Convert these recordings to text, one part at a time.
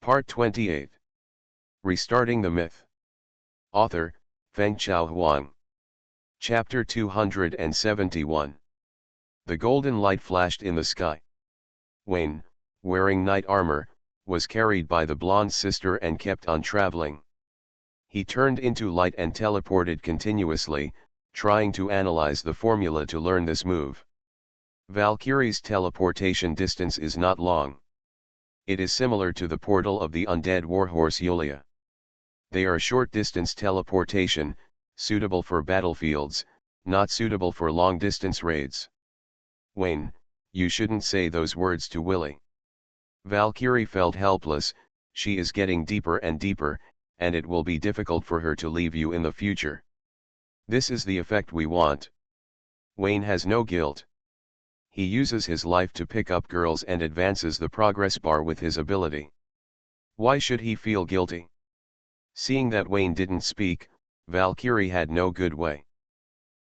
Part 28. Restarting the Myth. Author, Fengchao Huang. Chapter 271. The golden light flashed in the sky. Wayne, wearing knight armor, was carried by the blonde sister and kept on traveling. He turned into light and teleported continuously, trying to analyze the formula to learn this move. Valkyrie's teleportation distance is not long. It is similar to the portal of the undead warhorse Yulia. They are short-distance teleportation, suitable for battlefields, not suitable for long-distance raids. Wayne, you shouldn't say those words to Willie. Valkyrie felt helpless. She is getting deeper and deeper, and it will be difficult for her to leave you in the future. This is the effect we want. Wayne has no guilt. He uses his life to pick up girls and advances the progress bar with his ability. Why should he feel guilty? Seeing that Wayne didn't speak, Valkyrie had no good way.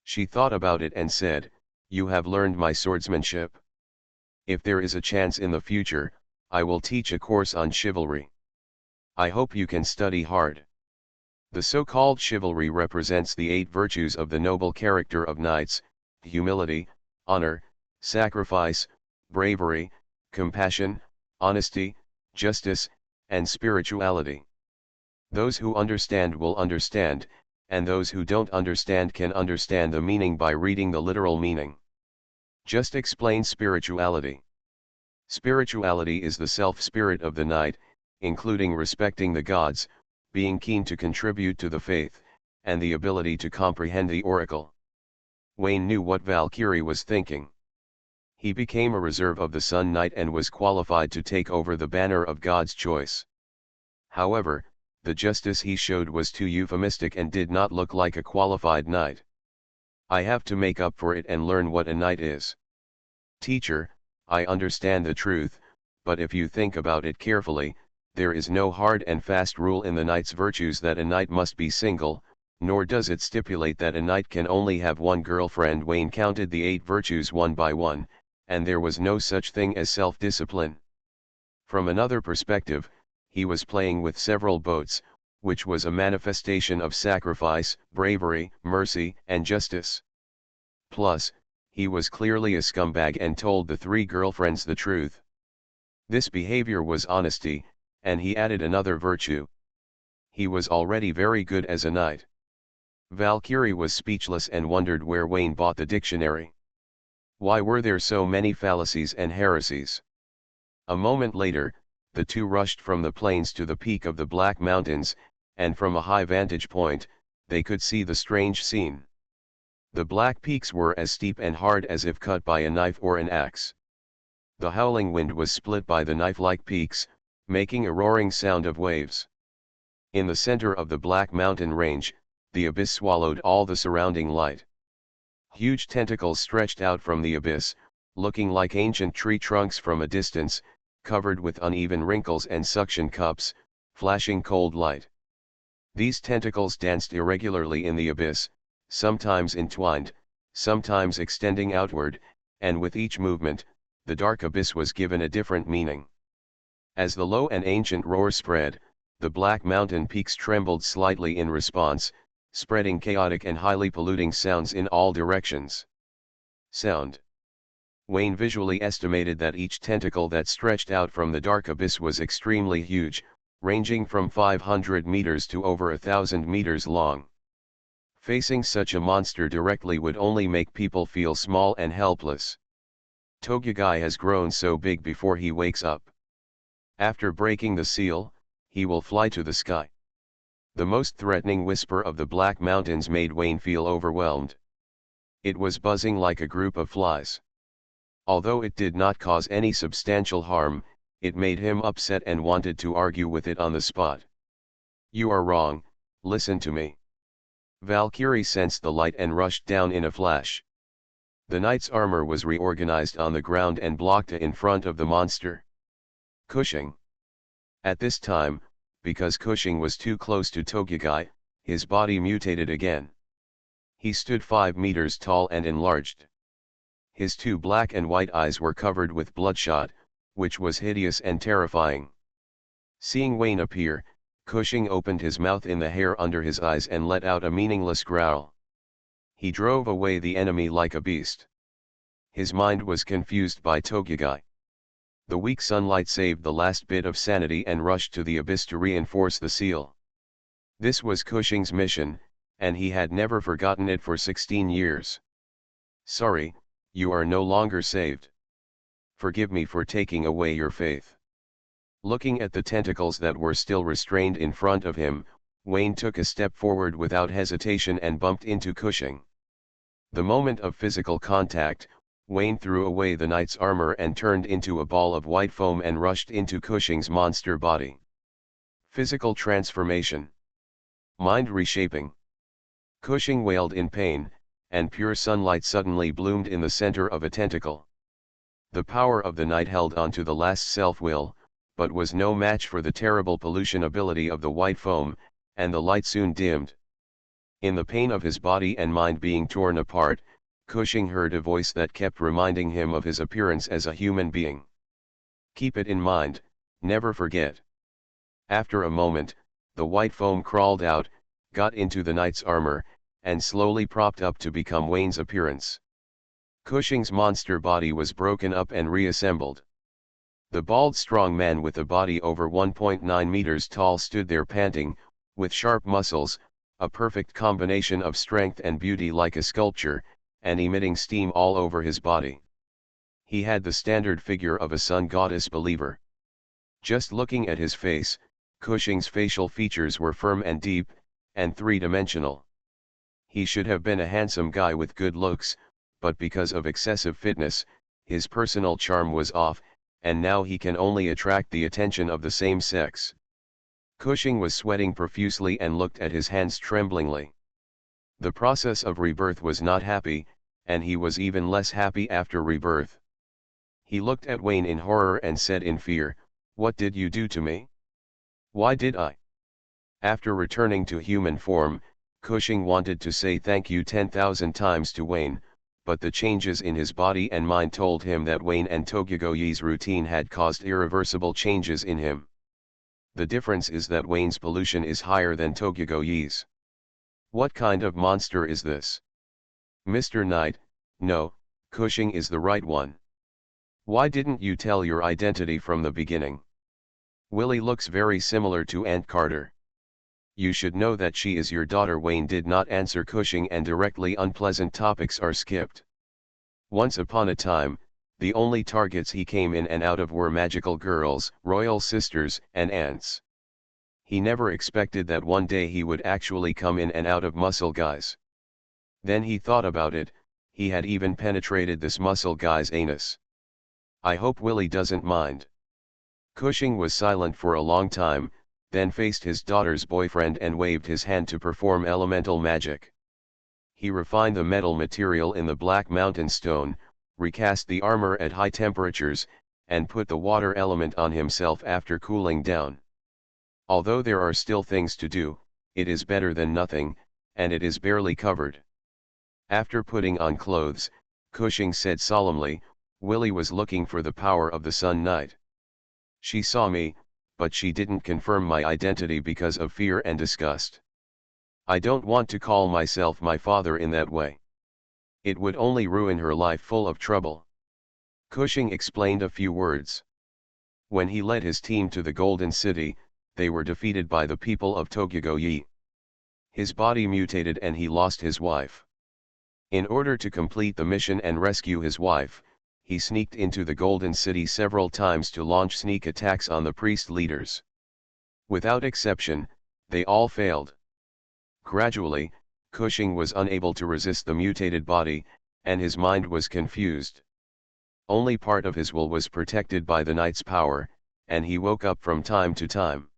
She thought about it and said, "You have learned my swordsmanship. If there is a chance in the future, I will teach a course on chivalry. I hope you can study hard." The so-called chivalry represents the 8 virtues of the noble character of knights: humility, honor, sacrifice, bravery, compassion, honesty, justice, and spirituality. Those who understand will understand, and those who don't understand can understand the meaning by reading the literal meaning. Just explain spirituality. Spirituality is the self-spirit of the knight, including respecting the gods, being keen to contribute to the faith, and the ability to comprehend the oracle. Wayne knew what Valkyrie was thinking. He became a reserve of the Sun Knight and was qualified to take over the banner of God's choice. However, the justice he showed was too euphemistic and did not look like a qualified knight. I have to make up for it and learn what a knight is. Teacher, I understand the truth, but if you think about it carefully, there is no hard and fast rule in the knight's virtues that a knight must be single, nor does it stipulate that a knight can only have one girlfriend. Wayne counted the 8 virtues one by one, and there was no such thing as self-discipline. From another perspective, he was playing with several boats, which was a manifestation of sacrifice, bravery, mercy, and justice. Plus, he was clearly a scumbag and told the 3 girlfriends the truth. This behavior was honesty, and he added another virtue. He was already very good as a knight. Valkyrie was speechless and wondered where Wayne bought the dictionary. Why were there so many fallacies and heresies? A moment later, the 2 rushed from the plains to the peak of the Black Mountains, and from a high vantage point, they could see the strange scene. The black peaks were as steep and hard as if cut by a knife or an axe. The howling wind was split by the knife-like peaks, making a roaring sound of waves. In the center of the Black Mountain range, the abyss swallowed all the surrounding light. Huge tentacles stretched out from the abyss, looking like ancient tree trunks from a distance, covered with uneven wrinkles and suction cups, flashing cold light. These tentacles danced irregularly in the abyss, sometimes entwined, sometimes extending outward, and with each movement, the dark abyss was given a different meaning. As the low and ancient roar spread, the Black Mountain peaks trembled slightly in response, spreading chaotic and highly polluting sounds in all directions. Sound. Wayne visually estimated that each tentacle that stretched out from the dark abyss was extremely huge, ranging from 500 meters to over 1,000 meters long. Facing such a monster directly would only make people feel small and helpless. Togugai has grown so big before he wakes up. After breaking the seal, he will fly to the sky. The most threatening whisper of the Black Mountains made Wayne feel overwhelmed. It was buzzing like a group of flies. Although it did not cause any substantial harm, it made him upset and wanted to argue with it on the spot. "You are wrong, listen to me." Valkyrie sensed the light and rushed down in a flash. The knight's armor was reorganized on the ground and blocked in front of the monster. Cushing. At this time, because Cushing was too close to Togugai, his body mutated again. He stood 5 meters tall and enlarged. His 2 black and white eyes were covered with bloodshot, which was hideous and terrifying. Seeing Wayne appear, Cushing opened his mouth in the hair under his eyes and let out a meaningless growl. He drove away the enemy like a beast. His mind was confused by Tokugai. The weak sunlight saved the last bit of sanity and rushed to the abyss to reinforce the seal. This was Cushing's mission, and he had never forgotten it for 16 years. Sorry, you are no longer saved. Forgive me for taking away your faith. Looking at the tentacles that were still restrained in front of him, Wayne took a step forward without hesitation and bumped into Cushing. The moment of physical contact, Wayne threw away the knight's armor and turned into a ball of white foam and rushed into Cushing's monster body. Physical transformation. Mind reshaping. Cushing wailed in pain, and pure sunlight suddenly bloomed in the center of a tentacle. The power of the knight held on to the last self-will, but was no match for the terrible pollution ability of the white foam, and the light soon dimmed. In the pain of his body and mind being torn apart, Cushing heard a voice that kept reminding him of his appearance as a human being. Keep it in mind, never forget. After a moment, the white foam crawled out, got into the knight's armor, and slowly propped up to become Wayne's appearance. Cushing's monster body was broken up and reassembled. The bald strong man with a body over 1.9 meters tall stood there panting, with sharp muscles, a perfect combination of strength and beauty like a sculpture, and emitting steam all over his body. He had the standard figure of a sun goddess believer. Just looking at his face, Cushing's facial features were firm and deep, and three-dimensional. He should have been a handsome guy with good looks, but because of excessive fitness, his personal charm was off, and now he can only attract the attention of the same sex. Cushing was sweating profusely and looked at his hands tremblingly. The process of rebirth was not happy, and he was even less happy after rebirth. He looked at Wayne in horror and said in fear, "What did you do to me? Why did I?" After returning to human form, Cushing wanted to say thank you 10,000 times to Wayne, but the changes in his body and mind told him that Wayne and Tokugoyi's routine had caused irreversible changes in him. The difference is that Wayne's pollution is higher than Tokugoyi's. What kind of monster is this? Mr. Knight, no, Cushing is the right one. Why didn't you tell your identity from the beginning? Willie looks very similar to Aunt Carter. You should know that she is your daughter. Wayne did not answer Cushing, and directly unpleasant topics are skipped. Once upon a time, the only targets he came in and out of were magical girls, royal sisters, and aunts. He never expected that one day he would actually come in and out of muscle guys. Then he thought about it, he had even penetrated this muscle guy's anus. I hope Willie doesn't mind. Cushing was silent for a long time, then faced his daughter's boyfriend and waved his hand to perform elemental magic. He refined the metal material in the black mountain stone, recast the armor at high temperatures, and put the water element on himself after cooling down. Although there are still things to do, it is better than nothing, and it is barely covered. After putting on clothes, Cushing said solemnly, Willie was looking for the power of the Sun Knight. She saw me, but she didn't confirm my identity because of fear and disgust. I don't want to call myself my father in that way. It would only ruin her life full of trouble. Cushing explained a few words. When he led his team to the Golden City, they were defeated by the people of Tokugoyi. His body mutated and he lost his wife. In order to complete the mission and rescue his wife, he sneaked into the Golden City several times to launch sneak attacks on the priest leaders. Without exception, they all failed. Gradually, Cushing was unable to resist the mutated body, and his mind was confused. Only part of his will was protected by the knight's power, and he woke up from time to time.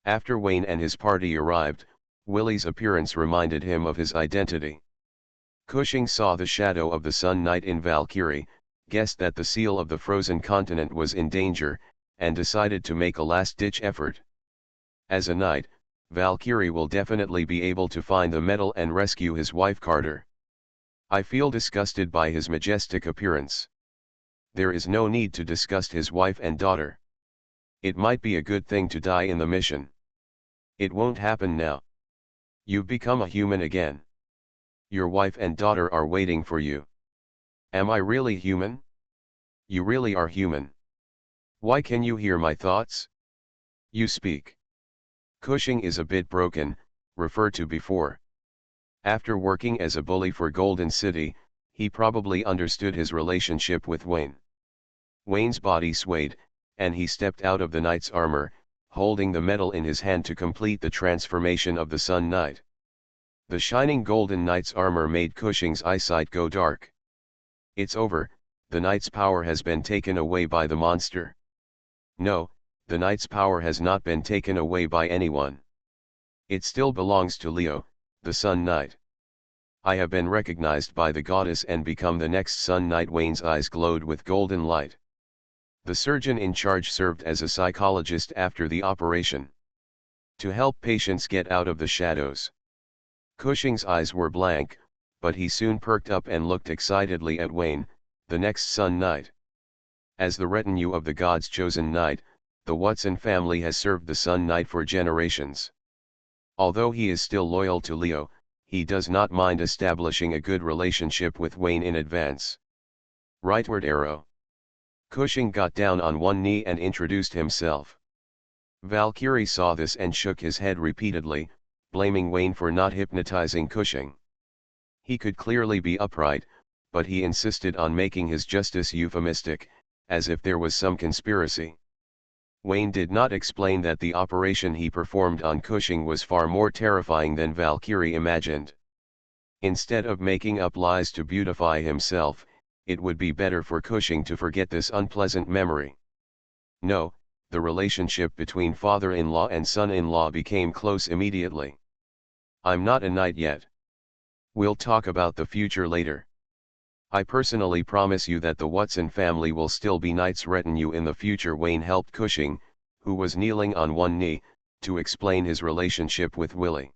After Wayne and his party arrived, Willie's appearance reminded him of his identity. Cushing saw the shadow of the Sun Knight in Valkyrie, guessed that the seal of the frozen continent was in danger, and decided to make a last-ditch effort. As a knight, Valkyrie will definitely be able to find the metal and rescue his wife Carter. I feel disgusted by his majestic appearance. There is no need to disgust his wife and daughter. It might be a good thing to die in the mission. It won't happen now. You've become a human again. Your wife and daughter are waiting for you. Am I really human? You really are human. Why can you hear my thoughts? You speak. Cushing is a bit broken, referred to before. After working as a bully for Golden City, he probably understood his relationship with Wayne. Wayne's body swayed, and he stepped out of the knight's armor, holding the medal in his hand to complete the transformation of the Sun Knight. The shining golden knight's armor made Cushing's eyesight go dark. It's over, the knight's power has been taken away by the monster. No, the knight's power has not been taken away by anyone. It still belongs to Leo, the Sun Knight. I have been recognized by the goddess and become the next Sun Knight. Wayne's eyes glowed with golden light. The surgeon in charge served as a psychologist after the operation, to help patients get out of the shadows. Cushing's eyes were blank, but he soon perked up and looked excitedly at Wayne, the next Sun Knight. As the retinue of the god's chosen knight, the Watson family has served the Sun Knight for generations. Although he is still loyal to Leo, he does not mind establishing a good relationship with Wayne in advance. Rightward arrow. Cushing got down on one knee and introduced himself. Valkyrie saw this and shook his head repeatedly, blaming Wayne for not hypnotizing Cushing. He could clearly be upright, but he insisted on making his justice euphemistic, as if there was some conspiracy. Wayne did not explain that the operation he performed on Cushing was far more terrifying than Valkyrie imagined. Instead of making up lies to beautify himself, it would be better for Cushing to forget this unpleasant memory. No, the relationship between father-in-law and son-in-law became close immediately. I'm not a knight yet. We'll talk about the future later. I personally promise you that the Watson family will still be knights' retinue in the future. Wayne helped Cushing, who was kneeling on one knee, to explain his relationship with Willie.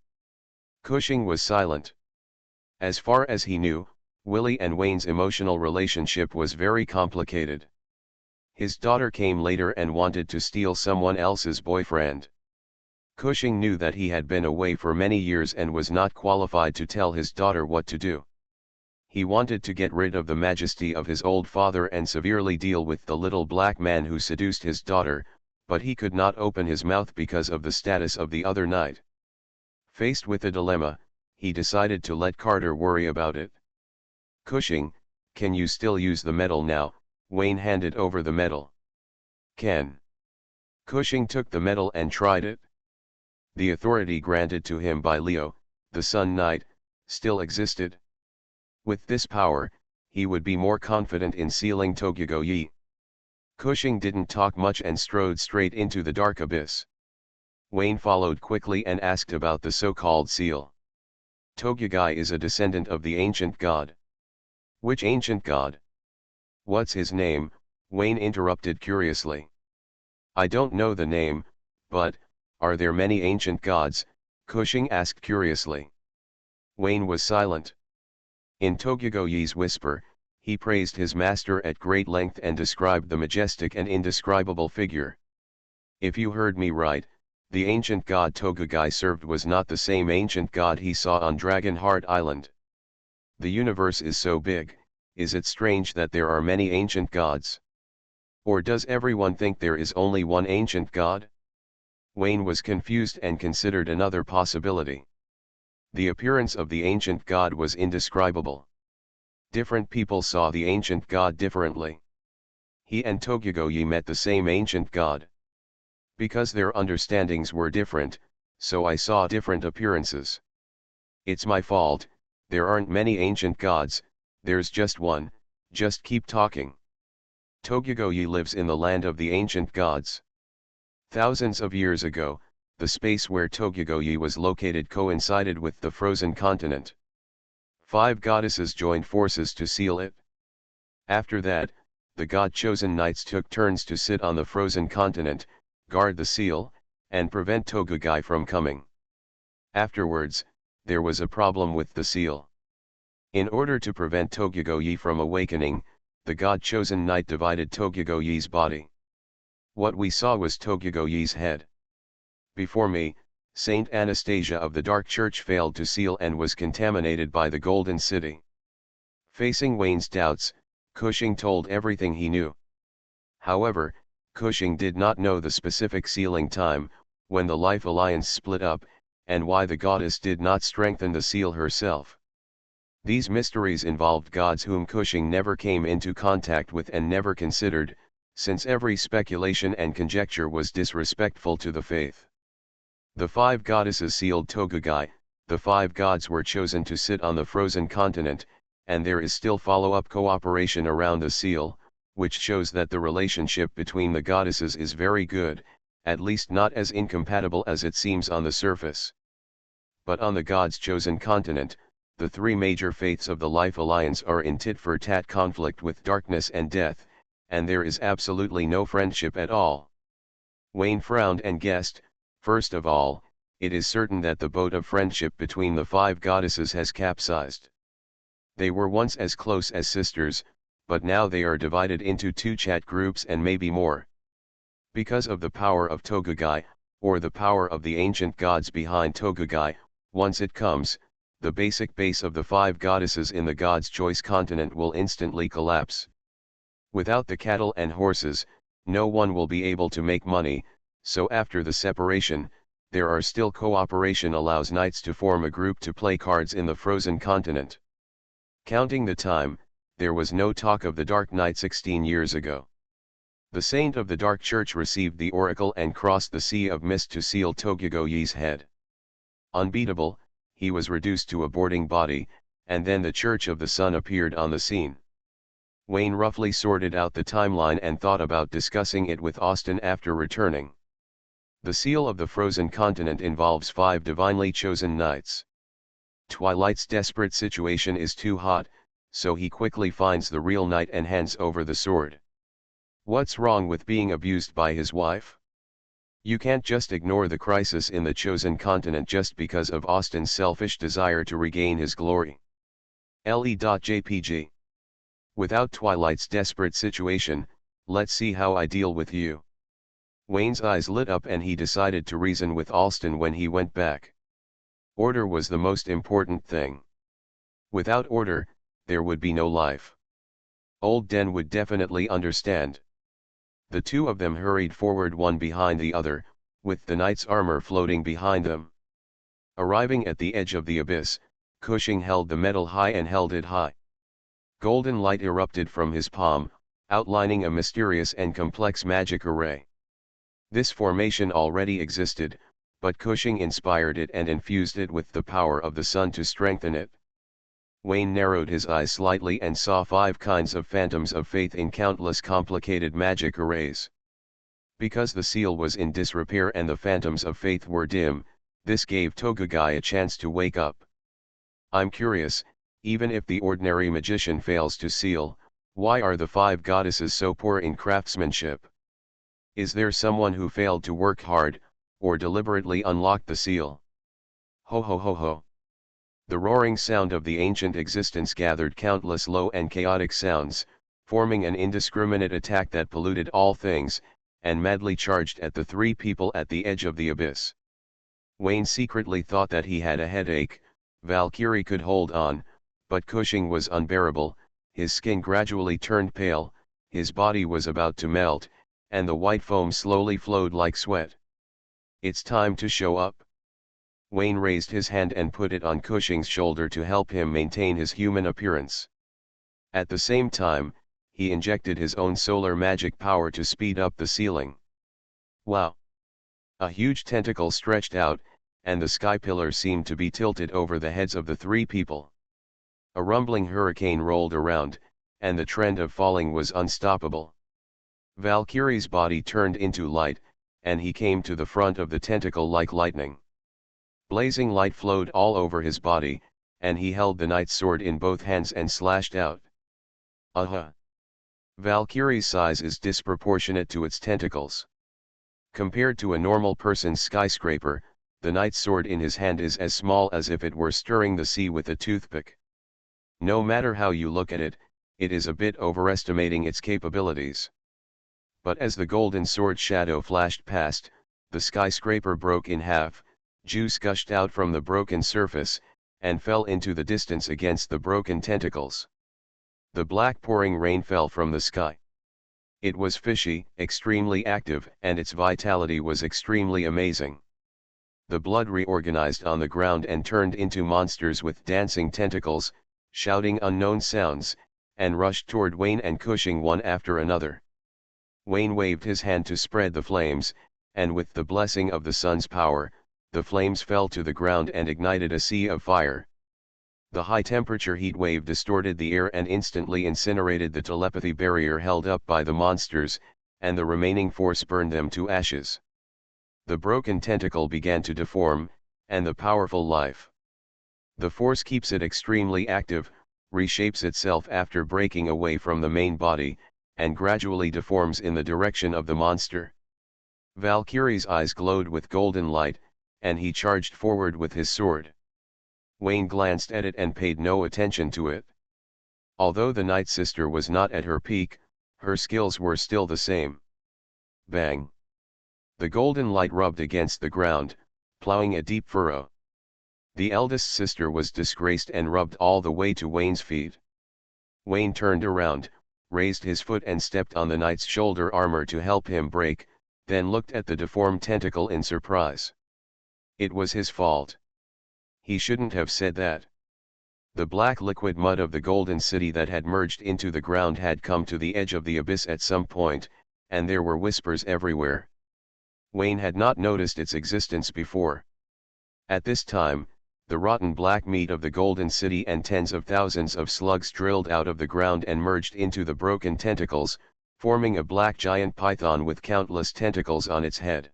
Cushing was silent. As far as he knew, Willie and Wayne's emotional relationship was very complicated. His daughter came later and wanted to steal someone else's boyfriend. Cushing knew that he had been away for many years and was not qualified to tell his daughter what to do. He wanted to get rid of the majesty of his old father and severely deal with the little black man who seduced his daughter, but he could not open his mouth because of the status of the other knight. Faced with a dilemma, he decided to let Carter worry about it. Cushing, can you still use the medal now? Wayne handed over the medal. Can. Cushing took the medal and tried it. The authority granted to him by Leo, the Sun Knight, still existed. With this power, he would be more confident in sealing Tokugo-Yi. Cushing didn't talk much and strode straight into the dark abyss. Wayne followed quickly and asked about the so-called seal. Tokugai is a descendant of the ancient god. Which ancient god? What's his name? Wayne interrupted curiously. I don't know the name, but, are there many ancient gods? Cushing asked curiously. Wayne was silent. In Tokugo-Yi's whisper, he praised his master at great length and described the majestic and indescribable figure. If you heard me right, the ancient god Tokugai served was not the same ancient god he saw on Dragon Heart Island. The universe is so big, is it strange that there are many ancient gods? Or does everyone think there is only one ancient god? Wayne was confused and considered another possibility. The appearance of the ancient god was indescribable. Different people saw the ancient god differently. He and Tokugo-Yi met the same ancient god. Because their understandings were different, so I saw different appearances. It's my fault, there aren't many ancient gods, there's just one, just keep talking. Tokugo-Yi lives in the land of the ancient gods. Thousands of years ago, the space where Tokugo-Yi was located coincided with the frozen continent. 5 goddesses joined forces to seal it. After that, the god-chosen knights took turns to sit on the frozen continent, guard the seal, and prevent Tokugai from coming. Afterwards, there was a problem with the seal. In order to prevent Tokugo-Yi from awakening, the god-chosen knight divided Tokugo-Yi's body. What we saw was Togugoyi's head. Before me, Saint Anastasia of the Dark Church failed to seal and was contaminated by the Golden City. Facing Wayne's doubts, Cushing told everything he knew. However, Cushing did not know the specific sealing time, when the Life Alliance split up, and why the goddess did not strengthen the seal herself. These mysteries involved gods whom Cushing never came into contact with and never considered, since every speculation and conjecture was disrespectful to the faith. The 5 goddesses sealed Togugai. The 5 gods were chosen to sit on the frozen continent, and there is still follow-up cooperation around the seal, which shows that the relationship between the goddesses is very good, at least not as incompatible as it seems on the surface. But on the gods' chosen continent, the 3 major faiths of the Life Alliance are in tit-for-tat conflict with darkness and death, and there is absolutely no friendship at all. Wayne frowned and guessed, first of all, it is certain that the boat of friendship between the 5 goddesses has capsized. They were once as close as sisters, but now they are divided into 2 chat groups and maybe more. Because of the power of Togugai, or the power of the ancient gods behind Togugai, once it comes, the basic base of the 5 goddesses in the God's Choice continent will instantly collapse. Without the cattle and horses, no one will be able to make money, so after the separation, there are still cooperation allows knights to form a group to play cards in the frozen continent. Counting the time, there was no talk of the Dark Knight 16 years ago. The Saint of the Dark Church received the oracle and crossed the Sea of Mist to seal Togugoyi's head. Unbeatable, he was reduced to a boarding body, and then the Church of the Sun appeared on the scene. Wayne roughly sorted out the timeline and thought about discussing it with Austin after returning. The seal of the frozen continent involves 5 divinely chosen knights. Twilight's desperate situation is too hot, so he quickly finds the real knight and hands over the sword. What's wrong with being abused by his wife? You can't just ignore the crisis in the chosen continent just because of Austin's selfish desire to regain his glory. LE.jpg. Without Twilight's desperate situation, let's see how I deal with you. Wayne's eyes lit up and he decided to reason with Austin when he went back. Order was the most important thing. Without order, there would be no life. Old Den would definitely understand. The 2 of them hurried forward one behind the other, with the knight's armor floating behind them. Arriving at the edge of the abyss, Cushing held the metal high and held it high. Golden light erupted from his palm, outlining a mysterious and complex magic array. This formation already existed, but Cushing inspired it and infused it with the power of the sun to strengthen it. Wayne narrowed his eyes slightly and saw 5 kinds of phantoms of faith in countless complicated magic arrays. Because the seal was in disrepair and the phantoms of faith were dim, this gave Togugai a chance to wake up. I'm curious, even if the ordinary magician fails to seal, why are the 5 goddesses so poor in craftsmanship? Is there someone who failed to work hard, or deliberately unlocked the seal? Ho ho ho ho. The roaring sound of the ancient existence gathered countless low and chaotic sounds, forming an indiscriminate attack that polluted all things, and madly charged at the 3 people at the edge of the abyss. Wayne secretly thought that he had a headache. Valkyrie could hold on, but Cushing was unbearable. His skin gradually turned pale, his body was about to melt, and the white foam slowly flowed like sweat. It's time to show up. Wayne raised his hand and put it on Cushing's shoulder to help him maintain his human appearance. At the same time, he injected his own solar magic power to speed up the sealing. Wow! A huge tentacle stretched out, and the sky pillar seemed to be tilted over the heads of the 3 people. A rumbling hurricane rolled around, and the trend of falling was unstoppable. Valkyrie's body turned into light, and he came to the front of the tentacle like lightning. Blazing light flowed all over his body, and he held the knight's sword in both hands and slashed out. Aha! Valkyrie's size is disproportionate to its tentacles. Compared to a normal person's skyscraper, the knight's sword in his hand is as small as if it were stirring the sea with a toothpick. No matter how you look at it, it is a bit overestimating its capabilities. But as the golden sword shadow flashed past, the skyscraper broke in half, juice gushed out from the broken surface, and fell into the distance against the broken tentacles. The black pouring rain fell from the sky. It was fishy, extremely active, and its vitality was extremely amazing. The blood reorganized on the ground and turned into monsters with dancing tentacles, shouting unknown sounds, and rushed toward Wayne and Cushing one after another. Wayne waved his hand to spread the flames, and with the blessing of the sun's power, the flames fell to the ground and ignited a sea of fire. The high-temperature heat wave distorted the air and instantly incinerated the telepathy barrier held up by the monsters, and the remaining force burned them to ashes. The broken tentacle began to deform, and the powerful life. The force keeps it extremely active, reshapes itself after breaking away from the main body, and gradually deforms in the direction of the monster. Valkyrie's eyes glowed with golden light, and he charged forward with his sword. Wayne glanced at it and paid no attention to it. Although the Night Sister was not at her peak, her skills were still the same. Bang! The golden light rubbed against the ground, plowing a deep furrow. The eldest sister was disgraced and rubbed all the way to Wayne's feet. Wayne turned around, raised his foot and stepped on the knight's shoulder armor to help him break, then looked at the deformed tentacle in surprise. It was his fault. He shouldn't have said that. The black liquid mud of the golden city that had merged into the ground had come to the edge of the abyss at some point, and there were whispers everywhere. Wayne had not noticed its existence before. At this time, the rotten black meat of the golden city and tens of thousands of slugs drilled out of the ground and merged into the broken tentacles, forming a black giant python with countless tentacles on its head.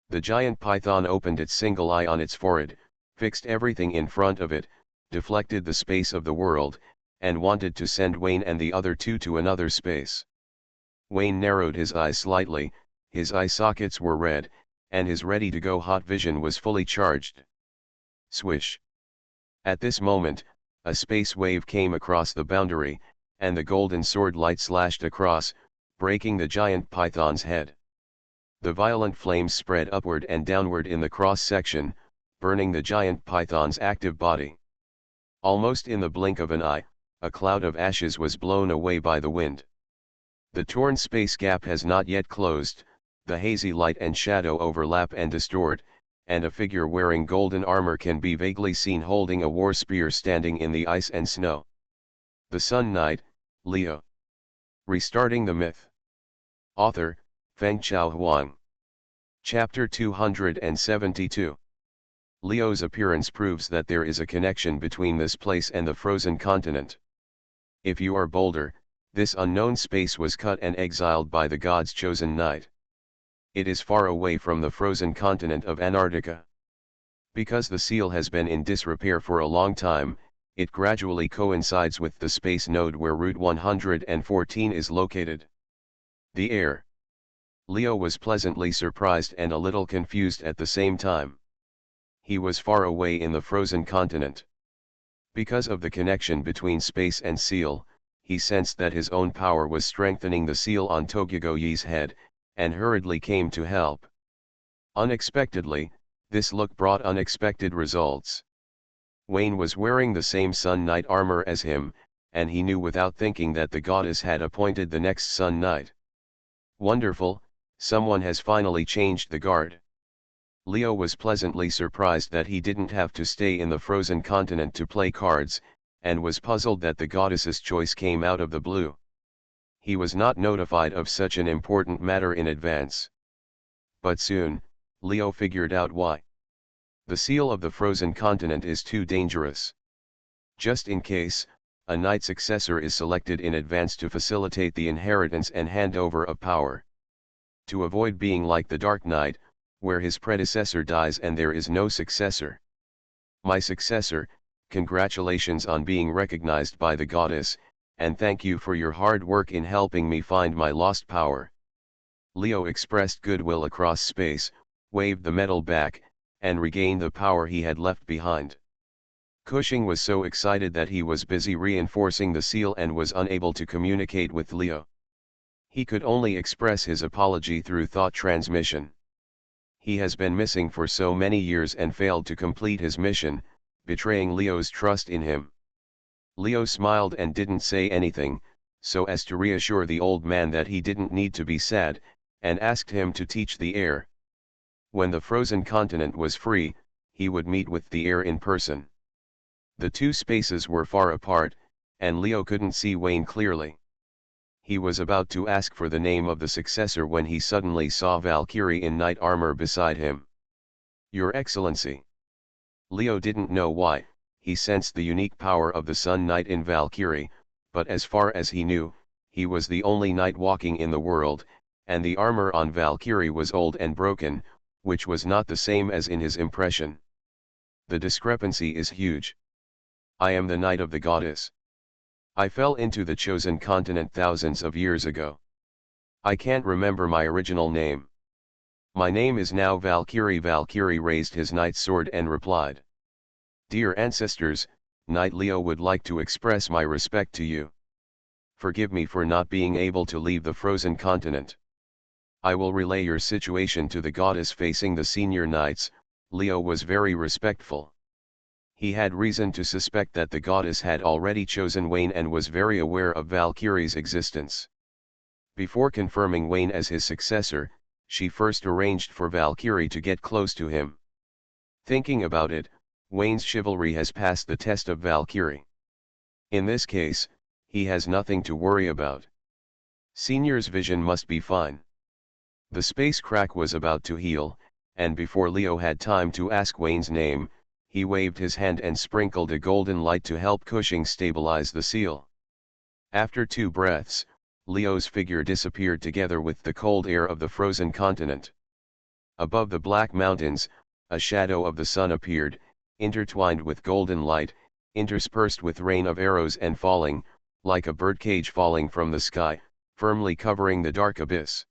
The giant python opened its single eye on its forehead, fixed everything in front of it, deflected the space of the world, and wanted to send Wayne and the other two to another space. Wayne narrowed his eyes slightly, his eye sockets were red, and his ready-to-go hot vision was fully charged. Swish! At this moment, a space wave came across the boundary, and the golden sword light slashed across, breaking the giant python's head. The violent flames spread upward and downward in the cross-section, burning the giant python's active body. Almost in the blink of an eye, a cloud of ashes was blown away by the wind. The torn space gap has not yet closed, the hazy light and shadow overlap and distort, and a figure wearing golden armor can be vaguely seen holding a war spear standing in the ice and snow. The Sun Knight, Leo. Restarting the Myth. Author, Fengchao Huang. Chapter 272. Leo's appearance proves that there is a connection between this place and the frozen continent. If you are bolder, this unknown space was cut and exiled by the god's chosen knight. It is far away from the frozen continent of Antarctica. Because the seal has been in disrepair for a long time, it gradually coincides with the space node where Route 114 is located. The air. Leo was pleasantly surprised and a little confused at the same time. He was far away in the frozen continent. Because of the connection between space and seal, he sensed that his own power was strengthening the seal on Togigoyi's head, and hurriedly came to help. Unexpectedly, this look brought unexpected results. Wayne was wearing the same Sun Knight armor as him, and he knew without thinking that the goddess had appointed the next Sun Knight. Wonderful, someone has finally changed the guard. Leo was pleasantly surprised that he didn't have to stay in the frozen continent to play cards, and was puzzled that the goddess's choice came out of the blue. He was not notified of such an important matter in advance. But soon, Leo figured out why. The seal of the frozen continent is too dangerous. Just in case, a knight successor is selected in advance to facilitate the inheritance and handover of power. To avoid being like the Dark Knight, where his predecessor dies and there is no successor. My successor, congratulations on being recognized by the goddess, and thank you for your hard work in helping me find my lost power. Leo expressed goodwill across space, waved the medal back, and regained the power he had left behind. Cushing was so excited that he was busy reinforcing the seal and was unable to communicate with Leo. He could only express his apology through thought transmission. He has been missing for so many years and failed to complete his mission, betraying Leo's trust in him. Leo smiled and didn't say anything, so as to reassure the old man that he didn't need to be sad, and asked him to teach the heir. When the frozen continent was free, he would meet with the heir in person. The two spaces were far apart, and Leo couldn't see Wayne clearly. He was about to ask for the name of the successor when he suddenly saw Valkyrie in knight armor beside him. "Your Excellency." Leo didn't know why, he sensed the unique power of the Sun Knight in Valkyrie, but as far as he knew, he was the only knight walking in the world, and the armor on Valkyrie was old and broken, which was not the same as in his impression. The discrepancy is huge. "I am the knight of the goddess. I fell into the chosen continent thousands of years ago. I can't remember my original name. My name is now Valkyrie." Valkyrie raised his knight's sword and replied, "Dear ancestors, Knight Leo would like to express my respect to you. Forgive me for not being able to leave the frozen continent. I will relay your situation to the goddess." Facing the senior knights, Leo was very respectful. He had reason to suspect that the goddess had already chosen Wayne and was very aware of Valkyrie's existence. Before confirming Wayne as his successor, she first arranged for Valkyrie to get close to him. Thinking about it, Wayne's chivalry has passed the test of Valkyrie. In this case, he has nothing to worry about. Senior's vision must be fine. The space crack was about to heal, and before Leo had time to ask Wayne's name, he waved his hand and sprinkled a golden light to help Cushing stabilize the seal. After 2 breaths, Leo's figure disappeared together with the cold air of the frozen continent. Above the black mountains, a shadow of the sun appeared, intertwined with golden light, interspersed with rain of arrows and falling, like a birdcage falling from the sky, firmly covering the dark abyss.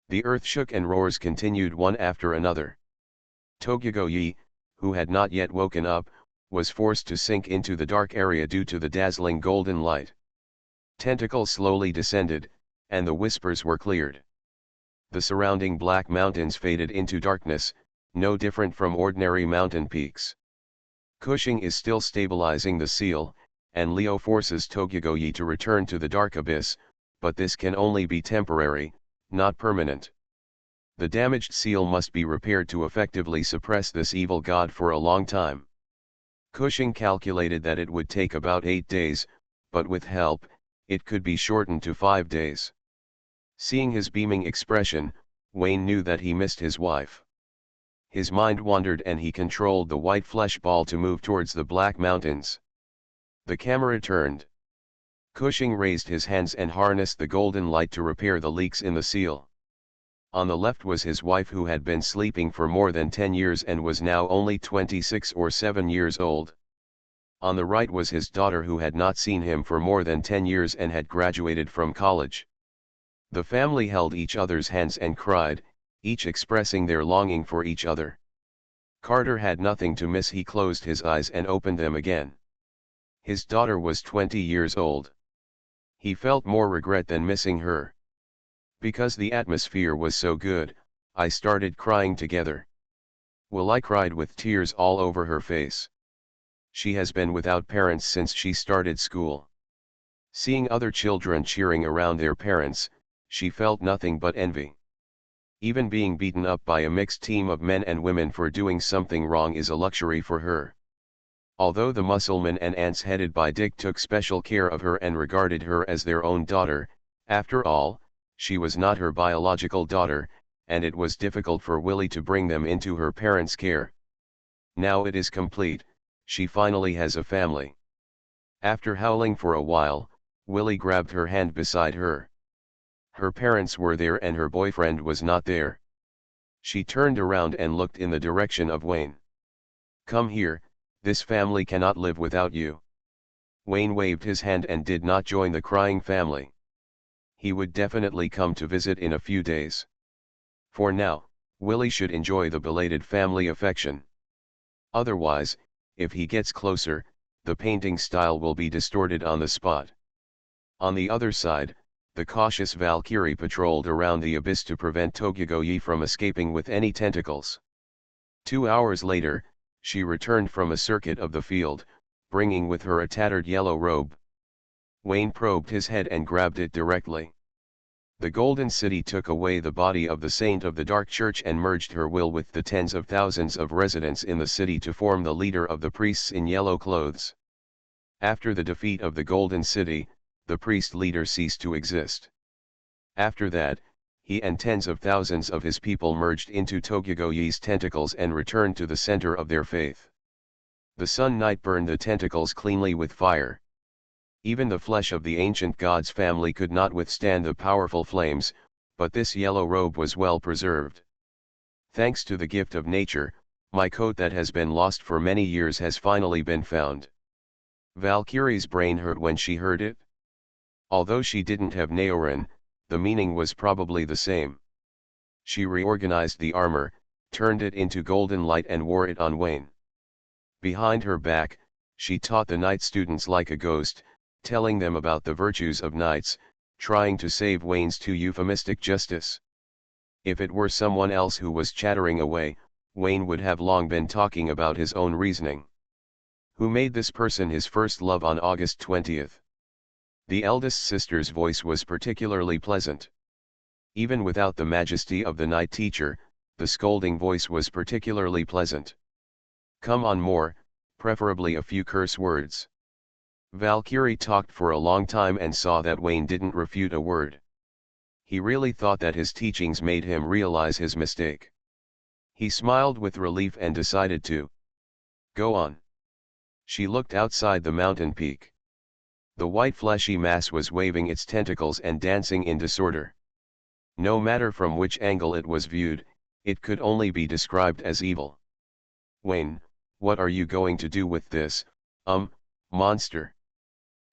The earth shook and roars continued one after another. Togugo-yi, who had not yet woken up, was forced to sink into the dark area due to the dazzling golden light. Tentacles slowly descended, and the whispers were cleared. The surrounding black mountains faded into darkness, no different from ordinary mountain peaks. Cushing is still stabilizing the seal, and Leo forces Togugo-yi to return to the dark abyss, but this can only be temporary, not permanent. The damaged seal must be repaired to effectively suppress this evil god for a long time. Cushing calculated that it would take about 8 days, but with help, it could be shortened to 5 days. Seeing his beaming expression, Wayne knew that he missed his wife. His mind wandered and he controlled the white flesh ball to move towards the black mountains. The camera turned. Cushing raised his hands and harnessed the golden light to repair the leaks in the seal. On the left was his wife who had been sleeping for more than 10 years and was now only 26 or 7 years old. On the right was his daughter who had not seen him for more than 10 years and had graduated from college. The family held each other's hands and cried, each expressing their longing for each other. Carter had nothing to miss. He closed his eyes and opened them again. His daughter was 20 years old. He felt more regret than missing her. Because the atmosphere was so good, I started crying together. Willie cried with tears all over her face. She has been without parents since she started school. Seeing other children cheering around their parents, she felt nothing but envy. Even being beaten up by a mixed team of men and women for doing something wrong is a luxury for her. Although the musclemen and ants headed by Dick took special care of her and regarded her as their own daughter, after all, she was not her biological daughter, and it was difficult for Willie to bring them into her parents' care. Now it is complete, she finally has a family. After howling for a while, Willie grabbed her hand beside her. Her parents were there and her boyfriend was not there. She turned around and looked in the direction of Wayne. "Come here, this family cannot live without you." Wayne waved his hand and did not join the crying family. He would definitely come to visit in a few days. For now, Willie should enjoy the belated family affection. Otherwise, if he gets closer, the painting style will be distorted on the spot. On the other side, The cautious Valkyrie patrolled around the abyss to prevent Tokugoyi from escaping with any tentacles. 2 hours later, she returned from a circuit of the field, bringing with her a tattered yellow robe. Wayne probed his head and grabbed it directly. The Golden City took away the body of the Saint of the Dark Church and merged her will with the tens of thousands of residents in the city to form the leader of the priests in yellow clothes. After the defeat of the Golden City, the priest leader ceased to exist. After that, he and tens of thousands of his people merged into Tokugoyi's tentacles and returned to the center of their faith. The Sun Knight burned the tentacles cleanly with fire. Even the flesh of the ancient god's family could not withstand the powerful flames, but this yellow robe was well preserved. Thanks to the gift of nature, my coat that has been lost for many years has finally been found. Valkyrie's brain hurt when she heard it. Although she didn't have Naorin, the meaning was probably the same. She reorganized the armor, turned it into golden light and wore it on Wayne. Behind her back, she taught the knight students like a ghost, telling them about the virtues of knights, trying to save Wayne's too euphemistic justice. If it were someone else who was chattering away, Wayne would have long been talking about his own reasoning. Who made this person his first love on August 20th? The eldest sister's voice was particularly pleasant. Even without the majesty of the knight teacher, the scolding voice was particularly pleasant. Come on, more, preferably a few curse words. Valkyrie talked for a long time and saw that Wayne didn't refute a word. He really thought that his teachings made him realize his mistake. He smiled with relief and decided to go on. She looked outside the mountain peak. The white fleshy mass was waving its tentacles and dancing in disorder. No matter from which angle it was viewed, it could only be described as evil. Wayne, what are you going to do with this, monster?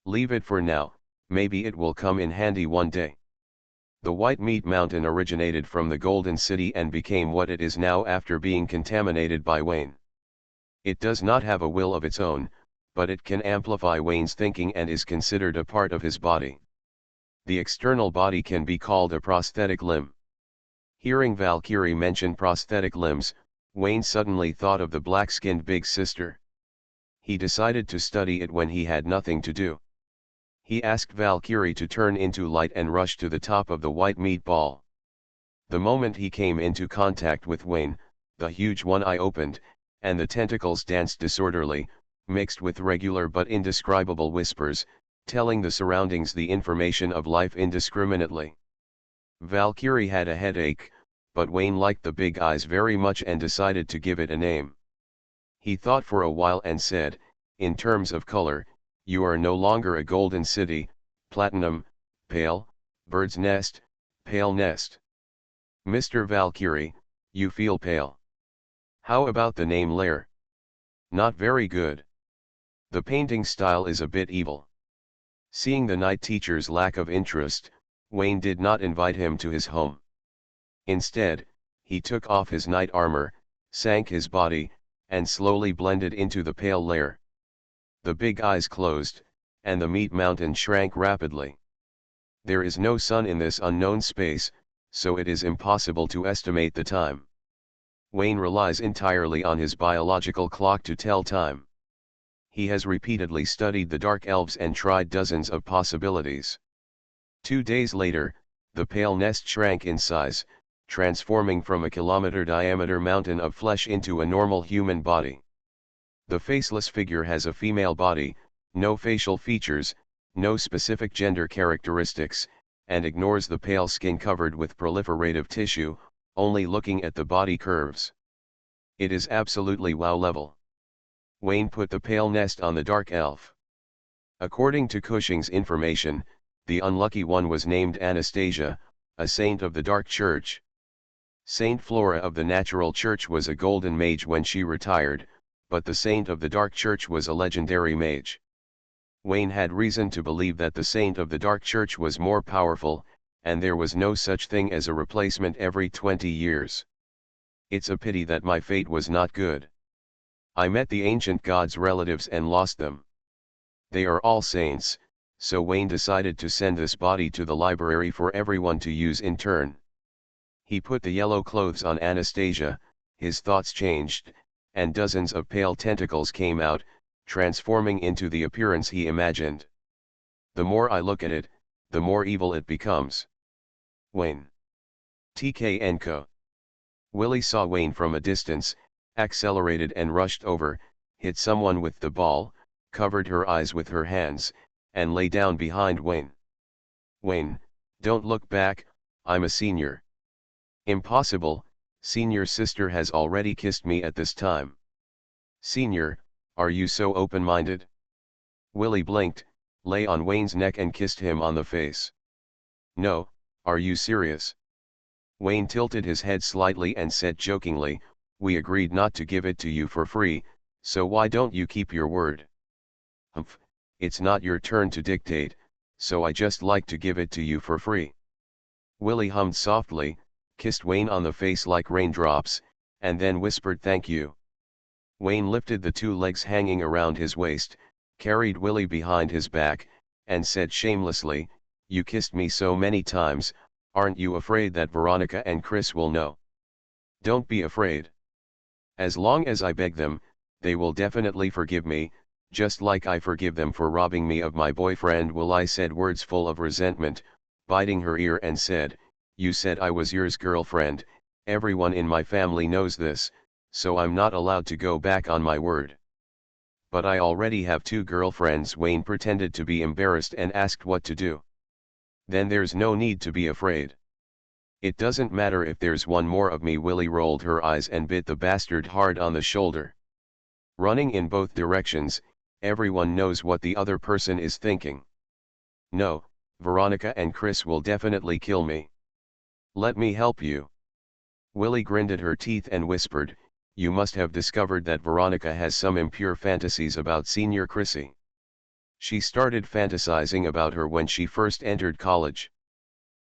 Leave it for now, maybe it will come in handy one day. The White Meat Mountain originated from the Golden City and became what it is now after being contaminated by Wayne. It does not have a will of its own, but it can amplify Wayne's thinking and is considered a part of his body. The external body can be called a prosthetic limb. Hearing Valkyrie mention prosthetic limbs, Wayne suddenly thought of the black-skinned big sister. He decided to study it when he had nothing to do. He asked Valkyrie to turn into light and rush to the top of the white meat ball. The moment he came into contact with Wayne, the huge one eye opened, and the tentacles danced disorderly, mixed with regular but indescribable whispers, telling the surroundings the information of life indiscriminately. Valkyrie had a headache, but Wayne liked the big eyes very much and decided to give it a name. He thought for a while and said, in terms of color, you are no longer a golden city, platinum, pale, bird's nest, pale nest. Mr. Valkyrie, you feel pale. How about the name Lair? Not very good. The painting style is a bit evil. Seeing the knight teacher's lack of interest, Wayne did not invite him to his home. Instead, he took off his knight armor, sank his body, and slowly blended into the pale Lair. The big eyes closed, and the meat mountain shrank rapidly. There is no sun in this unknown space, so it is impossible to estimate the time. Wayne relies entirely on his biological clock to tell time. He has repeatedly studied the dark elves and tried dozens of possibilities. 2 days later, the pale nest shrank in size, transforming from a kilometer-diameter mountain of flesh into a normal human body. The faceless figure has a female body, no facial features, no specific gender characteristics, and ignores the pale skin covered with proliferative tissue, only looking at the body curves. It is absolutely wow level. Wayne put the pale nest on the dark elf. According to Cushing's information, the unlucky one was named Anastasia, a saint of the Dark Church. Saint Flora of the Natural Church was a golden mage when she retired, but the saint of the Dark Church was a legendary mage. Wayne had reason to believe that the saint of the Dark Church was more powerful, and there was no such thing as a replacement every 20 years. It's a pity that my fate was not good. I met the ancient gods' relatives and lost them. They are all saints, so Wayne decided to send this body to the library for everyone to use in turn. He put the yellow clothes on Anastasia, his thoughts changed, and dozens of pale tentacles came out, transforming into the appearance he imagined. The more I look at it, the more evil it becomes. Wayne. TK & Co. Willie saw Wayne from a distance, accelerated and rushed over, hit someone with the ball, covered her eyes with her hands, and lay down behind Wayne. Wayne, don't look back, I'm a senior. Impossible, senior sister has already kissed me at this time. Senior, are you so open-minded? Willie blinked, lay on Wayne's neck and kissed him on the face. No, are you serious? Wayne tilted his head slightly and said jokingly, we agreed not to give it to you for free, so why don't you keep your word? Humph, it's not your turn to dictate, so I just like to give it to you for free. Willie hummed softly, kissed Wayne on the face like raindrops, and then whispered thank you. Wayne lifted the two legs hanging around his waist, carried Willie behind his back, and said shamelessly, you kissed me so many times, aren't you afraid that Veronica and Chris will know? Don't be afraid. As long as I beg them, they will definitely forgive me, just like I forgive them for robbing me of my boyfriend. Willie said words full of resentment, biting her ear and said, you said I was yours girlfriend, everyone in my family knows this, so I'm not allowed to go back on my word. But I already have two girlfriends. Wayne pretended to be embarrassed and asked what to do. Then there's no need to be afraid. It doesn't matter if there's one more of me. Willie rolled her eyes and bit the bastard hard on the shoulder. Running in both directions, everyone knows what the other person is thinking. No, Veronica and Chris will definitely kill me. Let me help you. Willie grinned at her teeth and whispered, you must have discovered that Veronica has some impure fantasies about Senior Chrissy. She started fantasizing about her when she first entered college.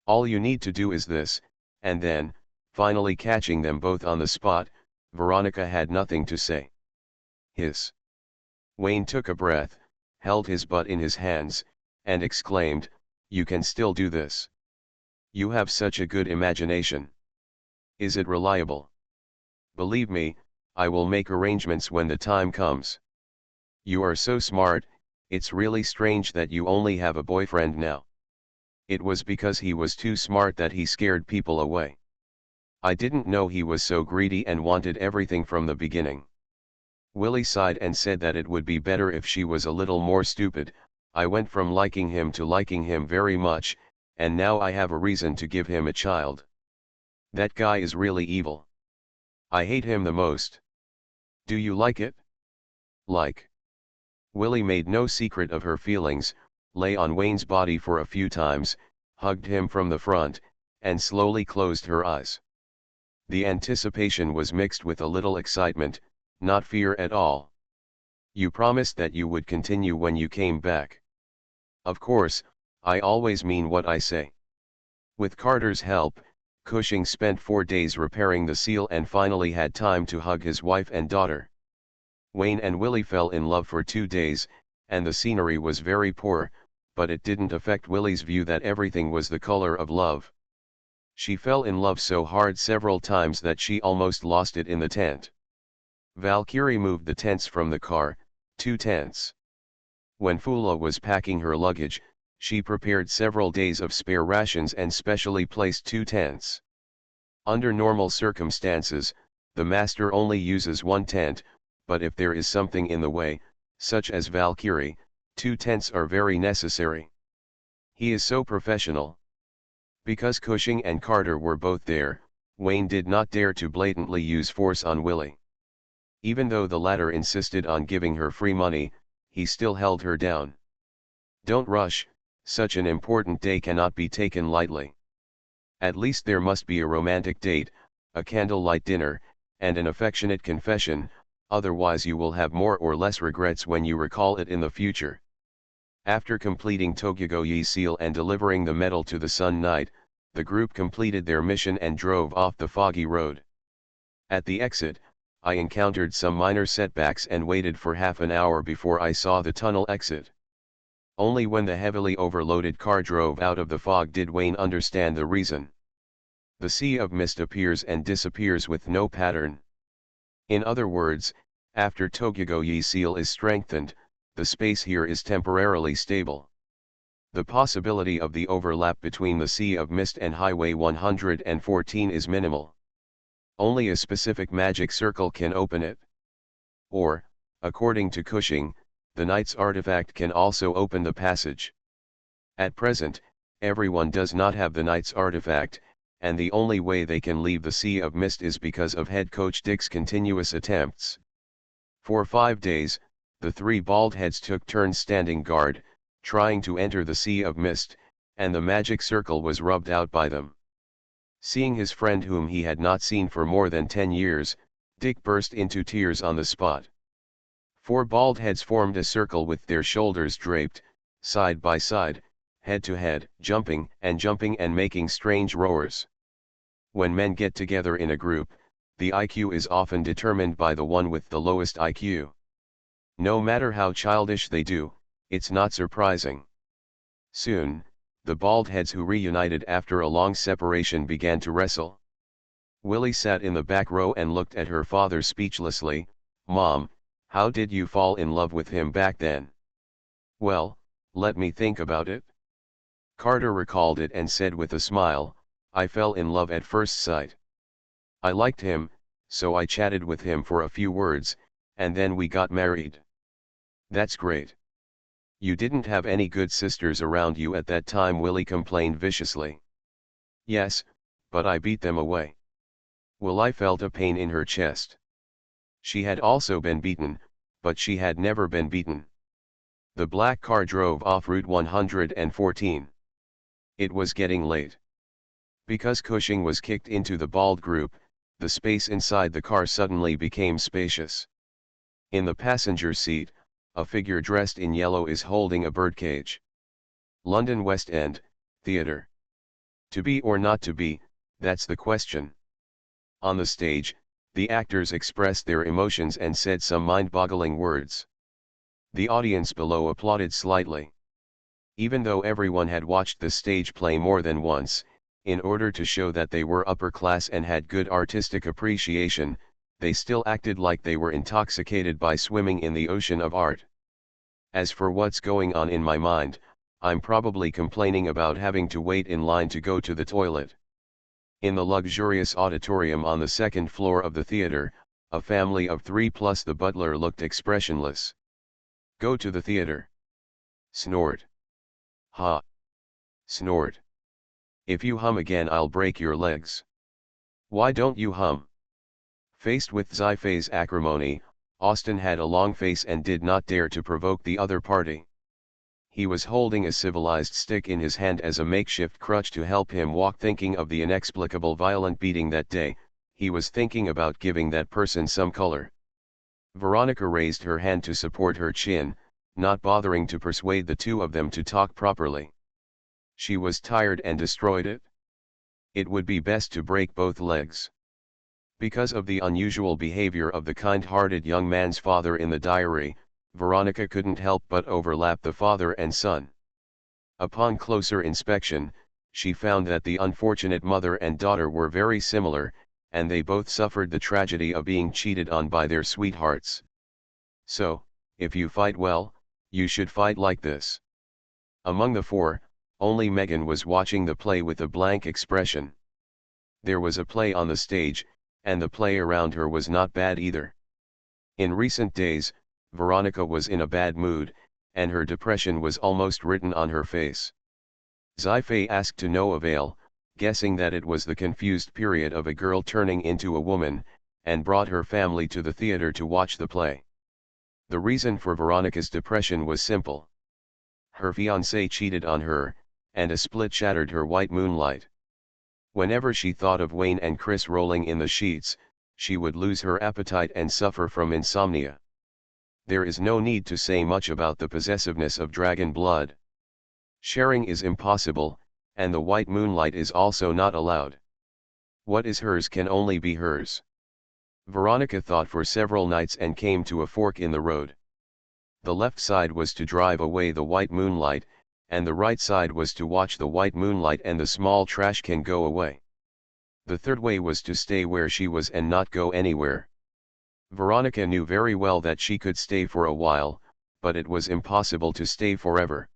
All you need to do is this, and then, finally catching them both on the spot, Veronica had nothing to say. Hiss. Wayne took a breath, held his butt in his hands, and exclaimed, you can still do this. You have such a good imagination. Is it reliable? Believe me, I will make arrangements when the time comes. You are so smart, it's really strange that you only have a boyfriend now. It was because he was too smart that he scared people away. I didn't know he was so greedy and wanted everything from the beginning. Willie sighed and said that it would be better if she was a little more stupid. I went from liking him to liking him very much, and now I have a reason to give him a child. That guy is really evil. I hate him the most. Do you like it? Like. Willie made no secret of her feelings, lay on Wayne's body for a few times, hugged him from the front, and slowly closed her eyes. The anticipation was mixed with a little excitement, not fear at all. You promised that you would continue when you came back. Of course, I always mean what I say. With Carter's help, Cushing spent 4 days repairing the seal and finally had time to hug his wife and daughter. Wayne and Willie fell in love for 2 days, and the scenery was very poor, but it didn't affect Willie's view that everything was the color of love. She fell in love so hard several times that she almost lost it in the tent. Valkyrie moved the tents from the car, 2 tents. When Fula was packing her luggage, she prepared several days of spare rations and specially placed 2 tents. Under normal circumstances, the master only uses 1 tent, but if there is something in the way, such as Valkyrie, 2 tents are very necessary. He is so professional. Because Cushing and Carter were both there, Wayne did not dare to blatantly use force on Willie. Even though the latter insisted on giving her free money, he still held her down. Don't rush, such an important day cannot be taken lightly. At least there must be a romantic date, a candlelight dinner, and an affectionate confession, otherwise you will have more or less regrets when you recall it in the future. After completing Tokugoyi seal and delivering the medal to the Sun Knight, the group completed their mission and drove off the foggy road. At the exit, I encountered some minor setbacks and waited for half an hour before I saw the tunnel exit. Only when the heavily overloaded car drove out of the fog did Wayne understand the reason. The sea of mist appears and disappears with no pattern. In other words, after Togigoye seal is strengthened, the space here is temporarily stable. The possibility of the overlap between the Sea of Mist and Highway 114 is minimal. Only a specific magic circle can open it. Or, according to Cushing, the Knight's artifact can also open the passage. At present, everyone does not have the Knight's artifact, and the only way they can leave the Sea of Mist is because of head coach Dick's continuous attempts. For 5 days, the three bald heads took turns standing guard, trying to enter the Sea of Mist, and the magic circle was rubbed out by them. Seeing his friend whom he had not seen for more than 10 years, Dick burst into tears on the spot. 4 bald heads formed a circle with their shoulders draped, side by side, head to head, jumping and making strange roars. When men get together in a group, the IQ is often determined by the one with the lowest IQ. No matter how childish they do, it's not surprising. Soon, the bald heads who reunited after a long separation began to wrestle. Willie sat in the back row and looked at her father speechlessly. "Mom, how did you fall in love with him back then?" "Well, let me think about it." Carter recalled it and said with a smile, "I fell in love at first sight. I liked him, so I chatted with him for a few words, and then we got married." "That's great. You didn't have any good sisters around you at that time," Willie complained viciously. "Yes, but I beat them away." Willie felt a pain in her chest. She had also been beaten, but she had never been beaten. The black car drove off Route 114. It was getting late. Because Cushing was kicked into the bald group, the space inside the car suddenly became spacious. In the passenger seat, a figure dressed in yellow is holding a birdcage. London West End, Theatre. To be or not to be, that's the question. On the stage, the actors expressed their emotions and said some mind-boggling words. The audience below applauded slightly. Even though everyone had watched the stage play more than once, in order to show that they were upper class and had good artistic appreciation, they still acted like they were intoxicated by swimming in the ocean of art. As for what's going on in my mind, I'm probably complaining about having to wait in line to go to the toilet. In the luxurious auditorium on the second floor of the theater, a family of 3 plus the butler looked expressionless. "Go to the theater." Snort. Ha. Snort. "If you hum again I'll break your legs." "Why don't you hum?" Faced with Sci-fi's acrimony, Austin had a long face and did not dare to provoke the other party. He was holding a civilized stick in his hand as a makeshift crutch to help him walk. Thinking of the inexplicable violent beating that day, he was thinking about giving that person some color. Veronica raised her hand to support her chin, not bothering to persuade the two of them to talk properly. She was tired and destroyed it. It would be best to break both legs. Because of the unusual behavior of the kind-hearted young man's father in the diary, Veronica couldn't help but overlap the father and son. Upon closer inspection, she found that the unfortunate mother and daughter were very similar, and they both suffered the tragedy of being cheated on by their sweethearts. So, if you fight well, you should fight like this. Among the four, only Megan was watching the play with a blank expression. There was a play on the stage, and the play around her was not bad either. In recent days, Veronica was in a bad mood, and her depression was almost written on her face. Sci-fi asked to no avail, guessing that it was the confused period of a girl turning into a woman, and brought her family to the theater to watch the play. The reason for Veronica's depression was simple. Her fiancé cheated on her, and a split shattered her white moonlight. Whenever she thought of Wayne and Chris rolling in the sheets, she would lose her appetite and suffer from insomnia. There is no need to say much about the possessiveness of dragon blood. Sharing is impossible, and the white moonlight is also not allowed. What is hers can only be hers. Veronica thought for several nights and came to a fork in the road. The left side was to drive away the white moonlight, and the right side was to watch the white moonlight and the small trash can go away. The third way was to stay where she was and not go anywhere. Veronica knew very well that she could stay for a while, but it was impossible to stay forever.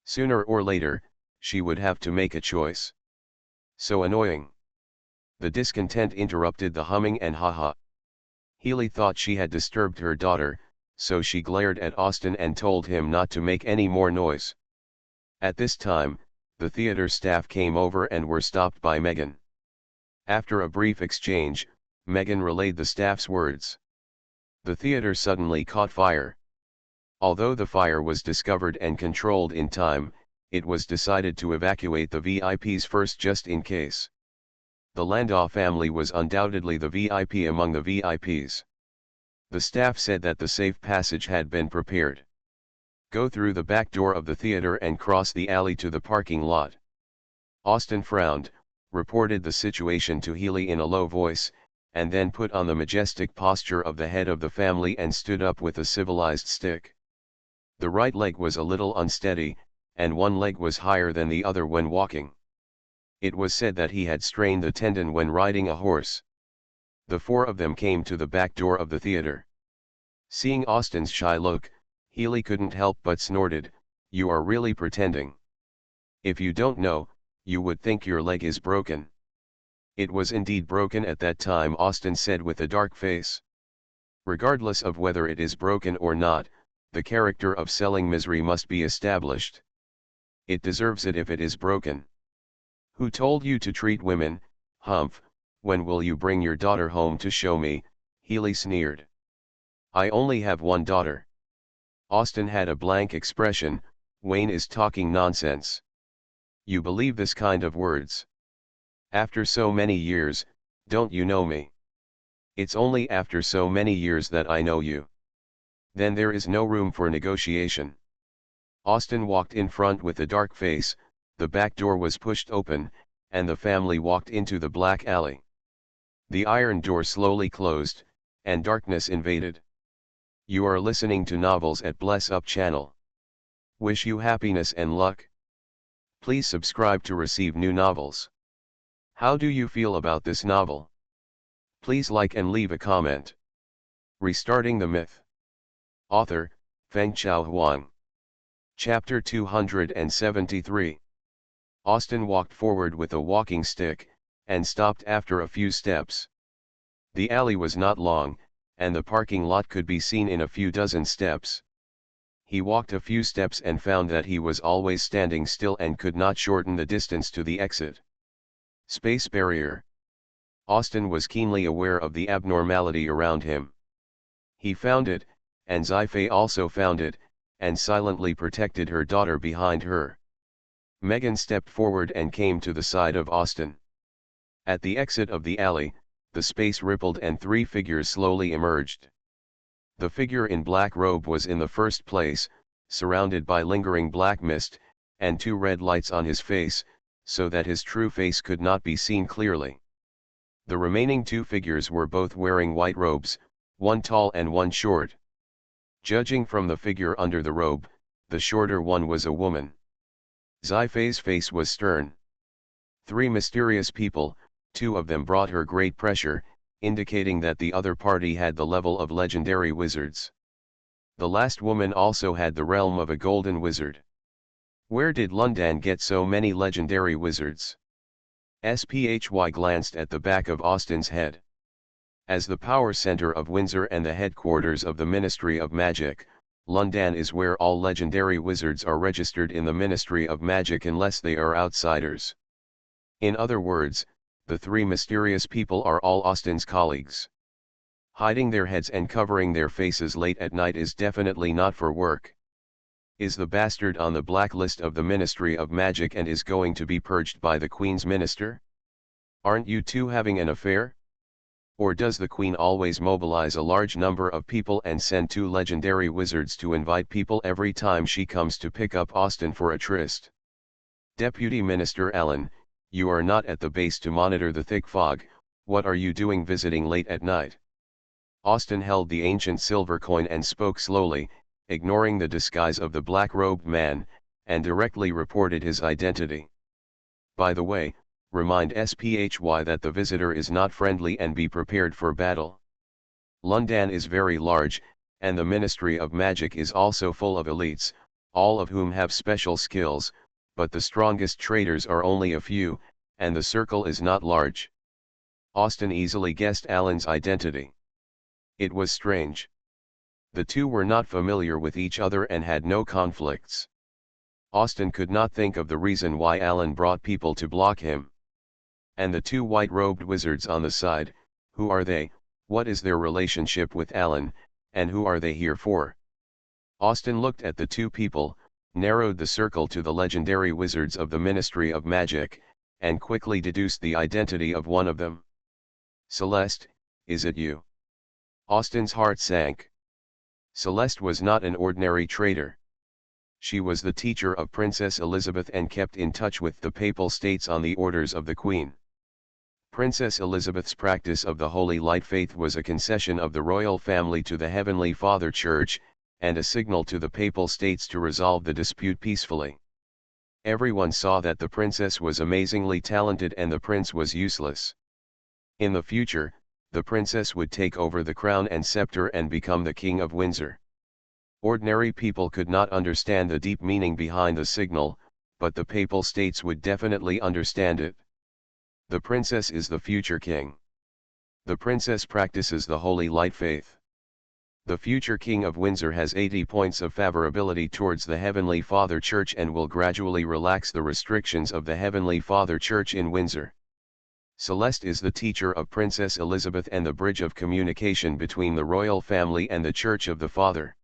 Sooner or later, she would have to make a choice. So annoying. The discontent interrupted the humming and ha-ha. Healy thought she had disturbed her daughter, so she glared at Austin and told him not to make any more noise. At this time, the theater staff came over and were stopped by Megan. After a brief exchange, Megan relayed the staff's words. The theater suddenly caught fire. Although the fire was discovered and controlled in time, it was decided to evacuate the VIPs first just in case. The Landau family was undoubtedly the VIP among the VIPs. The staff said that the safe passage had been prepared. Go through the back door of the theater and cross the alley to the parking lot. Austin frowned, reported the situation to Healy in a low voice, and then put on the majestic posture of the head of the family and stood up with a civilized stick. The right leg was a little unsteady, and one leg was higher than the other when walking. It was said that he had strained the tendon when riding a horse. The four of them came to the back door of the theater. Seeing Austin's shy look, Healy couldn't help but snorted, "You are really pretending. If you don't know, you would think your leg is broken." It was indeed broken at that time, Austin said with a dark face. Regardless of whether it is broken or not, the character of selling misery must be established. It deserves it if it is broken. Who told you to treat women, Humph? When will you bring your daughter home to show me? Healy sneered. I only have one daughter. Austin had a blank expression. Wayne is talking nonsense. You believe this kind of words? After so many years, don't you know me? It's only after so many years that I know you. Then there is no room for negotiation. Austin walked in front with a dark face, the back door was pushed open, and the family walked into the black alley. The iron door slowly closed, and darkness invaded. You are listening to Novels at Bless Up channel. Wish you happiness and luck. Please subscribe to receive new novels. How do you feel about this novel? Please like and leave a comment. Restarting the Myth. Author, Fengchao Huang. Chapter 273. Austin walked forward with a walking stick, and stopped after a few steps. The alley was not long, and the parking lot could be seen in a few dozen steps. He walked a few steps and found that he was always standing still and could not shorten the distance to the exit. Space barrier. Austin was keenly aware of the abnormality around him. He found it, and Sci-fi also found it, and silently protected her daughter behind her. Megan stepped forward and came to the side of Austin. At the exit of the alley, the space rippled and three figures slowly emerged. The figure in black robe was in the first place, surrounded by lingering black mist, and two red lights on his face, so that his true face could not be seen clearly. The remaining two figures were both wearing white robes, one tall and one short. Judging from the figure under the robe, the shorter one was a woman. Sci-fi's face was stern. Three mysterious people, two of them brought her great pressure, indicating that the other party had the level of legendary wizards. The last woman also had the realm of a golden wizard. Where did London get so many legendary wizards? SPHY glanced at the back of Austin's head. As the power center of Windsor and the headquarters of the Ministry of Magic, London is where all legendary wizards are registered in the Ministry of Magic unless they are outsiders. In other words, the three mysterious people are all Austin's colleagues. Hiding their heads and covering their faces late at night is definitely not for work. Is the bastard on the blacklist of the Ministry of Magic and is going to be purged by the Queen's minister? Aren't you two having an affair? Or does the Queen always mobilize a large number of people and send two legendary wizards to invite people every time she comes to pick up Austin for a tryst? Deputy Minister Allen, you are not at the base to monitor the thick fog. What are you doing visiting late at night? Austin held the ancient silver coin and spoke slowly, ignoring the disguise of the black-robed man, and directly reported his identity. By the way, remind SPHY that the visitor is not friendly and be prepared for battle. London is very large, and the Ministry of Magic is also full of elites, all of whom have special skills, but the strongest traders are only a few, and the circle is not large. Austin easily guessed Alan's identity. It was strange. The two were not familiar with each other and had no conflicts. Austin could not think of the reason why Alan brought people to block him. And the two white-robed wizards on the side, who are they, what is their relationship with Alan, and who are they here for? Austin looked at the two people, narrowed the circle to the legendary wizards of the Ministry of Magic, and quickly deduced the identity of one of them. Celeste, is it you? Austin's heart sank. Celeste was not an ordinary traitor. She was the teacher of Princess Elizabeth and kept in touch with the Papal States on the orders of the Queen. Princess Elizabeth's practice of the Holy Light Faith was a concession of the royal family to the Heavenly Father Church, and a signal to the Papal States to resolve the dispute peacefully. Everyone saw that the princess was amazingly talented and the prince was useless. In the future, the princess would take over the crown and scepter and become the King of Windsor. Ordinary people could not understand the deep meaning behind the signal, but the Papal States would definitely understand it. The princess is the future king. The princess practices the Holy Light Faith. The future King of Windsor has 80 points of favorability towards the Heavenly Father Church and will gradually relax the restrictions of the Heavenly Father Church in Windsor. Celeste is the teacher of Princess Elizabeth and the bridge of communication between the royal family and the Church of the Father.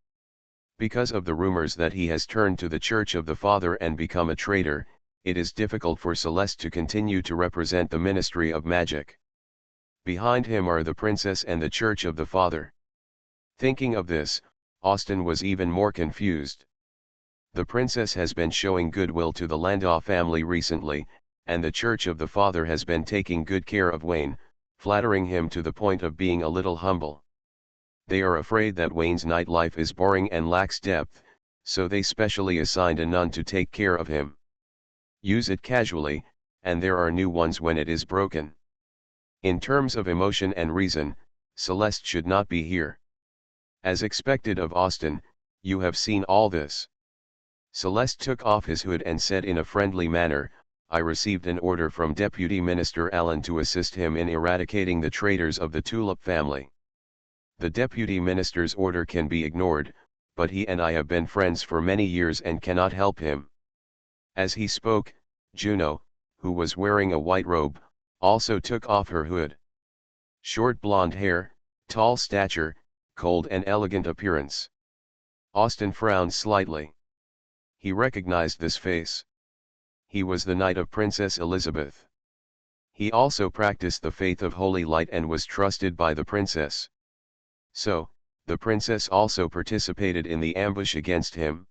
Because of the rumors that he has turned to the Church of the Father and become a traitor, it is difficult for Celeste to continue to represent the Ministry of Magic. Behind him are the princess and the Church of the Father. Thinking of this, Austin was even more confused. The princess has been showing goodwill to the Landau family recently, and the Church of the Father has been taking good care of Wayne, flattering him to the point of being a little humble. They are afraid that Wayne's nightlife is boring and lacks depth, so they specially assigned a nun to take care of him. Use it casually, and there are new ones when it is broken. In terms of emotion and reason, Celeste should not be here. As expected of Austin, you have seen all this. Celeste took off his hood and said in a friendly manner, I received an order from Deputy Minister Allen to assist him in eradicating the traitors of the Tulip family. The Deputy Minister's order can be ignored, but he and I have been friends for many years and cannot help him. As he spoke, Juno, who was wearing a white robe, also took off her hood. Short blonde hair, tall stature, cold and elegant appearance. Austin frowned slightly. He recognized this face. He was the knight of Princess Elizabeth. He also practiced the faith of Holy Light and was trusted by the princess. So, the princess also participated in the ambush against him.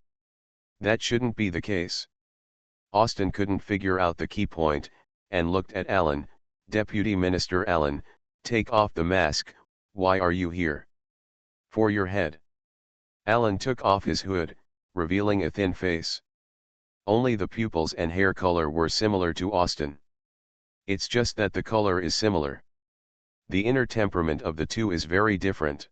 That shouldn't be the case. Austin couldn't figure out the key point, and looked at Allen. Deputy Minister Allen, take off the mask, why are you here? For your head. Allen took off his hood, revealing a thin face. Only the pupils and hair color were similar to Austin. It's just that the color is similar. The inner temperament of the two is very different.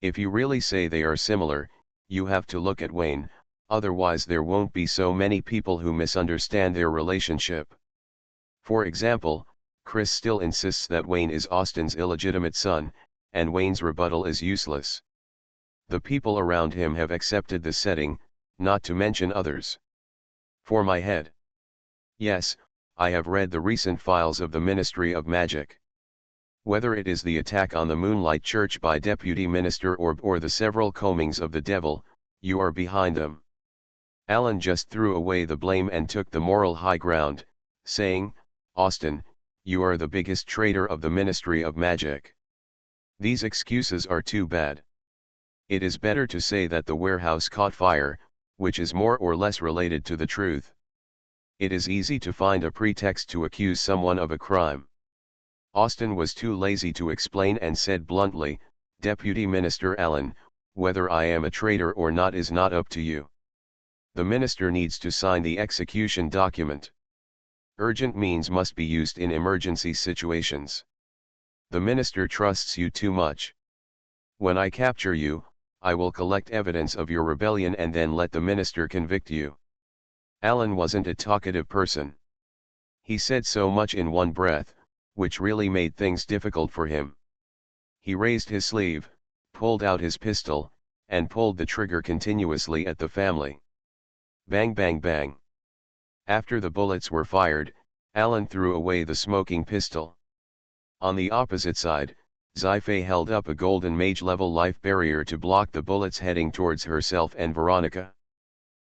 If you really say they are similar, you have to look at Wayne, otherwise there won't be so many people who misunderstand their relationship. For example, Chris still insists that Wayne is Austin's illegitimate son, and Wayne's rebuttal is useless. The people around him have accepted the setting, not to mention others. For my head. Yes, I have read the recent files of the Ministry of Magic. Whether it is the attack on the Moonlight Church by Deputy Minister Orb or the several combings of the devil, you are behind them. Allen just threw away the blame and took the moral high ground, saying, Austin, you are the biggest traitor of the Ministry of Magic. These excuses are too bad. It is better to say that the warehouse caught fire, which is more or less related to the truth. It is easy to find a pretext to accuse someone of a crime. Austin was too lazy to explain and said bluntly, Deputy Minister Allen, whether I am a traitor or not is not up to you. The minister needs to sign the execution document. Urgent means must be used in emergency situations. The minister trusts you too much. When I capture you, I will collect evidence of your rebellion and then let the minister convict you. Alan wasn't a talkative person. He said so much in one breath, which really made things difficult for him. He raised his sleeve, pulled out his pistol, and pulled the trigger continuously at the family. Bang bang bang. After the bullets were fired, Alan threw away the smoking pistol. On the opposite side, Sci-fi held up a golden mage-level life barrier to block the bullets heading towards herself and Veronica.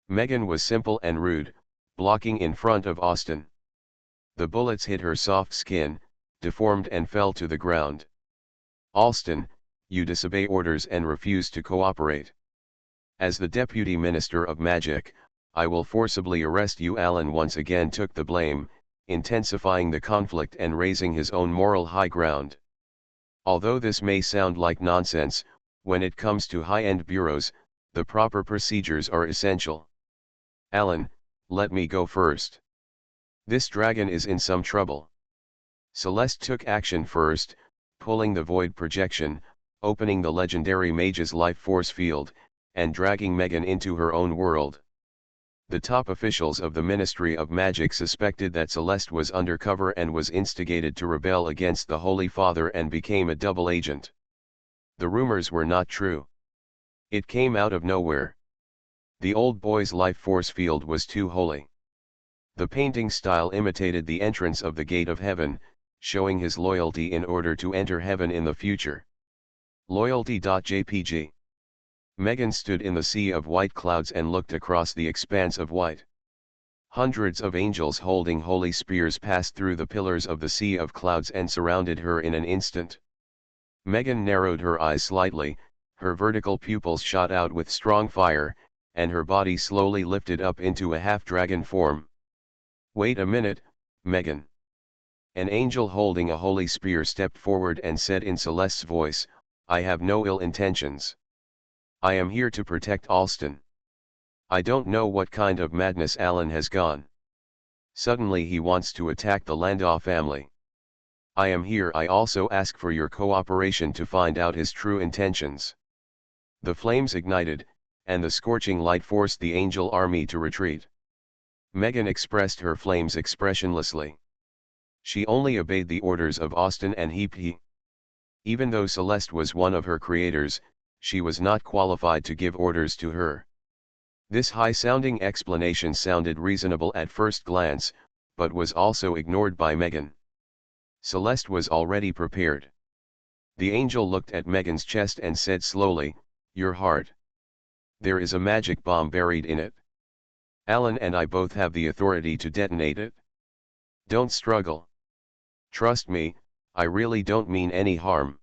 Megan was simple and rude, blocking in front of Austin. The bullets hit her soft skin, deformed and fell to the ground. Austin, you disobey orders and refuse to cooperate. As the Deputy Minister of Magic, I will forcibly arrest you. Alan once again took the blame, intensifying the conflict and raising his own moral high ground. Although this may sound like nonsense, when it comes to high-end bureaus, the proper procedures are essential. Alan, let me go first. This dragon is in some trouble. Celeste took action first, pulling the void projection, opening the legendary mage's life force field, and dragging Megan into her own world. The top officials of the Ministry of Magic suspected that Celeste was undercover and was instigated to rebel against the Holy Father and became a double agent. The rumors were not true. It came out of nowhere. The old boy's life force field was too holy. The painting style imitated the entrance of the gate of heaven, showing his loyalty in order to enter heaven in the future. Loyalty.jpg. Megan stood in the sea of white clouds and looked across the expanse of white. Hundreds of angels holding holy spears passed through the pillars of the sea of clouds and surrounded her in an instant. Megan narrowed her eyes slightly, her vertical pupils shot out with strong fire, and her body slowly lifted up into a half-dragon form. Wait a minute, Megan. An angel holding a holy spear stepped forward and said in Celeste's voice, I have no ill intentions. I am here to protect Alston. I don't know what kind of madness Alan has gone. Suddenly he wants to attack the Landau family. I am here. I also ask for your cooperation to find out his true intentions. The flames ignited, and the scorching light forced the angel army to retreat. Megan expressed her flames expressionlessly. She only obeyed the orders of Austin and he. Even though Celeste was one of her creators, she was not qualified to give orders to her. This high-sounding explanation sounded reasonable at first glance, but was also ignored by Megan. Celeste was already prepared. The angel looked at Megan's chest and said slowly, your heart. There is a magic bomb buried in it. Alan and I both have the authority to detonate it. Don't struggle. Trust me, I really don't mean any harm.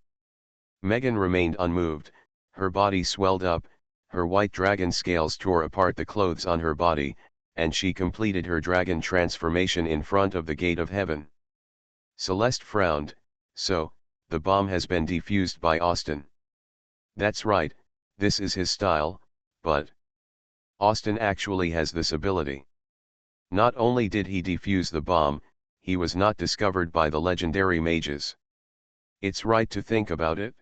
Megan remained unmoved, her body swelled up, her white dragon scales tore apart the clothes on her body, and she completed her dragon transformation in front of the gate of heaven. Celeste frowned, so, the bomb has been defused by Austin. That's right, this is his style, but Austin actually has this ability. Not only did he defuse the bomb, he was not discovered by the legendary mages. It's right to think about it.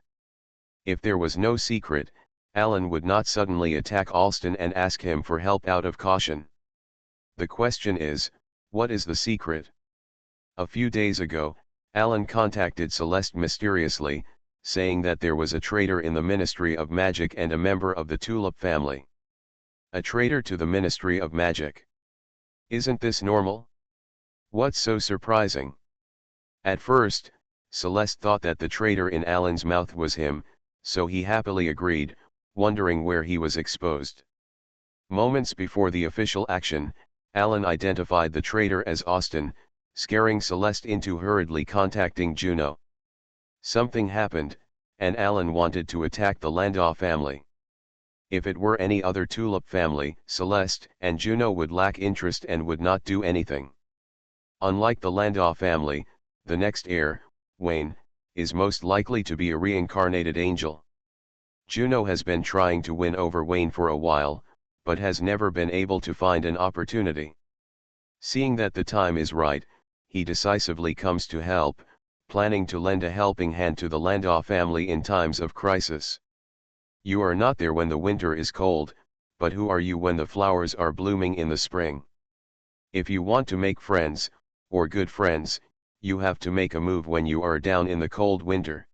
If there was no secret, Alan would not suddenly attack Alston and ask him for help out of caution. The question is, what is the secret? A few days ago, Alan contacted Celeste mysteriously, saying that there was a traitor in the Ministry of Magic and a member of the Tulip family. A traitor to the Ministry of Magic. Isn't this normal? What's so surprising? At first, Celeste thought that the traitor in Alan's mouth was him, so he happily agreed, wondering where he was exposed. Moments before the official action, Alan identified the traitor as Austin, scaring Celeste into hurriedly contacting Juno. Something happened, and Alan wanted to attack the Landau family. If it were any other Tulip family, Celeste and Juno would lack interest and would not do anything. Unlike the Landau family, the next heir, Wayne, is most likely to be a reincarnated angel. Juno has been trying to win over Wayne for a while, but has never been able to find an opportunity. Seeing that the time is right, he decisively comes to help, planning to lend a helping hand to the Landau family in times of crisis. You are not there when the winter is cold, but who are you when the flowers are blooming in the spring? If you want to make friends, or good friends, you have to make a move when you are down in the cold winter.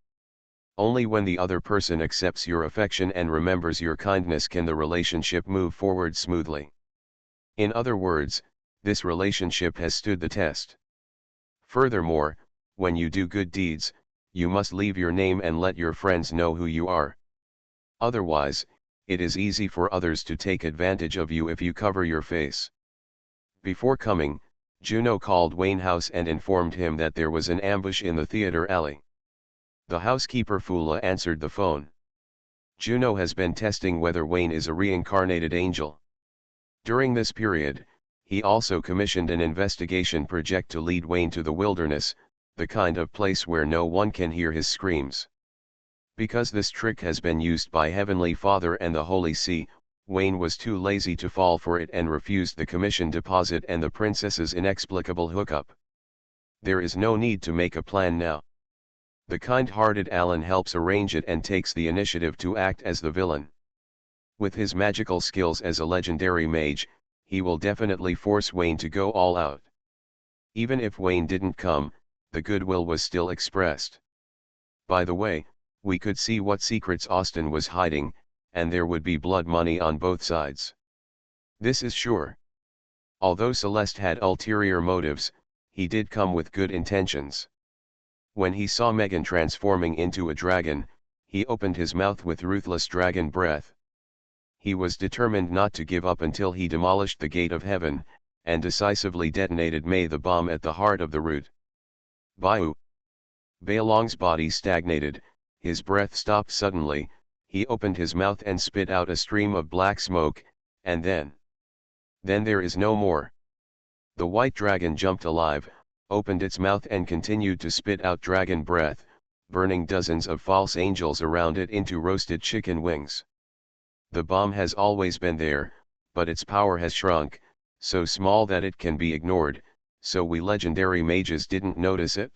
Only when the other person accepts your affection and remembers your kindness can the relationship move forward smoothly. In other words, this relationship has stood the test. Furthermore, when you do good deeds, you must leave your name and let your friends know who you are. Otherwise, it is easy for others to take advantage of you if you cover your face. Before coming, Juno called Wayne house and informed him that there was an ambush in the theater alley. The housekeeper Fula answered the phone. Juno has been testing whether Wayne is a reincarnated angel. During this period, he also commissioned an investigation project to lead Wayne to the wilderness, the kind of place where no one can hear his screams. Because this trick has been used by Heavenly Father and the Holy See, Wayne was too lazy to fall for it and refused the commission deposit and the princess's inexplicable hookup. There is no need to make a plan now. The kind-hearted Alan helps arrange it and takes the initiative to act as the villain. With his magical skills as a legendary mage, he will definitely force Wayne to go all out. Even if Wayne didn't come, the goodwill was still expressed. By the way, we could see what secrets Austin was hiding, and there would be blood money on both sides. This is sure. Although Celeste had ulterior motives, he did come with good intentions. When he saw Megan transforming into a dragon, he opened his mouth with ruthless dragon breath. He was determined not to give up until he demolished the gate of heaven, and decisively detonated the bomb at the heart of the root. Bayou. Bailong's body stagnated, his breath stopped suddenly, he opened his mouth and spit out a stream of black smoke, and then there is no more. The white dragon jumped alive, opened its mouth and continued to spit out dragon breath, burning dozens of false angels around it into roasted chicken wings. The bomb has always been there, but its power has shrunk, so small that it can be ignored, so we legendary mages didn't notice it.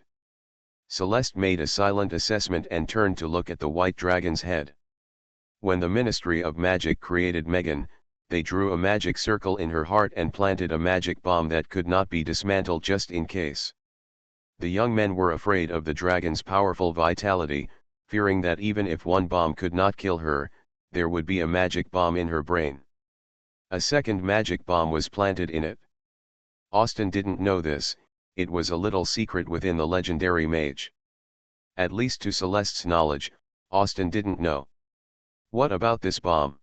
Celeste made a silent assessment and turned to look at the white dragon's head. When the Ministry of Magic created Megan, they drew a magic circle in her heart and planted a magic bomb that could not be dismantled just in case. The young men were afraid of the dragon's powerful vitality, fearing that even if one bomb could not kill her, there would be a magic bomb in her brain. A second magic bomb was planted in it. Austin didn't know this, it was a little secret within the legendary mage. At least to Celeste's knowledge, Austin didn't know. What about this bomb?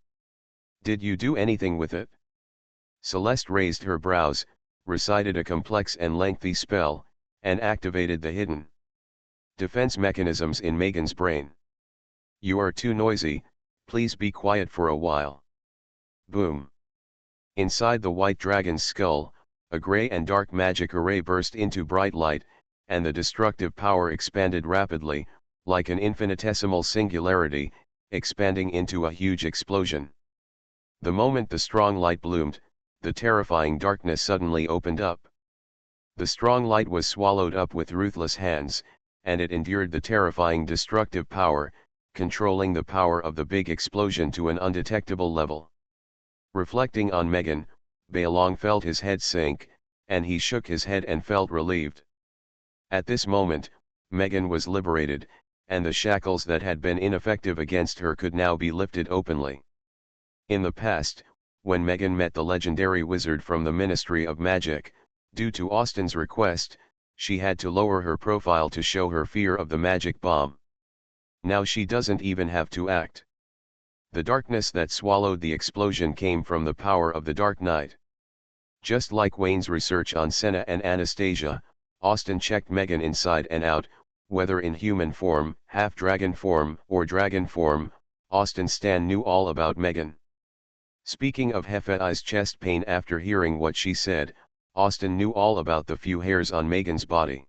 Did you do anything with it? Celeste raised her brows, recited a complex and lengthy spell, and activated the hidden defense mechanisms in Megan's brain. You are too noisy, please be quiet for a while. Boom. Inside the white dragon's skull, a gray and dark magic array burst into bright light, and the destructive power expanded rapidly, like an infinitesimal singularity, expanding into a huge explosion. The moment the strong light bloomed, the terrifying darkness suddenly opened up. The strong light was swallowed up with ruthless hands, and it endured the terrifying destructive power, controlling the power of the big explosion to an undetectable level. Reflecting on Megan, Bailong felt his head sink, and he shook his head and felt relieved. At this moment, Megan was liberated, and the shackles that had been ineffective against her could now be lifted openly. In the past, when Megan met the legendary wizard from the Ministry of Magic, due to Austin's request, she had to lower her profile to show her fear of the magic bomb. Now she doesn't even have to act. The darkness that swallowed the explosion came from the power of the Dark Knight. Just like Wayne's research on Senna and Anastasia, Austin checked Megan inside and out, whether in human form, half-dragon form, or dragon form, Austin Stan knew all about Megan. Speaking of Hefei's chest pain after hearing what she said, Austin knew all about the few hairs on Megan's body.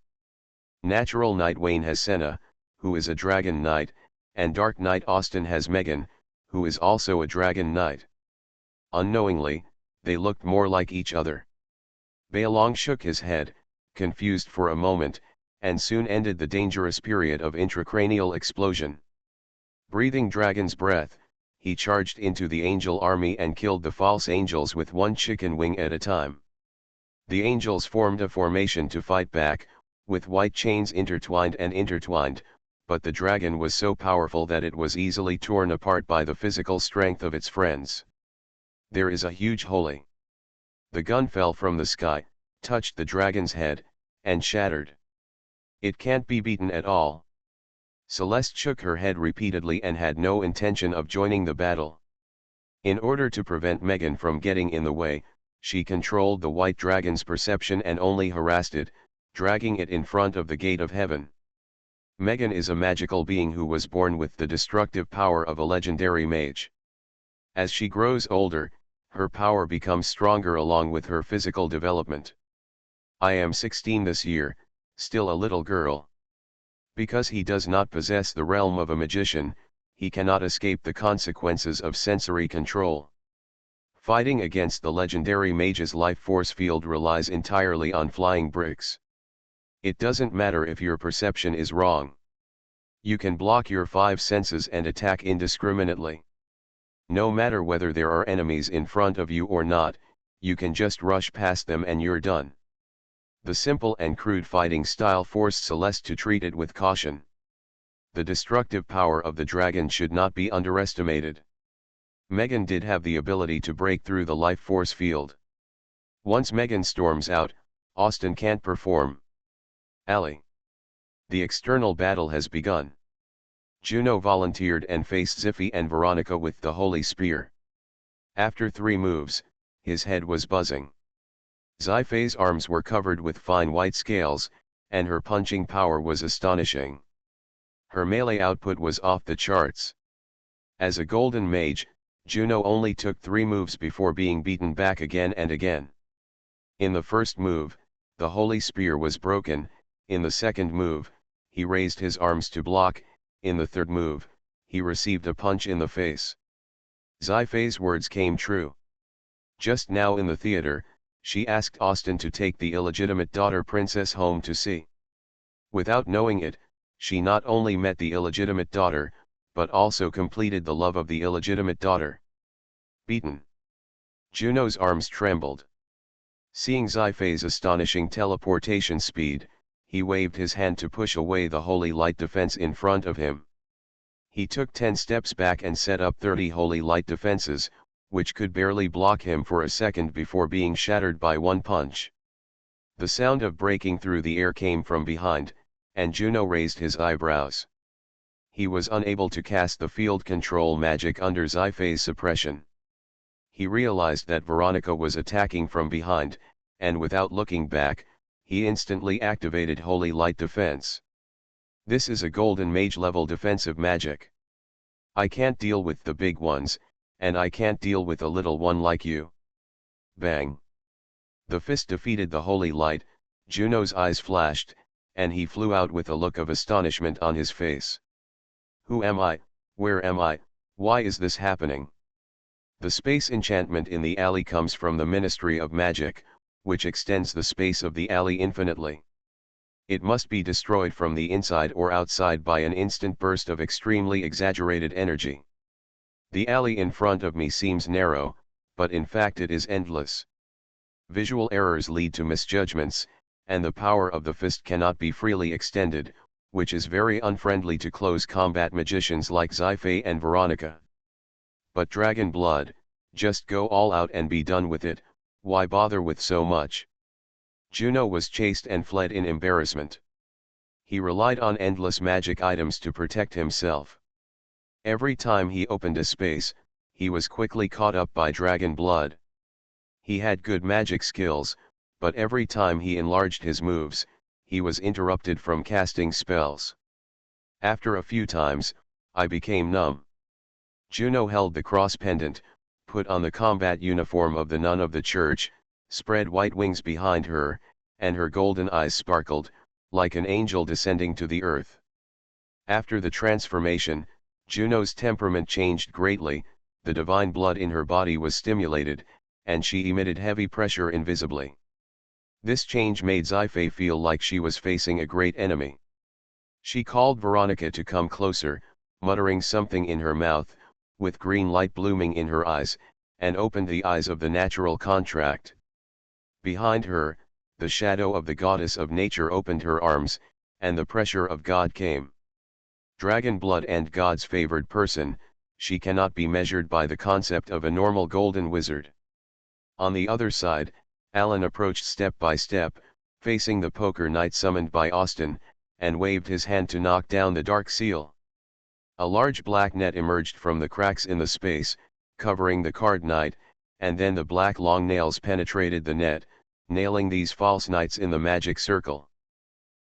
Natural Knight Wayne has Senna, who is a Dragon Knight, and Dark Knight Austin has Megan, who is also a dragon knight. Unknowingly, they looked more like each other. Baelong shook his head, confused for a moment, and soon ended the dangerous period of intracranial explosion. Breathing dragon's breath, he charged into the angel army and killed the false angels with one chicken wing at a time. The angels formed a formation to fight back, with white chains intertwined, but the dragon was so powerful that it was easily torn apart by the physical strength of its friends. There is a huge holy. The gun fell from the sky, touched the dragon's head, and shattered. It can't be beaten at all. Celeste shook her head repeatedly and had no intention of joining the battle. In order to prevent Megan from getting in the way, she controlled the white dragon's perception and only harassed it, dragging it in front of the gate of heaven. Megan is a magical being who was born with the destructive power of a legendary mage. As she grows older, her power becomes stronger along with her physical development. I am 16 this year, still a little girl. Because he does not possess the realm of a magician, he cannot escape the consequences of sensory control. Fighting against the legendary mage's life force field relies entirely on flying bricks. It doesn't matter if your perception is wrong. You can block your five senses and attack indiscriminately. No matter whether there are enemies in front of you or not, you can just rush past them and you're done. The simple and crude fighting style forced Celeste to treat it with caution. The destructive power of the dragon should not be underestimated. Megan did have the ability to break through the life force field. Once Megan storms out, Austin can't perform. Ali. The external battle has begun. Juno volunteered and faced Ziffy and Veronica with the Holy Spear. After 3 moves, his head was buzzing. Xifei's arms were covered with fine white scales, and her punching power was astonishing. Her melee output was off the charts. As a golden mage, Juno only took 3 moves before being beaten back again and again. In the first move, the Holy Spear was broken. In the second move, he raised his arms to block. In the third move, he received a punch in the face. Xifei's words came true. Just now in the theater, she asked Austin to take the illegitimate daughter princess home to see. Without knowing it, she not only met the illegitimate daughter, but also completed the love of the illegitimate daughter. Beaten. Juno's arms trembled. Seeing Xifei's astonishing teleportation speed, he waved his hand to push away the holy light defense in front of him. He took 10 steps back and set up 30 holy light defenses, which could barely block him for a second before being shattered by one punch. The sound of breaking through the air came from behind, and Juno raised his eyebrows. He was unable to cast the field control magic under Xifei's suppression. He realized that Veronica was attacking from behind, and without looking back, he instantly activated Holy Light Defense. This is a golden mage level defensive magic. I can't deal with the big ones, and I can't deal with a little one like you. Bang! The fist defeated the Holy Light. Juno's eyes flashed, and he flew out with a look of astonishment on his face. Who am I? Where am I? Why is this happening? The space enchantment in the alley comes from the Ministry of Magic, which extends the space of the alley infinitely. It must be destroyed from the inside or outside by an instant burst of extremely exaggerated energy. The alley in front of me seems narrow, but in fact it is endless. Visual errors lead to misjudgments, and the power of the fist cannot be freely extended, which is very unfriendly to close combat magicians like Xifei and Veronica. But dragon blood, just go all out and be done with it. Why bother with so much? Juno was chased and fled in embarrassment. He relied on endless magic items to protect himself. Every time he opened a space, he was quickly caught up by dragon blood. He had good magic skills, but every time he enlarged his moves, he was interrupted from casting spells. After a few times, I became numb. Juno held the cross pendant, put on the combat uniform of the nun of the church, spread white wings behind her, and her golden eyes sparkled, like an angel descending to the earth. After the transformation, Juno's temperament changed greatly, the divine blood in her body was stimulated, and she emitted heavy pressure invisibly. This change made Sci-fi feel like she was facing a great enemy. She called Veronica to come closer, muttering something in her mouth, with green light blooming in her eyes, and opened the eyes of the natural contract. Behind her, the shadow of the goddess of nature opened her arms, and the pressure of God came. Dragon blood and God's favored person, she cannot be measured by the concept of a normal golden wizard. On the other side, Alan approached step by step, facing the poker knight summoned by Austin, and waved his hand to knock down the dark seal. A large black net emerged from the cracks in the space, covering the card knight, and then the black long nails penetrated the net, nailing these false knights in the magic circle.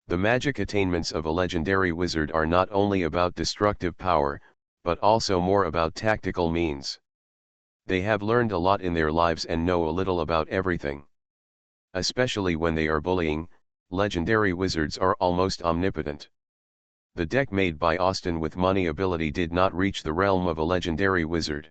The magic attainments of a legendary wizard are not only about destructive power, but also more about tactical means. They have learned a lot in their lives and know a little about everything. Especially when they are bullying, legendary wizards are almost omnipotent. The deck made by Austin with money ability did not reach the realm of a legendary wizard.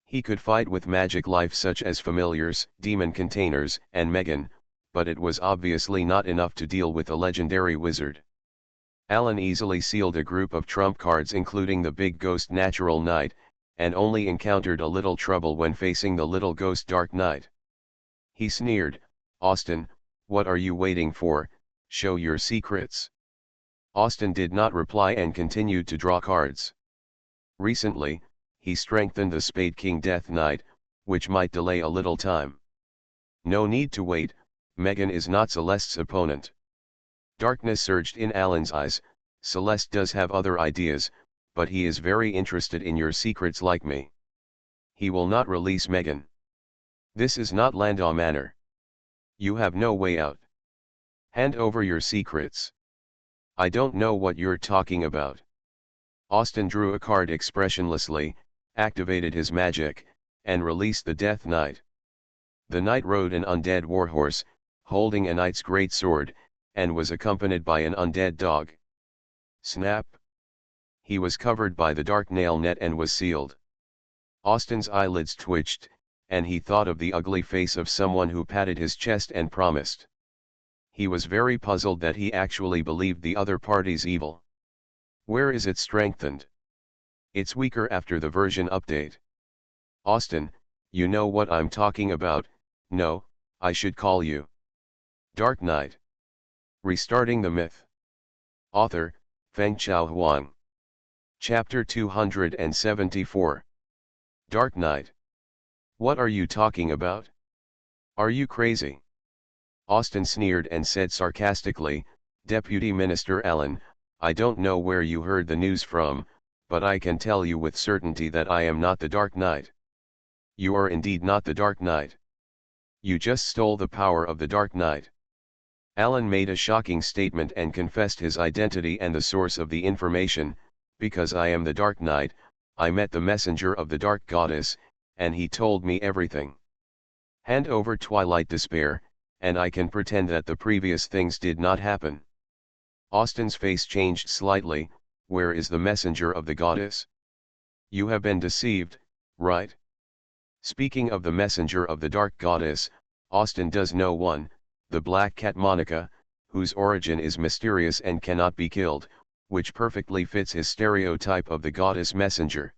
He could fight with magic life such as familiars, demon containers, and Megan, but it was obviously not enough to deal with a legendary wizard. Alan easily sealed a group of trump cards including the big ghost natural knight, and only encountered a little trouble when facing the little ghost dark knight. He sneered, "Austin, what are you waiting for? Show your secrets." Austin did not reply and continued to draw cards. Recently, he strengthened the Spade King Death Knight, which might delay a little time. No need to wait, Megan is not Celeste's opponent. Darkness surged in Alan's eyes. Celeste does have other ideas, but he is very interested in your secrets like me. He will not release Megan. This is not Landau Manor. You have no way out. Hand over your secrets. I don't know what you're talking about. Austin drew a card expressionlessly, activated his magic, and released the Death Knight. The knight rode an undead warhorse, holding a knight's great sword, and was accompanied by an undead dog. Snap! He was covered by the dark nail net and was sealed. Austin's eyelids twitched, and he thought of the ugly face of someone who patted his chest and promised. He was very puzzled that he actually believed the other party's evil. Where is it strengthened? It's weaker after the version update. Austin, you know what I'm talking about. No, I should call you Dark Knight. Restarting the Myth. Author, Fengchao Huang. Chapter 274. Dark Knight. What are you talking about? Are you crazy? Austin sneered and said sarcastically, Deputy Minister Allen, I don't know where you heard the news from, but I can tell you with certainty that I am not the Dark Knight. You are indeed not the Dark Knight. You just stole the power of the Dark Knight. Allen made a shocking statement and confessed his identity and the source of the information. Because I am the Dark Knight, I met the messenger of the Dark Goddess, and he told me everything. Hand over Twilight Despair, and I can pretend that the previous things did not happen. Austin's face changed slightly. Where is the messenger of the goddess? You have been deceived, right? Speaking of the messenger of the Dark Goddess, Austin does know one, the Black Cat Monica, whose origin is mysterious and cannot be killed, which perfectly fits his stereotype of the goddess messenger.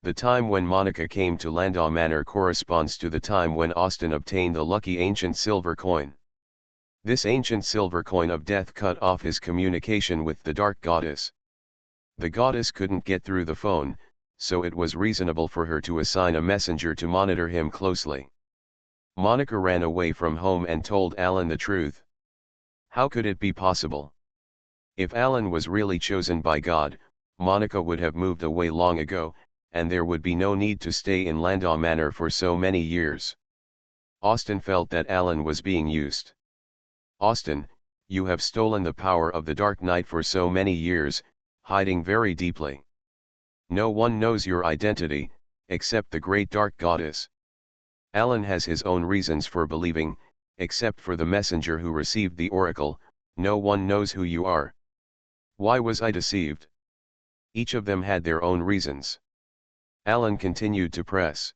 The time when Monica came to Landau Manor corresponds to the time when Austin obtained the lucky ancient silver coin. This ancient silver coin of death cut off his communication with the Dark Goddess. The goddess couldn't get through the phone, so it was reasonable for her to assign a messenger to monitor him closely. Monica ran away from home and told Alan the truth. How could it be possible? If Alan was really chosen by God, Monica would have moved away long ago, and there would be no need to stay in Landau Manor for so many years. Austin felt that Alan was being used. Austin, you have stolen the power of the Dark Knight for so many years, hiding very deeply. No one knows your identity, except the great Dark Goddess. Alan has his own reasons for believing, except for the messenger who received the oracle, no one knows who you are. Why was I deceived? Each of them had their own reasons. Alan continued to press.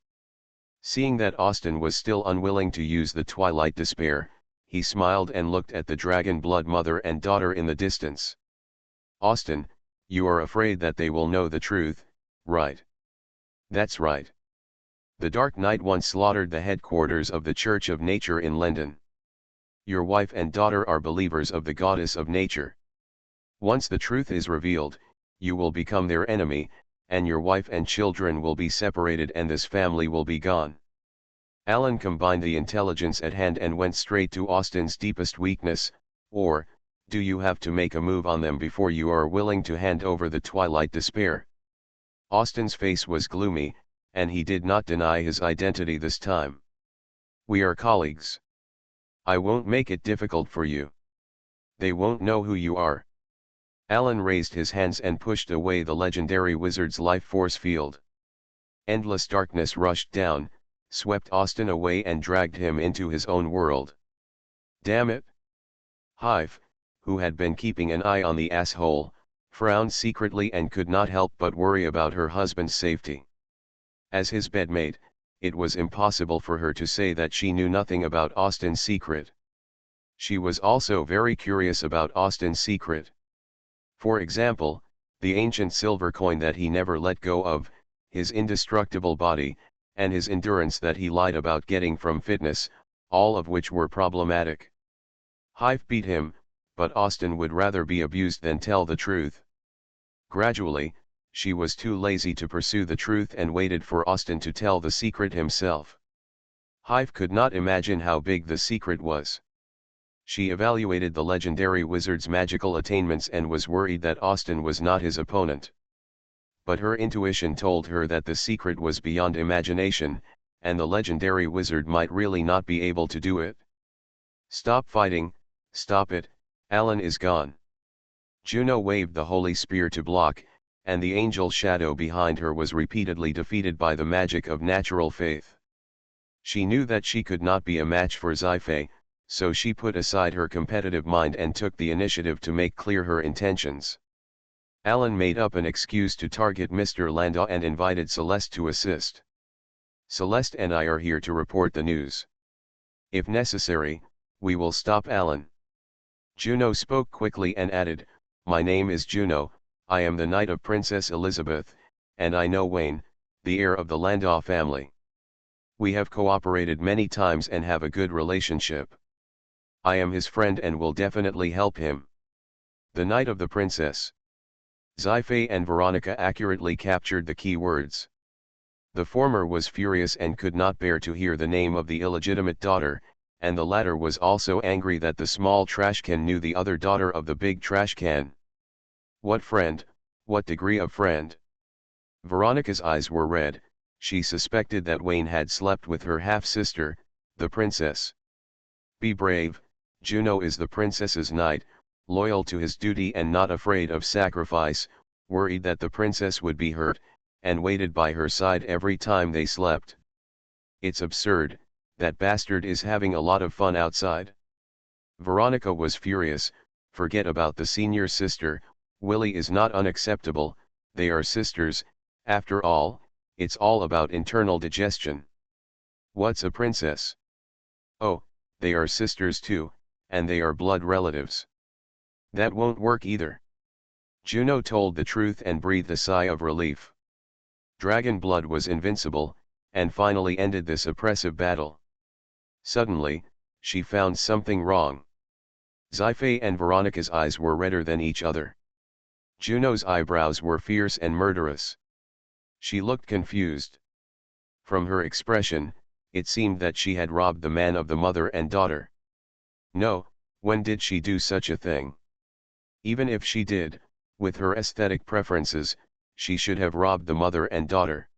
Seeing that Austin was still unwilling to use the twilight despair, he smiled and looked at the dragon blood mother and daughter in the distance. Austin, you are afraid that they will know the truth, right? That's right. The Dark Knight once slaughtered the headquarters of the Church of Nature in London. Your wife and daughter are believers of the goddess of nature. Once the truth is revealed, you will become their enemy, and your wife and children will be separated and this family will be gone. Alan combined the intelligence at hand and went straight to Austin's deepest weakness, or, do you have to make a move on them before you are willing to hand over the twilight despair? Austin's face was gloomy, and he did not deny his identity this time. We are colleagues. I won't make it difficult for you. They won't know who you are. Alan raised his hands and pushed away the legendary wizard's life force field. Endless darkness rushed down, swept Austin away and dragged him into his own world. Damn it! Hive, who had been keeping an eye on the asshole, frowned secretly and could not help but worry about her husband's safety. As his bedmate, it was impossible for her to say that she knew nothing about Austin's secret. She was also very curious about Austin's secret. For example, the ancient silver coin that he never let go of, his indestructible body, and his endurance that he lied about getting from fitness, all of which were problematic. Hive beat him, but Austin would rather be abused than tell the truth. Gradually, she was too lazy to pursue the truth and waited for Austin to tell the secret himself. Hive could not imagine how big the secret was. She evaluated the legendary wizard's magical attainments and was worried that Austin was not his opponent. But her intuition told her that the secret was beyond imagination, and the legendary wizard might really not be able to do it. Stop fighting, stop it, Alan is gone. Juno waved the holy spear to block, and the angel shadow behind her was repeatedly defeated by the magic of natural faith. She knew that she could not be a match for Sci-fi, so she put aside her competitive mind and took the initiative to make clear her intentions. Alan made up an excuse to target Mr. Landau and invited Celeste to assist. Celeste and I are here to report the news. If necessary, we will stop Alan. Juno spoke quickly and added, my name is Juno, I am the knight of Princess Elizabeth, and I know Wayne, the heir of the Landau family. We have cooperated many times and have a good relationship. I am his friend and will definitely help him. The knight of the princess. Sci-fi and Veronica accurately captured the key words. The former was furious and could not bear to hear the name of the illegitimate daughter, and the latter was also angry that the small trash can knew the other daughter of the big trash can. What friend, what degree of friend? Veronica's eyes were red, she suspected that Wayne had slept with her half-sister, the princess. Be brave, Juno is the princess's knight, loyal to his duty and not afraid of sacrifice, worried that the princess would be hurt, and waited by her side every time they slept. It's absurd, that bastard is having a lot of fun outside. Veronica was furious, forget about the senior sister, Willie is not unacceptable, they are sisters, after all, it's all about internal digestion. What's a princess? Oh, they are sisters too, and they are blood relatives. That won't work either. Juno told the truth and breathed a sigh of relief. Dragon blood was invincible, and finally ended this oppressive battle. Suddenly, she found something wrong. Sci-fi and Veronica's eyes were redder than each other. Juno's eyebrows were fierce and murderous. She looked confused. From her expression, it seemed that she had robbed the man of the mother and daughter. No, when did she do such a thing? Even if she did, with her aesthetic preferences, she should have robbed the mother and daughter.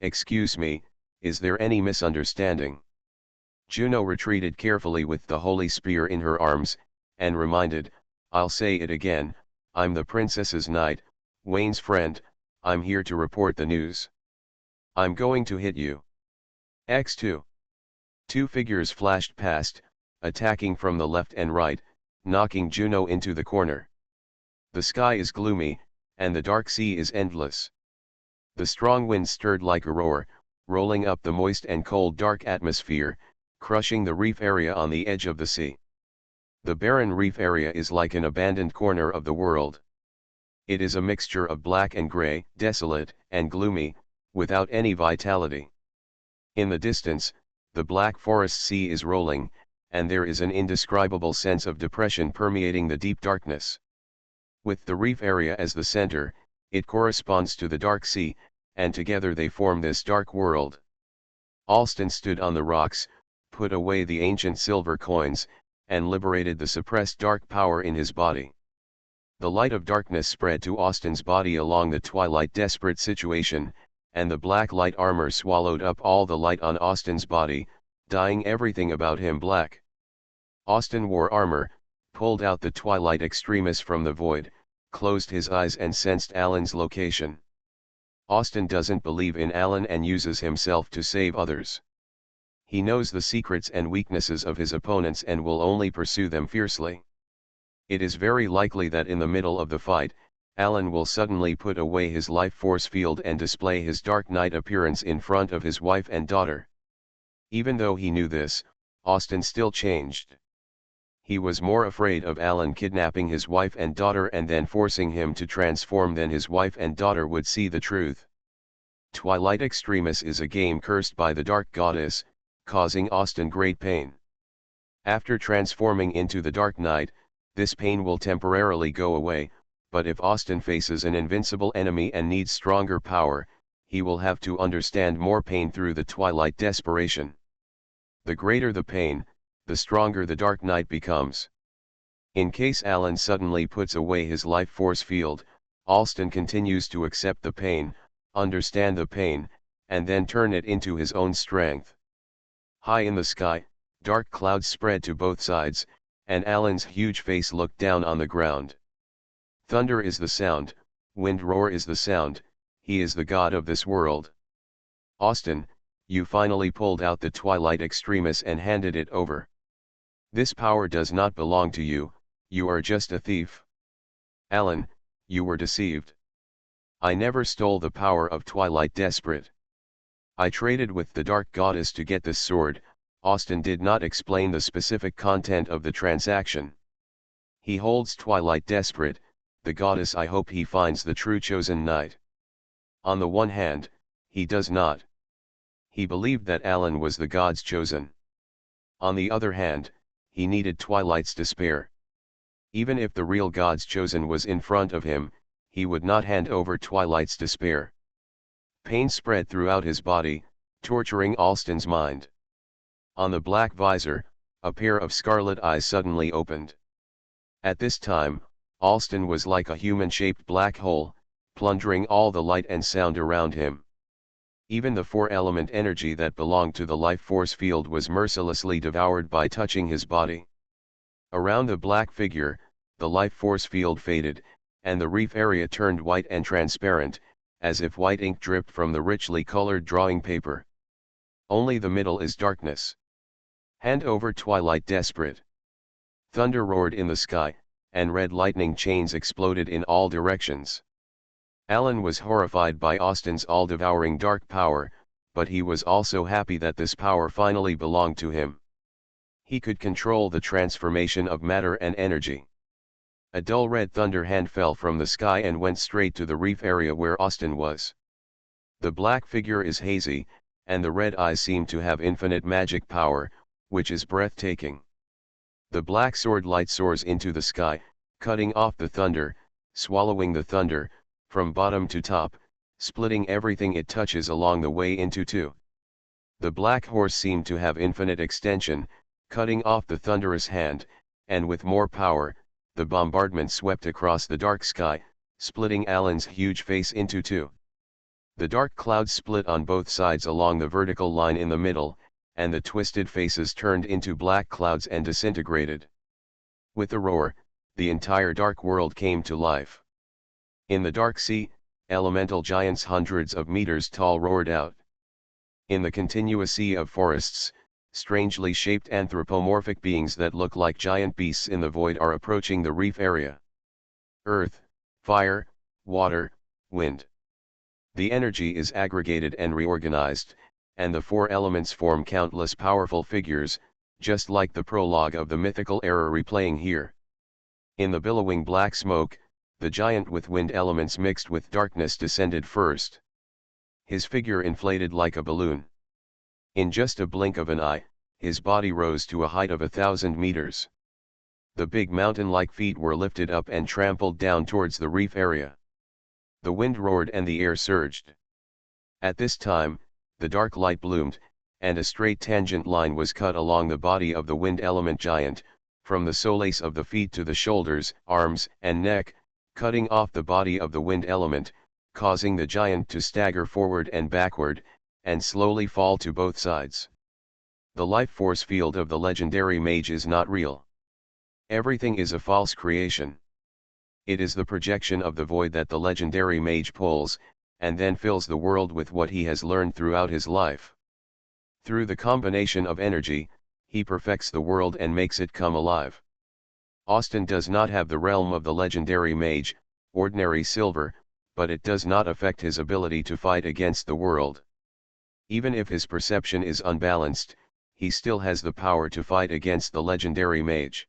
Excuse me, is there any misunderstanding? Juno retreated carefully with the holy spear in her arms, and reminded, I'll say it again, I'm the princess's knight, Wayne's friend, I'm here to report the news. I'm going to hit you. X2. Two figures flashed past, attacking from the left and right, knocking Juno into the corner. The sky is gloomy, and the dark sea is endless. The strong wind stirred like a roar, rolling up the moist and cold dark atmosphere, crushing the reef area on the edge of the sea. The barren reef area is like an abandoned corner of the world. It is a mixture of black and gray, desolate and gloomy, without any vitality. In the distance, the black forest sea is rolling, and there is an indescribable sense of depression permeating the deep darkness. With the reef area as the center, it corresponds to the dark sea, and together they form this dark world. Alston stood on the rocks, put away the ancient silver coins, and liberated the suppressed dark power in his body. The light of darkness spread to Austin's body along the twilight desperate situation, and the black light armor swallowed up all the light on Austin's body, dyeing everything about him black. Austin wore armor, pulled out the twilight extremis from the void, closed his eyes and sensed Alan's location. Austin doesn't believe in Alan and uses himself to save others. He knows the secrets and weaknesses of his opponents and will only pursue them fiercely. It is very likely that in the middle of the fight, Alan will suddenly put away his life force field and display his Dark Knight appearance in front of his wife and daughter. Even though he knew this, Austin still changed. He was more afraid of Alan kidnapping his wife and daughter and then forcing him to transform than his wife and daughter would see the truth. Twilight Extremis is a game cursed by the Dark Goddess, causing Austin great pain. After transforming into the Dark Knight, this pain will temporarily go away, but if Austin faces an invincible enemy and needs stronger power, he will have to understand more pain through the twilight desperation. The greater the pain, the stronger the Dark Knight becomes. In case Alan suddenly puts away his life force field, Austin continues to accept the pain, understand the pain, and then turn it into his own strength. High in the sky, dark clouds spread to both sides, and Alan's huge face looked down on the ground. Thunder is the sound, wind roar is the sound, he is the god of this world. Austin, you finally pulled out the twilight extremis and handed it over. This power does not belong to you, you are just a thief. Alan, you were deceived. I never stole the power of Twilight Desperate. I traded with the Dark Goddess to get this sword. Austin did not explain the specific content of the transaction. He holds Twilight Desperate, the goddess. I hope he finds the true chosen knight. On the one hand, he does not. He believed that Alan was the god's chosen. On the other hand, he needed Twilight's despair. Even if the real god's chosen was in front of him, he would not hand over Twilight's despair. Pain spread throughout his body, torturing Alston's mind. On the black visor, a pair of scarlet eyes suddenly opened. At this time, Alston was like a human-shaped black hole, plundering all the light and sound around him. Even the four-element energy that belonged to the life force field was mercilessly devoured by touching his body. Around the black figure, the life force field faded, and the reef area turned white and transparent, as if white ink dripped from the richly colored drawing paper. Only the middle is darkness. Hand over Twilight Desperate. Thunder roared in the sky, and red lightning chains exploded in all directions. Alan was horrified by Austin's all-devouring dark power, but he was also happy that this power finally belonged to him. He could control the transformation of matter and energy. A dull red thunder hand fell from the sky and went straight to the reef area where Austin was. The black figure is hazy, and the red eyes seem to have infinite magic power, which is breathtaking. The black sword light soars into the sky, cutting off the thunder, swallowing the thunder, from bottom to top, splitting everything it touches along the way into two. The black horse seemed to have infinite extension, cutting off the thunderous hand, and with more power, the bombardment swept across the dark sky, splitting Alan's huge face into two. The dark clouds split on both sides along the vertical line in the middle, and the twisted faces turned into black clouds and disintegrated. With a roar, the entire dark world came to life. In the dark sea, elemental giants hundreds of meters tall roared out. In the continuous sea of forests, strangely shaped anthropomorphic beings that look like giant beasts in the void are approaching the reef area. Earth, fire, water, wind. The energy is aggregated and reorganized, and the four elements form countless powerful figures, just like the prologue of the mythical era replaying here. In the billowing black smoke, the giant with wind elements mixed with darkness descended first. His figure inflated like a balloon. In just a blink of an eye, his body rose to a height of 1,000 meters. The big mountain-like feet were lifted up and trampled down towards the reef area. The wind roared and the air surged. At this time, the dark light bloomed, and a straight tangent line was cut along the body of the wind element giant, from the solace of the feet to the shoulders, arms, and neck, cutting off the body of the wind element, causing the giant to stagger forward and backward, and slowly fall to both sides. The life force field of the legendary mage is not real. Everything is a false creation. It is the projection of the void that the legendary mage pulls, and then fills the world with what he has learned throughout his life. Through the combination of energy, he perfects the world and makes it come alive. Austin does not have the realm of the legendary mage, ordinary silver, but it does not affect his ability to fight against the world. Even if his perception is unbalanced, he still has the power to fight against the legendary mage.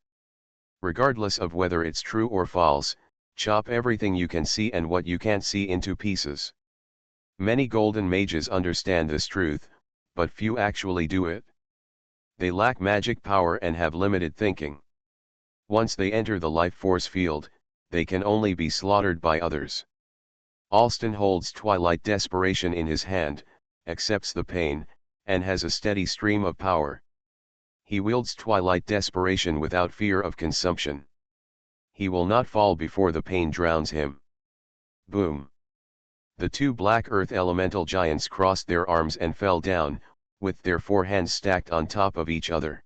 Regardless of whether it's true or false, chop everything you can see and what you can't see into pieces. Many golden mages understand this truth, but few actually do it. They lack magic power and have limited thinking. Once they enter the life force field, they can only be slaughtered by others. Austin holds Twilight Desperation in his hand, accepts the pain, and has a steady stream of power. He wields Twilight Desperation without fear of consumption. He will not fall before the pain drowns him. Boom! The two black earth elemental giants crossed their arms and fell down, with their four hands stacked on top of each other.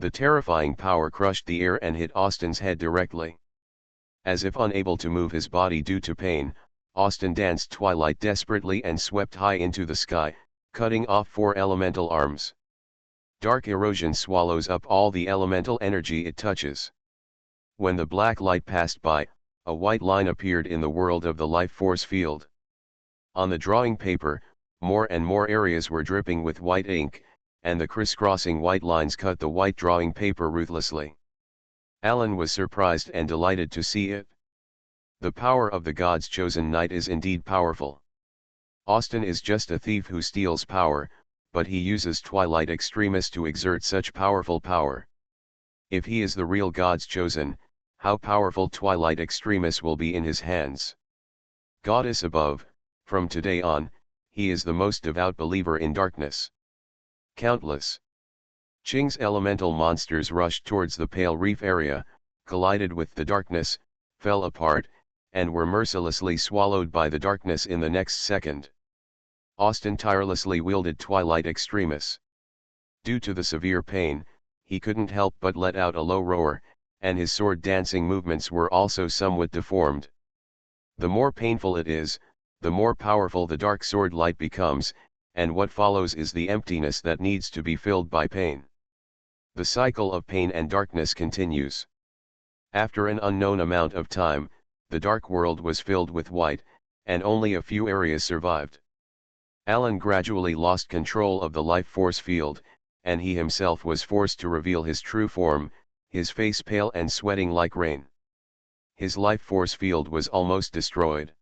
The terrifying power crushed the air and hit Austin's head directly. As if unable to move his body due to pain, Austin danced Twilight desperately and swept high into the sky, cutting off four elemental arms. Dark erosion swallows up all the elemental energy it touches. When the black light passed by, a white line appeared in the world of the life force field. On the drawing paper, more and more areas were dripping with white ink, and the crisscrossing white lines cut the white drawing paper ruthlessly. Alan was surprised and delighted to see it. The power of the God's chosen knight is indeed powerful. Austin is just a thief who steals power, but he uses Twilight Extremis to exert such powerful power. If he is the real God's chosen, how powerful Twilight Extremis will be in his hands. Goddess above, from today on, he is the most devout believer in darkness. Countless Qing's elemental monsters rushed towards the pale reef area, collided with the darkness, fell apart, and were mercilessly swallowed by the darkness in the next second. Austin tirelessly wielded Twilight Extremis. Due to the severe pain, he couldn't help but let out a low roar, and his sword dancing movements were also somewhat deformed. The more painful it is, the more powerful the dark sword light becomes, and what follows is the emptiness that needs to be filled by pain. The cycle of pain and darkness continues. After an unknown amount of time, the dark world was filled with white, and only a few areas survived. Alan gradually lost control of the life force field, and he himself was forced to reveal his true form, his face pale and sweating like rain. His life force field was almost destroyed.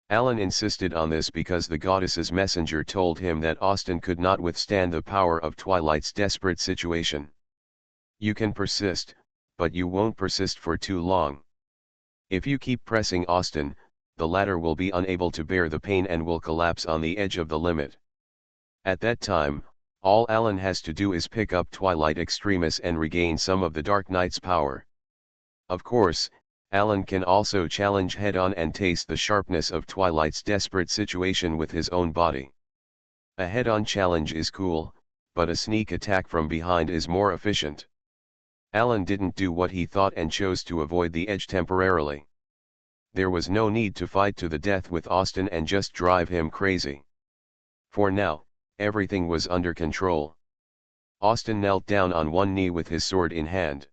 Alan insisted on this because the goddess's messenger told him that Austin could not withstand the power of Twilight's desperate situation. You can persist, but you won't persist for too long. If you keep pressing Austin, the latter will be unable to bear the pain and will collapse on the edge of the limit. At that time, all Alan has to do is pick up Twilight Extremis and regain some of the Dark Knight's power. Of course, Alan can also challenge head-on and taste the sharpness of Twilight's desperate situation with his own body. A head-on challenge is cool, but a sneak attack from behind is more efficient. Alan didn't do what he thought and chose to avoid the edge temporarily. There was no need to fight to the death with Austin and just drive him crazy. For now, everything was under control. Austin knelt down on one knee with his sword in hand.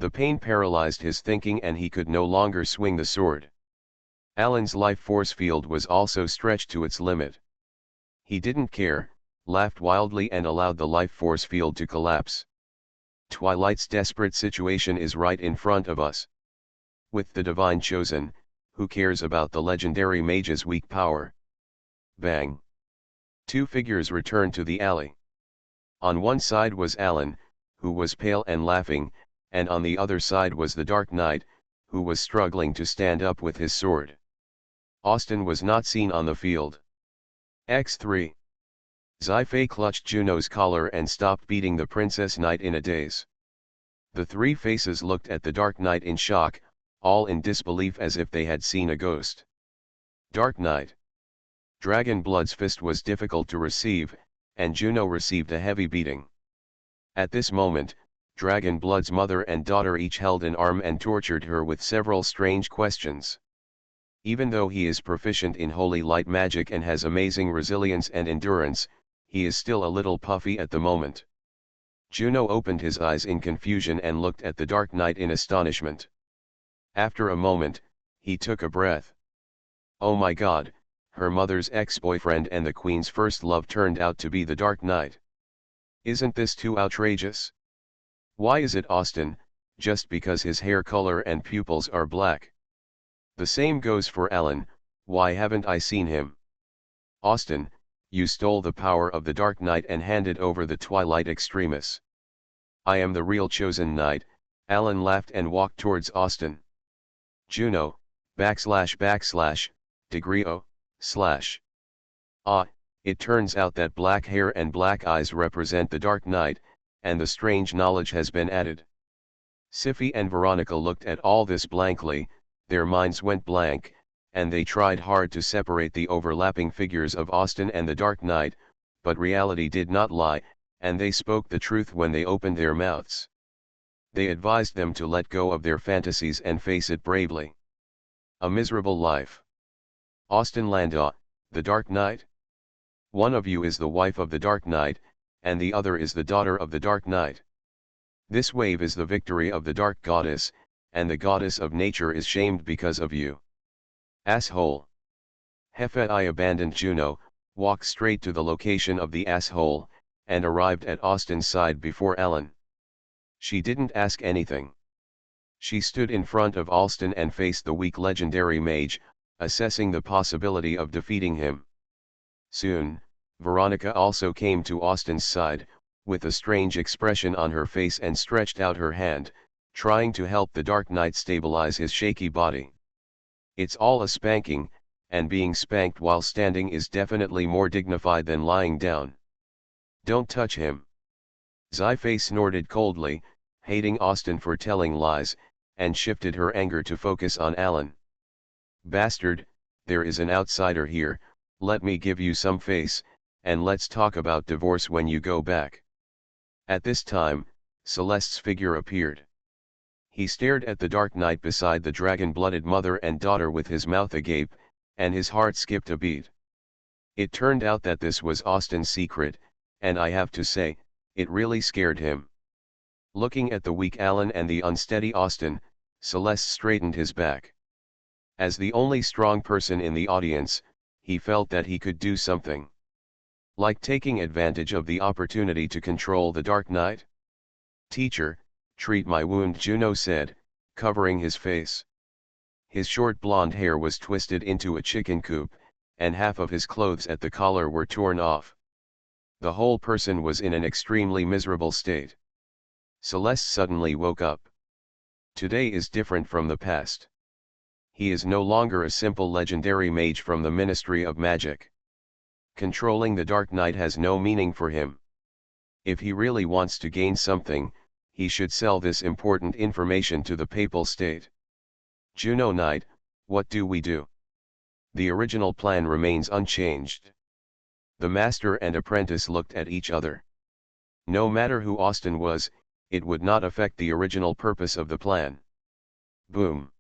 The pain paralyzed his thinking and he could no longer swing the sword. Alan's life force field was also stretched to its limit. He didn't care, laughed wildly and allowed the life force field to collapse. Twilight's desperate situation is right in front of us. With the divine chosen, who cares about the legendary mage's weak power? Bang! Two figures returned to the alley. On one side was Alan, who was pale and laughing, and on the other side was the Dark Knight, who was struggling to stand up with his sword. Austin was not seen on the field. X3. Sci-fi clutched Juno's collar and stopped beating the Princess Knight in a daze. The three faces looked at the Dark Knight in shock, all in disbelief as if they had seen a ghost. Dark Knight. Dragon Blood's fist was difficult to receive, and Juno received a heavy beating. At this moment, Dragon Blood's mother and daughter each held an arm and tortured her with several strange questions. Even though he is proficient in holy light magic and has amazing resilience and endurance, he is still a little puffy at the moment. Juno opened his eyes in confusion and looked at the Dark Knight in astonishment. After a moment, he took a breath. Oh my God, her mother's ex-boyfriend and the Queen's first love turned out to be the Dark Knight. Isn't this too outrageous? Why is it Austin, just because his hair color and pupils are black? The same goes for Alan, why haven't I seen him? Austin, you stole the power of the Dark Knight and handed over the Twilight Extremis. I am the real chosen knight, Alan laughed and walked towards Austin. Juno, degree O, /. Ah, it turns out that black hair and black eyes represent the Dark Knight, and the strange knowledge has been added. Siffy and Veronica looked at all this blankly, their minds went blank, and they tried hard to separate the overlapping figures of Austin and the Dark Knight, but reality did not lie, and they spoke the truth when they opened their mouths. They advised them to let go of their fantasies and face it bravely. A miserable life. Austin Landau, the Dark Knight? One of you is the wife of the Dark Knight, and the other is the daughter of the Dark Knight. This wave is the victory of the Dark Goddess, and the Goddess of Nature is shamed because of you. Asshole. Hephaestus abandoned Juno, walked straight to the location of the asshole, and arrived at Austin's side before Alan. She didn't ask anything. She stood in front of Austin and faced the weak legendary mage, assessing the possibility of defeating him. Soon, Veronica also came to Austin's side, with a strange expression on her face and stretched out her hand, trying to help the Dark Knight stabilize his shaky body. It's all a spanking, and being spanked while standing is definitely more dignified than lying down. Don't touch him. Zi-Fei snorted coldly, hating Austin for telling lies, and shifted her anger to focus on Alan. Bastard, there is an outsider here, let me give you some face, and let's talk about divorce when you go back. At this time, Celeste's figure appeared. He stared at the Dark Knight beside the dragon-blooded mother and daughter with his mouth agape, and his heart skipped a beat. It turned out that this was Austin's secret, and I have to say, it really scared him. Looking at the weak Alan and the unsteady Austin, Celeste straightened his back. As the only strong person in the audience, he felt that he could do something. Like taking advantage of the opportunity to control the Dark Knight? Teacher, treat my wound, Juno said, covering his face. His short blonde hair was twisted into a chicken coop, and half of his clothes at the collar were torn off. The whole person was in an extremely miserable state. Celeste suddenly woke up. Today is different from the past. He is no longer a simple legendary mage from the Ministry of Magic. Controlling the Dark Knight has no meaning for him. If he really wants to gain something, he should sell this important information to the Papal State. Juno Knight, what do we do? The original plan remains unchanged. The master and apprentice looked at each other. No matter who Austin was, it would not affect the original purpose of the plan. Boom.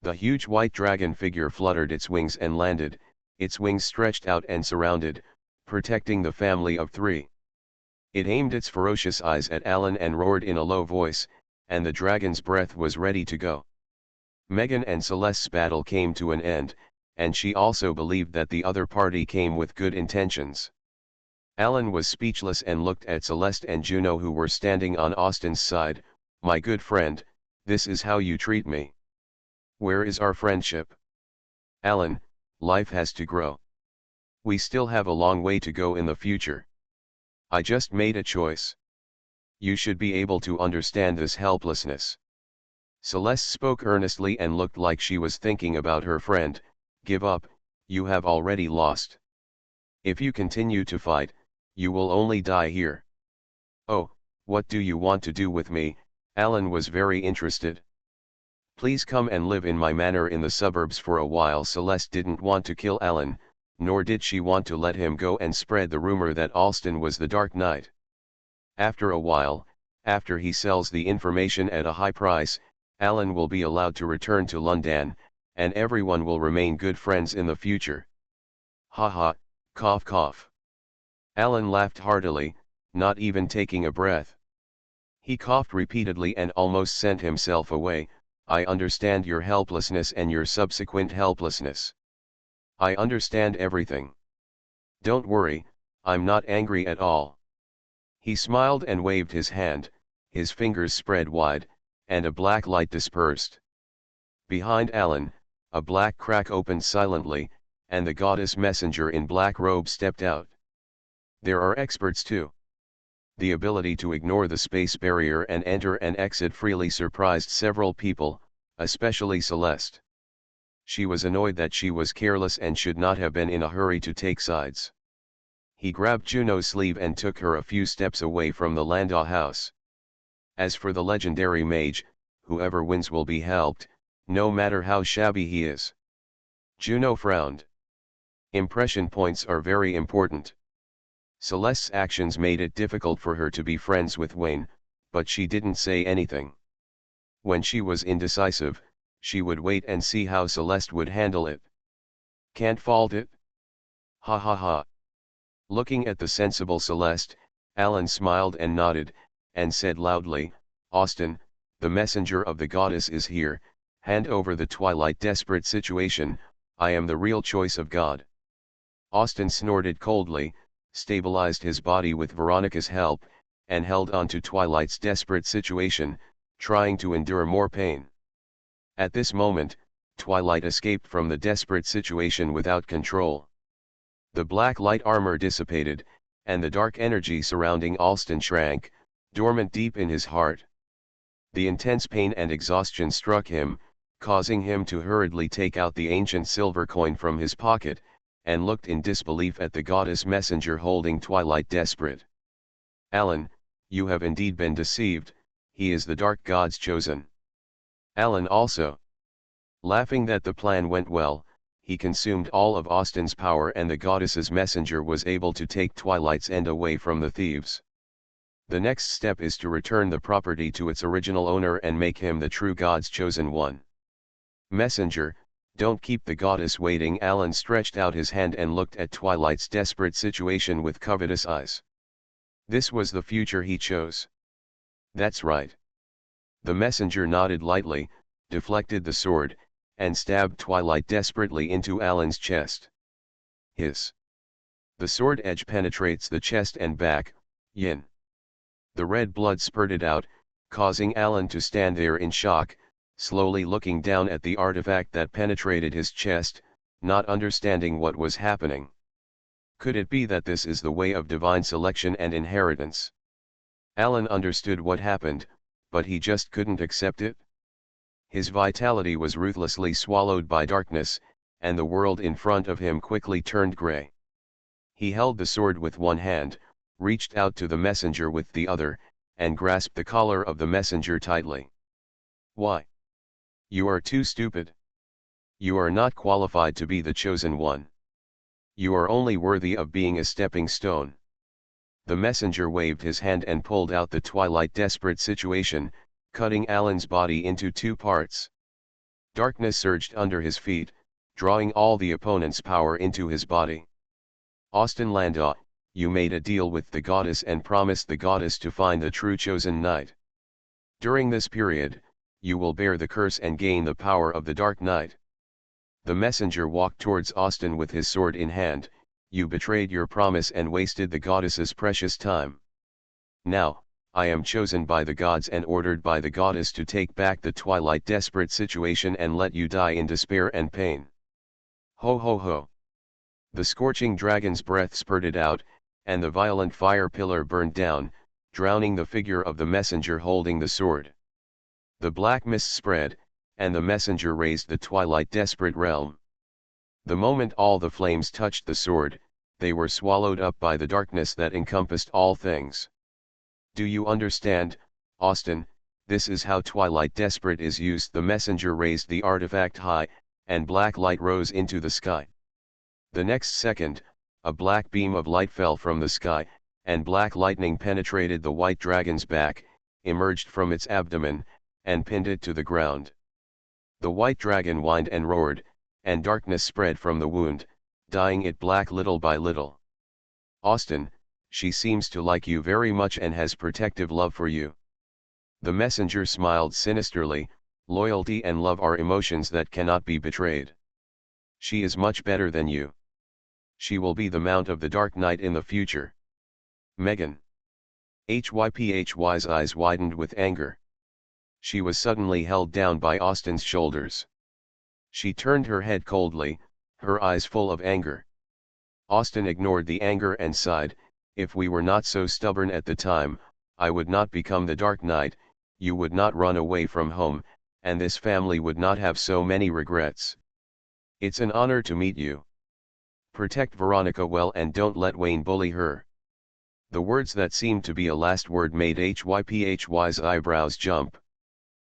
The huge white dragon figure fluttered its wings and landed, its wings stretched out and surrounded, protecting the family of three. It aimed its ferocious eyes at Alan and roared in a low voice, and the dragon's breath was ready to go. Megan and Celeste's battle came to an end, and she also believed that the other party came with good intentions. Alan was speechless and looked at Celeste and Juno, who were standing on Austin's side. "My good friend, this is how you treat me? Where is our friendship?" "Alan, life has to grow. We still have a long way to go in the future. I just made a choice. You should be able to understand this helplessness." Celeste spoke earnestly and looked like she was thinking about her friend. "Give up, you have already lost. If you continue to fight, you will only die here." "Oh, what do you want to do with me?" Alan was very interested. "Please come and live in my manor in the suburbs for a while." Celeste didn't want to kill Alan, nor did she want to let him go and spread the rumor that Alston was the Dark Knight. After a while, after he sells the information at a high price, Alan will be allowed to return to London, and everyone will remain good friends in the future. Ha ha, cough cough. Alan laughed heartily, not even taking a breath. He coughed repeatedly and almost sent himself away. "I understand your helplessness and your subsequent helplessness. I understand everything. Don't worry, I'm not angry at all." He smiled and waved his hand, his fingers spread wide, and a black light dispersed. Behind Alan, a black crack opened silently, and the goddess messenger in black robe stepped out. There are experts too. The ability to ignore the space barrier and enter and exit freely surprised several people, especially Celeste. She was annoyed that she was careless and should not have been in a hurry to take sides. He grabbed Juno's sleeve and took her a few steps away from the Landau house. "As for the legendary mage, whoever wins will be helped, no matter how shabby he is." Juno frowned. Impression points are very important. Celeste's actions made it difficult for her to be friends with Wayne, but she didn't say anything. When she was indecisive, she would wait and see how Celeste would handle it. "Can't fault it? Ha ha ha." Looking at the sensible Celeste, Alan smiled and nodded, and said loudly, "Austin, the messenger of the goddess is here. Hand over the Twilight." "Desperate situation, I am the real choice of God." Austin snorted coldly, stabilized his body with Veronica's help, and held on to Twilight's desperate situation, trying to endure more pain. At this moment, Twilight escaped from the desperate situation without control. The black light armor dissipated, and the dark energy surrounding Alston shrank, dormant deep in his heart. The intense pain and exhaustion struck him, causing him to hurriedly take out the ancient silver coin from his pocket, and looked in disbelief at the goddess messenger holding Twilight. "Desperate? Alan, you have indeed been deceived. He is the dark god's chosen." Alan also. Laughing that the plan went well, he consumed all of Austin's power and the goddess's messenger was able to take Twilight's end away from the thieves. The next step is to return the property to its original owner and make him the true God's chosen one. "Messenger, don't keep the goddess waiting." Alan stretched out his hand and looked at Twilight's desperate situation with covetous eyes. This was the future he chose. "That's right." The messenger nodded lightly, deflected the sword, and stabbed Twilight desperately into Alan's chest. Hiss. The sword edge penetrates the chest and back. Yin. The red blood spurted out, causing Alan to stand there in shock, slowly looking down at the artifact that penetrated his chest, not understanding what was happening. Could it be that this is the way of divine selection and inheritance? Alan understood what happened, but he just couldn't accept it. His vitality was ruthlessly swallowed by darkness, and the world in front of him quickly turned gray. He held the sword with one hand, reached out to the messenger with the other, and grasped the collar of the messenger tightly. "Why? You are too stupid. You are not qualified to be the chosen one. You are only worthy of being a stepping stone." The messenger waved his hand and pulled out the Twilight. Desperate situation, cutting Alan's body into two parts. Darkness surged under his feet, drawing all the opponent's power into his body. "Austin Landau, you made a deal with the goddess and promised the goddess to find the true chosen knight. During this period, you will bear the curse and gain the power of the Dark Knight. The messenger walked towards Austin with his sword in hand. You betrayed your promise and wasted the goddess's precious time. Now, I am chosen by the gods and ordered by the goddess to take back the Twilight desperate situation and let you die in despair and pain. Ho ho ho. The scorching dragon's breath spurted out, and the violent fire pillar burned down, drowning the figure of the messenger holding the sword. The black mist spread, and the messenger raised the Twilight desperate realm. The moment all the flames touched the sword, they were swallowed up by the darkness that encompassed all things. Do you understand, Austin? This is how Twilight desperate is used. The messenger raised the artifact high, and black light rose into the sky. The next second, a black beam of light fell from the sky, and black lightning penetrated the white dragon's back, emerged from its abdomen, and pinned it to the ground. The white dragon whined and roared, and darkness spread from the wound, dyeing it black little by little. Austin, she seems to like you very much and has protective love for you. The messenger smiled sinisterly. Loyalty and love are emotions that cannot be betrayed. She is much better than you. She will be the mount of the Dark Knight in the future. Megan. Hyphy's eyes widened with anger. She was suddenly held down by Austin's shoulders. She turned her head coldly, her eyes full of anger. Austin ignored the anger and sighed. If we were not so stubborn at the time, I would not become the Dark Knight, you would not run away from home, and this family would not have so many regrets. It's an honor to meet you. Protect Veronica well and don't let Wayne bully her. The words that seemed to be a last word made Hyphy's eyebrows jump.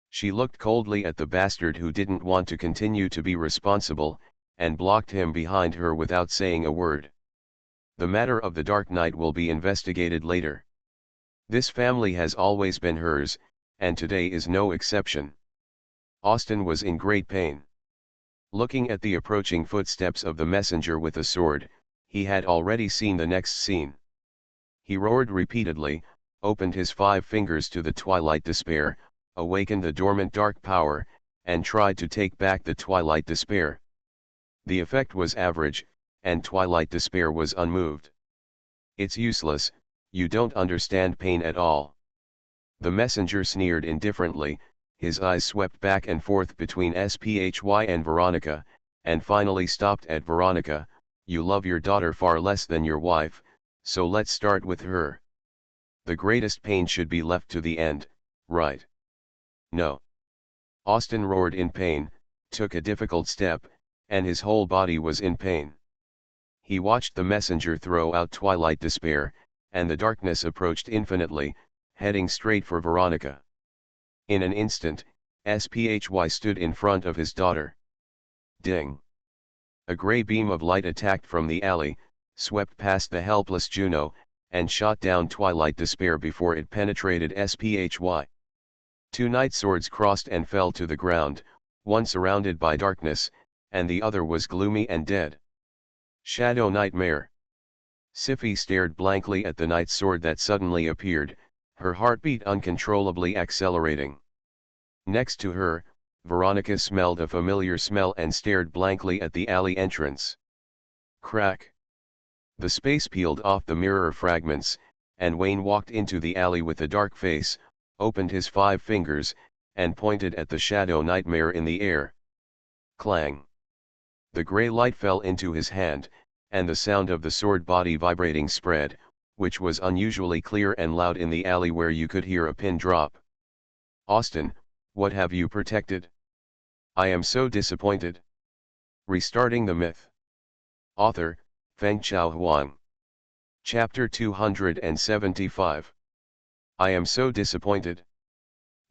She looked coldly at the bastard who didn't want to continue to be responsible, and blocked him behind her without saying a word. The matter of the Dark Knight will be investigated later. This family has always been hers, and today is no exception. Austin was in great pain. Looking at the approaching footsteps of the messenger with a sword, he had already seen the next scene. He roared repeatedly, opened his 5 fingers to the Twilight Despair, awakened the dormant dark power, and tried to take back the Twilight Despair. The effect was average, and Twilight Despair was unmoved. It's useless, you don't understand pain at all. The messenger sneered indifferently, his eyes swept back and forth between Sphy and Veronica, and finally stopped at Veronica. You love your daughter far less than your wife, so let's start with her. The greatest pain should be left to the end, right? No. Austin roared in pain, took a difficult step, and his whole body was in pain. He watched the messenger throw out Twilight Despair, and the darkness approached infinitely, heading straight for Veronica. In an instant, Sphy stood in front of his daughter. Ding! A grey beam of light attacked from the alley, swept past the helpless Juno, and shot down Twilight Despair before it penetrated Sphy. 2 night swords crossed and fell to the ground, one surrounded by darkness, and the other was gloomy and dead. Shadow Nightmare. Siphi stared blankly at the night sword that suddenly appeared, her heartbeat uncontrollably accelerating. Next to her, Veronica smelled a familiar smell and stared blankly at the alley entrance. Crack! The space peeled off the mirror fragments, and Wayne walked into the alley with a dark face, opened his 5 fingers, and pointed at the Shadow Nightmare in the air. Clang! The grey light fell into his hand, and the sound of the sword body vibrating spread, which was unusually clear and loud in the alley where you could hear a pin drop. Austin, what have you protected? I am so disappointed. Restarting the myth. Author, Fengchao Huang. Chapter 275. I am so disappointed.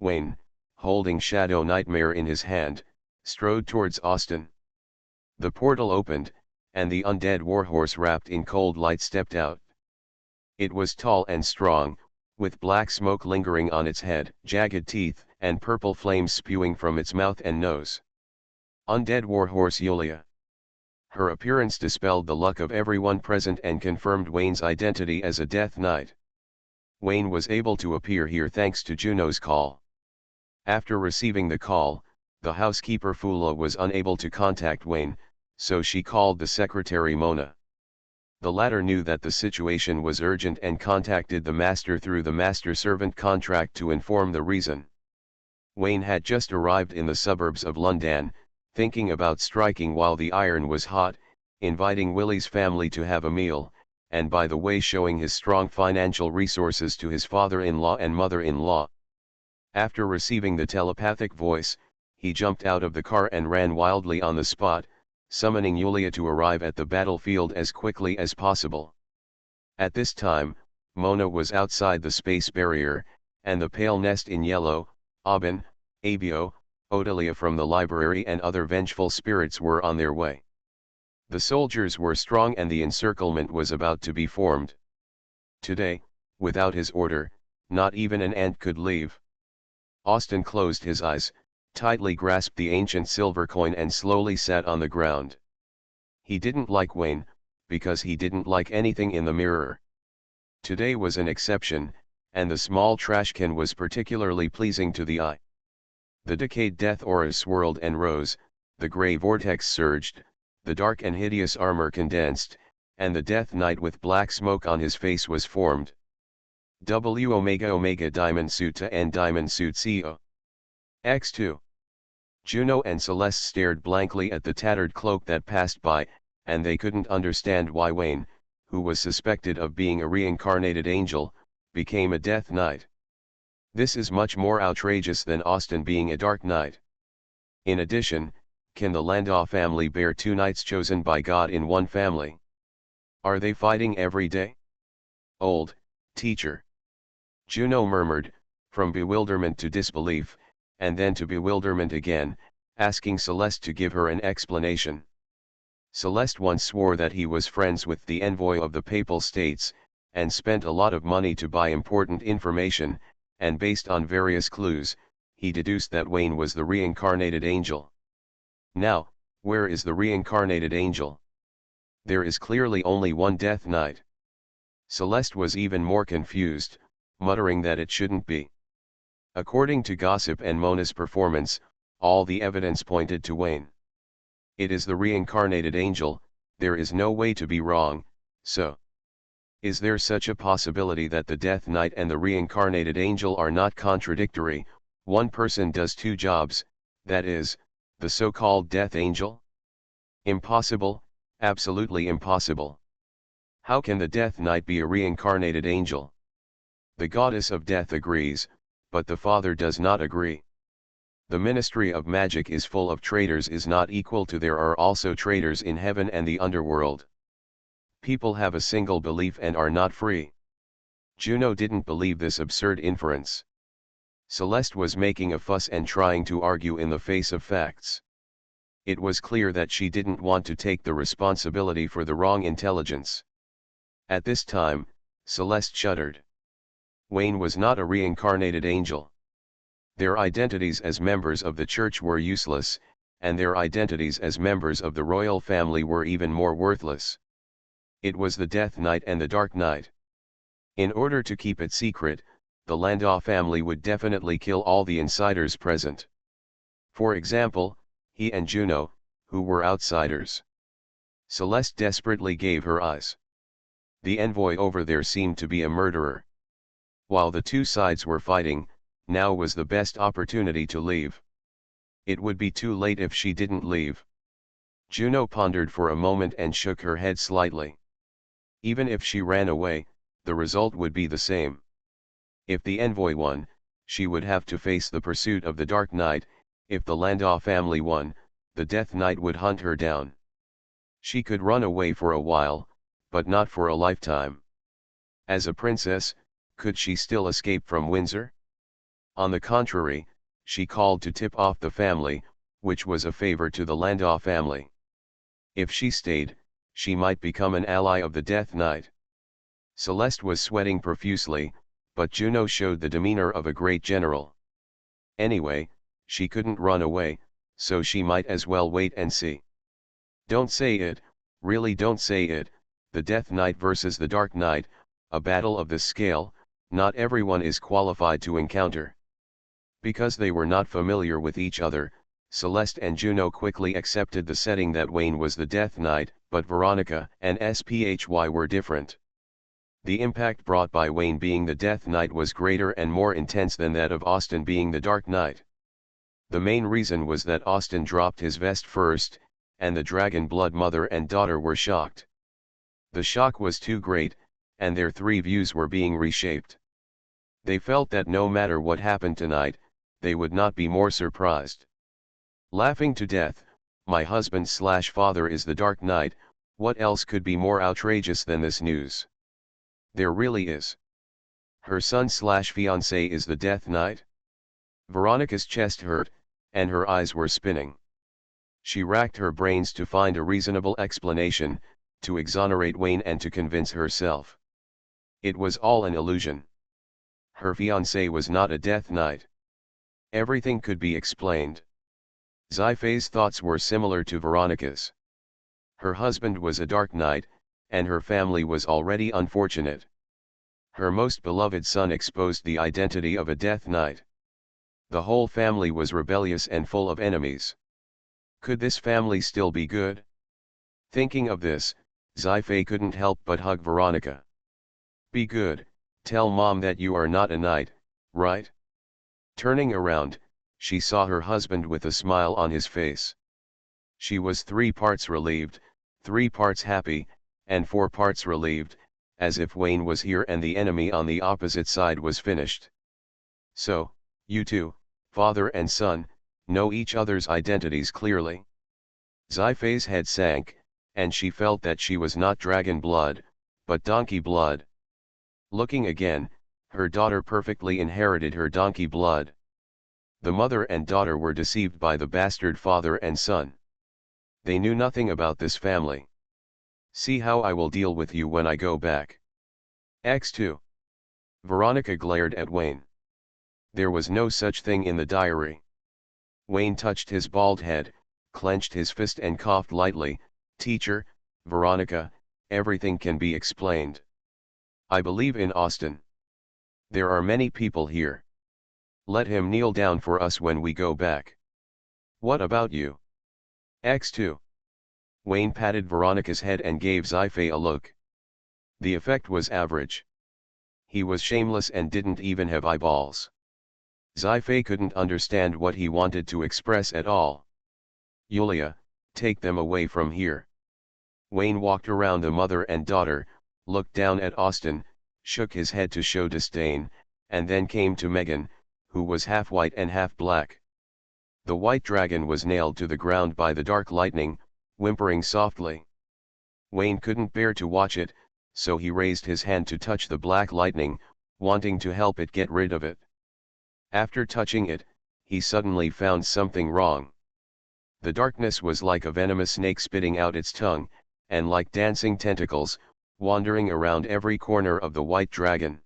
Wayne, holding Shadow Nightmare in his hand, strode towards Austin. The portal opened, and the undead warhorse wrapped in cold light stepped out. It was tall and strong, with black smoke lingering on its head, jagged teeth, and purple flames spewing from its mouth and nose. Undead warhorse Yulia. Her appearance dispelled the luck of everyone present and confirmed Wayne's identity as a Death Knight. Wayne was able to appear here thanks to Juno's call. After receiving the call, the housekeeper Fula was unable to contact Wayne, so she called the secretary Mona. The latter knew that the situation was urgent and contacted the master through the master-servant contract to inform the reason. Wayne had just arrived in the suburbs of London, thinking about striking while the iron was hot, inviting Willie's family to have a meal, and by the way showing his strong financial resources to his father-in-law and mother-in-law. After receiving the telepathic voice, he jumped out of the car and ran wildly on the spot, summoning Yulia to arrive at the battlefield as quickly as possible. At this time, Mona was outside the space barrier, and the pale nest in yellow, Aubin, Avio, Odelia from the library and other vengeful spirits were on their way. The soldiers were strong and the encirclement was about to be formed. Today, without his order, not even an ant could leave. Austin closed his eyes, tightly grasped the ancient silver coin and slowly sat on the ground. He didn't like Wayne, because he didn't like anything in the mirror. Today was an exception, and the small trash can was particularly pleasing to the eye. The decayed death auras swirled and rose, the grey vortex surged, the dark and hideous armor condensed, and the Death Knight with black smoke on his face was formed. W Omega Omega Diamond Suit A and Diamond Suit CO. X2. Juno and Celeste stared blankly at the tattered cloak that passed by, and they couldn't understand why Wayne, who was suspected of being a reincarnated angel, became a Death Knight. This is much more outrageous than Austin being a Dark Knight. In addition, can the Landau family bear two knights chosen by God in one family? Are they fighting every day? Old, teacher. Juno murmured, from bewilderment to disbelief, and then to bewilderment again, asking Celeste to give her an explanation. Celeste once swore that he was friends with the envoy of the Papal States, and spent a lot of money to buy important information, and based on various clues, he deduced that Wayne was the reincarnated angel. Now, where is the reincarnated angel? There is clearly only one Death Knight. Celeste was even more confused, muttering that it shouldn't be. According to gossip and Mona's performance, all the evidence pointed to Wayne. It is the reincarnated angel, there is no way to be wrong, so. Is there such a possibility that the Death Knight and the reincarnated angel are not contradictory, one person does two jobs, that is, the so-called Death Angel? Impossible, absolutely impossible. How can the Death Knight be a reincarnated angel? The goddess of death agrees, but the father does not agree. The Ministry of Magic is full of traitors is not equal to there are also traitors in heaven and the underworld. People have a single belief and are not free. Juno didn't believe this absurd inference. Celeste was making a fuss and trying to argue in the face of facts. It was clear that she didn't want to take the responsibility for the wrong intelligence. At this time, Celeste shuddered. Wayne was not a reincarnated angel. Their identities as members of the church were useless, and their identities as members of the royal family were even more worthless. It was the Death Knight and the Dark Knight. In order to keep it secret, the Landau family would definitely kill all the insiders present. For example, he and Juno, who were outsiders. Celeste desperately gave her eyes. The envoy over there seemed to be a murderer. While the two sides were fighting, now was the best opportunity to leave. It would be too late if she didn't leave. Juno pondered for a moment and shook her head slightly. Even if she ran away, the result would be the same. If the envoy won, she would have to face the pursuit of the Dark Knight. If the Landau family won, the Death Knight would hunt her down. She could run away for a while, but not for a lifetime. As a princess, could she still escape from Windsor? On the contrary, she called to tip off the family, which was a favor to the Landau family. If she stayed, she might become an ally of the Death Knight. Celeste was sweating profusely, but Juno showed the demeanor of a great general. Anyway, she couldn't run away, so she might as well wait and see. Don't say it, really don't say it, the Death Knight versus the Dark Knight, a battle of this scale, not everyone is qualified to encounter. Because they were not familiar with each other, Celeste and Juno quickly accepted the setting that Wayne was the Death Knight, but Veronica and Sphy were different. The impact brought by Wayne being the Death Knight was greater and more intense than that of Austin being the Dark Knight. The main reason was that Austin dropped his vest first, and the Dragon Blood mother and daughter were shocked. The shock was too great, and their three views were being reshaped. They felt that no matter what happened tonight, they would not be more surprised. Laughing to death, my husband/father is the Dark Knight, what else could be more outrageous than this news? There really is. Her son/fiancé is the Death Knight? Veronica's chest hurt, and her eyes were spinning. She racked her brains to find a reasonable explanation, to exonerate Wayne and to convince herself. It was all an illusion. Her fiancé was not a Death Knight. Everything could be explained. Sci-fi's thoughts were similar to Veronica's. Her husband was a Dark Knight, and her family was already unfortunate. Her most beloved son exposed the identity of a Death Knight. The whole family was rebellious and full of enemies. Could this family still be good? Thinking of this, Sci-fi couldn't help but hug Veronica. Be good, tell Mom that you are not a knight, right? Turning around, she saw her husband with a smile on his face. She was 3 parts relieved, 3 parts happy, and 4 parts relieved, as if Wayne was here and the enemy on the opposite side was finished. So, you two, father and son, know each other's identities clearly. Sci-fi's head sank, and she felt that she was not dragon blood, but donkey blood. Looking again, her daughter perfectly inherited her donkey blood. The mother and daughter were deceived by the bastard father and son. They knew nothing about this family. See how I will deal with you when I go back. X2. Veronica glared at Wayne. There was no such thing in the diary. Wayne touched his bald head, clenched his fist and coughed lightly. Teacher, Veronica, everything can be explained. I believe in Austin. There are many people here. Let him kneel down for us when we go back. What about you? X2. Wayne patted Veronica's head and gave Sci-fi a look. The effect was average. He was shameless and didn't even have eyeballs. Sci-fi couldn't understand what he wanted to express at all. Yulia, take them away from here. Wayne walked around the mother and daughter, looked down at Austin, shook his head to show disdain, and then came to Megan, who was half white and half black. The white dragon was nailed to the ground by the dark lightning, whimpering softly. Wayne couldn't bear to watch it, so he raised his hand to touch the black lightning, wanting to help it get rid of it. After touching it, he suddenly found something wrong. The darkness was like a venomous snake spitting out its tongue, and like dancing tentacles, wandering around every corner of the white dragon.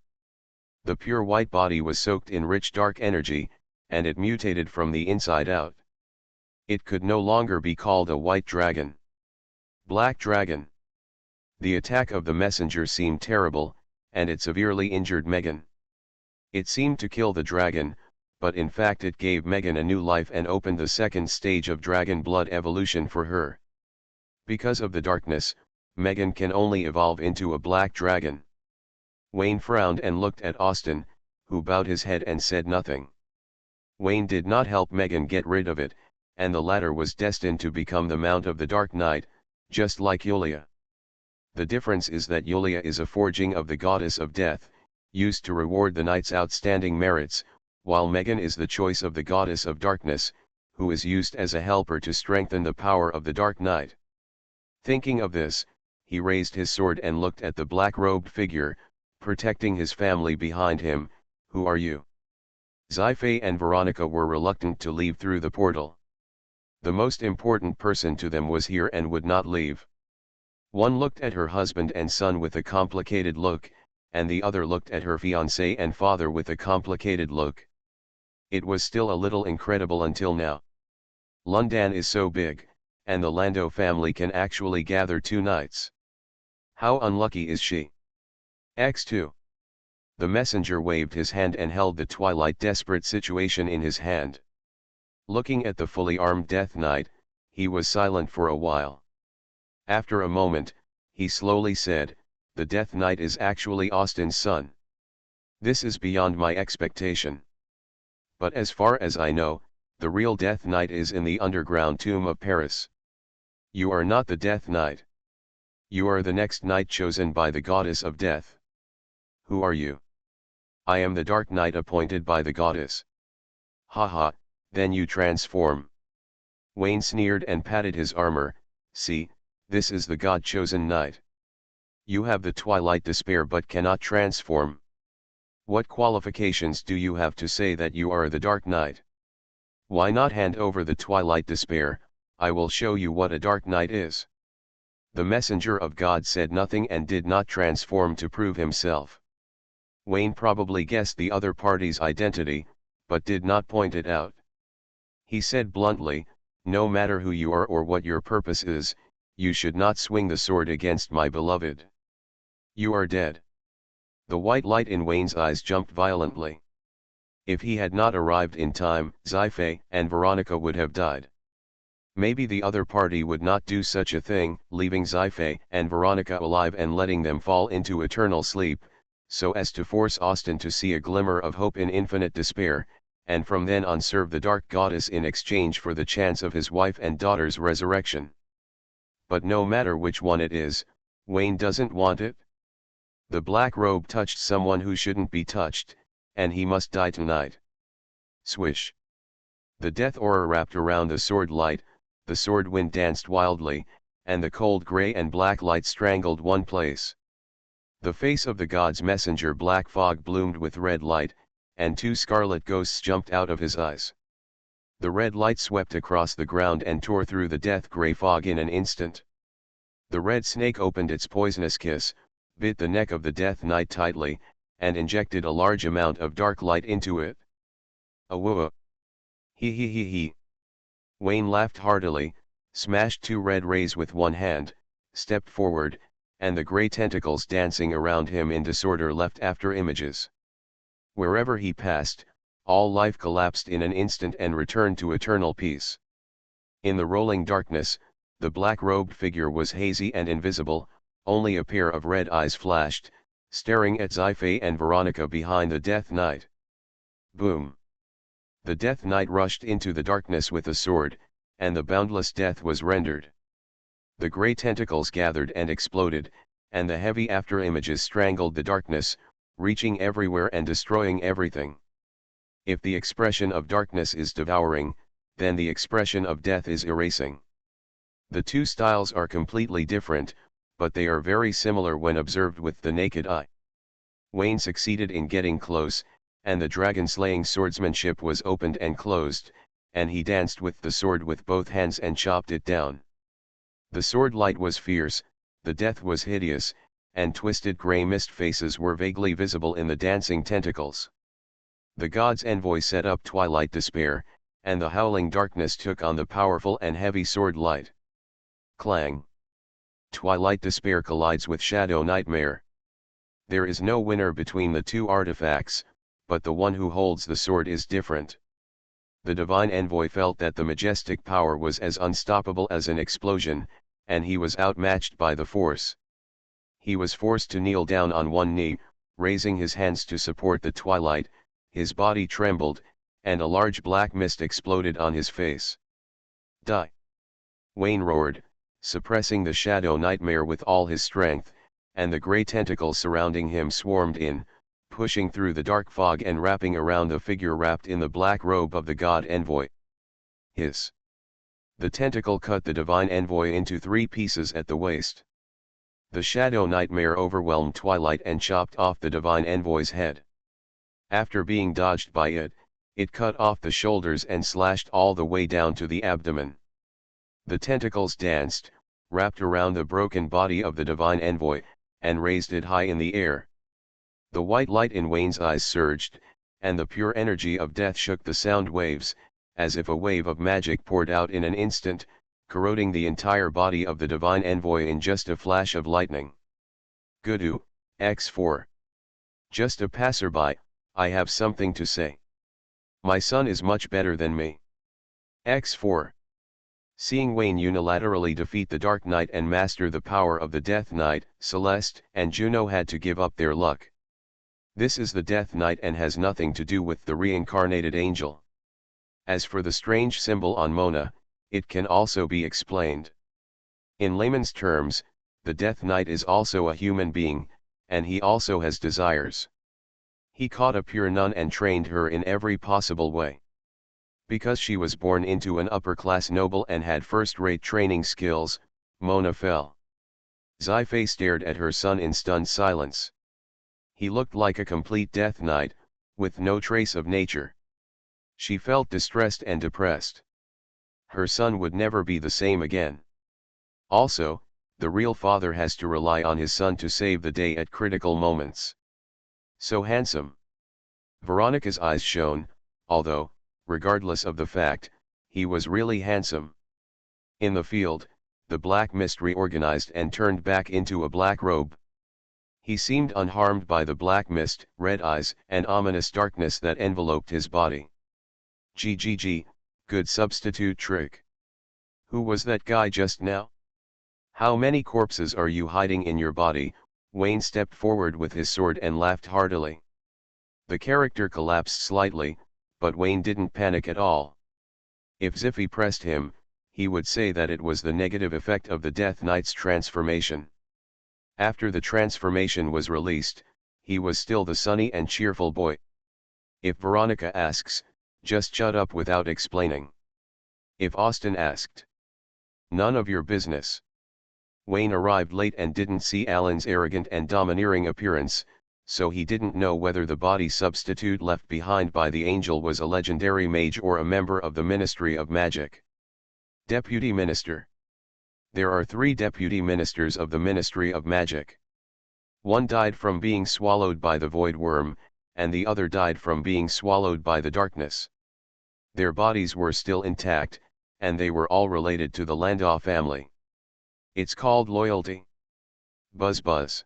The pure white body was soaked in rich dark energy, and it mutated from the inside out. It could no longer be called a white dragon. Black dragon. The attack of the messenger seemed terrible, and it severely injured Megan. It seemed to kill the dragon, but in fact it gave Megan a new life and opened the second stage of dragon blood evolution for her. Because of the darkness, Megan can only evolve into a black dragon. Wayne frowned and looked at Austin, who bowed his head and said nothing. Wayne did not help Megan get rid of it, and the latter was destined to become the mount of the Dark Knight, just like Yulia. The difference is that Yulia is a forging of the goddess of death, used to reward the knight's outstanding merits, while Megan is the choice of the goddess of darkness, who is used as a helper to strengthen the power of the Dark Knight. Thinking of this, he raised his sword and looked at the black-robed figure, protecting his family behind him. Who are you? Sci-fi and Veronica were reluctant to leave through the portal. The most important person to them was here and would not leave. One looked at her husband and son with a complicated look, and the other looked at her fiancé and father with a complicated look. It was still a little incredible until now. London is so big, and the Lando family can actually gather 2 knights. How unlucky is she? X2. The messenger waved his hand and held the twilight desperate situation in his hand. Looking at the fully armed Death Knight, he was silent for a while. After a moment, he slowly said, "The Death Knight is actually Austin's son. This is beyond my expectation. But as far as I know, the real Death Knight is in the underground tomb of Paris. You are not the Death Knight. You are the next knight chosen by the goddess of death." "Who are you?" "I am the Dark Knight appointed by the goddess." "Haha, then you transform." Wayne sneered and patted his armor. "See, this is the god-chosen knight. You have the twilight despair but cannot transform. What qualifications do you have to say that you are the Dark Knight? Why not hand over the twilight despair? I will show you what a Dark Knight is." The messenger of God said nothing and did not transform to prove himself. Wayne probably guessed the other party's identity, but did not point it out. He said bluntly, "No matter who you are or what your purpose is, you should not swing the sword against my beloved. You are dead." The white light in Wayne's eyes jumped violently. If he had not arrived in time, Sci-fi and Veronica would have died. Maybe the other party would not do such a thing, leaving Sci-fi and Veronica alive and letting them fall into eternal sleep, so as to force Austin to see a glimmer of hope in infinite despair, and from then on serve the Dark Goddess in exchange for the chance of his wife and daughter's resurrection. But no matter which one it is, Wayne doesn't want it. The black robe touched someone who shouldn't be touched, and he must die tonight. Swish. The death aura wrapped around the sword light, the sword wind danced wildly, and the cold gray and black light strangled one place. The face of the god's messenger black fog bloomed with red light, and two scarlet ghosts jumped out of his eyes. The red light swept across the ground and tore through the death gray fog in an instant. The red snake opened its poisonous kiss, bit the neck of the Death Knight tightly, and injected a large amount of dark light into it. "Awoo! He he he he!" Wayne laughed heartily, smashed two red rays with one hand, stepped forward, and the grey tentacles dancing around him in disorder left after images. Wherever he passed, all life collapsed in an instant and returned to eternal peace. In the rolling darkness, the black-robed figure was hazy and invisible, only a pair of red eyes flashed, staring at Sci-fi and Veronica behind the Death Knight. Boom! The Death Knight rushed into the darkness with a sword, and the boundless death was rendered. The grey tentacles gathered and exploded, and the heavy after-images strangled the darkness, reaching everywhere and destroying everything. If the expression of darkness is devouring, then the expression of death is erasing. The two styles are completely different, but they are very similar when observed with the naked eye. Wayne succeeded in getting close, and the dragon-slaying swordsmanship was opened and closed, and he danced with the sword with both hands and chopped it down. The sword light was fierce, the death was hideous, and twisted grey mist faces were vaguely visible in the dancing tentacles. The god's envoy set up twilight despair, and the howling darkness took on the powerful and heavy sword light. Clang! Twilight despair collides with shadow nightmare. There is no winner between the two artifacts, but the one who holds the sword is different. The divine envoy felt that the majestic power was as unstoppable as an explosion, and he was outmatched by the force. He was forced to kneel down on one knee, raising his hands to support the twilight, his body trembled, and a large black mist exploded on his face. Die! Wayne roared, suppressing the shadow nightmare with all his strength, and the grey tentacles surrounding him swarmed in, pushing through the dark fog and wrapping around the figure wrapped in the black robe of the god envoy. Hiss! The tentacle cut the divine envoy into 3 pieces at the waist. The shadow nightmare overwhelmed Twilight and chopped off the divine envoy's head. After being dodged by it, it cut off the shoulders and slashed all the way down to the abdomen. The tentacles danced, wrapped around the broken body of the divine envoy, and raised it high in the air. The white light in Wayne's eyes surged, and the pure energy of death shook the sound waves, as if a wave of magic poured out in an instant, corroding the entire body of the divine envoy in just a flash of lightning. Goodoo, X4. Just a passerby, I have something to say. My son is much better than me. X4. Seeing Wayne unilaterally defeat the Dark Knight and master the power of the Death Knight, Celeste and Juno had to give up their luck. This is the Death Knight and has nothing to do with the reincarnated angel. As for the strange symbol on Mona, it can also be explained. In layman's terms, the Death Knight is also a human being, and he also has desires. He caught a pure nun and trained her in every possible way. Because she was born into an upper-class noble and had first-rate training skills, Mona fell. Sci-fi stared at her son in stunned silence. He looked like a complete Death Knight, with no trace of nature. She felt distressed and depressed. Her son would never be the same again. Also, the real father has to rely on his son to save the day at critical moments. So handsome. Veronica's eyes shone, although, regardless of the fact, he was really handsome. In the field, the black mist reorganized and turned back into a black robe. He seemed unharmed by the black mist, red eyes, and ominous darkness that enveloped his body. GGG, good substitute trick. Who was that guy just now? How many corpses are you hiding in your body? Wayne stepped forward with his sword and laughed heartily. The character collapsed slightly, but Wayne didn't panic at all. If Ziffy pressed him, he would say that it was the negative effect of the Death Knight's transformation. After the transformation was released, he was still the sunny and cheerful boy. If Veronica asks, just shut up without explaining. If Austin asked, none of your business. Wayne arrived late and didn't see Alan's arrogant and domineering appearance, so he didn't know whether the body substitute left behind by the angel was a legendary mage or a member of the Ministry of Magic. Deputy Minister. There are 3 deputy ministers of the Ministry of Magic. One died from being swallowed by the Void Worm, and the other died from being swallowed by the darkness. Their bodies were still intact, and they were all related to the Landau family. It's called loyalty. Buzz buzz.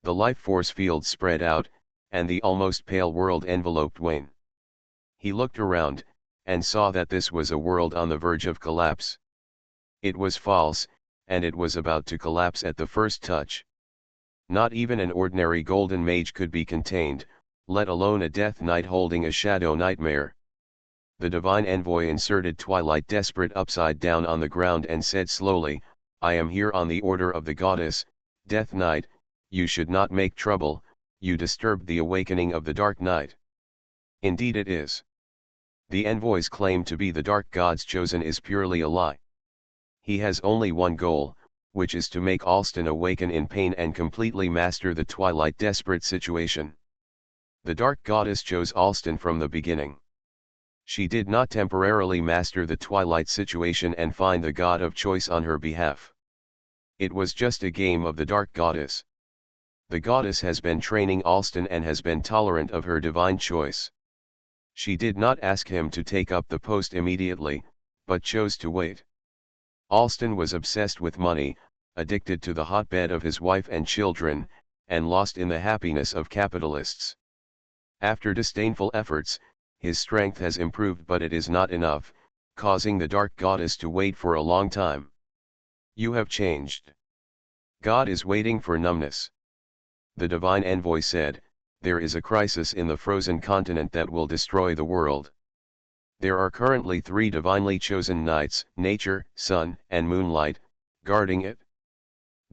The life force field spread out, and the almost pale world enveloped Wayne. He looked around, and saw that this was a world on the verge of collapse. It was false, and it was about to collapse at the first touch. Not even an ordinary golden mage could be contained, let alone a Death Knight holding a shadow nightmare. The divine envoy inserted Twilight Desperate upside down on the ground and said slowly, I am here on the order of the goddess, Death Knight, you should not make trouble, you disturbed the awakening of the Dark Knight. Indeed it is. The envoy's claim to be the Dark God's chosen is purely a lie. He has only one goal, which is to make Alston awaken in pain and completely master the Twilight Desperate situation. The Dark Goddess chose Alston from the beginning. She did not temporarily master the Twilight situation and find the God of choice on her behalf. It was just a game of the Dark Goddess. The Goddess has been training Alston and has been tolerant of her divine choice. She did not ask him to take up the post immediately, but chose to wait. Alston was obsessed with money, addicted to the hotbed of his wife and children, and lost in the happiness of capitalists. After disdainful efforts, his strength has improved, but it is not enough, causing the Dark Goddess to wait for a long time. You have changed. God is waiting for numbness. The divine envoy said, there is a crisis in the frozen continent that will destroy the world. There are currently 3 divinely chosen knights, nature, sun, and moonlight, guarding it.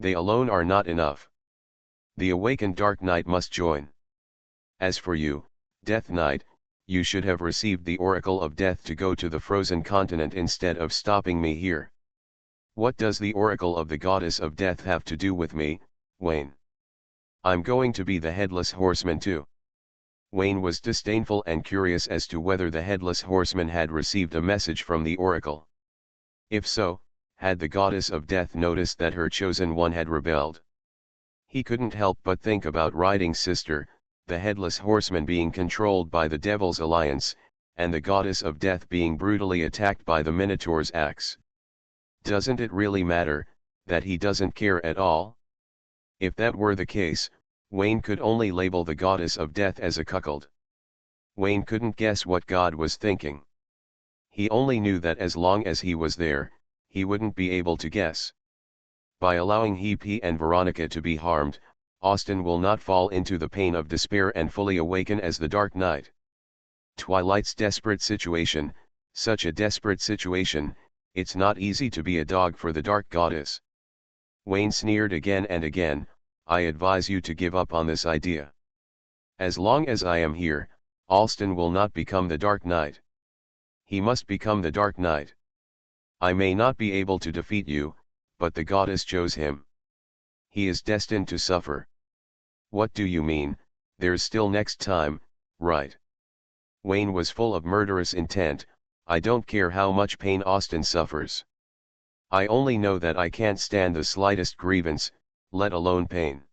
They alone are not enough. The awakened Dark Knight must join. As for you, Death Knight, you should have received the Oracle of Death to go to the frozen continent instead of stopping me here. What does the Oracle of the Goddess of Death have to do with me, Wayne? I'm going to be the Headless Horseman too. Wayne was disdainful and curious as to whether the Headless Horseman had received a message from the Oracle. If so, had the Goddess of Death noticed that her chosen one had rebelled? He couldn't help but think about Riding's sister, the Headless Horseman being controlled by the Devil's Alliance, and the Goddess of Death being brutally attacked by the Minotaur's axe. Doesn't it really matter, that he doesn't care at all? If that were the case, Wayne could only label the goddess of death as a cuckold. Wayne couldn't guess what God was thinking. He only knew that as long as he was there, he wouldn't be able to guess. By allowing He and Veronica to be harmed, Austin will not fall into the pain of despair and fully awaken as the Dark Knight. Twilight's desperate situation, such a desperate situation, it's not easy to be a dog for the Dark Goddess. Wayne sneered again and again, I advise you to give up on this idea. As long as I am here, Austin will not become the Dark Knight. He must become the Dark Knight. I may not be able to defeat you, but the goddess chose him. He is destined to suffer. What do you mean? There's still next time, right? Wayne was full of murderous intent. I don't care how much pain Austin suffers. I only know that I can't stand the slightest grievance, let alone pain.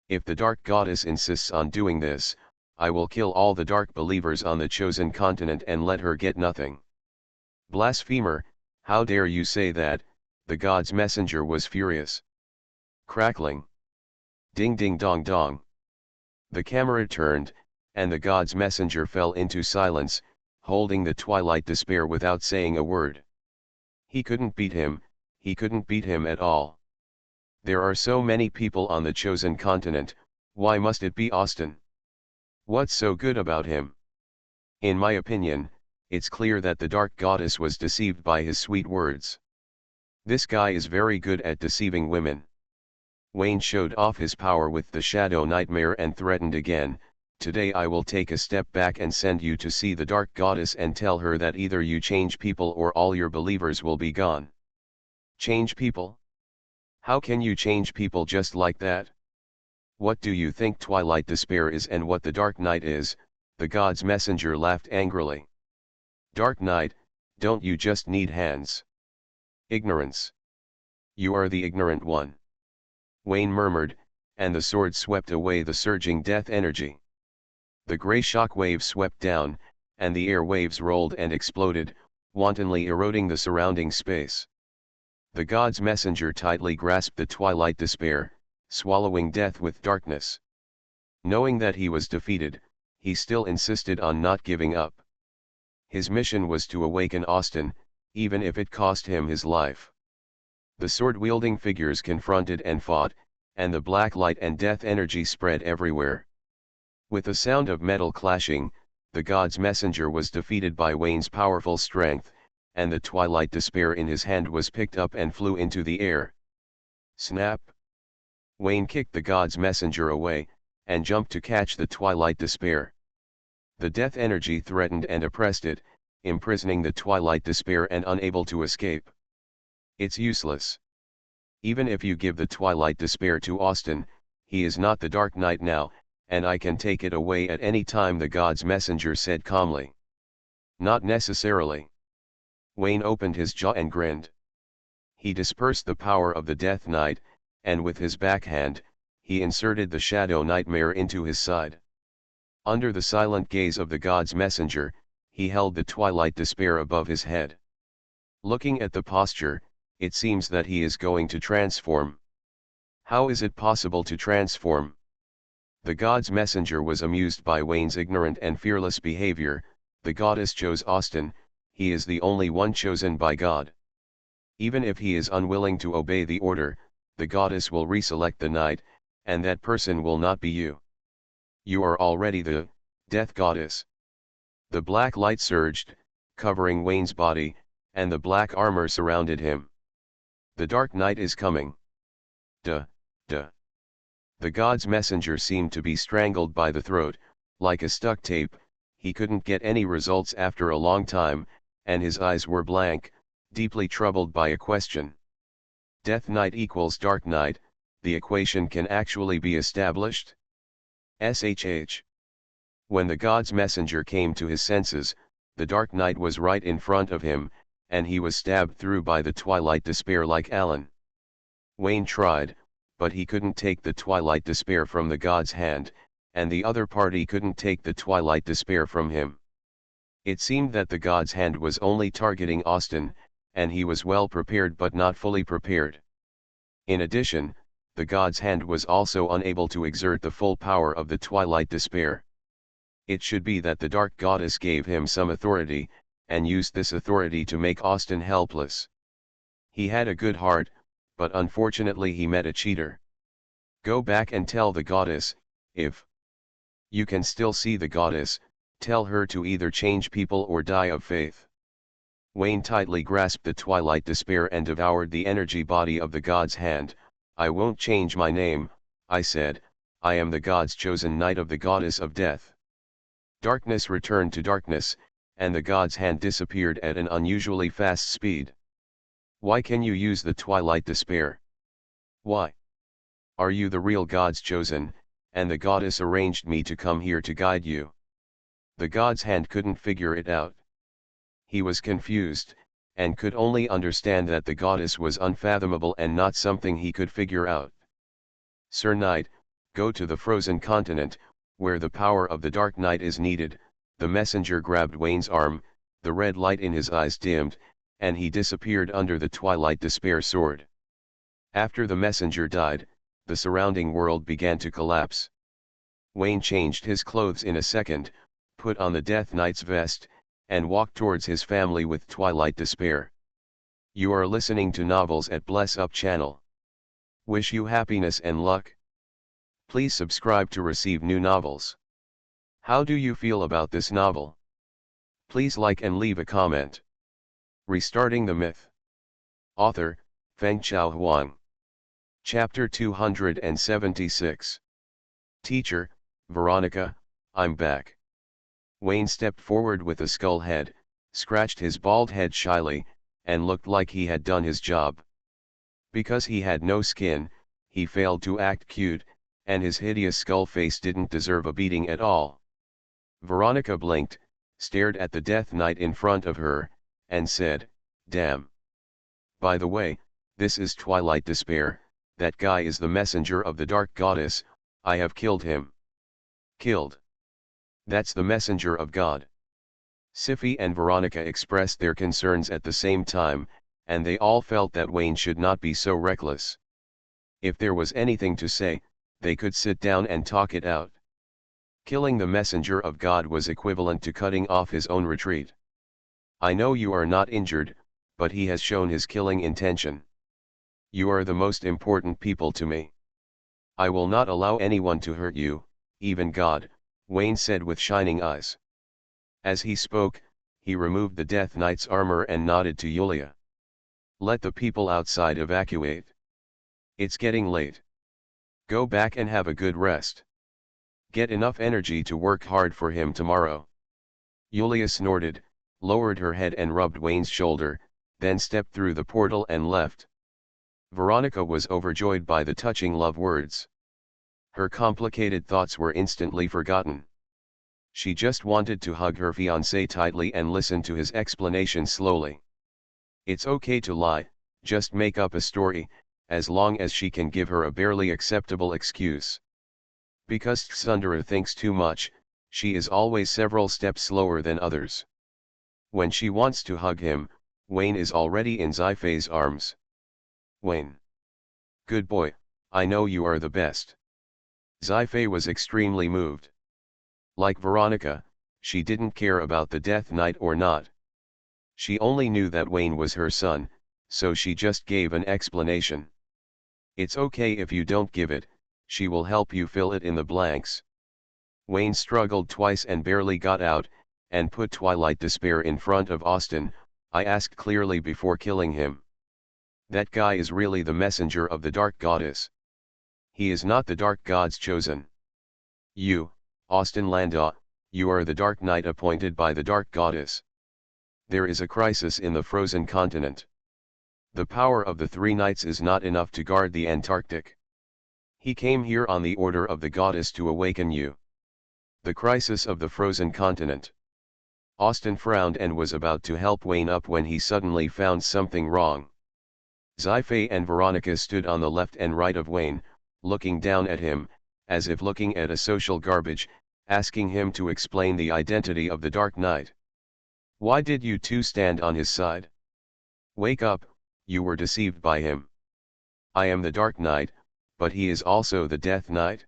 If the Dark Goddess insists on doing this, I will kill all the Dark Believers on the chosen continent and let her get nothing. Blasphemer, how dare you say that? The God's messenger was furious. Crackling. Ding ding dong dong. The camera turned, and the God's messenger fell into silence, holding the Twilight Despair without saying a word. He couldn't beat him at all. There are so many people on the chosen continent, why must it be Austin? What's so good about him? In my opinion, it's clear that the Dark Goddess was deceived by his sweet words. This guy is very good at deceiving women. Wayne showed off his power with the Shadow Nightmare and threatened again, today I will take a step back and send you to see the Dark Goddess and tell her that either you change people or all your believers will be gone. Change people? How can you change people just like that? What do you think Twilight Despair is and what the Dark Knight is? The God's messenger laughed angrily. Dark Knight, don't you just need hands? Ignorance. You are the ignorant one. Wayne murmured, and the sword swept away the surging death energy. The gray shock wave swept down, and the air waves rolled and exploded, wantonly eroding the surrounding space. The God's messenger tightly grasped the Twilight Despair, swallowing death with darkness. Knowing that he was defeated, he still insisted on not giving up. His mission was to awaken Austin, even if it cost him his life. The sword-wielding figures confronted and fought, and the black light and death energy spread everywhere. With the sound of metal clashing, the God's messenger was defeated by Wayne's powerful strength, and the Twilight Despair in his hand was picked up and flew into the air. Snap! Wayne kicked the God's messenger away, and jumped to catch the Twilight Despair. The death energy threatened and oppressed it, imprisoning the Twilight Despair and unable to escape. It's useless. Even if you give the Twilight Despair to Austin, he is not the Dark Knight now, and I can take it away at any time, the God's messenger said calmly. Not necessarily. Wayne opened his jaw and grinned. He dispersed the power of the Death Knight, and with his backhand, he inserted the Shadow Nightmare into his side. Under the silent gaze of the God's messenger, he held the Twilight Despair above his head. Looking at the posture, it seems that he is going to transform. How is it possible to transform? The God's messenger was amused by Wayne's ignorant and fearless behavior. The goddess chose Austin, he is the only one chosen by God. Even if he is unwilling to obey the order, the goddess will reselect the knight, and that person will not be you. You are already the Death Goddess. The black light surged, covering Wayne's body, and the black armor surrounded him. The Dark Knight is coming. Duh, duh. The God's messenger seemed to be strangled by the throat, like a stuck tape. He couldn't get any results after a long time, and his eyes were blank, deeply troubled by a question. Death Knight equals Dark Knight, the equation can actually be established? SHH. When the God's messenger came to his senses, the Dark Knight was right in front of him, and he was stabbed through by the Twilight Despair like Alan. Wayne tried, but he couldn't take the Twilight Despair from the God's hand, and the other party couldn't take the Twilight Despair from him. It seemed that the God's hand was only targeting Austin, and he was well prepared but not fully prepared. In addition, the god's hand was also unable to exert the full power of the twilight despair. It should be that the dark goddess gave him some authority, and used this authority to make Austin helpless. He had a good heart, but unfortunately he met a cheater. Go back and tell the goddess, if you can still see the goddess, tell her to either change people or die of faith. Wayne tightly grasped the twilight despair and devoured the energy body of the god's hand. I won't change my name, I said, I am the god's chosen knight of the goddess of death. Darkness returned to darkness, and the god's hand disappeared at an unusually fast speed. Why can you use the twilight despair? Why? Are you the real god's chosen, and the goddess arranged me to come here to guide you? The god's hand couldn't figure it out. He was confused, and could only understand that the goddess was unfathomable and not something he could figure out. Sir Knight, go to the frozen continent, where the power of the dark night is needed. The messenger grabbed Wayne's arm, the red light in his eyes dimmed, and he disappeared under the twilight despair sword. After the messenger died, the surrounding world began to collapse. Wayne changed his clothes in a second, put on the Death Knight's vest, and walked towards his family with twilight despair. You are listening to Novels at Bless Up channel. Wish you happiness and luck. Please subscribe to receive new novels. How do you feel about this novel? Please like and leave a comment. Restarting the Myth. Author, Fengchao Huang. Chapter 276. Teacher, Veronica, I'm back. Wayne stepped forward with a skull head, scratched his bald head shyly, and looked like he had done his job. Because he had no skin, he failed to act cute, and his hideous skull face didn't deserve a beating at all. Veronica blinked, stared at the Death Knight in front of her, and said, Damn. By the way, this is Twilight Despair, that guy is the messenger of the Dark Goddess, I have killed him. Killed? That's the messenger of God. Siffy and Veronica expressed their concerns at the same time, and they all felt that Wayne should not be so reckless. If there was anything to say, they could sit down and talk it out. Killing the messenger of God was equivalent to cutting off his own retreat. I know you are not injured, but he has shown his killing intention. You are the most important people to me. I will not allow anyone to hurt you, even God, Wayne said with shining eyes. As he spoke, he removed the Death Knight's armor and nodded to Yulia. Let the people outside evacuate. It's getting late. Go back and have a good rest. Get enough energy to work hard for him tomorrow. Yulia snorted, lowered her head and rubbed Wayne's shoulder, then stepped through the portal and left. Veronica was overjoyed by the touching love words. Her complicated thoughts were instantly forgotten. She just wanted to hug her fiancé tightly and listen to his explanation slowly. It's okay to lie, just make up a story, as long as she can give her a barely acceptable excuse. Because Tsundere thinks too much, she is always several steps slower than others. When she wants to hug him, Wayne is already in Zifei's arms. Wayne. Good boy, I know you are the best. Zifei was extremely moved. Like Veronica, she didn't care about the Death Knight or not. She only knew that Wayne was her son, so she just gave an explanation. It's okay if you don't give it, she will help you fill it in the blanks. Wayne struggled twice and barely got out, and put Twilight Despair in front of Austin. I asked clearly before killing him. That guy is really the messenger of the Dark Goddess. He is not the Dark God's chosen. You, Austin Landau, you are the Dark Knight appointed by the Dark Goddess. There is a crisis in the frozen continent. The power of the three knights is not enough to guard the Antarctic. He came here on the order of the goddess to awaken you. The crisis of the frozen continent. Austin frowned and was about to help Wayne up when he suddenly found something wrong. Zifei and Veronica stood on the left and right of Wayne, looking down at him, as if looking at a social garbage, asking him to explain the identity of the Dark Knight. Why did you two stand on his side? Wake up, you were deceived by him. I am the Dark Knight, but he is also the Death Knight.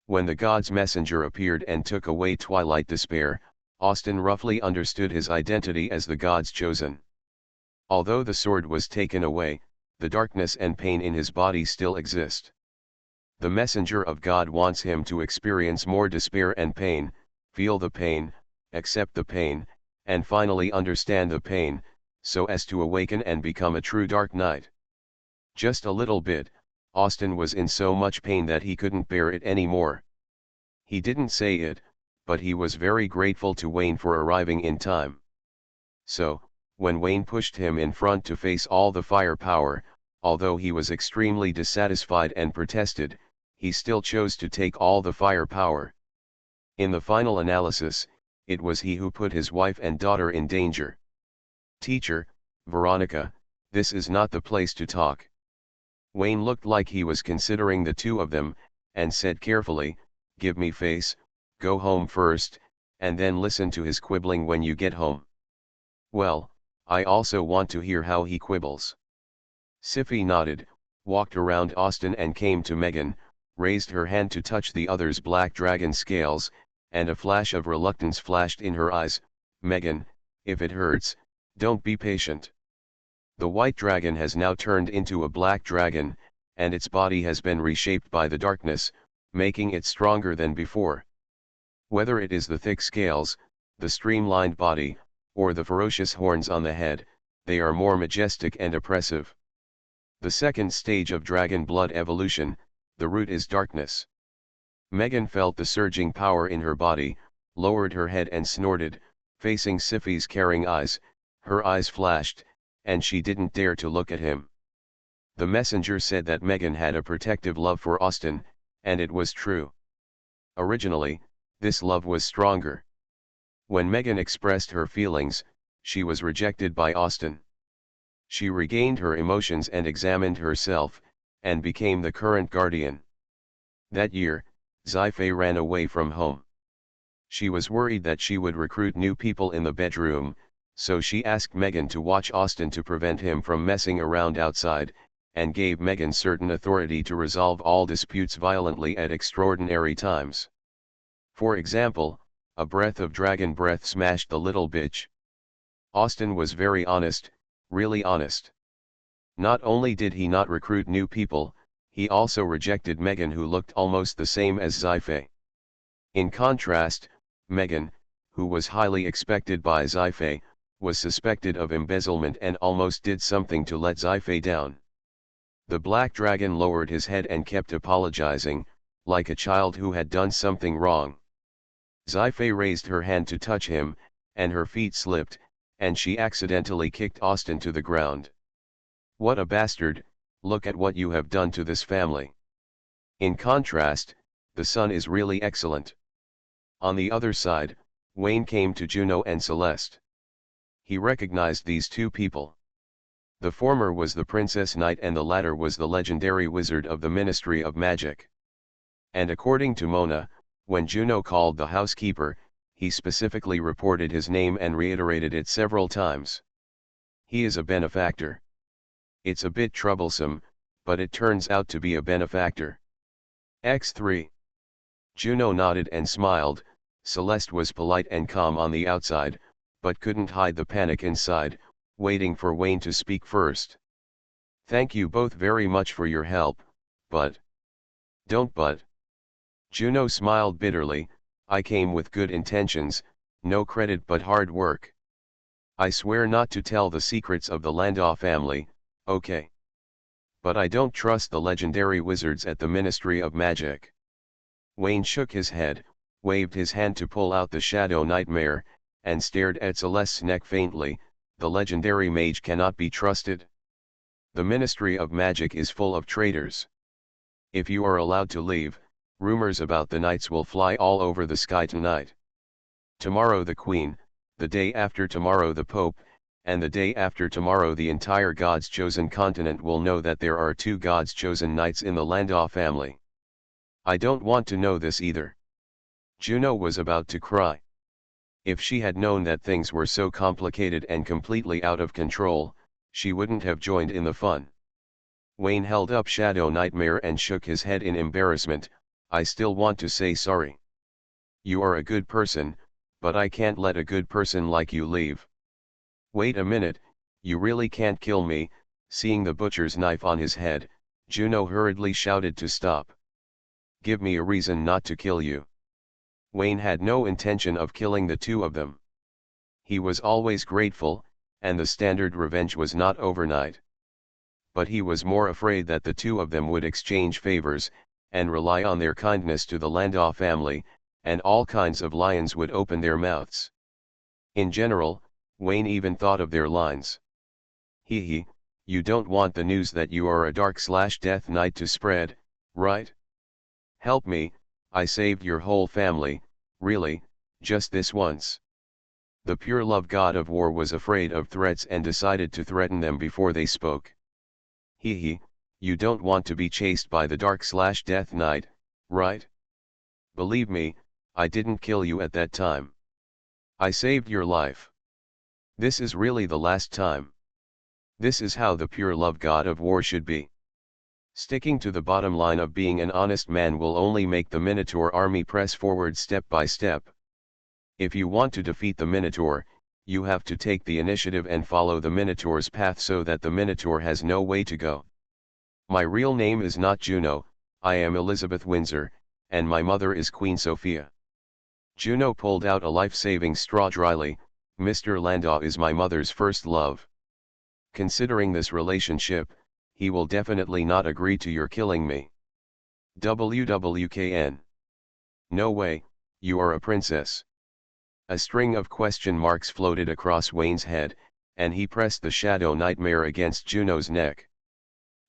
When the god's messenger appeared and took away Twilight Despair, Austin roughly understood his identity as the god's chosen. Although the sword was taken away, the darkness and pain in his body still exist. The messenger of God wants him to experience more despair and pain, feel the pain, accept the pain, and finally understand the pain, so as to awaken and become a true Dark Knight. Just a little bit, Austin was in so much pain that he couldn't bear it anymore. He didn't say it, but he was very grateful to Wayne for arriving in time. So, when Wayne pushed him in front to face all the firepower, although he was extremely dissatisfied and protested, he still chose to take all the firepower. In the final analysis, it was he who put his wife and daughter in danger. "Teacher, Veronica, this is not the place to talk." Wayne looked like he was considering the two of them, and said carefully, "Give me face, go home first, and then listen to his quibbling when you get home." "Well, I also want to hear how he quibbles." Sci-fi nodded, walked around Austin and came to Megan, raised her hand to touch the other's black dragon scales, and a flash of reluctance flashed in her eyes. "Megan, if it hurts, don't be patient." The white dragon has now turned into a black dragon, and its body has been reshaped by the darkness, making it stronger than before. Whether it is the thick scales, the streamlined body, or the ferocious horns on the head, they are more majestic and oppressive. The second stage of dragon blood evolution, the root is darkness. Megan felt the surging power in her body, lowered her head and snorted, facing Sci-fi's caring eyes. Her eyes flashed, and she didn't dare to look at him. The messenger said that Megan had a protective love for Austin, and it was true. Originally, this love was stronger. When Megan expressed her feelings, she was rejected by Austin. She regained her emotions and examined herself, and became the current guardian. That year, Sci-fi ran away from home. She was worried that she would recruit new people in the bedroom, so she asked Megan to watch Austin to prevent him from messing around outside, and gave Megan certain authority to resolve all disputes violently at extraordinary times. For example, a breath of dragon breath smashed the little bitch. Austin was very honest, really honest. Not only did he not recruit new people, he also rejected Megan, who looked almost the same as Sci-fi. In contrast, Megan, who was highly expected by Sci-fi, was suspected of embezzlement and almost did something to let Sci-fi down. The black dragon lowered his head and kept apologizing, like a child who had done something wrong. Sci-fi raised her hand to touch him, and her feet slipped, and she accidentally kicked Austin to the ground. "What a bastard, look at what you have done to this family." In contrast, the son is really excellent. On the other side, Wayne came to Juno and Celeste. He recognized these two people. The former was the Princess Knight and the latter was the legendary wizard of the Ministry of Magic. And according to Mona, when Juno called the housekeeper, he specifically reported his name and reiterated it several times. He is a benefactor. It's a bit troublesome, but it turns out to be a benefactor. X3. Juno nodded and smiled. Celeste was polite and calm on the outside, but couldn't hide the panic inside, waiting for Wayne to speak first. "Thank you both very much for your help, but..." "Don't but." Juno smiled bitterly. "I came with good intentions, no credit but hard work. I swear not to tell the secrets of the Landau family, okay? But I don't trust the legendary wizards at the Ministry of Magic." Wayne shook his head, waved his hand to pull out the Shadow Nightmare, and stared at Celeste's neck faintly. "The legendary mage cannot be trusted. The Ministry of Magic is full of traitors. If you are allowed to leave, rumors about the knights will fly all over the sky tonight. Tomorrow the Queen, the day after tomorrow the Pope, and the day after tomorrow the entire God's chosen continent will know that there are two God's chosen knights in the Landau family. I don't want to know this either." Juno was about to cry. If she had known that things were so complicated and completely out of control, she wouldn't have joined in the fun. Wayne held up Shadow Nightmare and shook his head in embarrassment. I still want to say sorry. You are a good person, but I can't let a good person like you leave. Wait a minute, you really can't kill me. Seeing the butcher's knife on his head, Juno hurriedly shouted to stop. Give me a reason not to kill you. Wayne had no intention of killing the two of them. He was always grateful, and the standard revenge was not overnight. But he was more afraid that the two of them would exchange favors, and rely on their kindness to the Landau family, and all kinds of lions would open their mouths. In general, Wayne even thought of their lines. Hee hee, you don't want the news that you are a dark/death knight to spread, right? Help me, I saved your whole family, really, just this once. The pure love god of war was afraid of threats and decided to threaten them before they spoke. Hee hee, you don't want to be chased by the dark/death knight, right? Believe me, I didn't kill you at that time. I saved your life. This is really the last time. This is how the pure love god of war should be. Sticking to the bottom line of being an honest man will only make the Minotaur army press forward step by step. If you want to defeat the Minotaur, you have to take the initiative and follow the Minotaur's path so that the Minotaur has no way to go. My real name is not Juno, I am Elizabeth Windsor, and my mother is Queen Sophia. Juno pulled out a life-saving straw dryly. Mr. Landau is my mother's first love. Considering this relationship, he will definitely not agree to your killing me. WWKN. No way, you are a princess. A string of question marks floated across Wayne's head, and he pressed the Shadow Nightmare against Juno's neck.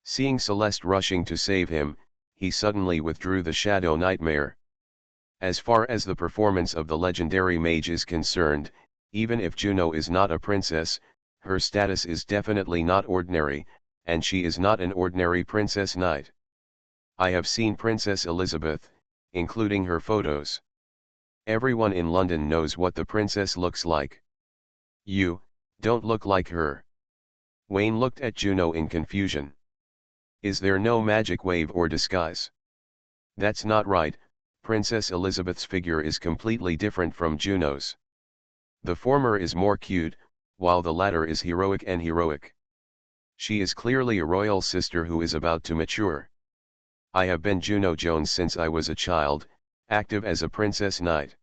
Seeing Celeste rushing to save him, he suddenly withdrew the Shadow Nightmare. As far as the performance of the legendary mage is concerned, even if Juno is not a princess, her status is definitely not ordinary, and she is not an ordinary princess knight. I have seen Princess Elizabeth, including her photos. Everyone in London knows what the princess looks like. You don't look like her. Wayne looked at Juno in confusion. Is there no magic wave or disguise? That's not right, Princess Elizabeth's figure is completely different from Juno's. The former is more cute, while the latter is heroic and heroic. She is clearly a royal sister who is about to mature. I have been Juno Jones since I was a child, active as a princess knight.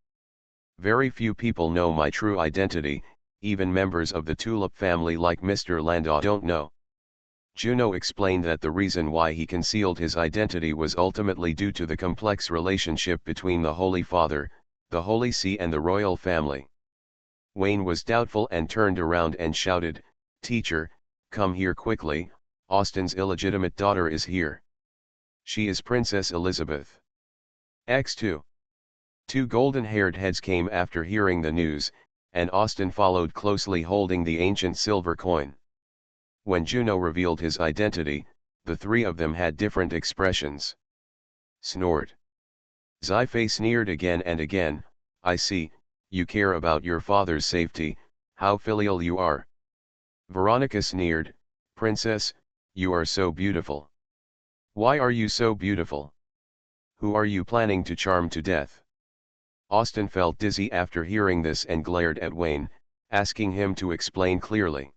Very few people know my true identity, even members of the Tulip family like Mr. Landau don't know. Juno explained that the reason why he concealed his identity was ultimately due to the complex relationship between the Holy Father, the Holy See and the royal family. Wayne was doubtful and turned around and shouted, "Teacher, come here quickly, Austin's illegitimate daughter is here. She is Princess Elizabeth." X2. Two golden-haired heads came after hearing the news, and Austin followed closely holding the ancient silver coin. When Juno revealed his identity, the three of them had different expressions. Snort. Sci-fi sneered again and again, "I see, you care about your father's safety, how filial you are." Veronica sneered, "Princess, you are so beautiful. Why are you so beautiful? Who are you planning to charm to death?" Austin felt dizzy after hearing this and glared at Wayne, asking him to explain clearly.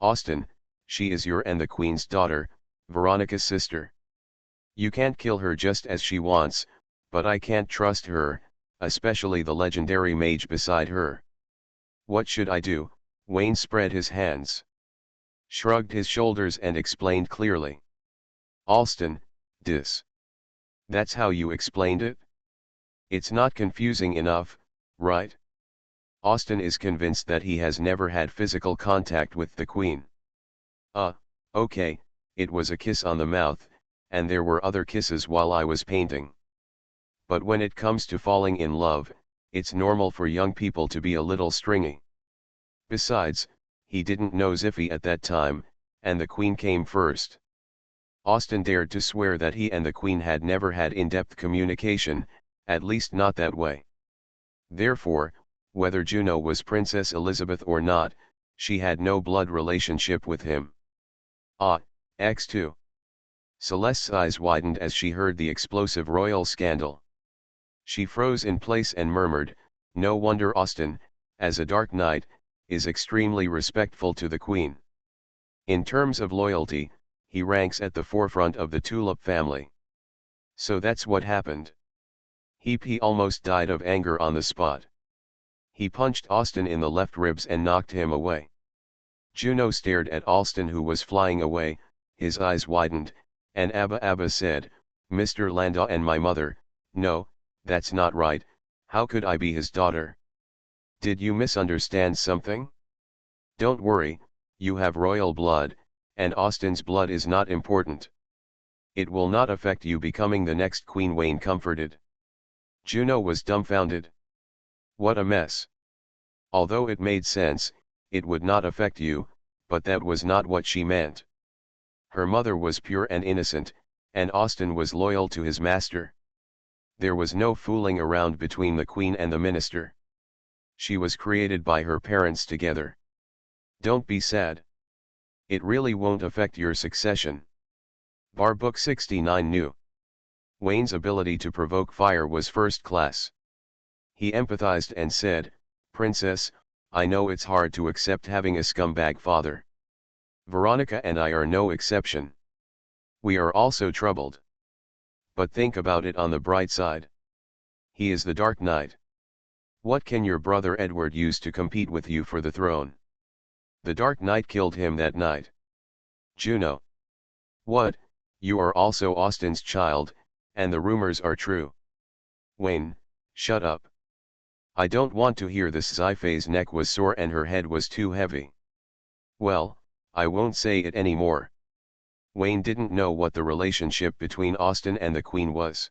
"Austin, she is your and the Queen's daughter, Veronica's sister. You can't kill her just as she wants, but I can't trust her, especially the legendary mage beside her. What should I do?" Wayne spread his hands, shrugged his shoulders and explained clearly. "Austin, that's how you explained it? It's not confusing enough, right?" Austin is convinced that he has never had physical contact with the Queen. Okay, it was a kiss on the mouth, and there were other kisses while I was painting. But when it comes to falling in love, it's normal for young people to be a little stringy. Besides, he didn't know Ziffy at that time, and the Queen came first. Austin dared to swear that he and the Queen had never had in-depth communication, at least not that way. Therefore, whether Juno was Princess Elizabeth or not, she had no blood relationship with him. X2. Celeste's eyes widened as she heard the explosive royal scandal. She froze in place and murmured, "No wonder Austen, as a Dark Knight, is extremely respectful to the Queen. In terms of loyalty, he ranks at the forefront of the Tulip family." So that's what happened. He almost died of anger on the spot. He punched Austen in the left ribs and knocked him away. Juno stared at Austen, who was flying away. His eyes widened, and Abba said, "Mr. Landau and my mother, no, that's not right, how could I be his daughter? Did you misunderstand something? Don't worry, you have royal blood, and Austen's blood is not important. It will not affect you becoming the next queen," Wayne comforted. Juno was dumbfounded. What a mess. Although it made sense, it would not affect you, but that was not what she meant. Her mother was pure and innocent, and Austen was loyal to his master. There was no fooling around between the Queen and the minister. She was created by her parents together. Don't be sad. It really won't affect your succession. Bar Book 69 New. Wayne's ability to provoke fire was first class. He empathized and said, "Princess, I know it's hard to accept having a scumbag father. Veronica and I are no exception. We are also troubled. But think about it on the bright side. He is the Dark Knight. What can your brother Edward use to compete with you for the throne? The Dark Knight killed him that night." Juno. What, you are also Austen's child, and the rumors are true. Wayne, shut up. I don't want to hear this. Sci-fi's neck was sore and her head was too heavy. Well, I won't say it anymore. Wayne didn't know what the relationship between Austen and the Queen was.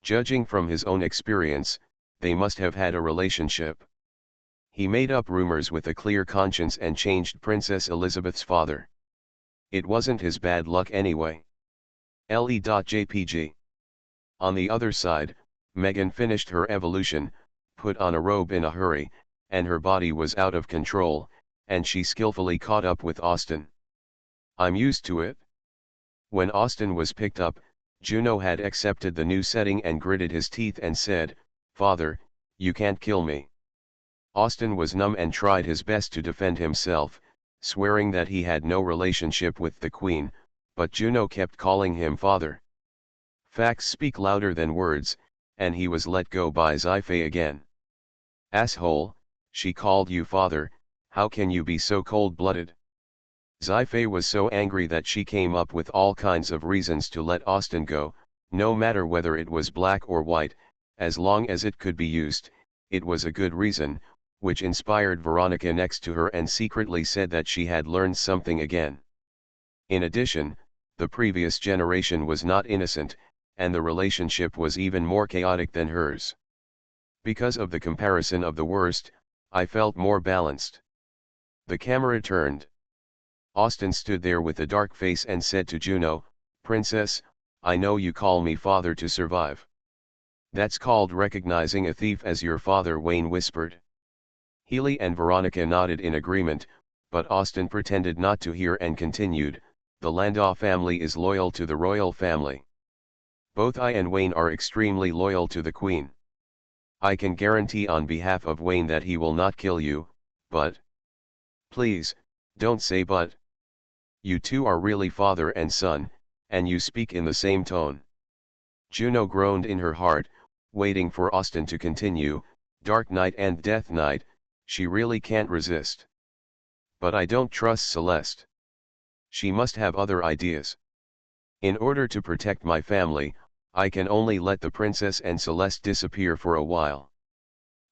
Judging from his own experience, they must have had a relationship. He made up rumors with a clear conscience and changed Princess Elizabeth's father. It wasn't his bad luck anyway. Le.jpg. On the other side, Meghan finished her evolution, put on a robe in a hurry, and her body was out of control, and she skillfully caught up with Austen. I'm used to it. When Austen was picked up, Juno had accepted the new setting and gritted his teeth and said, "Father, you can't kill me." Austen was numb and tried his best to defend himself, swearing that he had no relationship with the Queen, but Juno kept calling him father. Facts speak louder than words, and he was let go by Sci-fi again. "Asshole, she called you father, how can you be so cold-blooded?" Sci-fi was so angry that she came up with all kinds of reasons to let Austen go, no matter whether it was black or white, as long as it could be used, it was a good reason, which inspired Veronica next to her and secretly said that she had learned something again. In addition, the previous generation was not innocent, and the relationship was even more chaotic than hers. Because of the comparison of the worst, I felt more balanced. The camera turned. Austen stood there with a dark face and said to Juno, "Princess, I know you call me father to survive. That's called recognizing a thief as your father," Wayne whispered. Healy and Veronica nodded in agreement, but Austen pretended not to hear and continued, "The Landau family is loyal to the royal family. Both I and Wayne are extremely loyal to the Queen. I can guarantee on behalf of Wayne that he will not kill you, but..." "Please, don't say but. You two are really father and son, and you speak in the same tone." Juno groaned in her heart, waiting for Austen to continue, "Dark Knight and Death Knight, she really can't resist. But I don't trust Celeste. She must have other ideas. In order to protect my family, I can only let the princess and Celeste disappear for a while."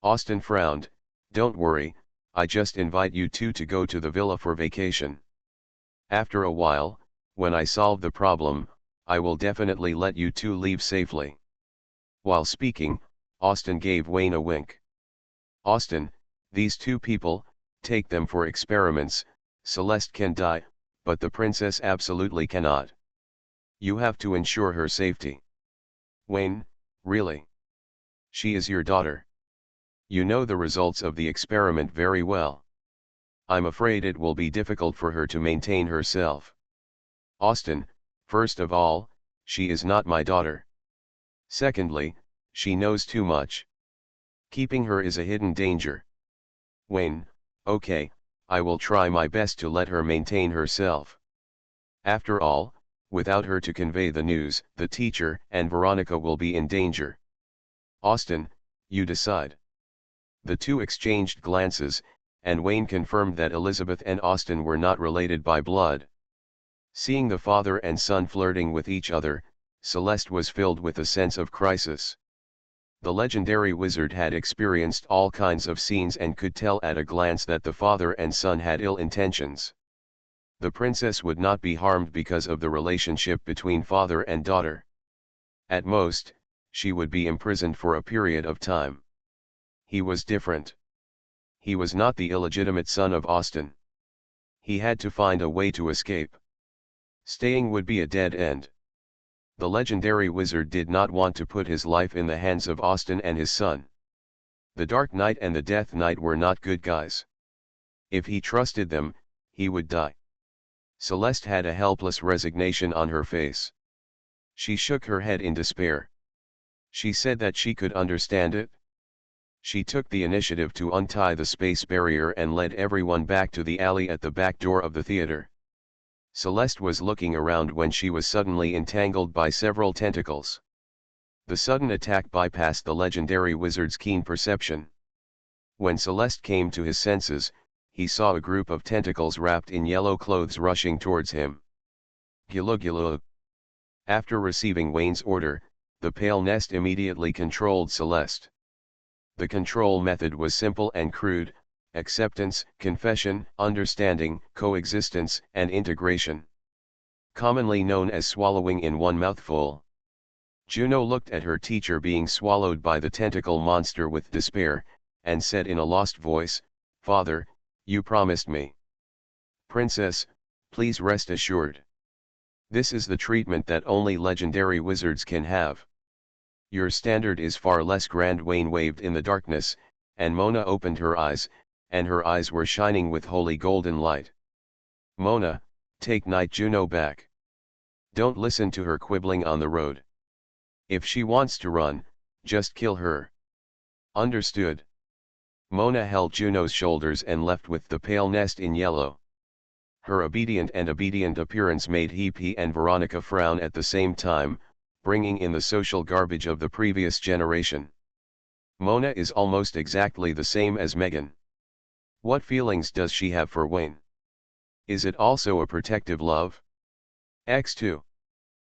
Austen frowned, "Don't worry, I just invite you two to go to the villa for vacation. After a while, when I solve the problem, I will definitely let you two leave safely." While speaking, Austen gave Wayne a wink. "Austen, these two people, take them for experiments. Celeste can die, but the princess absolutely cannot. You have to ensure her safety." "Wayne, really? She is your daughter. You know the results of the experiment very well. I'm afraid it will be difficult for her to maintain herself." "Austen, First of all, she is not my daughter. Secondly, she knows too much. Keeping her is a hidden danger. Wayne, okay, I will try my best to let her maintain herself. After all, without her to convey the news, the teacher and Veronica will be in danger. Austin, you decide. The two exchanged glances, and Wayne confirmed that Elizabeth and Austin were not related by blood. Seeing the father and son flirting with each other, Celeste was filled with a sense of crisis. The legendary wizard had experienced all kinds of scenes and could tell at a glance that the father and son had ill intentions. The princess would not be harmed because of the relationship between father and daughter. At most, she would be imprisoned for a period of time. He was different. He was not the illegitimate son of Austin. He had to find a way to escape. Staying would be a dead end. The legendary wizard did not want to put his life in the hands of Austin and his son. The Dark Knight and the Death Knight were not good guys. If he trusted them, he would die. Celeste had a helpless resignation on her face. She shook her head in despair. She said that she could understand it. She took the initiative to untie the space barrier and led everyone back to the alley at the back door of the theater. Celeste was looking around when she was suddenly entangled by several tentacles. The sudden attack bypassed the legendary wizard's keen perception. When Celeste came to his senses, he saw a group of tentacles wrapped in yellow clothes rushing towards him. Gilug gilug. After receiving Wayne's order, the pale nest immediately controlled Celeste. The control method was simple and crude: acceptance, confession, understanding, coexistence, and integration. Commonly known as swallowing in one mouthful. Juno looked at her teacher being swallowed by the tentacle monster with despair, and said in a lost voice, "Father, you promised me. Princess, please rest assured. This is the treatment that only legendary wizards can have. Your standard is far less grand." Wayne waved in the darkness, and Mona opened her eyes, and her eyes were shining with holy golden light. "Mona, take Night Juno back. Don't listen to her quibbling on the road. If she wants to run, just kill her. Understood?" Mona held Juno's shoulders and left with the pale nest in yellow. Her obedient appearance made he and Veronica frown at the same time, bringing in the social garbage of the previous generation. Mona is almost exactly the same as Megan. What feelings does she have for Wayne? Is it also a protective love? X2.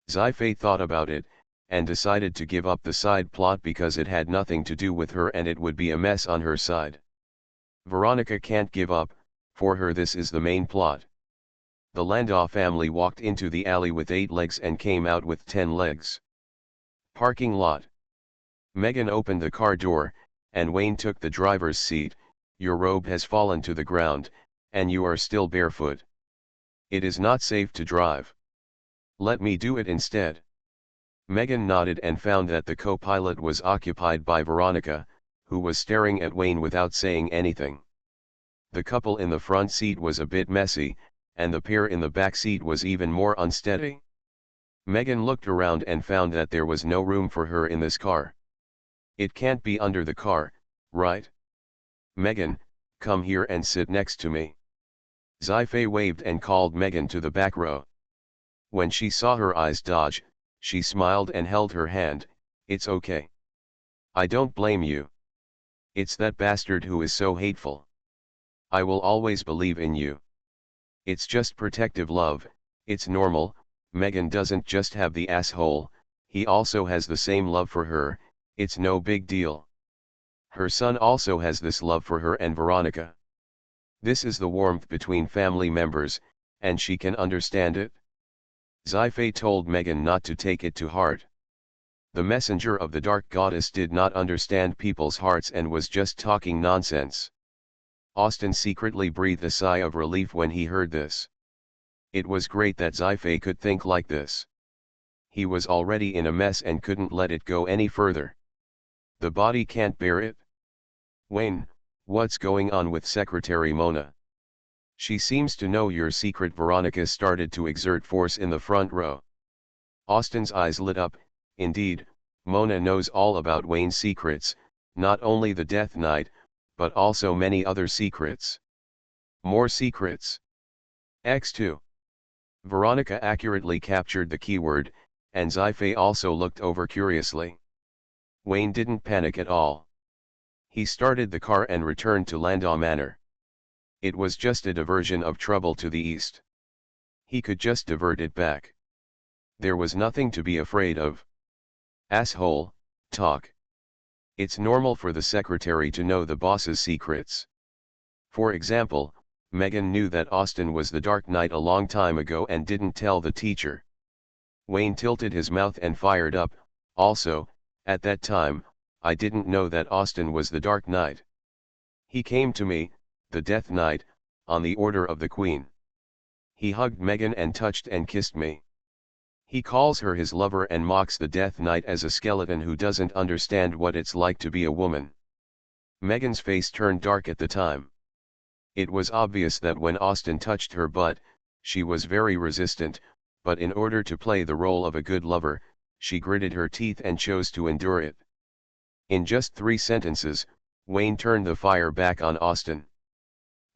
Sci-fi thought about it, and decided to give up the side plot because it had nothing to do with her and it would be a mess on her side. Veronica can't give up, for her this is the main plot. The Landau family walked into the alley with 8 legs and came out with 10 legs. Parking lot. Megan opened the car door, and Wayne took the driver's seat. "Your robe has fallen to the ground, and you are still barefoot. It is not safe to drive. Let me do it instead." Megan nodded and found that the co-pilot was occupied by Veronica, who was staring at Wayne without saying anything. The couple in the front seat was a bit messy, and the pair in the back seat was even more unsteady. Megan looked around and found that there was no room for her in this car. "It can't be under the car, right? Megan, come here and sit next to me." Sci-fi waved and called Megan to the back row. When she saw her eyes dodge, she smiled and held her hand. "It's okay. I don't blame you. It's that bastard who is so hateful. I will always believe in you. It's just protective love, it's normal. Megan doesn't just have the asshole, he also has the same love for her, it's no big deal. Her son also has this love for her and Veronica. This is the warmth between family members, and she can understand it." Sci-fi told Megan not to take it to heart. The messenger of the dark goddess did not understand people's hearts and was just talking nonsense. Austin secretly breathed a sigh of relief when he heard this. It was great that Sci-fi could think like this. He was already in a mess and couldn't let it go any further. The body can't bear it. "Wayne, what's going on with Secretary Mona? She seems to know your secret." Veronica started to exert force in the front row. Austin's eyes lit up. Indeed, Mona knows all about Wayne's secrets, not only the Death Knight, but also many other secrets. More secrets. X2. Veronica accurately captured the keyword, and Sci-fi also looked over curiously. Wayne didn't panic at all. He started the car and returned to Landau Manor. It was just a diversion of trouble to the east. He could just divert it back. There was nothing to be afraid of. Asshole, talk. It's normal for the secretary to know the boss's secrets. For example, Megan knew that Austin was the Dark Knight a long time ago and didn't tell the teacher. Wayne tilted his mouth and fired up. Also, at that time, I didn't know that Austin was the Dark Knight. He came to me, the Death Knight, on the order of the Queen. He hugged Megan and touched and kissed me. He calls her his lover and mocks the Death Knight as a skeleton who doesn't understand what it's like to be a woman. Megan's face turned dark at the time. It was obvious that when Austin touched her butt, she was very resistant, but in order to play the role of a good lover, she gritted her teeth and chose to endure it. In just 3 sentences, Wayne turned the fire back on Austin.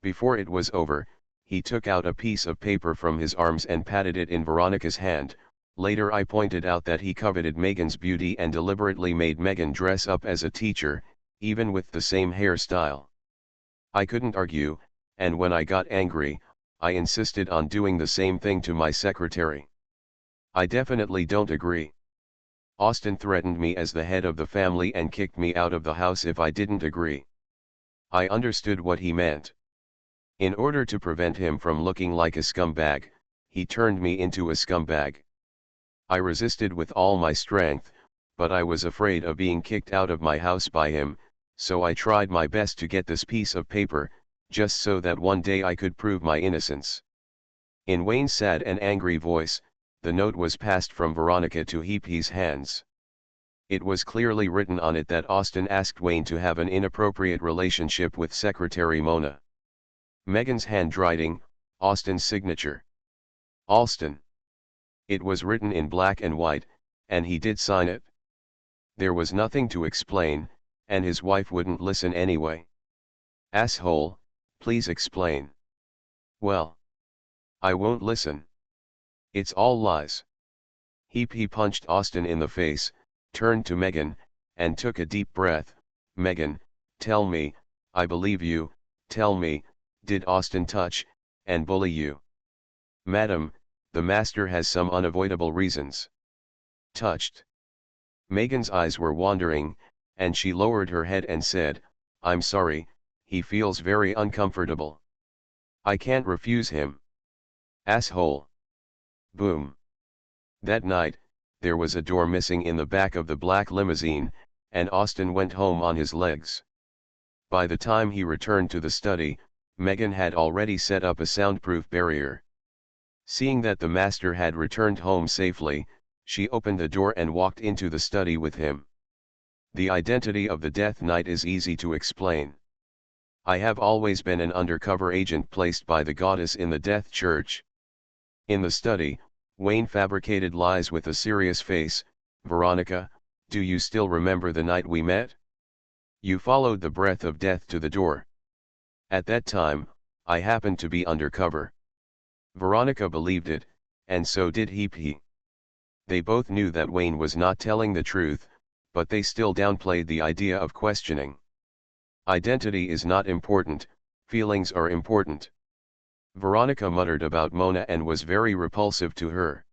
Before it was over, he took out a piece of paper from his arms and patted it in Veronica's hand. Later I pointed out that he coveted Megan's beauty and deliberately made Megan dress up as a teacher, even with the same hairstyle. I couldn't argue, and when I got angry, I insisted on doing the same thing to my secretary. I definitely don't agree. Austin threatened me as the head of the family and kicked me out of the house if I didn't agree. I understood what he meant. In order to prevent him from looking like a scumbag, he turned me into a scumbag. I resisted with all my strength, but I was afraid of being kicked out of my house by him, so I tried my best to get this piece of paper, just so that one day I could prove my innocence. In Wayne's sad and angry voice, the note was passed from Veronica to Heapy's hands. It was clearly written on it that Austin asked Wayne to have an inappropriate relationship with Secretary Mona. Megan's handwriting, Austin's signature. Alston. It was written in black and white, and he did sign it. There was nothing to explain, and his wife wouldn't listen anyway. Asshole, please explain. Well, I won't listen. It's all lies. He punched Austin in the face, turned to Megan, and took a deep breath. Megan, tell me, I believe you, tell me, did Austin touch and bully you? Madam, the master has some unavoidable reasons. Touched. Megan's eyes were wandering, and she lowered her head and said, I'm sorry, he feels very uncomfortable. I can't refuse him. Asshole. Boom. That night, there was a door missing in the back of the black limousine, and Austin went home on his legs. By the time he returned to the study, Megan had already set up a soundproof barrier. Seeing that the master had returned home safely, she opened the door and walked into the study with him. The identity of the Death Knight is easy to explain. I have always been an undercover agent placed by the goddess in the Death Church. In the study, Wayne fabricated lies with a serious face. Veronica, do you still remember the night we met? You followed the breath of death to the door. At that time, I happened to be undercover. Veronica believed it, and so did he. They both knew that Wayne was not telling the truth, but they still downplayed the idea of questioning. Identity is not important, feelings are important. Veronica muttered about Mona and was very repulsive to her.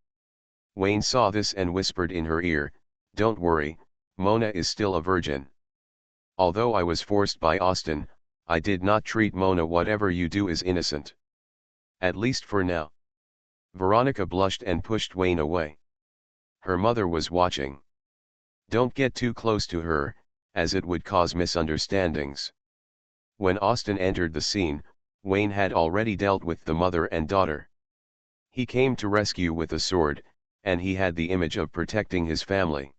Wayne saw this and whispered in her ear, don't worry, Mona is still a virgin. Although I was forced by Austin, I did not treat Mona whatever you do is innocent. At least for now. Veronica blushed and pushed Wayne away. Her mother was watching. Don't get too close to her, as it would cause misunderstandings. When Austin entered the scene, Wayne had already dealt with the mother and daughter. He came to rescue with a sword, and he had the image of protecting his family.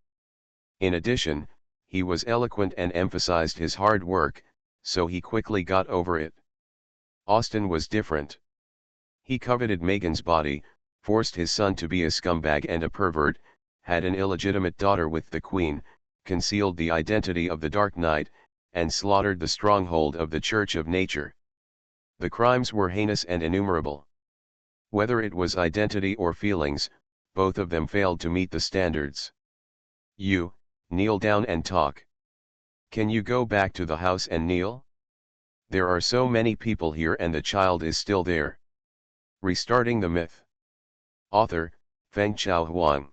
In addition, he was eloquent and emphasized his hard work, so he quickly got over it. Austin was different. He coveted Megan's body, forced his son to be a scumbag and a pervert, had an illegitimate daughter with the queen, concealed the identity of the Dark Knight, and slaughtered the stronghold of the Church of Nature. The crimes were heinous and innumerable. Whether it was identity or feelings, both of them failed to meet the standards. You, kneel down and talk. Can you go back to the house and kneel? There are so many people here and the child is still there. Restarting the myth. Author, Fengchao Huang.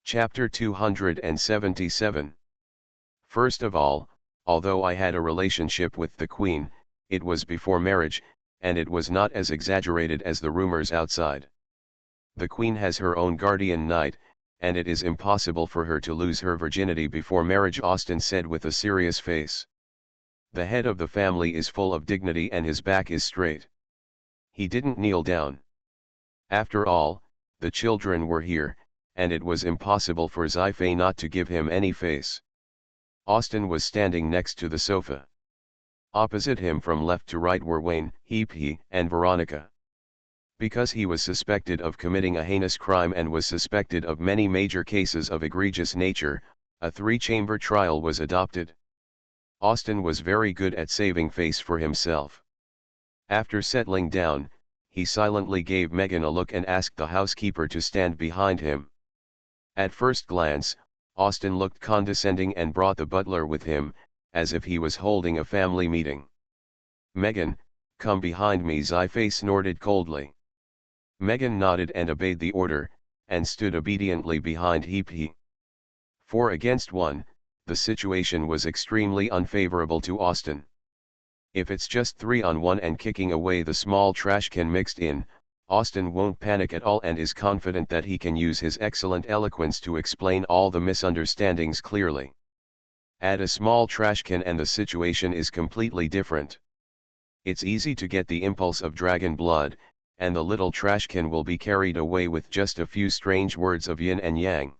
Chapter 277. First of all, although I had a relationship with the queen, it was before marriage, and it was not as exaggerated as the rumors outside. The queen has her own guardian knight, and it is impossible for her to lose her virginity before marriage, Austin said with a serious face. The head of the family is full of dignity and his back is straight. He didn't kneel down. After all, the children were here, and it was impossible for Sci-fi not to give him any face. Austin was standing next to the sofa. Opposite him from left to right were Wayne, He, and Veronica. Because he was suspected of committing a heinous crime and was suspected of many major cases of egregious nature, a three-chamber trial was adopted. Austin was very good at saving face for himself. After settling down, he silently gave Megan a look and asked the housekeeper to stand behind him. At first glance, Austin looked condescending and brought the butler with him, as if he was holding a family meeting. Megan, come behind me, Sci-fi snorted coldly. Megan nodded and obeyed the order, and stood obediently behind He. 4 against 1, the situation was extremely unfavorable to Austin. If it's just 3-on-1 and kicking away the small trash can mixed in, Austin won't panic at all and is confident that he can use his excellent eloquence to explain all the misunderstandings clearly. Add a small trash can and the situation is completely different. It's easy to get the impulse of dragon blood, and the little trash can will be carried away with just a few strange words of yin and yang.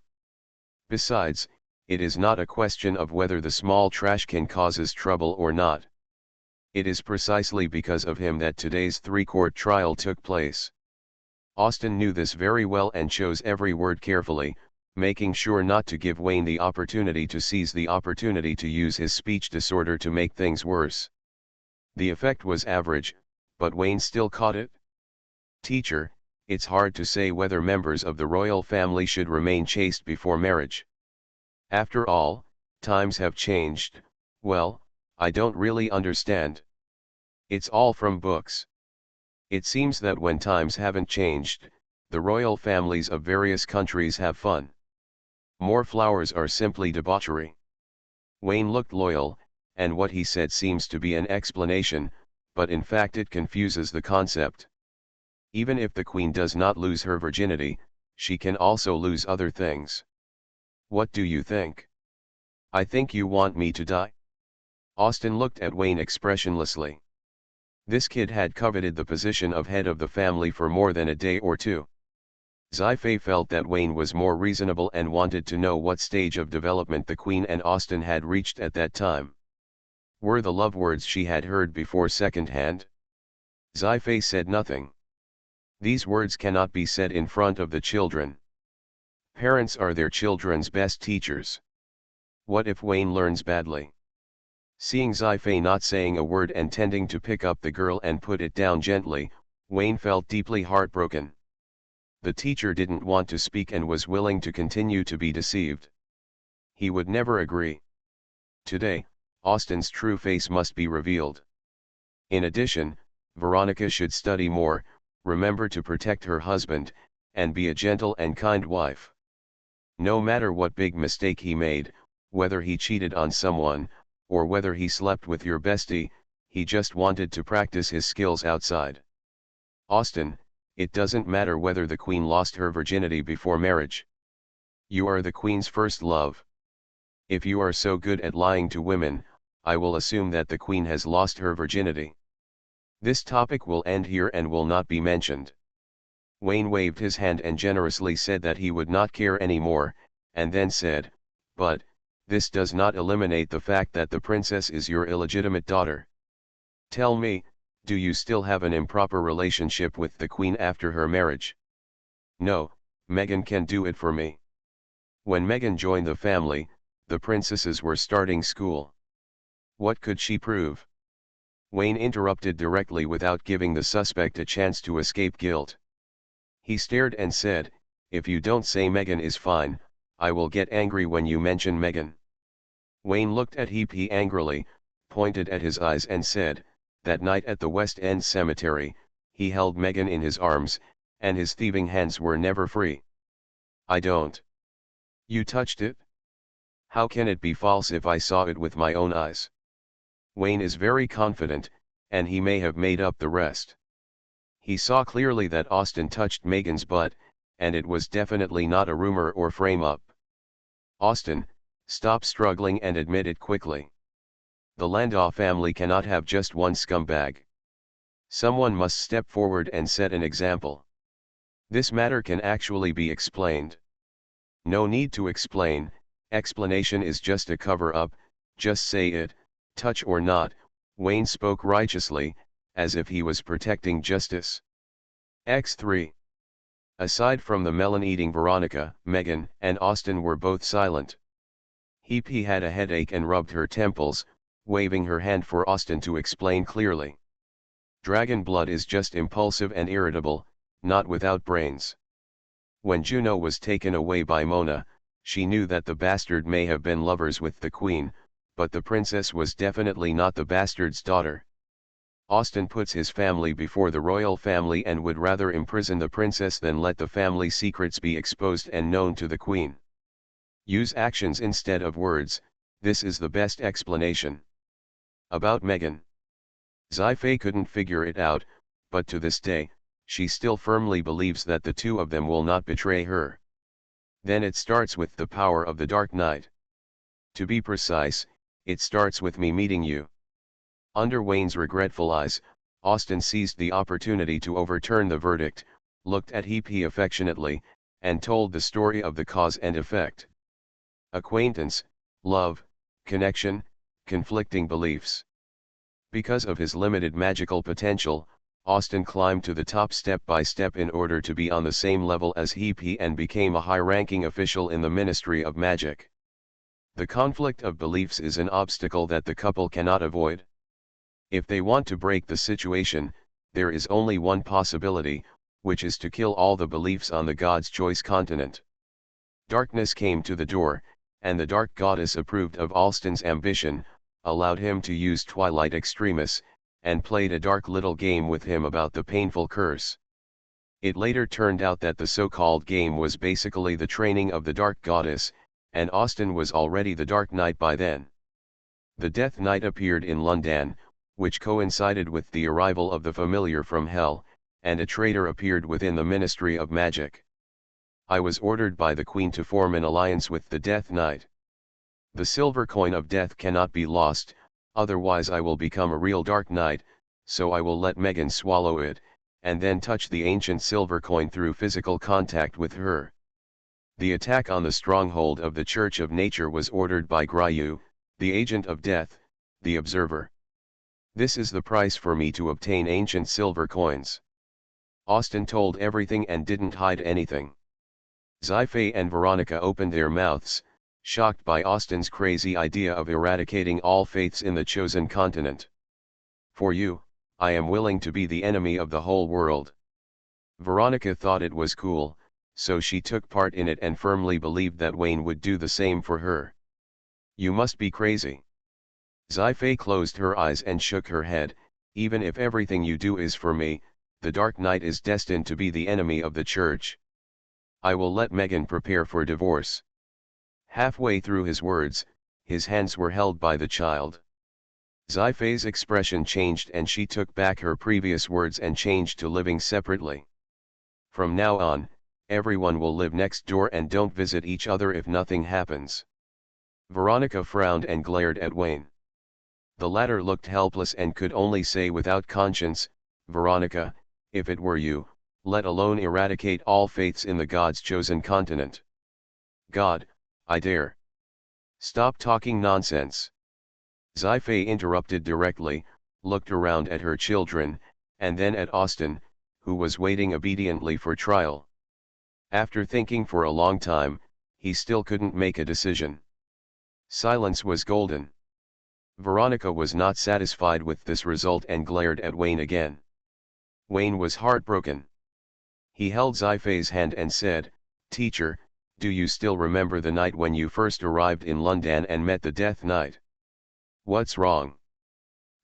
Besides, it is not a question of whether the small trash can causes trouble or not. It is precisely because of him that today's three-court trial took place. Austin knew this very well and chose every word carefully, making sure not to give Wayne the opportunity to seize the opportunity to use his speech disorder to make things worse. The effect was average, but Wayne still caught it. Teacher, it's hard to say whether members of the royal family should remain chaste before marriage. After all, times have changed. Well, I don't really understand. It's all from books. It seems that when times haven't changed, the royal families of various countries have fun. More flowers are simply debauchery. Wayne looked loyal, and what he said seems to be an explanation, but in fact it confuses the concept. Even if the queen does not lose her virginity, she can also lose other things. What do you think? I think you want me to die? Austin looked at Wayne expressionlessly. This kid had coveted the position of head of the family for more than a day or two. Sci-fi felt that Wayne was more reasonable and wanted to know what stage of development the queen and Austin had reached at that time. Were the love words she had heard before second-hand? Sci-fi said nothing. These words cannot be said in front of the children. Parents are their children's best teachers. What if Wayne learns badly? Seeing Sci-fi not saying a word and tending to pick up the girl and put it down gently, Wayne felt deeply heartbroken. The teacher didn't want to speak and was willing to continue to be deceived. He would never agree. Today, Austin's true face must be revealed. In addition, Veronica should study more, remember to protect her husband, and be a gentle and kind wife. No matter what big mistake he made, whether he cheated on someone, or whether he slept with your bestie, he just wanted to practice his skills outside. Austin, it doesn't matter whether the queen lost her virginity before marriage. You are the queen's first love. If you are so good at lying to women, I will assume that the queen has lost her virginity. This topic will end here and will not be mentioned. Wayne waved his hand and generously said that he would not care anymore, and then said, but, this does not eliminate the fact that the princess is your illegitimate daughter. Tell me, do you still have an improper relationship with the queen after her marriage? No, Meghan can do it for me. When Megan joined the family, the princesses were starting school. What could she prove? Wayne interrupted directly without giving the suspect a chance to escape guilt. He stared and said, "If you don't say Megan is fine, I will get angry when you mention Megan." Wayne looked at He angrily, pointed at his eyes and said, "That night at the West End cemetery, he held Megan in his arms, and his thieving hands were never free." "I don't." "You touched it?" "How can it be false if I saw it with my own eyes?" Wayne is very confident, and he may have made up the rest. He saw clearly that Austin touched Megan's butt, and it was definitely not a rumor or frame-up. "Austin, stop struggling and admit it quickly. The Landau family cannot have just one scumbag. Someone must step forward and set an example. This matter can actually be explained." "No need to explain, explanation is just a cover-up, just say it, touch or not." Wayne spoke righteously, as if he was protecting justice. X3. Aside from the melon-eating Veronica, Megan and Austin were both silent. He had a headache and rubbed her temples, waving her hand for Austin to explain clearly. Dragon blood is just impulsive and irritable, not without brains. When Juno was taken away by Mona, she knew that the bastard may have been lovers with the queen, but the princess was definitely not the bastard's daughter. Austin puts his family before the royal family and would rather imprison the princess than let the family secrets be exposed and known to the queen. Use actions instead of words, this is the best explanation. About Megan. Sci-fi couldn't figure it out, but to this day, she still firmly believes that the two of them will not betray her. Then it starts with the power of the Dark Knight. To be precise, it starts with me meeting you. Under Wayne's regretful eyes, Austin seized the opportunity to overturn the verdict, looked at He affectionately, and told the story of the cause and effect. Acquaintance, love, connection, conflicting beliefs. Because of his limited magical potential, Austin climbed to the top step by step in order to be on the same level as He and became a high-ranking official in the Ministry of Magic. The conflict of beliefs is an obstacle that the couple cannot avoid. If they want to break the situation, there is only one possibility, which is to kill all the beliefs on the God's choice continent. Darkness came to the door, and the Dark Goddess approved of Austin's ambition, allowed him to use Twilight Extremis, and played a dark little game with him about the painful curse. It later turned out that the so-called game was basically the training of the Dark Goddess, and Austin was already the Dark Knight by then. The Death Knight appeared in London, which coincided with the arrival of the familiar from Hell, and a traitor appeared within the Ministry of Magic. I was ordered by the Queen to form an alliance with the Death Knight. The silver coin of death cannot be lost, otherwise I will become a real Dark Knight, so I will let Megan swallow it, and then touch the ancient silver coin through physical contact with her. The attack on the stronghold of the Church of Nature was ordered by Gryu, the agent of death, the observer. This is the price for me to obtain ancient silver coins. Austin told everything and didn't hide anything. Sci-fi and Veronica opened their mouths, shocked by Austin's crazy idea of eradicating all faiths in the chosen continent. "For you, I am willing to be the enemy of the whole world." Veronica thought it was cool, so she took part in it and firmly believed that Wayne would do the same for her. "You must be crazy." Sci-fi closed her eyes and shook her head. "Even if everything you do is for me, the Dark Knight is destined to be the enemy of the Church. I will let Megan prepare for divorce." Halfway through his words, his hands were held by the child. Sci-fi's expression changed and she took back her previous words and changed to living separately. "From now on, everyone will live next door and don't visit each other if nothing happens." Veronica frowned and glared at Wayne. The latter looked helpless and could only say without conscience, "Veronica, if it were you, let alone eradicate all faiths in the God's chosen continent." "God, I dare." "Stop talking nonsense." Sci-fi interrupted directly, looked around at her children, and then at Austin, who was waiting obediently for trial. After thinking for a long time, he still couldn't make a decision. Silence was golden. Veronica was not satisfied with this result and glared at Wayne again. Wayne was heartbroken. He held Zai-Fei's hand and said, "Teacher, do you still remember the night when you first arrived in London and met the Death Knight? What's wrong?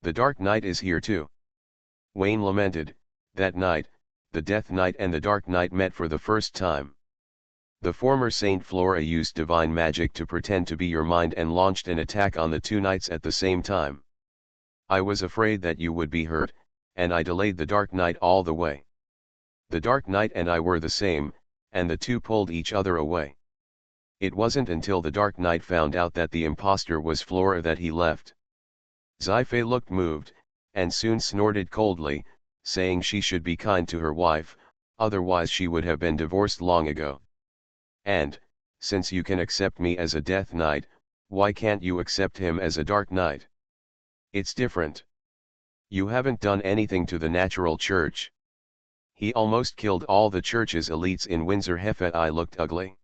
The Dark Knight is here too." Wayne lamented, "That night, the Death Knight and the Dark Knight met for the first time. The former Saint Flora used divine magic to pretend to be your mind and launched an attack on the two knights at the same time. I was afraid that you would be hurt, and I delayed the Dark Knight all the way. The Dark Knight and I were the same, and the two pulled each other away. It wasn't until the Dark Knight found out that the impostor was Flora that he left." Zai-Fei looked moved, and soon snorted coldly, saying she should be kind to her wife, otherwise she would have been divorced long ago. "And, since you can accept me as a Death Knight, why can't you accept him as a Dark Knight? It's different. You haven't done anything to the natural church. He almost killed all the church's elites in Windsor." Hefei looked ugly.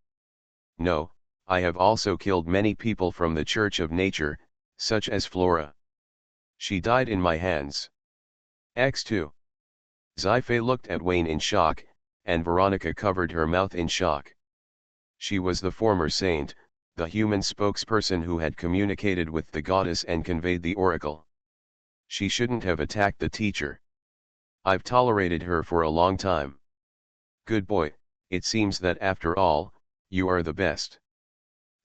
"No, I have also killed many people from the Church of Nature, such as Flora. She died in my hands." X2. Zai-Fei looked at Wayne in shock, and Veronica covered her mouth in shock. She was the former saint, the human spokesperson who had communicated with the goddess and conveyed the oracle. She shouldn't have attacked the teacher. "I've tolerated her for a long time. Good boy, it seems that after all, you are the best."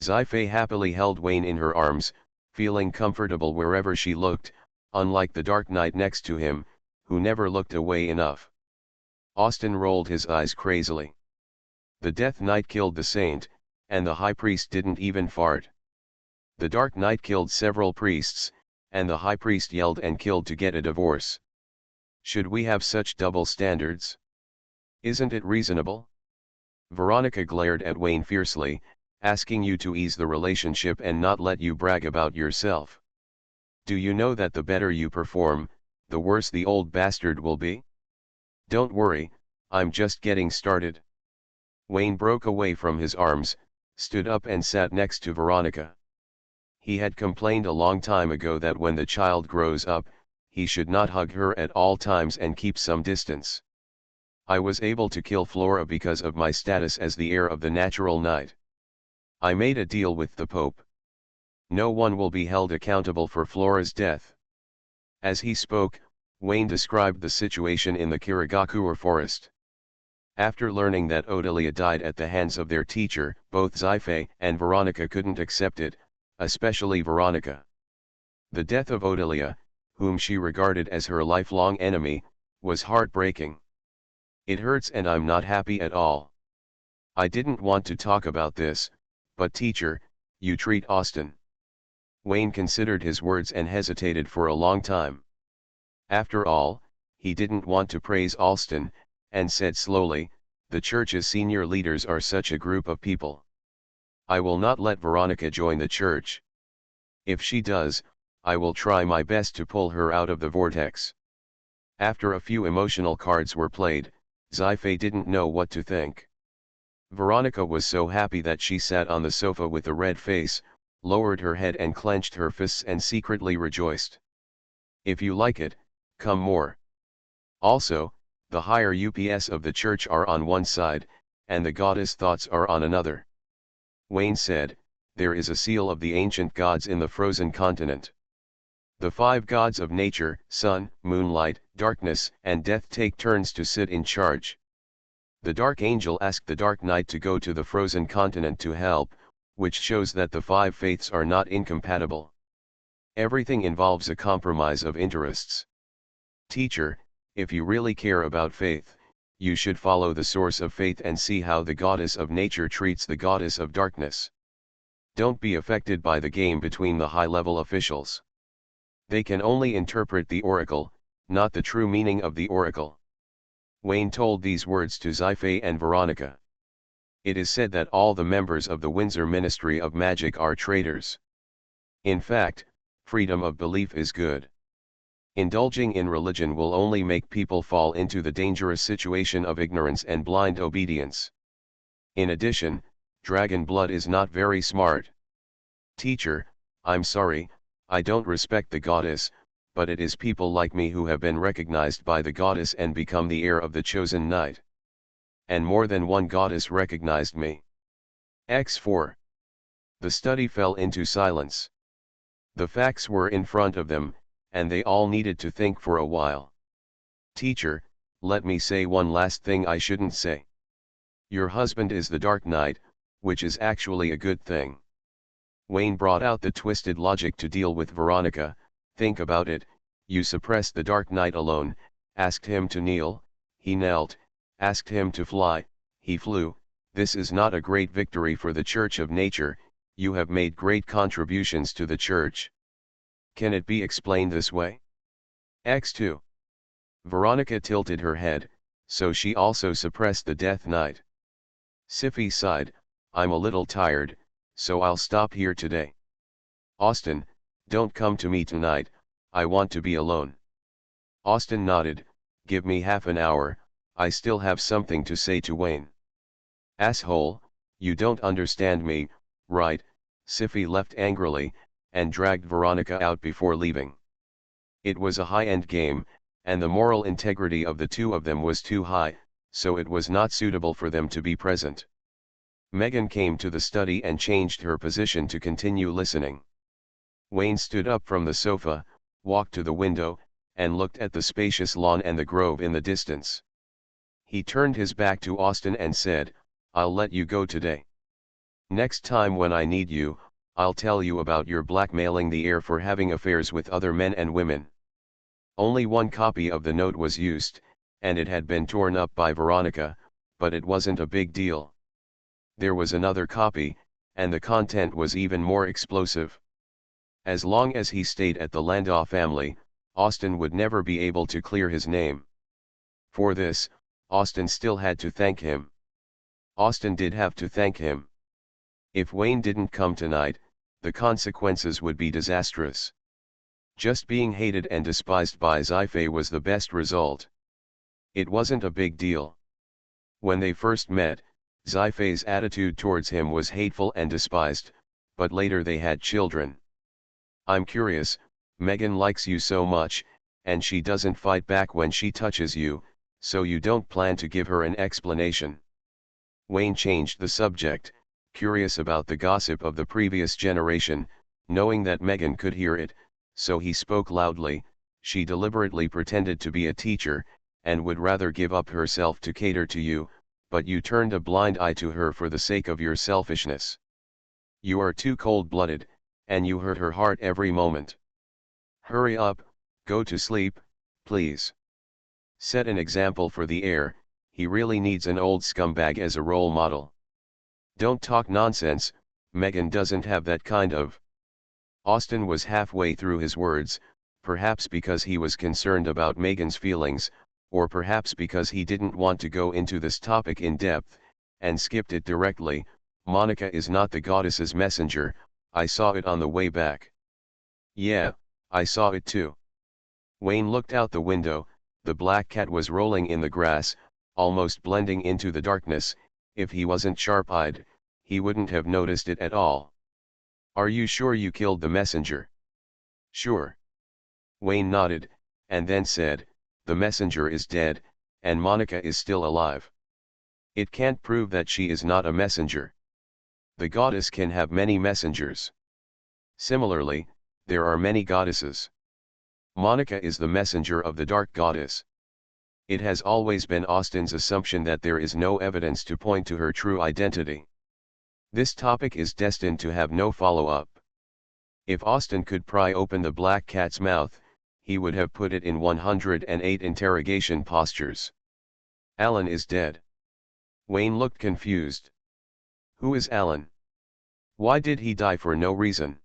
Zai-Fei happily held Wayne in her arms, feeling comfortable wherever she looked, unlike the Dark Knight next to him, who never looked away enough. Austin rolled his eyes crazily. The Death Knight killed the saint, and the High Priest didn't even fart. The Dark Knight killed several priests, and the High Priest yelled and killed to get a divorce. Should we have such double standards? Isn't it reasonable? Veronica glared at Wayne fiercely, asking you to ease the relationship and not let you brag about yourself. Do you know that the better you perform, the worse the old bastard will be? Don't worry, I'm just getting started." Wayne broke away from his arms, stood up and sat next to Veronica. He had complained a long time ago that when the child grows up, he should not hug her at all times and keep some distance. "I was able to kill Flora because of my status as the heir of the natural knight. I made a deal with the Pope. No one will be held accountable for Flora's death." As he spoke, Wayne described the situation in the Kirigakura forest. After learning that Odelia died at the hands of their teacher, both Zai-Fei and Veronica couldn't accept it, especially Veronica. The death of Odelia, whom she regarded as her lifelong enemy, was heartbreaking. "It hurts and I'm not happy at all. I didn't want to talk about this, but teacher, you treat Austin." Wayne considered his words and hesitated for a long time. After all, he didn't want to praise Austin, and said slowly, "The church's senior leaders are such a group of people. I will not let Veronica join the church. If she does, I will try my best to pull her out of the vortex." After a few emotional cards were played, Zai-Fei didn't know what to think. Veronica was so happy that she sat on the sofa with a red face, lowered her head and clenched her fists and secretly rejoiced. "If you like it, come more. Also, the higher ups of the church are on one side, and the goddess thoughts are on another." Wayne said, "There is a seal of the ancient gods in the frozen continent. The 5 gods of nature, sun, moonlight, darkness, and death take turns to sit in charge. The Dark Angel asked the Dark Knight to go to the frozen continent to help, which shows that the 5 faiths are not incompatible. Everything involves a compromise of interests. Teacher, if you really care about faith, you should follow the source of faith and see how the goddess of nature treats the goddess of darkness. Don't be affected by the game between the high-level officials. They can only interpret the oracle, not the true meaning of the oracle." Wayne told these words to Zai-Fei and Veronica. It is said that all the members of the Windsor Ministry of Magic are traitors. In fact, freedom of belief is good. Indulging in religion will only make people fall into the dangerous situation of ignorance and blind obedience. In addition, Dragon blood is not very smart. Teacher, I'm sorry, I don't respect the goddess, but it is people like me who have been recognized by the goddess and become the heir of the chosen knight. And more than one goddess recognized me. X4. The study fell into silence. The facts were in front of them, and they all needed to think for a while. Teacher, let me say one last thing I shouldn't say. Your husband is the Dark Knight, which is actually a good thing. Wayne brought out the twisted logic to deal with Veronica. Think about it, you suppressed the Dark Knight alone, asked him to kneel, he knelt, asked him to fly, he flew. This is not a great victory for the Church of Nature. You have made great contributions to the Church. Can it be explained this way? X2. Veronica tilted her head, so she also suppressed the Death Knight. Sci-fi sighed, I'm a little tired, so I'll stop here today. Austin, don't come to me tonight, I want to be alone. Austin nodded, give me half an hour, I still have something to say to Wayne. Asshole, you don't understand me, right? Sci-fi left angrily, and dragged Veronica out before leaving. It was a high-end game, and the moral integrity of the two of them was too high, so it was not suitable for them to be present. Megan came to the study and changed her position to continue listening. Wayne stood up from the sofa, walked to the window, and looked at the spacious lawn and the grove in the distance. He turned his back to Austin and said, I'll let you go today. Next time when I need you, I'll tell you about your blackmailing the heir for having affairs with other men and women. Only one copy of the note was used, and it had been torn up by Veronica, but it wasn't a big deal. There was another copy, and the content was even more explosive. As long as he stayed at the Landau family, Austin would never be able to clear his name. For this, Austin still had to thank him. Austin did have to thank him. If Wayne didn't come tonight, the consequences would be disastrous. Just being hated and despised by Sci-fi was the best result. It wasn't a big deal. When they first met, Sci-fi's attitude towards him was hateful and despised, but later they had children. I'm curious, Megan likes you so much, and she doesn't fight back when she touches you, so you don't plan to give her an explanation. Wayne changed the subject, curious about the gossip of the previous generation, knowing that Megan could hear it, so he spoke loudly. She deliberately pretended to be a teacher, and would rather give up herself to cater to you, but you turned a blind eye to her for the sake of your selfishness. You are too cold-blooded, and you hurt her heart every moment. Hurry up, go to sleep, please. Set an example for the heir, he really needs an old scumbag as a role model. Don't talk nonsense, Megan doesn't have that kind of. Austin was halfway through his words, perhaps because he was concerned about Megan's feelings, or perhaps because he didn't want to go into this topic in depth, and skipped it directly. Monica is not the goddess's messenger, I saw it on the way back. Yeah, I saw it too. Wayne looked out the window, the black cat was rolling in the grass, almost blending into the darkness. If he wasn't sharp-eyed, he wouldn't have noticed it at all. Are you sure you killed the messenger? Sure. Wayne nodded, and then said, the messenger is dead, and Monica is still alive. It can't prove that she is not a messenger. The goddess can have many messengers. Similarly, there are many goddesses. Monica is the messenger of the dark goddess. It has always been Austin's assumption that there is no evidence to point to her true identity. This topic is destined to have no follow-up. If Austin could pry open the black cat's mouth, he would have put it in 108 interrogation postures. Alan is dead. Wayne looked confused. Who is Alan? Why did he die for no reason?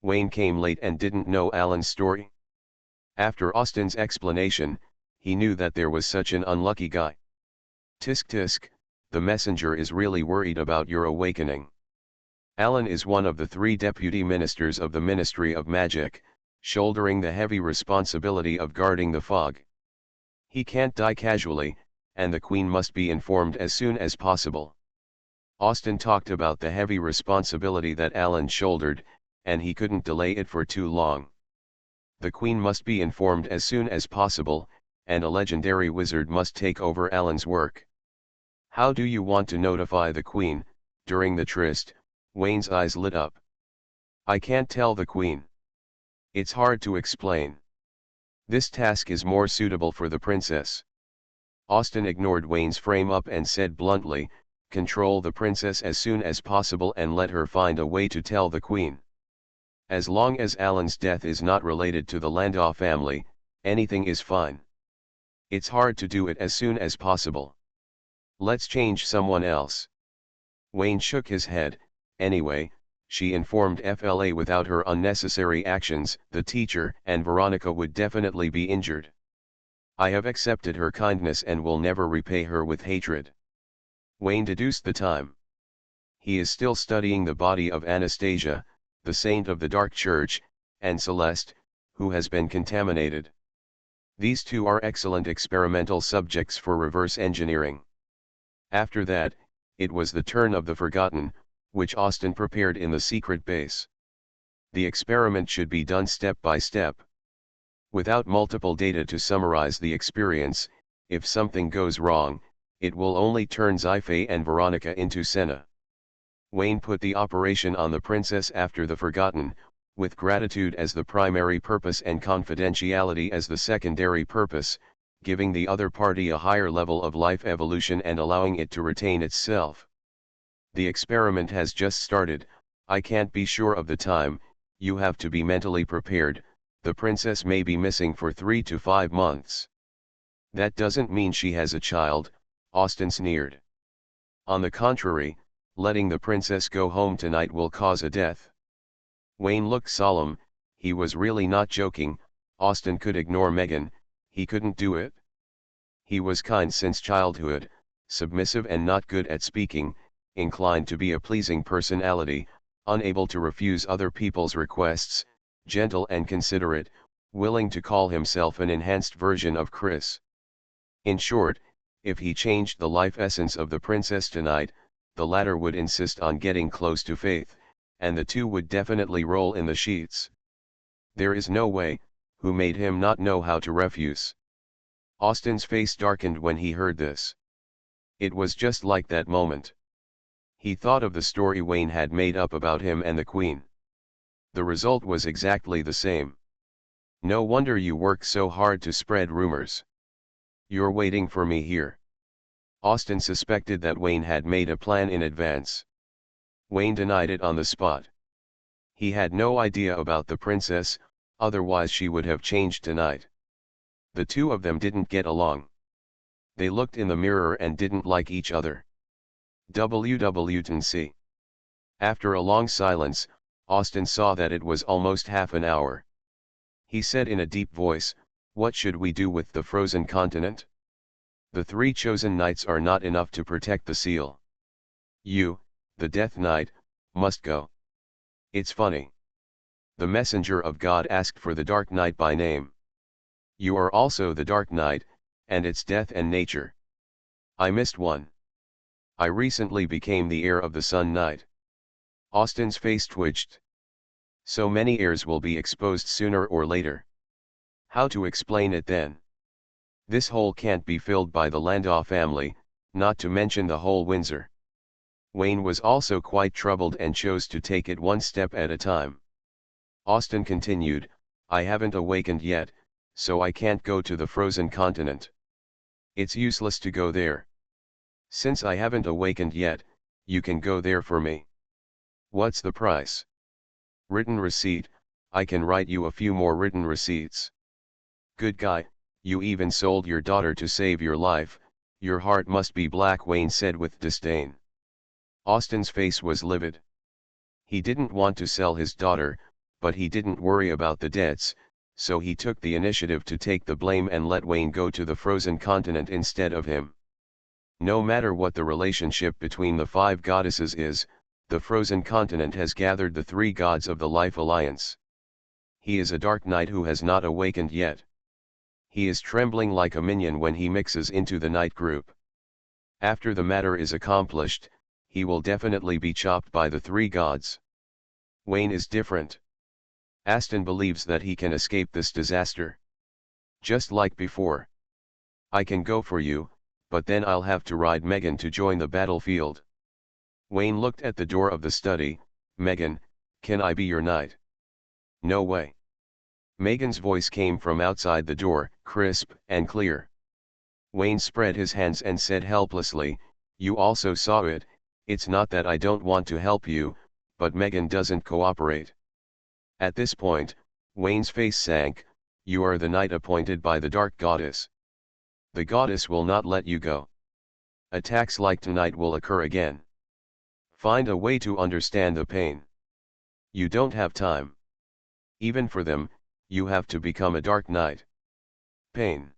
Wayne came late and didn't know Alan's story. After Austin's explanation, he knew that there was such an unlucky guy. Tisk tisk, the messenger is really worried about your awakening. Alan is one of the 3 deputy ministers of the Ministry of Magic, shouldering the heavy responsibility of guarding the fog. He can't die casually, and the Queen must be informed as soon as possible. Austin talked about the heavy responsibility that Alan shouldered, and he couldn't delay it for too long. The Queen must be informed as soon as possible, and a legendary wizard must take over Alan's work. How do you want to notify the Queen? During the tryst, Wayne's eyes lit up. I can't tell the Queen. It's hard to explain. This task is more suitable for the princess. Austin ignored Wayne's frame up and said bluntly, control the princess as soon as possible and let her find a way to tell the Queen. As long as Alan's death is not related to the Landau family, anything is fine. It's hard to do it as soon as possible. Let's change someone else. Wayne shook his head. Anyway, she informed FLA without her unnecessary actions, the teacher and Veronica would definitely be injured. I have accepted her kindness and will never repay her with hatred. Wayne deduced the time. He is still studying the body of Anastasia, the saint of the Dark Church, and Celeste, who has been contaminated. These two are excellent experimental subjects for reverse engineering. After that, it was the turn of the Forgotten, which Austin prepared in the secret base. The experiment should be done step by step. Without multiple data to summarize the experience, if something goes wrong, it will only turn Xife and Veronica into Senna. Wayne put the operation on the princess after the Forgotten, with gratitude as the primary purpose and confidentiality as the secondary purpose, giving the other party a higher level of life evolution and allowing it to retain itself. The experiment has just started, I can't be sure of the time, you have to be mentally prepared, the princess may be missing for 3 to 5 months. That doesn't mean she has a child, Austin sneered. On the contrary, letting the princess go home tonight will cause a death. Wayne looked solemn, he was really not joking. Austin could ignore Megan, he couldn't do it. He was kind since childhood, submissive and not good at speaking, inclined to be a pleasing personality, unable to refuse other people's requests, gentle and considerate, willing to call himself an enhanced version of Chris. In short, if he changed the life essence of the princess tonight, the latter would insist on getting close to Faith, and the two would definitely roll in the sheets. There is no way, who made him not know how to refuse? Austin's face darkened when he heard this. It was just like that moment. He thought of the story Wayne had made up about him and the Queen. The result was exactly the same. No wonder you work so hard to spread rumors. You're waiting for me here. Austin suspected that Wayne had made a plan in advance. Wayne denied it on the spot. He had no idea about the princess, otherwise she would have changed tonight. The two of them didn't get along. They looked in the mirror and didn't like each other. WWTNC. After a long silence, Austin saw that it was almost half an hour. He said in a deep voice, what should we do with the frozen continent? The 3 chosen knights are not enough to protect the seal. You, the Death Knight, must go. It's funny. The messenger of God asked for the Dark Knight by name. You are also the Dark Knight, and its death and nature. I missed one. I recently became the heir of the Sun Knight. Austin's face twitched. So many heirs will be exposed sooner or later. How to explain it then? This hole can't be filled by the Landau family, not to mention the whole Windsor. Wayne was also quite troubled and chose to take it one step at a time. Austin continued, I haven't awakened yet, so I can't go to the frozen continent. It's useless to go there. Since I haven't awakened yet, you can go there for me. What's the price? Written receipt, I can write you a few more written receipts. Good guy, you even sold your daughter to save your life, your heart must be black, Wayne said with disdain. Austin's face was livid. He didn't want to sell his daughter, but he didn't worry about the debts, so he took the initiative to take the blame and let Wayne go to the frozen continent instead of him. No matter what the relationship between the 5 goddesses is, the frozen continent has gathered the 3 gods of the Life Alliance. He is a Dark Knight who has not awakened yet. He is trembling like a minion when he mixes into the Night group. After the matter is accomplished, he will definitely be chopped by the three gods. Wayne is different. Aston believes that he can escape this disaster. Just like before. I can go for you, but then I'll have to ride Megan to join the battlefield. Wayne looked at the door of the study. Megan, can I be your knight? No way. Megan's voice came from outside the door, crisp and clear. Wayne spread his hands and said helplessly, you also saw it, it's not that I don't want to help you, but Megan doesn't cooperate. At this point, Wayne's face sank. You are the knight appointed by the Dark Goddess. The goddess will not let you go. Attacks like tonight will occur again. Find a way to understand the pain. You don't have time. Even for them, you have to become a dark knight. Pain.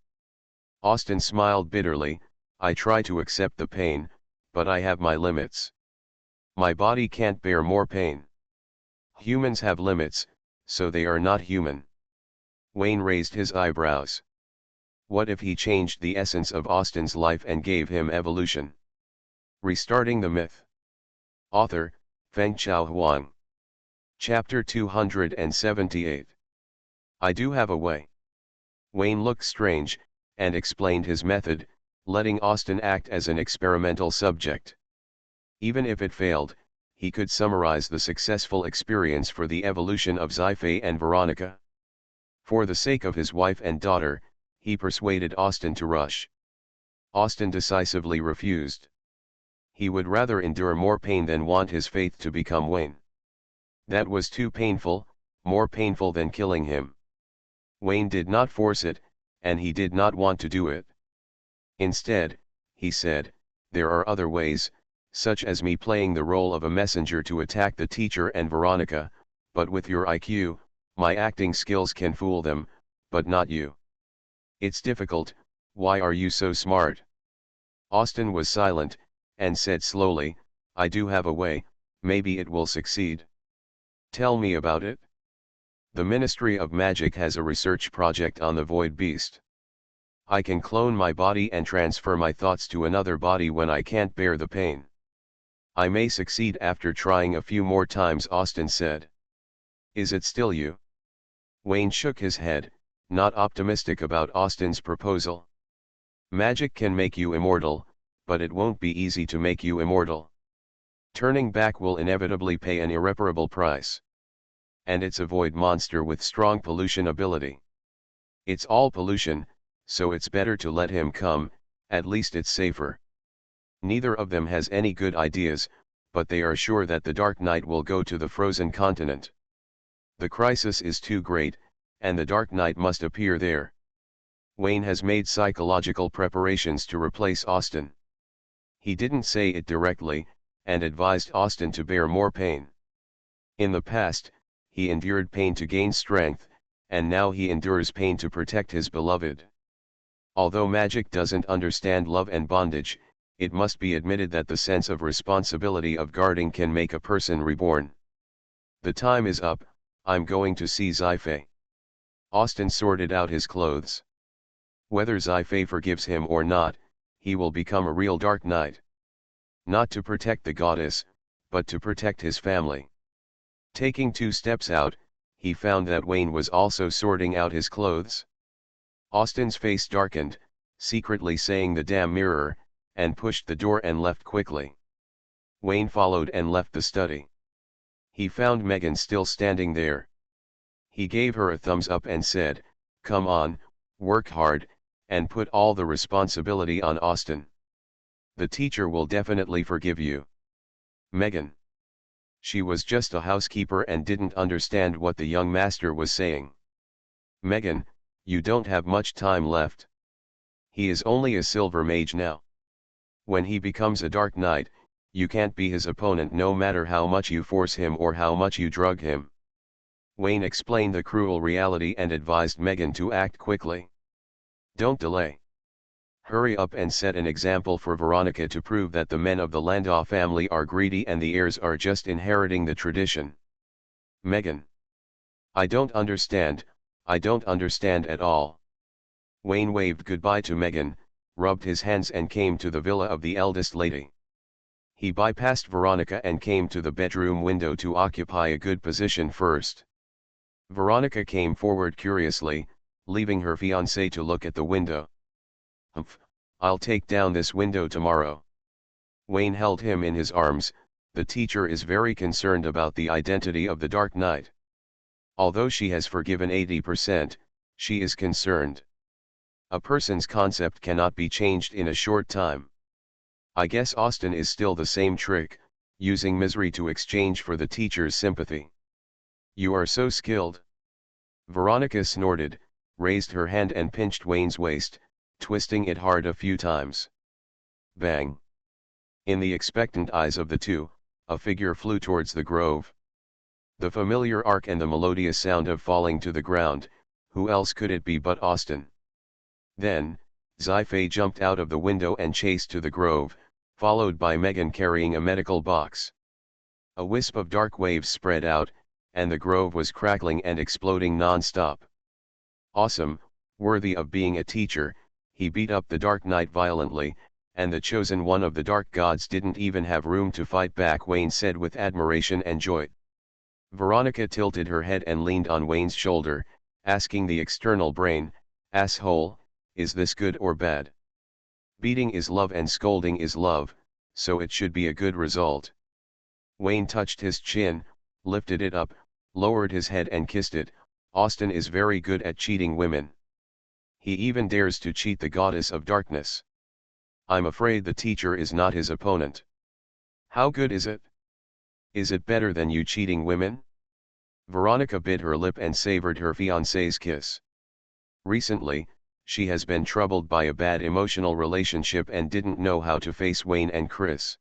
Austin smiled bitterly. I try to accept the pain, but I have my limits. My body can't bear more pain. Humans have limits, so they are not human. Wayne raised his eyebrows. What if he changed the essence of Austin's life and gave him evolution? Restarting the myth. Author, Fengchao Huang. Chapter 278. I do have a way. Wayne looked strange, and explained his method, letting Austin act as an experimental subject. Even if it failed, he could summarize the successful experience for the evolution of Sci-fi and Veronica. For the sake of his wife and daughter, he persuaded Austin to rush. Austin decisively refused. He would rather endure more pain than want his faith to become Wayne. That was too painful, more painful than killing him. Wayne did not force it, and he did not want to do it. Instead, he said, there are other ways, such as me playing the role of a messenger to attack the teacher and Veronica, but with your IQ, my acting skills can fool them, but not you. It's difficult. Why are you so smart? Austin was silent, and said slowly, I do have a way, maybe it will succeed. Tell me about it. The Ministry of Magic has a research project on the Void Beast. I can clone my body and transfer my thoughts to another body when I can't bear the pain. I may succeed after trying a few more times, Austin said. Is it still you? Wayne shook his head, not optimistic about Austin's proposal. Magic can make you immortal, but it won't be easy to make you immortal. Turning back will inevitably pay an irreparable price. And it's a void monster with strong pollution ability. It's all pollution, so it's better to let him come, at least it's safer. Neither of them has any good ideas, but they are sure that the Dark Knight will go to the frozen continent. The crisis is too great, and the Dark Knight must appear there. Wayne has made psychological preparations to replace Austin. He didn't say it directly, and advised Austin to bear more pain. In the past, he endured pain to gain strength, and now he endures pain to protect his beloved. Although magic doesn't understand love and bondage, it must be admitted that the sense of responsibility of guarding can make a person reborn. The time is up, I'm going to see Sci-fi. Austin sorted out his clothes. Whether Sci-fi forgives him or not, he will become a real Dark Knight. Not to protect the goddess, but to protect his family. Taking 2 steps out, he found that Wayne was also sorting out his clothes. Austin's face darkened, secretly saying the damn mirror, and pushed the door and left quickly. Wayne followed and left the study. He found Megan still standing there. He gave her a thumbs up and said, come on, work hard, and put all the responsibility on Austin. The teacher will definitely forgive you. Megan. She was just a housekeeper and didn't understand what the young master was saying. Megan, you don't have much time left. He is only a silver mage now. When he becomes a Dark Knight, you can't be his opponent no matter how much you force him or how much you drug him. Wayne explained the cruel reality and advised Megan to act quickly. Don't delay. Hurry up and set an example for Veronica to prove that the men of the Landau family are greedy and the heirs are just inheriting the tradition. Megan. I don't understand at all. Wayne waved goodbye to Megan, rubbed his hands and came to the villa of the eldest lady. He bypassed Veronica and came to the bedroom window to occupy a good position first. Veronica came forward curiously, leaving her fiancé to look at the window. "Humph, I'll take down this window tomorrow." Wayne held him in his arms. The teacher is very concerned about the identity of the Dark Knight. Although she has forgiven 80%, she is concerned. A person's concept cannot be changed in a short time. I guess Austin is still the same trick, using misery to exchange for the teacher's sympathy. "You are so skilled." Veronica snorted, raised her hand and pinched Wayne's waist, twisting it hard a few times. Bang! In the expectant eyes of the two, a figure flew towards the grove. The familiar arc and the melodious sound of falling to the ground, who else could it be but Austin? Then, Sci-fi jumped out of the window and chased to the grove, followed by Megan carrying a medical box. A wisp of dark waves spread out, and the grove was crackling and exploding non-stop. Awesome, worthy of being a teacher, he beat up the Dark Knight violently, and the chosen one of the dark gods didn't even have room to fight back, Wayne said with admiration and joy. Veronica tilted her head and leaned on Wayne's shoulder, asking the external brain, "Asshole, is this good or bad?" Beating is love and scolding is love, so it should be a good result. Wayne touched his chin, lifted it up, lowered his head and kissed it. Austin is very good at cheating women. He even dares to cheat the goddess of darkness. I'm afraid the teacher is not his opponent. How good is it? Is it better than you cheating women? Veronica bit her lip and savored her fiancé's kiss. Recently, she has been troubled by a bad emotional relationship and didn't know how to face Wayne and Chris.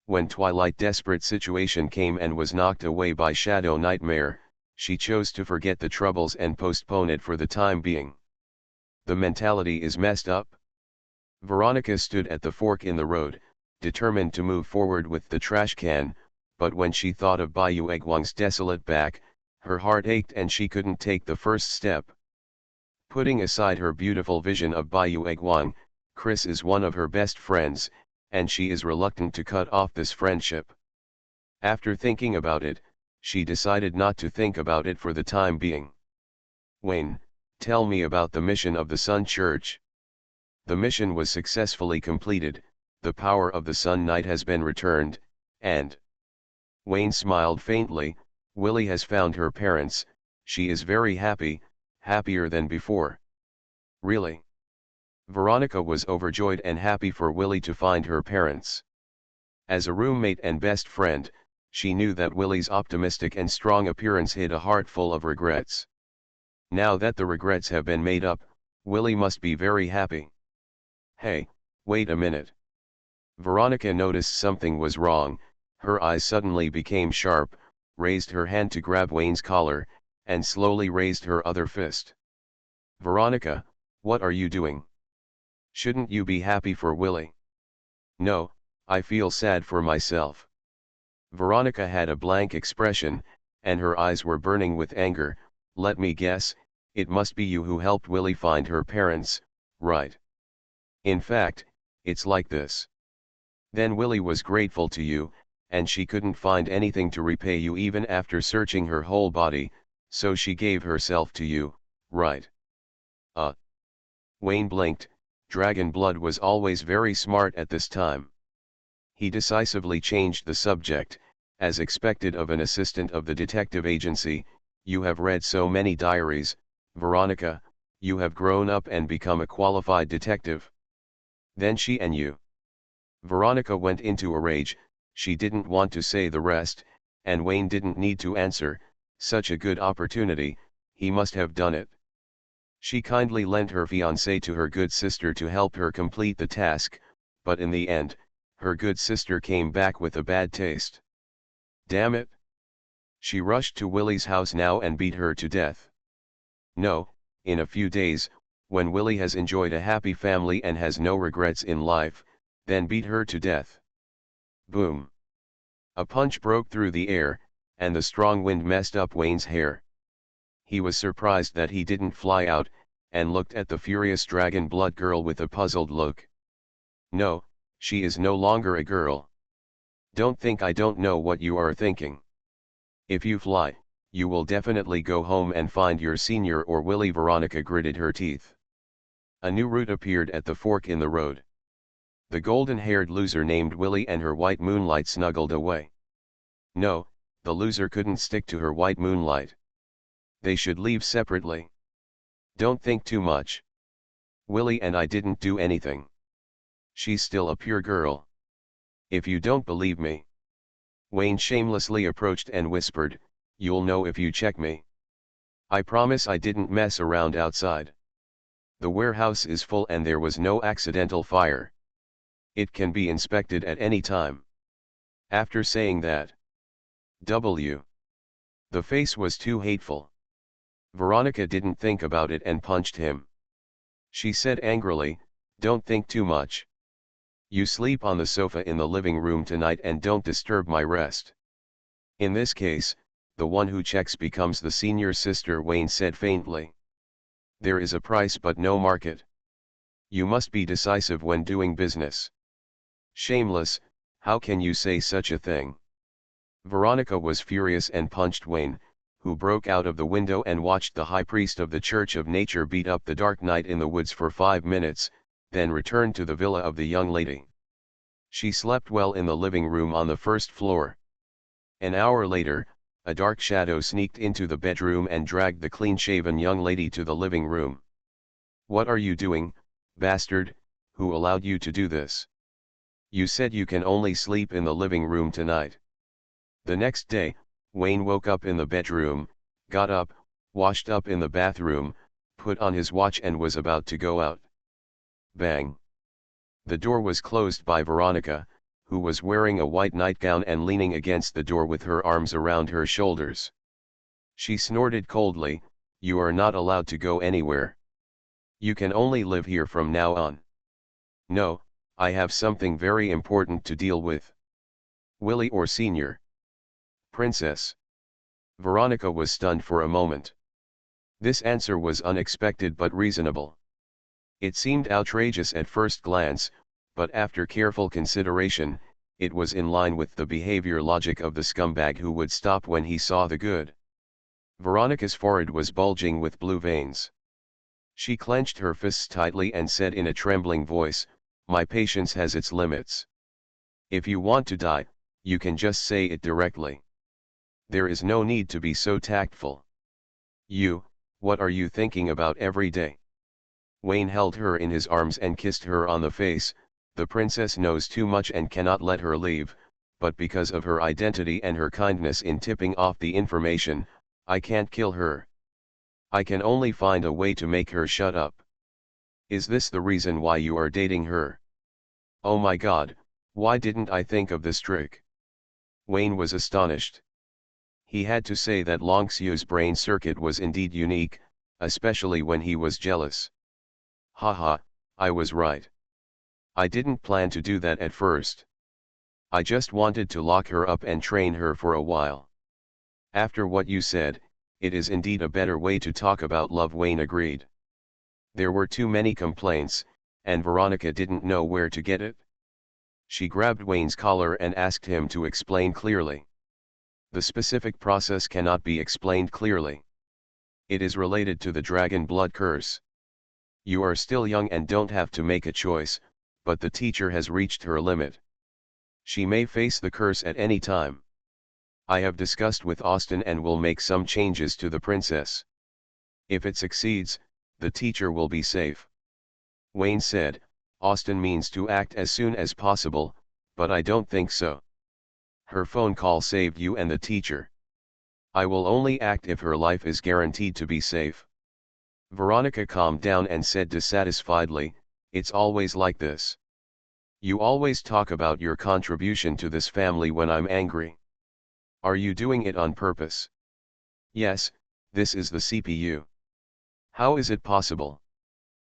When Twilight desperate situation came and was knocked away by Shadow Nightmare, she chose to forget the troubles and postpone it for the time being. The mentality is messed up. Veronica stood at the fork in the road, determined to move forward with the trash can, but when she thought of Bayou Egwang's desolate back, her heart ached and she couldn't take the first step. Putting aside her beautiful vision of Bayou Egwang, Chris is one of her best friends, and she is reluctant to cut off this friendship. After thinking about it, she decided not to think about it for the time being. "Wayne, tell me about the mission of the Sun Church." The mission was successfully completed, the power of the Sun Knight has been returned, and... Wayne smiled faintly. "Willie has found her parents, she is very happy, happier than before." "Really?" Veronica was overjoyed and happy for Willie to find her parents. As a roommate and best friend, she knew that Willie's optimistic and strong appearance hid a heart full of regrets. Now that the regrets have been made up, Willie must be very happy. "Hey, wait a minute." Veronica noticed something was wrong. Her eyes suddenly became sharp, raised her hand to grab Wayne's collar, and slowly raised her other fist. "Veronica, what are you doing? Shouldn't you be happy for Willie?" "No, I feel sad for myself." Veronica had a blank expression, and her eyes were burning with anger. "Let me guess, it must be you who helped Willie find her parents, right? In fact, it's like this. Then Willie was grateful to you, and she couldn't find anything to repay you even after searching her whole body, so she gave herself to you, right?" Wayne blinked. Dragon Blood was always very smart at this time. He decisively changed the subject, as expected of an assistant of the detective agency. "You have read so many diaries, Veronica, you have grown up and become a qualified detective." "Then she and you." Veronica went into a rage. She didn't want to say the rest, and Wayne didn't need to answer. Such a good opportunity, he must have done it. She kindly lent her fiancé to her good sister to help her complete the task, but in the end, her good sister came back with a bad taste. Damn it! She rushed to Willie's house now and beat her to death. No, in a few days, when Willie has enjoyed a happy family and has no regrets in life, then beat her to death. Boom! A punch broke through the air, and the strong wind messed up Wayne's hair. He was surprised that he didn't fly out, and looked at the furious Dragon Blood girl with a puzzled look. No, she is no longer a girl. Don't think I don't know what you are thinking. If you fly, you will definitely go home and find your senior or Willie. Veronica gritted her teeth. A new route appeared at the fork in the road. The golden-haired loser named Willie and her white moonlight snuggled away. No, the loser couldn't stick to her white moonlight. They should leave separately. Don't think too much. Willie and I didn't do anything. She's still a pure girl. If you don't believe me. Wayne shamelessly approached and whispered, "You'll know if you check me. I promise I didn't mess around outside. The warehouse is full and there was no accidental fire. It can be inspected at any time." After saying that, W. The face was too hateful. Veronica didn't think about it and punched him. She said angrily, "Don't think too much. You sleep on the sofa in the living room tonight and don't disturb my rest." "In this case, the one who checks becomes the senior sister," Wayne said faintly. "There is a price but no market. You must be decisive when doing business." "Shameless, how can you say such a thing?" Veronica was furious and punched Wayne, who broke out of the window and watched the high priest of the Church of Nature beat up the dark night in the woods for 5 minutes, then returned to the villa of the young lady. She slept well in the living room on the first floor. An hour later, a dark shadow sneaked into the bedroom and dragged the clean-shaven young lady to the living room. "What are you doing, bastard? Who allowed you to do this? You said you can only sleep in the living room tonight." The next day, Wayne woke up in the bedroom, got up, washed up in the bathroom, put on his watch and was about to go out. Bang! The door was closed by Veronica, who was wearing a white nightgown and leaning against the door with her arms around her shoulders. She snorted coldly, "You are not allowed to go anywhere. You can only live here from now on." "No, I have something very important to deal with." "Willie or Senior?" "Princess." Veronica was stunned for a moment. This answer was unexpected but reasonable. It seemed outrageous at first glance, but after careful consideration, it was in line with the behavior logic of the scumbag who would stop when he saw the good. Veronica's forehead was bulging with blue veins. She clenched her fists tightly and said in a trembling voice, "My patience has its limits. If you want to die, you can just say it directly. There is no need to be so tactful. What are you thinking about every day?" Wayne held her in his arms and kissed her on the face. "The princess knows too much and cannot let her leave, but because of her identity and her kindness in tipping off the information, I can't kill her. I can only find a way to make her shut up." "Is this the reason why you are dating her?" "Oh my God, why didn't I think of this trick?" Wayne was astonished. He had to say that Longxiu's brain circuit was indeed unique, especially when he was jealous. "Haha, I was right. I didn't plan to do that at first. I just wanted to lock her up and train her for a while." "After what you said, it is indeed a better way to talk about love," Wayne agreed. There were too many complaints, and Veronica didn't know where to get it. She grabbed Wayne's collar and asked him to explain clearly. "The specific process cannot be explained clearly. It is related to the dragon blood curse. You are still young and don't have to make a choice, but the teacher has reached her limit. She may face the curse at any time. I have discussed with Austin and will make some changes to the princess. If it succeeds, the teacher will be safe." Wayne said, "Austin means to act as soon as possible, but I don't think so. Her phone call saved you and the teacher. I will only act if her life is guaranteed to be safe." Veronica calmed down and said dissatisfiedly, "It's always like this. You always talk about your contribution to this family when I'm angry. Are you doing it on purpose?" "Yes, this is the CPU." "How is it possible?"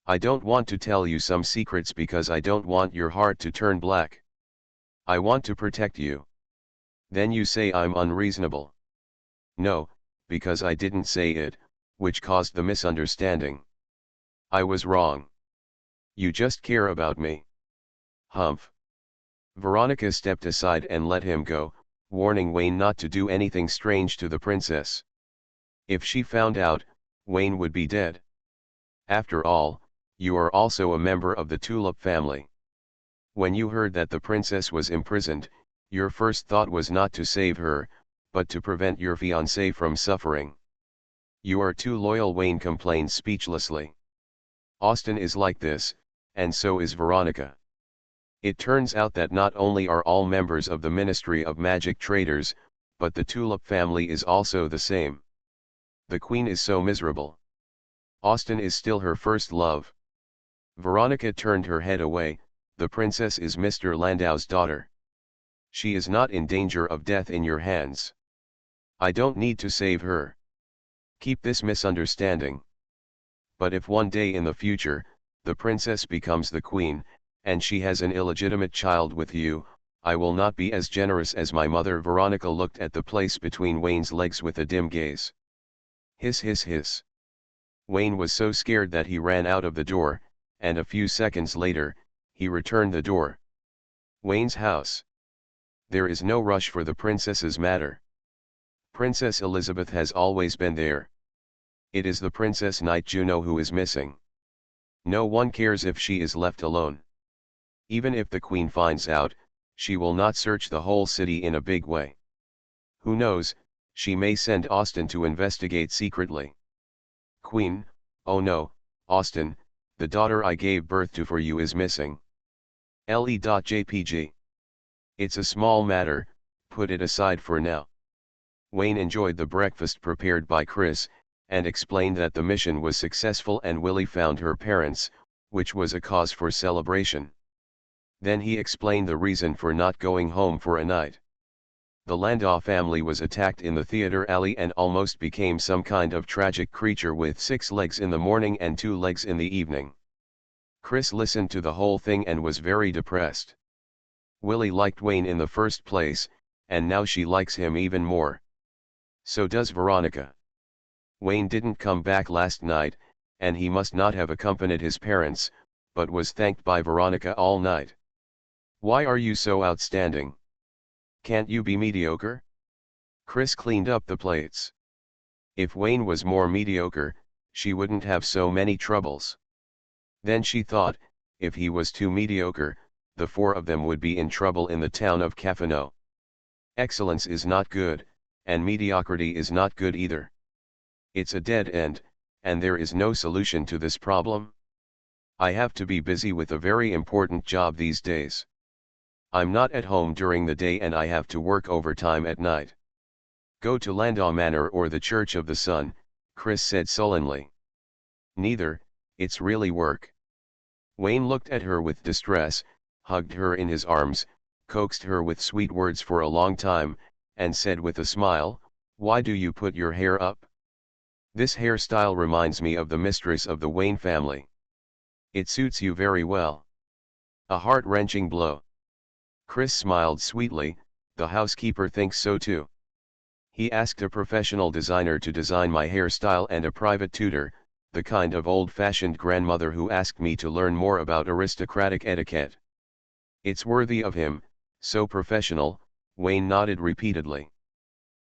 "I don't want to tell you some secrets because I don't want your heart to turn black. I want to protect you." "Then you say I'm unreasonable." "No, because I didn't say it, which caused the misunderstanding. I was wrong. You just care about me." "Humph. Veronica stepped aside and let him go, warning Wayne not to do anything strange to the princess. If she found out, Wayne would be dead. After all, you are also a member of the Tulip family. When you heard that the princess was imprisoned, your first thought was not to save her, but to prevent your fiancé from suffering. You are too loyal, Wayne complained speechlessly. Austin is like this, and so is Veronica. It turns out that not only are all members of the Ministry of Magic traitors, but the Tulip family is also the same. The Queen is so miserable. Austin is still her first love. Veronica turned her head away. The princess is Mr. Landau's daughter. She is not in danger of death in your hands. I don't need to save her. Keep this misunderstanding. But if one day in the future, the princess becomes the queen, and she has an illegitimate child with you, I will not be as generous as my mother. Veronica looked at the place between Wayne's legs with a dim gaze. Hiss hiss hiss. Wayne was so scared that he ran out of the door, and a few seconds later, he returned the door. Wayne's house. There is no rush for the princess's matter. Princess Elizabeth has always been there. It is the Princess Knight Juno who is missing. No one cares if she is left alone. Even if the Queen finds out, she will not search the whole city in a big way. Who knows, she may send Austin to investigate secretly. Queen, oh no, Austin, the daughter I gave birth to for you is missing. Le.jpg. It's a small matter, put it aside for now. Wayne enjoyed the breakfast prepared by Chris, and explained that the mission was successful and Willie found her parents, which was a cause for celebration. Then he explained the reason for not going home for a night. The Landau family was attacked in the theater alley and almost became some kind of tragic creature with 6 legs in the morning and 2 legs in the evening. Chris listened to the whole thing and was very depressed. Willie liked Wayne in the first place, and now she likes him even more. So does Veronica. Wayne didn't come back last night, and he must not have accompanied his parents, but was thanked by Veronica all night. Why are you so outstanding? Can't you be mediocre? Chris cleaned up the plates. If Wayne was more mediocre, she wouldn't have so many troubles. Then she thought, if he was too mediocre, the 4 of them would be in trouble in the town of Cafano. Excellence is not good, and mediocrity is not good either. It's a dead end, and there is no solution to this problem. I have to be busy with a very important job these days. I'm not at home during the day and I have to work overtime at night. Go to Landau Manor or the Church of the Sun, Chris said sullenly. Neither, it's really work. Wayne looked at her with distress, hugged her in his arms, coaxed her with sweet words for a long time, and said with a smile, "Why do you put your hair up? This hairstyle reminds me of the mistress of the Wayne family. It suits you very well." A heart-wrenching blow. Chris smiled sweetly. The housekeeper thinks so too. He asked a professional designer to design my hairstyle and a private tutor, the kind of old-fashioned grandmother who asked me to learn more about aristocratic etiquette. It's worthy of him, so professional, Wayne nodded repeatedly.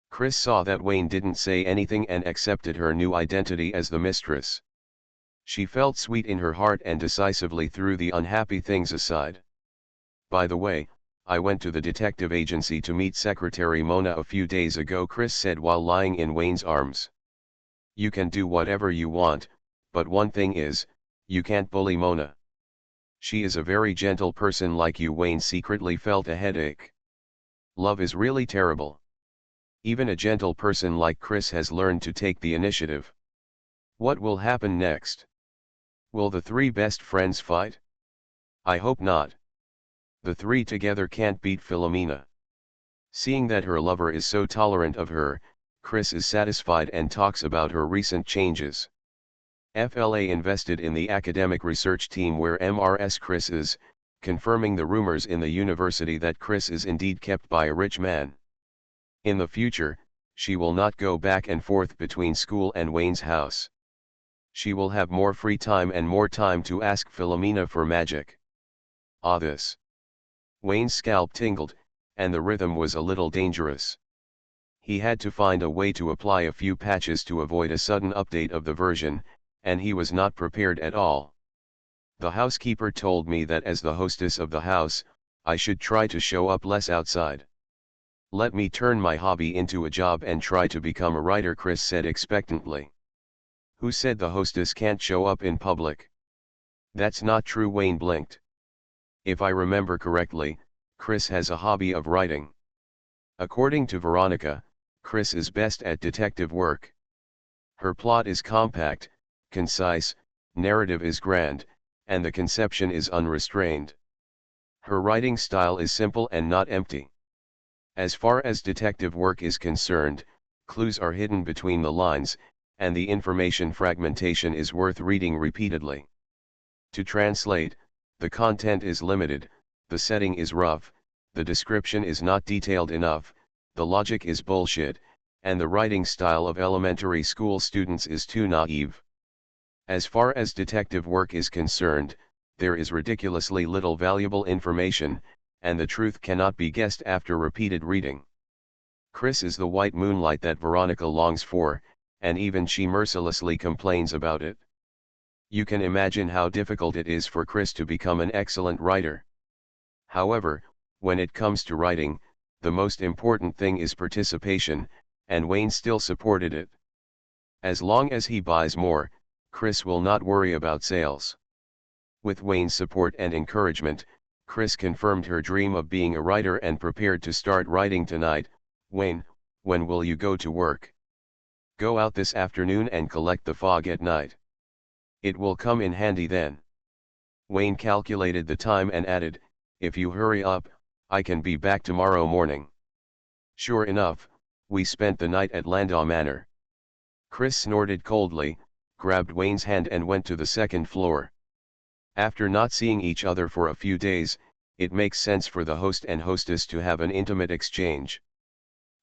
Chris saw that Wayne didn't say anything and accepted her new identity as the mistress. She felt sweet in her heart and decisively threw the unhappy things aside. By the way, I went to the detective agency to meet Secretary Mona a few days ago, Chris said while lying in Wayne's arms. You can do whatever you want, but one thing is, you can't bully Mona. She is a very gentle person like you. Wayne secretly felt a headache. Love is really terrible. Even a gentle person like Chris has learned to take the initiative. What will happen next? Will the 3 best friends fight? I hope not. The 3 together can't beat Philomena. Seeing that her lover is so tolerant of her, Chris is satisfied and talks about her recent changes. FLA invested in the academic research team where MRS Chris is, confirming the rumors in the university that Chris is indeed kept by a rich man. In the future, she will not go back and forth between school and Wayne's house. She will have more free time and more time to ask Philomena for magic. Ah, this. Wayne's scalp tingled, and the rhythm was a little dangerous. He had to find a way to apply a few patches to avoid a sudden update of the version, and he was not prepared at all. The housekeeper told me that as the hostess of the house, I should try to show up less outside. Let me turn my hobby into a job and try to become a writer, Chris said expectantly. Who said the hostess can't show up in public? That's not true, Wayne blinked. If I remember correctly, Chris has a hobby of writing. According to Veronica, Chris is best at detective work. Her plot is compact, concise, narrative is grand, and the conception is unrestrained. Her writing style is simple and not empty. As far as detective work is concerned, clues are hidden between the lines, and the information fragmentation is worth reading repeatedly. To translate, the content is limited, the setting is rough, the description is not detailed enough, the logic is bullshit, and the writing style of elementary school students is too naive. As far as detective work is concerned, there is ridiculously little valuable information, and the truth cannot be guessed after repeated reading. Chris is the white moonlight that Veronica longs for, and even she mercilessly complains about it. You can imagine how difficult it is for Chris to become an excellent writer. However, when it comes to writing, the most important thing is participation, and Wayne still supported it. As long as he buys more, Chris will not worry about sales. With Wayne's support and encouragement, Chris confirmed her dream of being a writer and prepared to start writing tonight. Wayne, when will you go to work? Go out this afternoon and collect the fog at night. It will come in handy then. Wayne calculated the time and added, if you hurry up, I can be back tomorrow morning. Sure enough, we spent the night at Landau Manor. Chris snorted coldly, grabbed Wayne's hand and went to the second floor. After not seeing each other for a few days, it makes sense for the host and hostess to have an intimate exchange.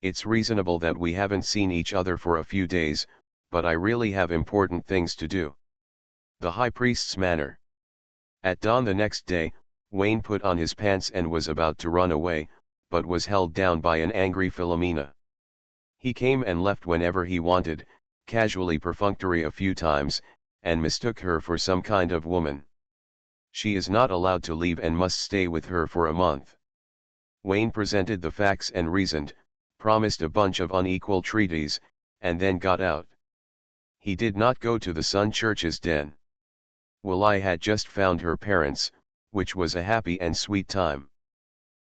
It's reasonable that we haven't seen each other for a few days, but I really have important things to do. The High Priest's Manor. At dawn the next day, Wayne put on his pants and was about to run away, but was held down by an angry Philomena. He came and left whenever he wanted, casually perfunctory a few times, and mistook her for some kind of woman. She is not allowed to leave and must stay with her for a month. Wayne presented the facts and reasoned, promised a bunch of unequal treaties, and then got out. He did not go to the Sun Church's den. Willie had just found her parents, which was a happy and sweet time.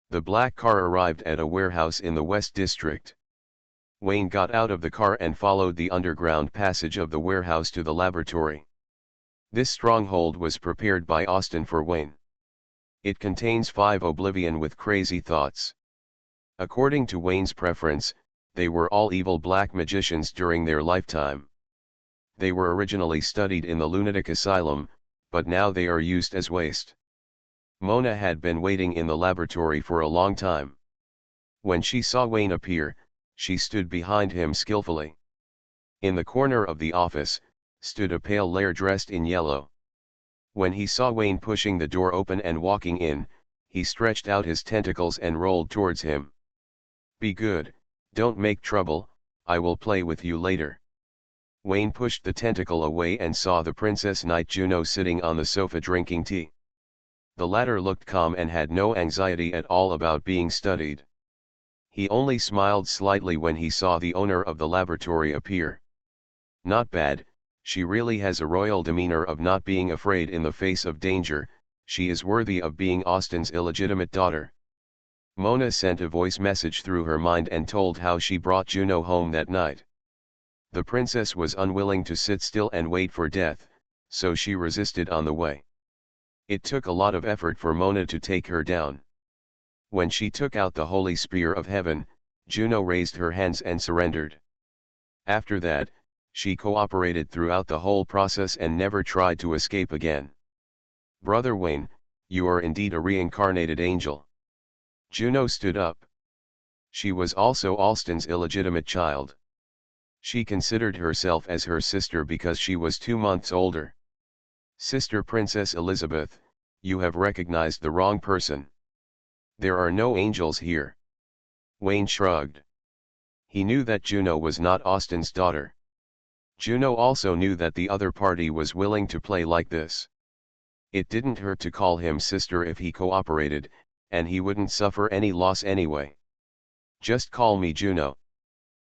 The black car arrived at a warehouse in the West District. Wayne got out of the car and followed the underground passage of the warehouse to the laboratory. This stronghold was prepared by Austin for Wayne. It contains 5 Oblivion with crazy thoughts. According to Wayne's preference, they were all evil black magicians during their lifetime. They were originally studied in the lunatic asylum, but now they are used as waste. Mona had been waiting in the laboratory for a long time. When she saw Wayne appear, she stood behind him skillfully. In the corner of the office, stood a pale lair dressed in yellow. When he saw Wayne pushing the door open and walking in, he stretched out his tentacles and rolled towards him. Be good, don't make trouble, I will play with you later. Wayne pushed the tentacle away and saw the Princess Knight Juno sitting on the sofa drinking tea. The latter looked calm and had no anxiety at all about being studied. He only smiled slightly when he saw the owner of the laboratory appear. Not bad, she really has a royal demeanor of not being afraid in the face of danger, she is worthy of being Austin's illegitimate daughter. Mona sent a voice message through her mind and told how she brought Juno home that night. The princess was unwilling to sit still and wait for death, so she resisted on the way. It took a lot of effort for Mona to take her down. When she took out the holy spear of heaven, Juno raised her hands and surrendered. After that, she cooperated throughout the whole process and never tried to escape again. Brother Wayne, you are indeed a reincarnated angel. Juno stood up. She was also Austin's illegitimate child. She considered herself as her sister because she was 2 months older. Sister Princess Elizabeth, you have recognized the wrong person. There are no angels here. Wayne shrugged. He knew that Juno was not Austin's daughter. Juno also knew that the other party was willing to play like this. It didn't hurt to call him sister if he cooperated, and he wouldn't suffer any loss anyway. Just call me Juno.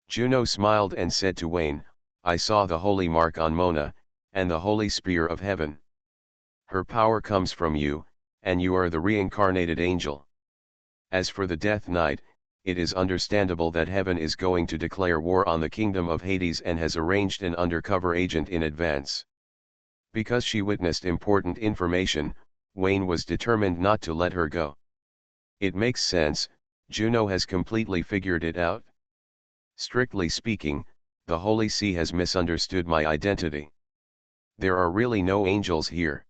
Juno smiled and said to Wayne, I saw the holy mark on Mona, and the holy spear of heaven. Her power comes from you, and you are the reincarnated angel. As for the Death Knight, it is understandable that heaven is going to declare war on the kingdom of Hades and has arranged an undercover agent in advance. Because she witnessed important information, Wayne was determined not to let her go. It makes sense, Juno has completely figured it out. Strictly speaking, the Holy See has misunderstood my identity. There are really no angels here.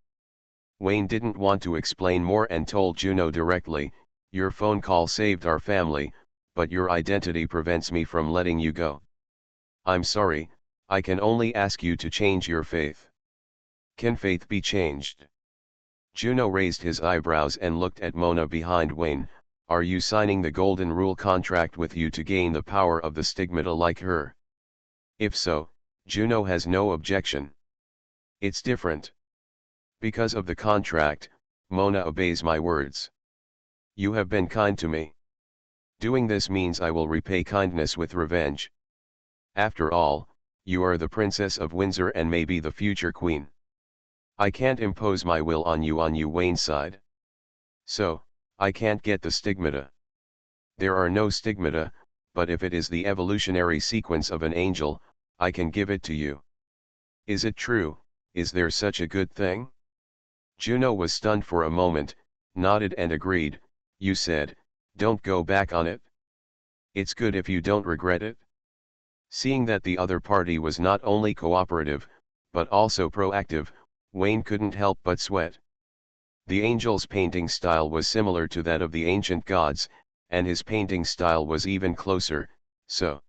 Wayne didn't want to explain more and told Juno directly, your phone call saved our family, but your identity prevents me from letting you go. I'm sorry, I can only ask you to change your faith. Can faith be changed? Juno raised his eyebrows and looked at Mona behind Wayne. Are you signing the Golden Rule contract with you to gain the power of the stigmata like her? If so, Juno has no objection. It's different. Because of the contract, Mona obeys my words. You have been kind to me. Doing this means I will repay kindness with revenge. After all, you are the Princess of Windsor and may be the future queen. I can't impose my will on you, Wayne sighed. So, I can't get the stigmata. There are no stigmata, but if it is the evolutionary sequence of an angel, I can give it to you. Is it true? Is there such a good thing? Juno was stunned for a moment, nodded and agreed. You said, don't go back on it. It's good if you don't regret it. Seeing that the other party was not only cooperative, but also proactive, Wayne couldn't help but sweat. The angel's painting style was similar to that of the ancient gods, and his painting style was even closer, so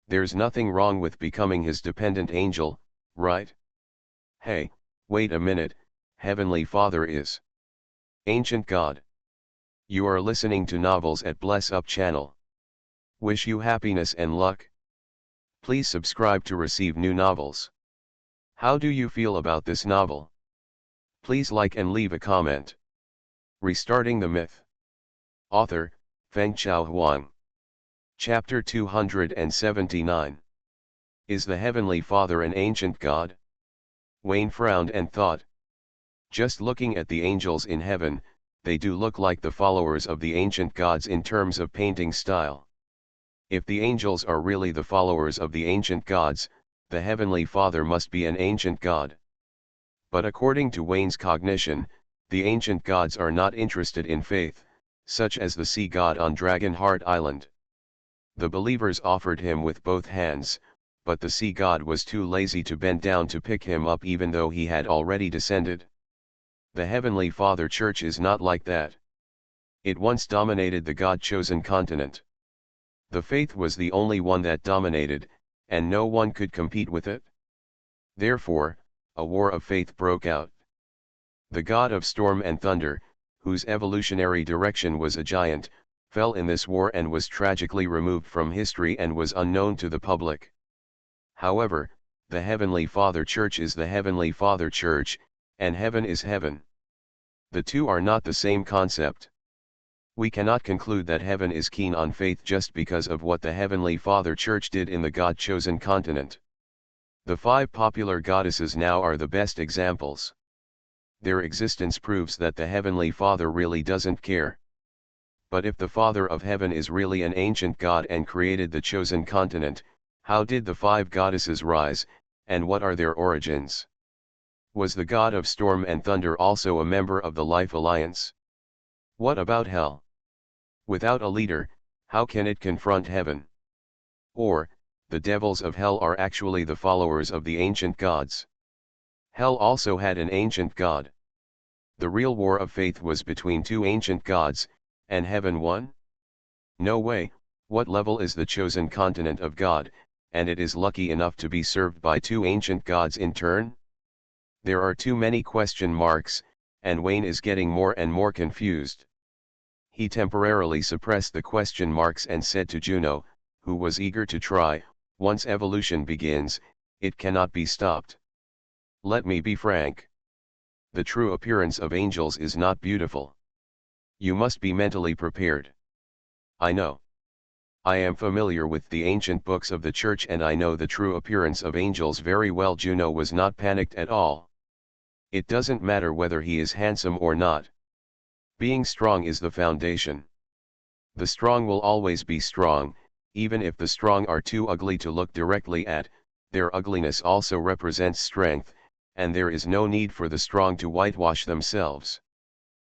there's nothing wrong with becoming his dependent angel, right? Hey, wait a minute, Heavenly Father is ancient God. You are listening to Novels at Bless Up channel. Wish you happiness and luck. Please subscribe to receive new novels. How do you feel about this novel? Please like and leave a comment. Restarting the Myth. Author, Fengchao Huang. Chapter 279. Is the Heavenly Father an ancient God? Wayne frowned and thought. Just looking at the angels in heaven, they do look like the followers of the ancient gods in terms of painting style. If the angels are really the followers of the ancient gods, the Heavenly Father must be an ancient god. But according to Wayne's cognition, the ancient gods are not interested in faith, such as the sea god on Dragonheart Island. The believers offered him with both hands, but the sea god was too lazy to bend down to pick him up even though he had already descended. The Heavenly Father Church is not like that. It once dominated the God-chosen continent. The faith was the only one that dominated, and no one could compete with it. Therefore, a war of faith broke out. The god of storm and thunder, whose evolutionary direction was a giant, fell in this war and was tragically removed from history and was unknown to the public. However, the Heavenly Father Church is the Heavenly Father Church, and heaven is heaven. The two are not the same concept. We cannot conclude that heaven is keen on faith just because of what the Heavenly Father Church did in the God-chosen continent. The 5 popular goddesses now are the best examples. Their existence proves that the Heavenly Father really doesn't care. But if the Father of Heaven is really an ancient god and created the chosen continent, how did the 5 goddesses rise, and what are their origins? Was the god of storm and thunder also a member of the Life Alliance? What about hell? Without a leader, how can it confront heaven? Or, the devils of hell are actually the followers of the ancient gods. Hell also had an ancient god. The real war of faith was between 2 ancient gods, and heaven won? No way. What level is the chosen continent of God, and it is lucky enough to be served by 2 ancient gods in turn? There are too many question marks, and Wayne is getting more and more confused. He temporarily suppressed the question marks and said to Juno, who was eager to try, once evolution begins, it cannot be stopped. Let me be frank. The true appearance of angels is not beautiful. You must be mentally prepared. I know. I am familiar with the ancient books of the church and I know the true appearance of angels very well. Juno was not panicked at all. It doesn't matter whether he is handsome or not. Being strong is the foundation. The strong will always be strong, even if the strong are too ugly to look directly at. Their ugliness also represents strength, and there is no need for the strong to whitewash themselves.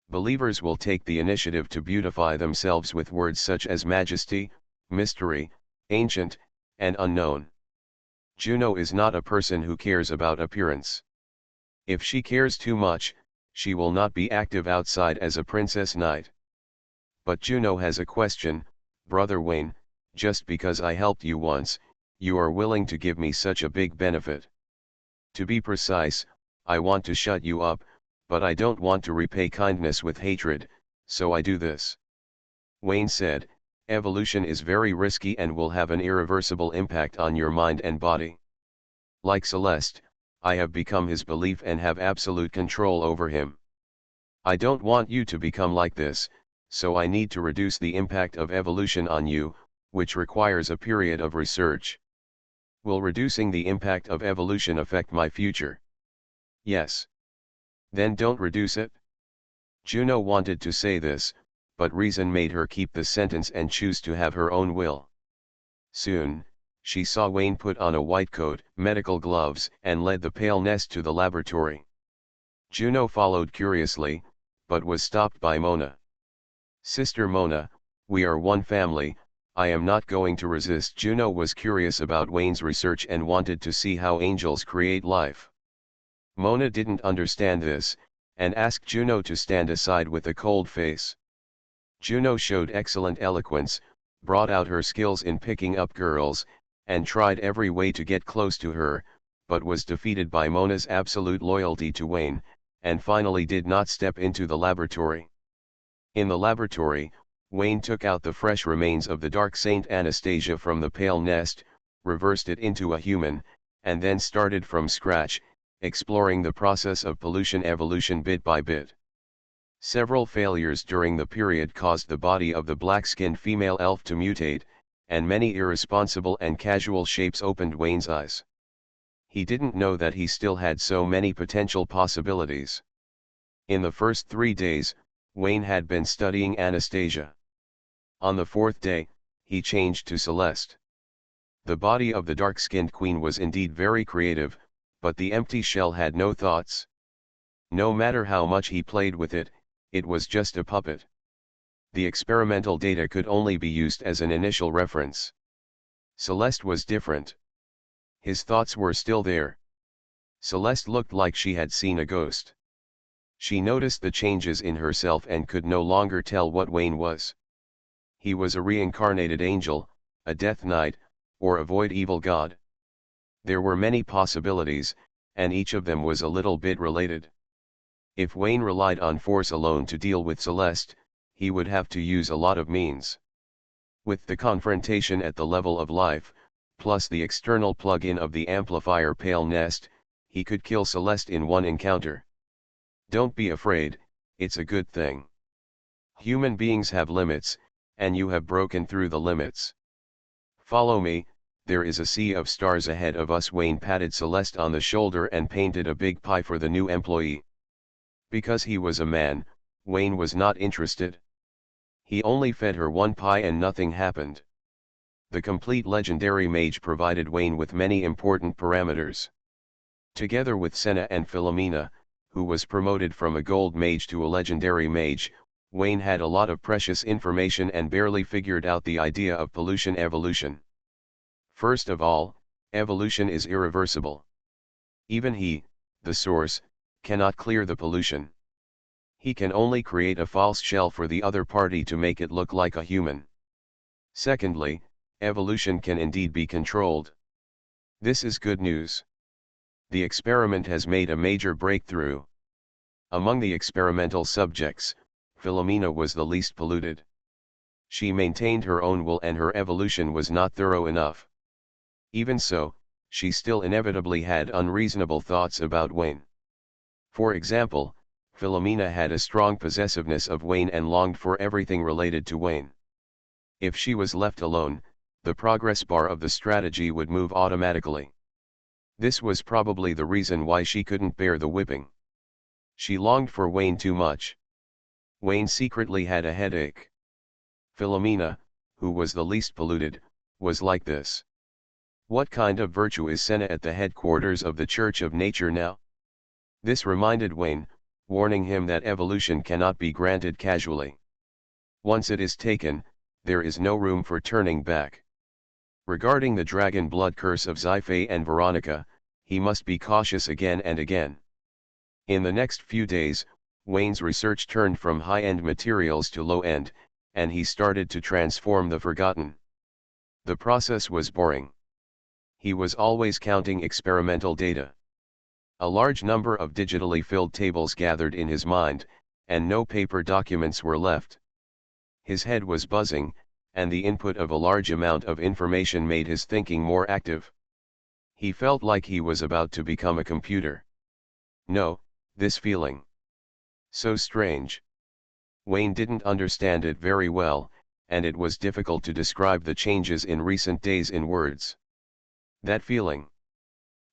Believers will take the initiative to beautify themselves with words such as majesty, mystery, ancient, and unknown. Juno is not a person who cares about appearance. If she cares too much, she will not be active outside as a princess knight. But Juno has a question, Brother Wayne, just because I helped you once, you are willing to give me such a big benefit. To be precise, I want to shut you up, but I don't want to repay kindness with hatred, so I do this. Wayne said, evolution is very risky and will have an irreversible impact on your mind and body. Like Celeste, I have become his belief and have absolute control over him. I don't want you to become like this, so I need to reduce the impact of evolution on you, which requires a period of research. Will reducing the impact of evolution affect my future? Yes. Then don't reduce it. Juno wanted to say this, but reason made her keep the sentence and choose to have her own will. Soon, she saw Wayne put on a white coat, medical gloves, and led the pale nest to the laboratory. Juno followed curiously, but was stopped by Mona. Sister Mona, we are one family, I am not going to resist. Juno was curious about Wayne's research and wanted to see how angels create life. Mona didn't understand this, and asked Juno to stand aside with a cold face. Juno showed excellent eloquence, brought out her skills in picking up girls, and tried every way to get close to her, but was defeated by Mona's absolute loyalty to Wayne, and finally did not step into the laboratory. In the laboratory, Wayne took out the fresh remains of the dark Saint Anastasia from the pale nest, reversed it into a human, and then started from scratch, exploring the process of pollution evolution bit by bit. Several failures during the period caused the body of the black-skinned female elf to mutate, and many irresponsible and casual shapes opened Wayne's eyes. He didn't know that he still had so many potential possibilities. In the first 3 days, Wayne had been studying Anastasia. On the 4th day, he changed to Celeste. The body of the dark-skinned queen was indeed very creative, but the empty shell had no thoughts. No matter how much he played with it, it was just a puppet. The experimental data could only be used as an initial reference. Celeste was different. His thoughts were still there. Celeste looked like she had seen a ghost. She noticed the changes in herself and could no longer tell what Wayne was. He was a reincarnated angel, a death knight, or a void evil god. There were many possibilities, and each of them was a little bit related. If Wayne relied on force alone to deal with Celeste, he would have to use a lot of means. With the confrontation at the level of life, plus the external plug-in of the amplifier pale nest, he could kill Celeste in one encounter. Don't be afraid, it's a good thing. Human beings have limits, and you have broken through the limits. Follow me, there is a sea of stars ahead of us. Wayne patted Celeste on the shoulder and painted a big pie for the new employee. Because he was a man, Wayne was not interested. He only fed her one pie and nothing happened. The complete legendary mage provided Wayne with many important parameters. Together with Senna and Philomena, who was promoted from a gold mage to a legendary mage, Wayne had a lot of precious information and barely figured out the idea of pollution evolution. First of all, evolution is irreversible. Even he, the source, cannot clear the pollution. He can only create a false shell for the other party to make it look like a human. Secondly, evolution can indeed be controlled. This is good news. The experiment has made a major breakthrough. Among the experimental subjects, Philomena was the least polluted. She maintained her own will and her evolution was not thorough enough. Even so, she still inevitably had unreasonable thoughts about Wayne. For example, Philomena had a strong possessiveness of Wayne and longed for everything related to Wayne. If she was left alone, the progress bar of the strategy would move automatically. This was probably the reason why she couldn't bear the whipping. She longed for Wayne too much. Wayne secretly had a headache. Philomena, who was the least polluted, was like this. What kind of virtue is Senna at the headquarters of the Church of Nature now? This reminded Wayne, warning him that evolution cannot be granted casually. Once it is taken, there is no room for turning back. Regarding the dragon blood curse of Sci-fi and Veronica, he must be cautious again and again. In the next few days, Wayne's research turned from high-end materials to low-end, and he started to transform the forgotten. The process was boring. He was always counting experimental data. A large number of digitally filled tables gathered in his mind, and no paper documents were left. His head was buzzing, and the input of a large amount of information made his thinking more active. He felt like he was about to become a computer. No, this feeling. So strange. Wayne didn't understand it very well, and it was difficult to describe the changes in recent days in words. That feeling.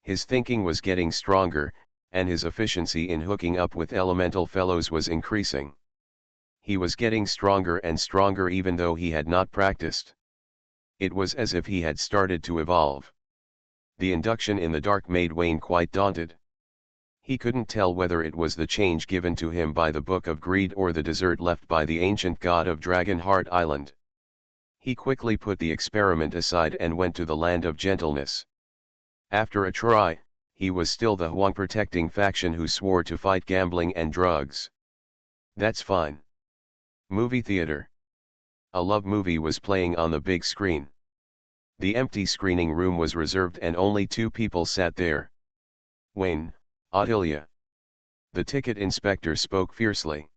His thinking was getting stronger, and his efficiency in hooking up with elemental fellows was increasing. He was getting stronger and stronger even though he had not practiced. It was as if he had started to evolve. The induction in the dark made Wayne quite daunted. He couldn't tell whether it was the change given to him by the Book of Greed or the desert left by the ancient god of Dragonheart Island. He quickly put the experiment aside and went to the land of gentleness. After a try, he was still the Huang protecting faction who swore to fight gambling and drugs. That's fine. Movie theater. A love movie was playing on the big screen. The empty screening room was reserved and only 2 people sat there. Wayne, Ottilia. The ticket inspector spoke fiercely.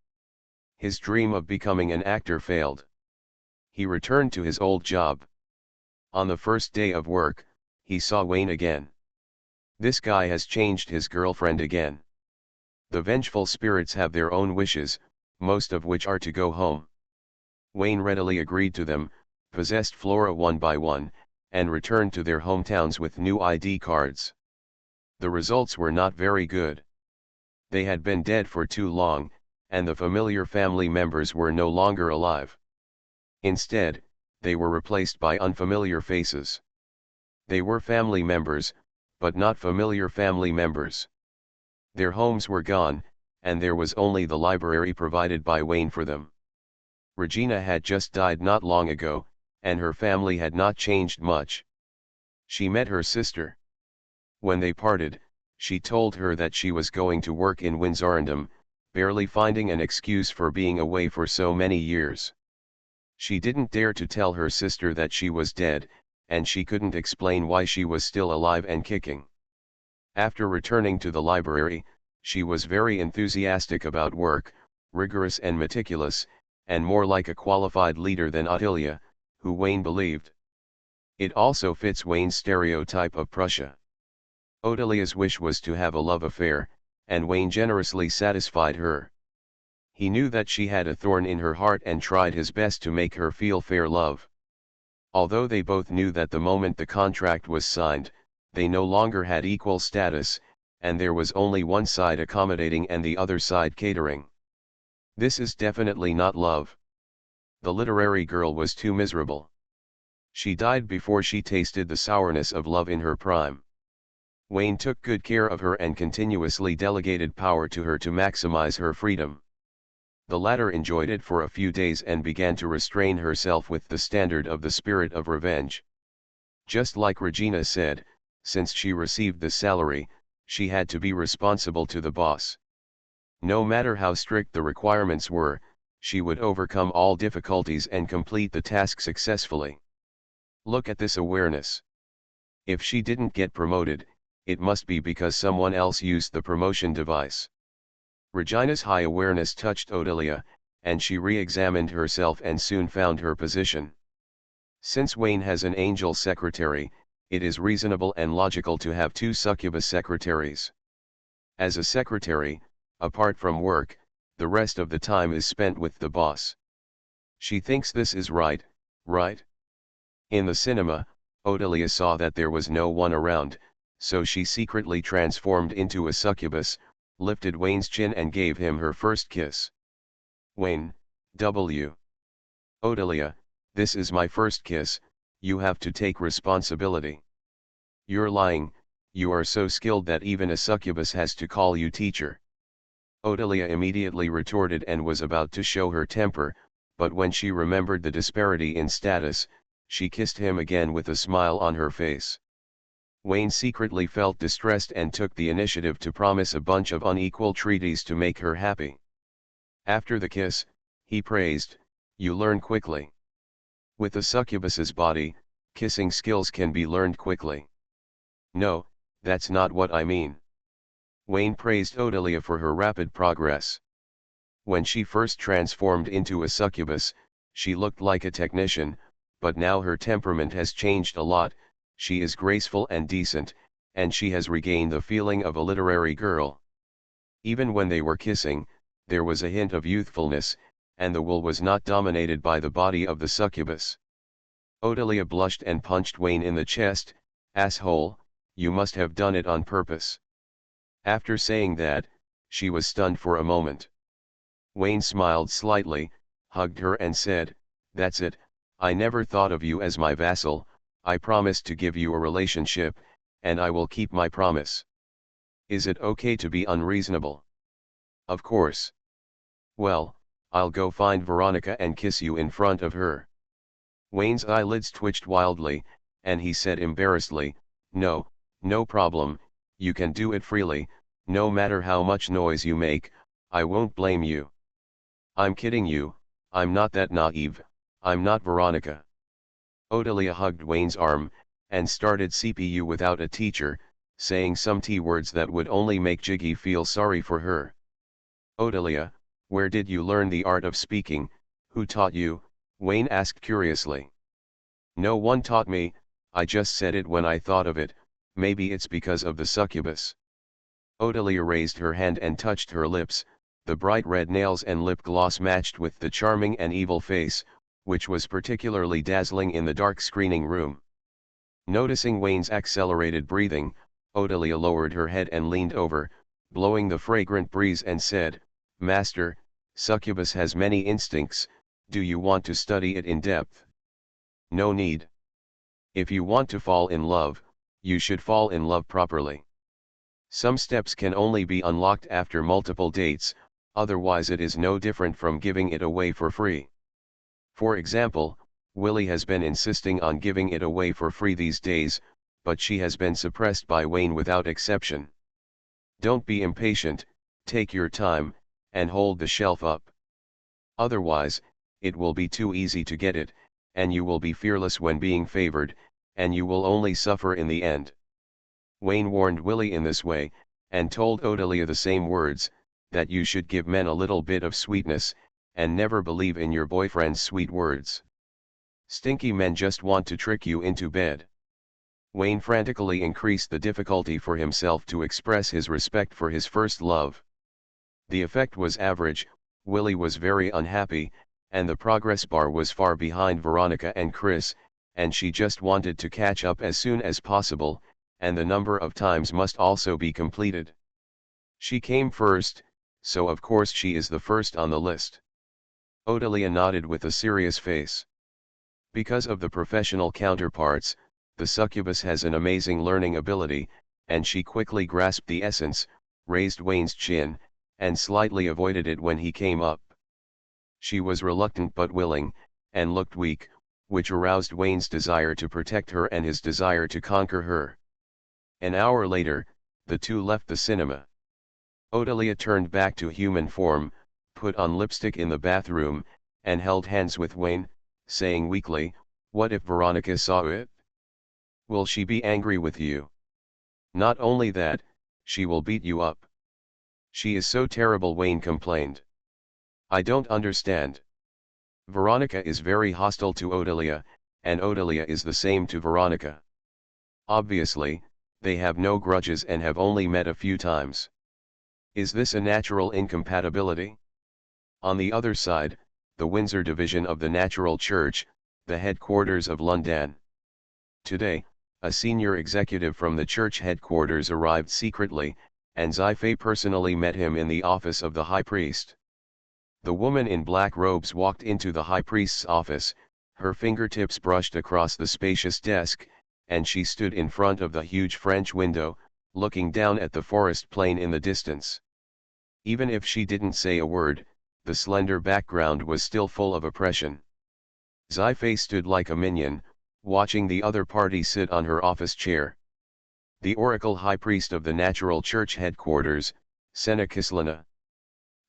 His dream of becoming an actor failed. He returned to his old job. On the first day of work, he saw Wayne again. This guy has changed his girlfriend again. The vengeful spirits have their own wishes, most of which are to go home. Wayne readily agreed to them, possessed Flora one by one, and returned to their hometowns with new ID cards. The results were not very good. They had been dead for too long, and the familiar family members were no longer alive. Instead, they were replaced by unfamiliar faces. They were family members, but not familiar family members. Their homes were gone, and there was only the library provided by Wayne for them. Regina had just died not long ago, and her family had not changed much. She met her sister. When they parted, she told her that she was going to work in Windsorendam, barely finding an excuse for being away for so many years. She didn't dare to tell her sister that she was dead, and she couldn't explain why she was still alive and kicking. After returning to the library, she was very enthusiastic about work, rigorous and meticulous, and more like a qualified leader than Ottilia, who Wayne believed. It also fits Wayne's stereotype of Prussia. Ottilia's wish was to have a love affair, and Wayne generously satisfied her. He knew that she had a thorn in her heart and tried his best to make her feel fair love. Although they both knew that the moment the contract was signed, they no longer had equal status, and there was only one side accommodating and the other side catering. This is definitely not love. The literary girl was too miserable. She died before she tasted the sourness of love in her prime. Wayne took good care of her and continuously delegated power to her to maximize her freedom. The latter enjoyed it for a few days and began to restrain herself with the standard of the spirit of revenge. Just like Regina said, since she received the salary, she had to be responsible to the boss. No matter how strict the requirements were, she would overcome all difficulties and complete the task successfully. Look at this awareness. If she didn't get promoted, it must be because someone else used the promotion device. Regina's high awareness touched Ottilia, and she re-examined herself and soon found her position. Since Wayne has an angel secretary, it is reasonable and logical to have two succubus secretaries. As a secretary, apart from work, the rest of the time is spent with the boss. She thinks this is right, right? In the cinema, Odelia saw that there was no one around, so she secretly transformed into a succubus, lifted Wayne's chin and gave him her first kiss. Wayne, W. Odelia, this is my first kiss, you have to take responsibility. You're lying, you are so skilled that even a succubus has to call you teacher. Odelia immediately retorted and was about to show her temper, but when she remembered the disparity in status, she kissed him again with a smile on her face. Wayne secretly felt distressed and took the initiative to promise a bunch of unequal treaties to make her happy. After the kiss, he praised, "You learn quickly. With a succubus's body, kissing skills can be learned quickly." "No, that's not what I mean." Wayne praised Odelia for her rapid progress. When she first transformed into a succubus, she looked like a technician, but now her temperament has changed a lot, she is graceful and decent, and she has regained the feeling of a literary girl. Even when they were kissing, there was a hint of youthfulness, and the will was not dominated by the body of the succubus. Odelia blushed and punched Wayne in the chest. "Asshole, you must have done it on purpose." After saying that, she was stunned for a moment. Wayne smiled slightly, hugged her and said, "That's it, I never thought of you as my vassal, I promised to give you a relationship, and I will keep my promise. Is it okay to be unreasonable?" "Of course." "Well, I'll go find Veronica and kiss you in front of her." Wayne's eyelids twitched wildly, and he said embarrassedly, "No, no problem, you can do it freely, no matter how much noise you make, I won't blame you." "I'm kidding you, I'm not that naive, I'm not Veronica." Odelia hugged Wayne's arm, and started CPU without a teacher, saying some T-words that would only make Jiggy feel sorry for her. "Odelia, where did you learn the art of speaking, who taught you?" Wayne asked curiously. "No one taught me, I just said it when I thought of it, maybe it's because of the succubus." Odelia raised her hand and touched her lips, the bright red nails and lip gloss matched with the charming and evil face, which was particularly dazzling in the dark screening room. Noticing Wayne's accelerated breathing, Odelia lowered her head and leaned over, blowing the fragrant breeze and said, "Master, succubus has many instincts, do you want to study it in depth?" "No need. If you want to fall in love, you should fall in love properly. Some steps can only be unlocked after multiple dates, otherwise it is no different from giving it away for free. For example, Willie has been insisting on giving it away for free these days, but she has been suppressed by Wayne without exception. Don't be impatient, take your time, and hold the shelf up. Otherwise, it will be too easy to get it, and you will be fearless when being favored, and you will only suffer in the end." Wayne warned Willie in this way, and told Odelia the same words, that you should give men a little bit of sweetness, and never believe in your boyfriend's sweet words. Stinky men just want to trick you into bed. Wayne frantically increased the difficulty for himself to express his respect for his first love. The effect was average, Willie was very unhappy, and the progress bar was far behind Veronica and Chris, and she just wanted to catch up as soon as possible, and the number of times must also be completed. She came first, so of course she is the first on the list. Odelia nodded with a serious face. Because of the professional counterparts, the succubus has an amazing learning ability, and she quickly grasped the essence, raised Wayne's chin, and slightly avoided it when he came up. She was reluctant but willing, and looked weak, which aroused Wayne's desire to protect her and his desire to conquer her. An hour later, the two left the cinema. Odelia turned back to human form, put on lipstick in the bathroom, and held hands with Wayne, saying weakly, "What if Veronica saw it? Will she be angry with you? Not only that, she will beat you up. She is so terrible," Wayne complained. I don't understand. Veronica is very hostile to Odelia, and Odelia is the same to Veronica. Obviously, they have no grudges and have only met a few times. Is this a natural incompatibility? On the other side, the Windsor division of the Natural Church, the headquarters of London. Today, a senior executive from the church headquarters arrived secretly, and Sci-fi personally met him in the office of the high priest. The woman in black robes walked into the high priest's office, her fingertips brushed across the spacious desk, and she stood in front of the huge French window, looking down at the forest plain in the distance. Even if she didn't say a word, the slender background was still full of oppression. Sci-fi stood like a minion, watching the other party sit on her office chair. The oracle high priest of the Natural Church headquarters, Senna Kislana.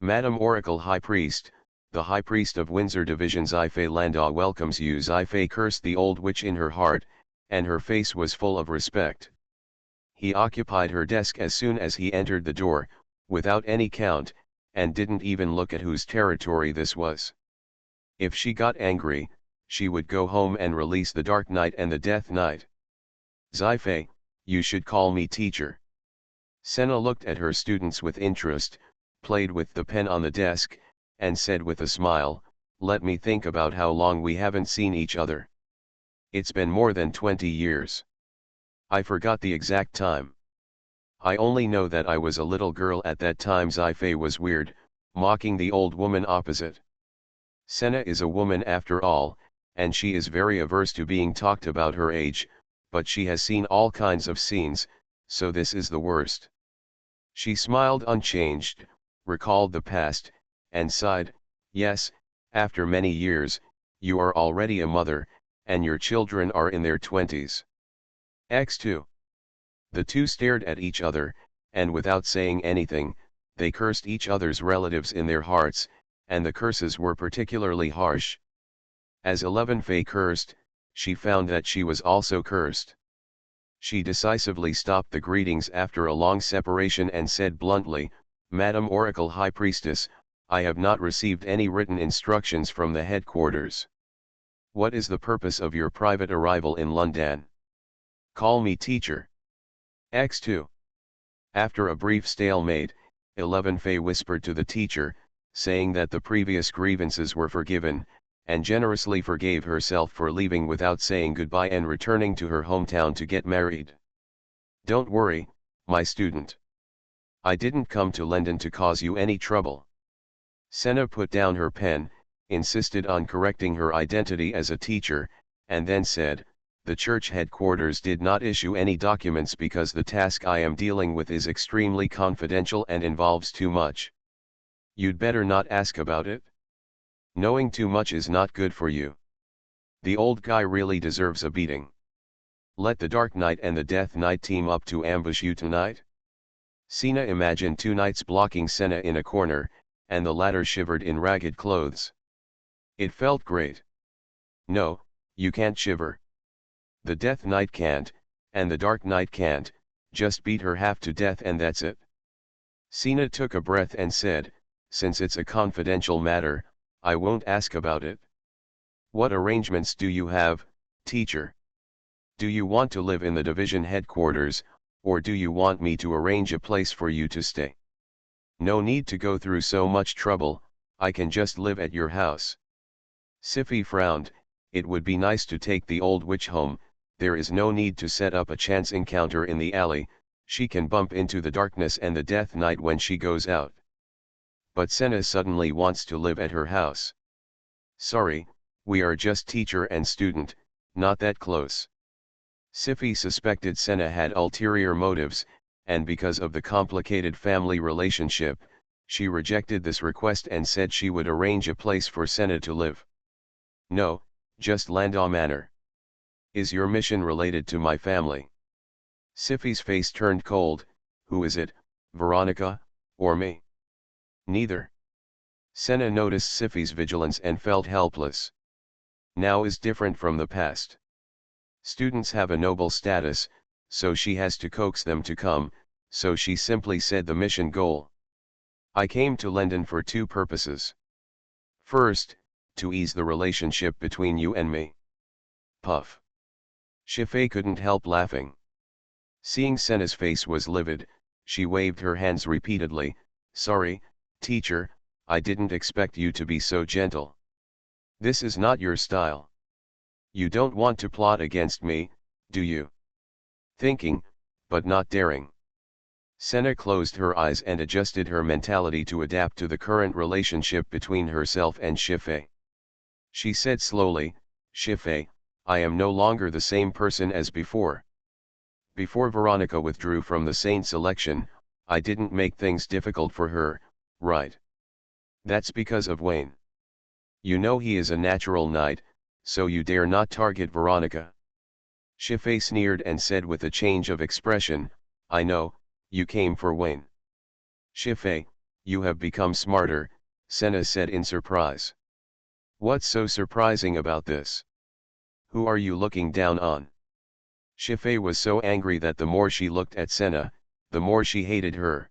Madam Oracle High Priest, the High Priest of Windsor Division Sci-fi Landau welcomes you. Sci-fi cursed the old witch in her heart, and her face was full of respect. He occupied her desk as soon as he entered the door, without any count, and didn't even look at whose territory this was. If she got angry, she would go home and release the Dark Knight and the Death Knight. Sci-fi, you should call me teacher. Senna looked at her students with interest, played with the pen on the desk, and said with a smile, let me think about how long we haven't seen each other. It's been more than 20 years. I forgot the exact time. I only know that I was a little girl at that time. Sci-fi was weird, mocking the old woman opposite. Senna is a woman after all, and she is very averse to being talked about her age, but she has seen all kinds of scenes, so this is the worst. She smiled unchanged, recalled the past, and sighed, yes, after many years, you are already a mother, and your children are in their 20s. X2. The two stared at each other, and without saying anything, they cursed each other's relatives in their hearts, and the curses were particularly harsh. As 11 Faye cursed, she found that she was also cursed. She decisively stopped the greetings after a long separation and said bluntly, Madam Oracle High Priestess, I have not received any written instructions from the headquarters. What is the purpose of your private arrival in London? Call me teacher. X2. After a brief stalemate, 11 Faye whispered to the teacher, saying that the previous grievances were forgiven, and generously forgave herself for leaving without saying goodbye and returning to her hometown to get married. Don't worry, my student. I didn't come to London to cause you any trouble. Senna put down her pen, insisted on correcting her identity as a teacher, and then said, the church headquarters did not issue any documents because the task I am dealing with is extremely confidential and involves too much. You'd better not ask about it. Knowing too much is not good for you. The old guy really deserves a beating. Let the Dark Knight and the Death Knight team up to ambush you tonight. Senna imagined two knights blocking Senna in a corner, and the latter shivered in ragged clothes. It felt great. No, you can't shiver. The Death Knight can't, and the Dark Knight can't, just beat her half to death and that's it. Senna took a breath and said, since it's a confidential matter, I won't ask about it. What arrangements do you have, teacher? Do you want to live in the division headquarters, or do you want me to arrange a place for you to stay? No need to go through so much trouble, I can just live at your house. Sci-fi frowned, it would be nice to take the old witch home, there is no need to set up a chance encounter in the alley, she can bump into the darkness and the Death Knight when she goes out. But Senna suddenly wants to live at her house. Sorry, we are just teacher and student, not that close. Sci-fi suspected Senna had ulterior motives, and because of the complicated family relationship, she rejected this request and said she would arrange a place for Senna to live. No, just Landau Manor. Is your mission related to my family? Sci-fi's face turned cold, who is it, Veronica, or me? Neither. Senna noticed Sci-fi's vigilance and felt helpless. Now is different from the past. Students have a noble status, so she has to coax them to come, so she simply said the mission goal. I came to London for two purposes. First, to ease the relationship between you and me. Puff. Shifei couldn't help laughing. Seeing Senna's face was livid, she waved her hands repeatedly. Sorry, teacher, I didn't expect you to be so gentle. This is not your style. You don't want to plot against me, do you? Thinking, but not daring. Senna closed her eyes and adjusted her mentality to adapt to the current relationship between herself and Shifei. She said slowly, Shifei, I am no longer the same person as before. Before Veronica withdrew from the Saint selection, I didn't make things difficult for her, right? That's because of Wayne. You know he is a natural knight, so you dare not target Veronica. Shifei sneered and said with a change of expression, I know, you came for Wayne. Shifei, you have become smarter, Senna said in surprise. What's so surprising about this? Who are you looking down on? Shifei was so angry that the more she looked at Senna, the more she hated her.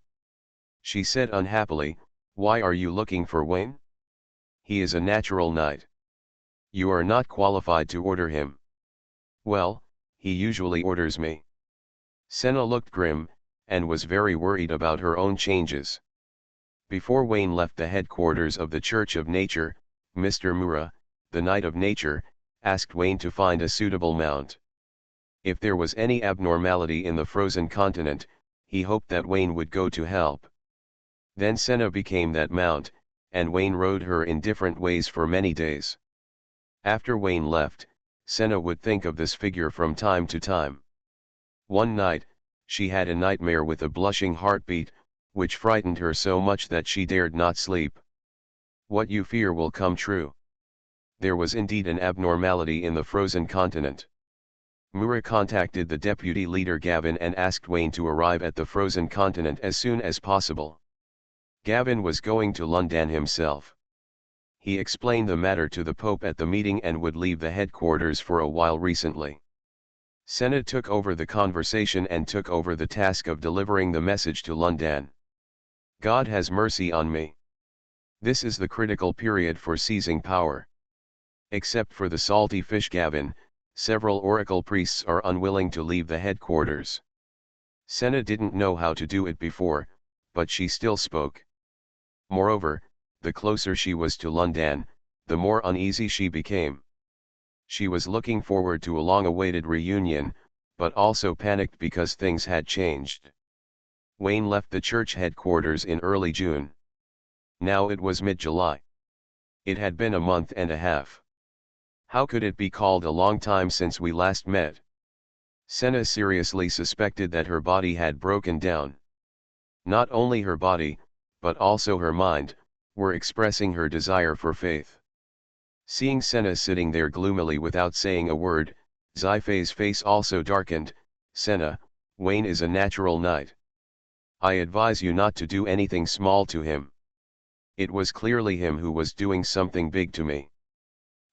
She said unhappily, why are you looking for Wayne? He is a natural knight. You are not qualified to order him. Well, he usually orders me. Senna looked grim, and was very worried about her own changes. Before Wayne left the headquarters of the Church of Nature, Mr. Mura, the Knight of Nature, asked Wayne to find a suitable mount. If there was any abnormality in the frozen continent, he hoped that Wayne would go to help. Then Senna became that mount, and Wayne rode her in different ways for many days. After Wayne left, Senna would think of this figure from time to time. One night, she had a nightmare with a blushing heartbeat, which frightened her so much that she dared not sleep. What you fear will come true. There was indeed an abnormality in the frozen continent. Mura contacted the deputy leader Gavin and asked Wayne to arrive at the frozen continent as soon as possible. Gavin was going to London himself. He explained the matter to the Pope at the meeting and would leave the headquarters for a while recently. Senna took over the conversation and took over the task of delivering the message to London. God has mercy on me. This is the critical period for seizing power. Except for the salty fish Gavin, several oracle priests are unwilling to leave the headquarters. Senna didn't know how to do it before, but she still spoke. Moreover, the closer she was to London, the more uneasy she became. She was looking forward to a long-awaited reunion, but also panicked because things had changed. Wayne left the church headquarters in early June. Now it was mid-July. It had been a month and a half. How could it be called a long time since we last met? Senna seriously suspected that her body had broken down. Not only her body, but also her mind, were expressing her desire for faith. Seeing Senna sitting there gloomily without saying a word, Xi-Fei's face also darkened. Senna, Wayne is a natural knight. I advise you not to do anything small to him. It was clearly him who was doing something big to me.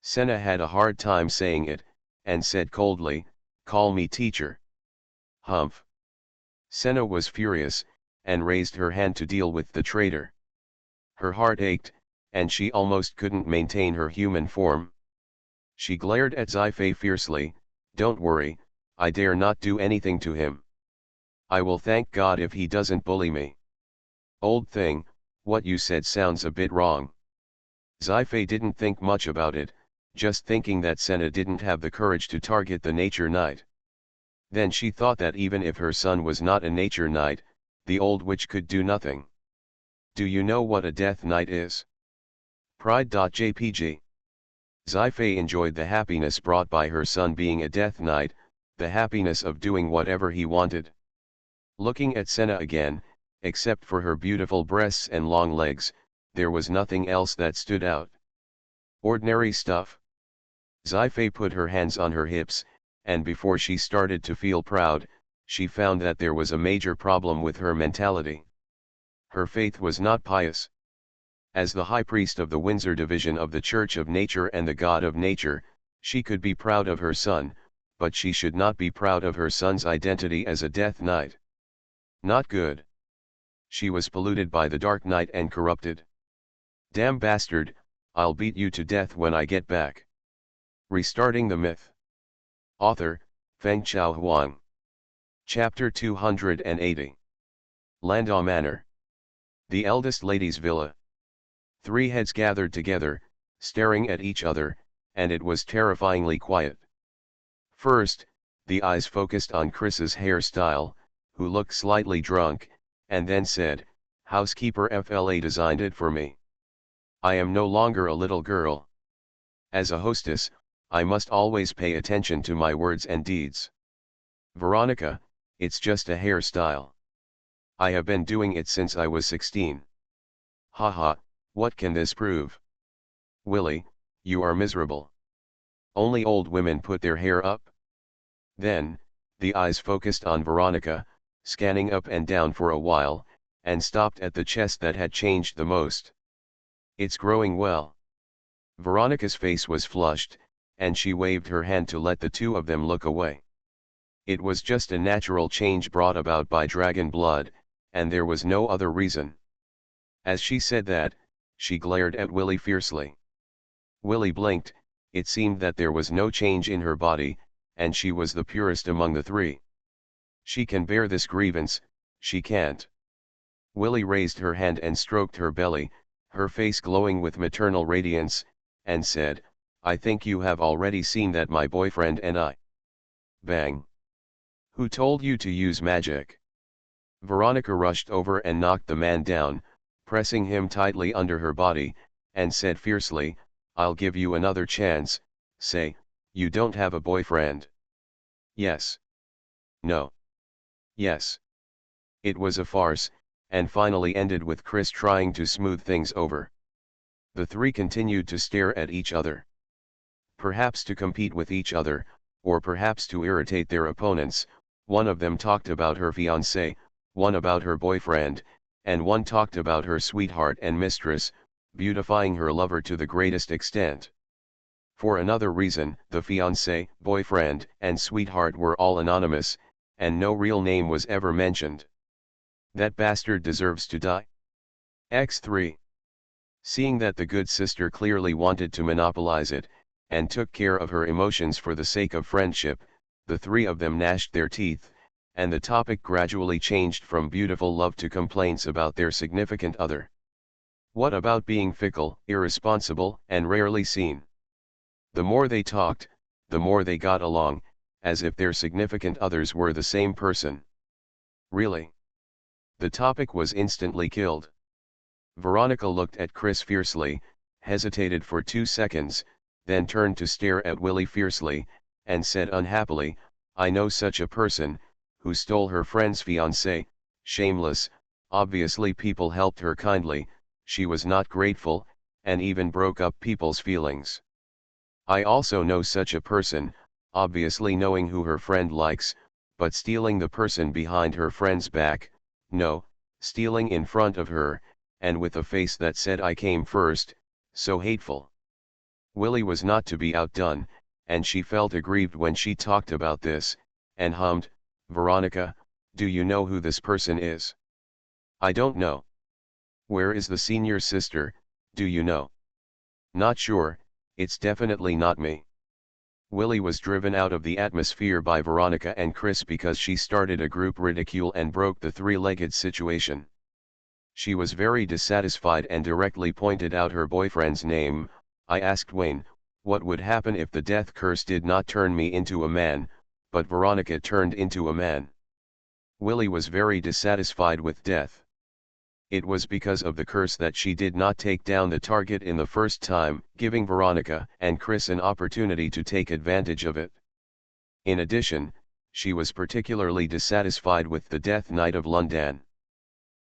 Senna had a hard time saying it, and said coldly, call me teacher. Humph. Senna was furious, and raised her hand to deal with the traitor. Her heart ached, and she almost couldn't maintain her human form. She glared at Xi-Fei fiercely, don't worry, I dare not do anything to him. I will thank God if he doesn't bully me. Old thing, what you said sounds a bit wrong. Xi-Fei didn't think much about it, just thinking that Senna didn't have the courage to target the nature knight. Then she thought that even if her son was not a nature knight, the old witch could do nothing. Do you know what a death knight is? Pride.jpg. Xi-Fei enjoyed the happiness brought by her son being a death knight, the happiness of doing whatever he wanted. Looking at Senna again, except for her beautiful breasts and long legs, there was nothing else that stood out. Ordinary stuff. Xi-Fei put her hands on her hips, and before she started to feel proud, she found that there was a major problem with her mentality. Her faith was not pious. As the high priest of the Windsor division of the Church of Nature and the God of Nature, she could be proud of her son, but she should not be proud of her son's identity as a death knight. Not good. She was polluted by the dark night and corrupted. Damn bastard, I'll beat you to death when I get back. Restarting the myth. Author, Fengchao Huang. Chapter 280. Landau Manor. The eldest lady's villa. Three heads gathered together, staring at each other, and it was terrifyingly quiet. First, the eyes focused on Chris's hairstyle, who looked slightly drunk, and then said, "Housekeeper FLA designed it for me. I am no longer a little girl. As a hostess, I must always pay attention to my words and deeds. Veronica, it's just a hairstyle. I have been doing it since I was 16. Haha, what can this prove? Willie, you are miserable. Only old women put their hair up." Then, the eyes focused on Veronica, scanning up and down for a while, and stopped at the chest that had changed the most. "It's growing well." Veronica's face was flushed, and she waved her hand to let the two of them look away. It was just a natural change brought about by dragon blood, and there was no other reason. As she said that, she glared at Willie fiercely. Willie blinked. It seemed that there was no change in her body, and she was the purest among the three. "She can bear this grievance, she can't." Willie raised her hand and stroked her belly, her face glowing with maternal radiance, and said, "I think you have already seen that my boyfriend and I." Bang! "Who told you to use magic?" Veronica rushed over and knocked the man down, pressing him tightly under her body, and said fiercely, "I'll give you another chance. Say, you don't have a boyfriend." "Yes." "No." "Yes." It was a farce, and finally ended with Chris trying to smooth things over. The three continued to stare at each other. Perhaps to compete with each other, or perhaps to irritate their opponents, one of them talked about her fiancé, one about her boyfriend, and one talked about her sweetheart and mistress, beautifying her lover to the greatest extent. For another reason, the fiancé, boyfriend, and sweetheart were all anonymous, and no real name was ever mentioned. "That bastard deserves to die." X3. Seeing that the good sister clearly wanted to monopolize it, and took care of her emotions for the sake of friendship, the three of them gnashed their teeth, and the topic gradually changed from beautiful love to complaints about their significant other. What about being fickle, irresponsible, and rarely seen? The more they talked, the more they got along, as if their significant others were the same person. Really? The topic was instantly killed. Veronica looked at Chris fiercely, hesitated for 2 seconds, then turned to stare at Willie fiercely, and said unhappily, "I know such a person, who stole her friend's fiancé, shameless, obviously people helped her kindly, she was not grateful, and even broke up people's feelings. I also know such a person, obviously knowing who her friend likes, but stealing the person behind her friend's back, no, stealing in front of her, and with a face that said I came first, so hateful." Willie was not to be outdone, and she felt aggrieved when she talked about this, and hummed, "Veronica, do you know who this person is?" "I don't know." "Where is the senior sister, do you know?" "Not sure, it's definitely not me." Willie was driven out of the atmosphere by Veronica and Chris because she started a group ridicule and broke the three-legged situation. She was very dissatisfied and directly pointed out her boyfriend's name. "I asked Wayne, what would happen if the death curse did not turn me into a man, but Veronica turned into a man." Willie was very dissatisfied with death. It was because of the curse that she did not take down the target in the first time, giving Veronica and Chris an opportunity to take advantage of it. In addition, she was particularly dissatisfied with the death night of London.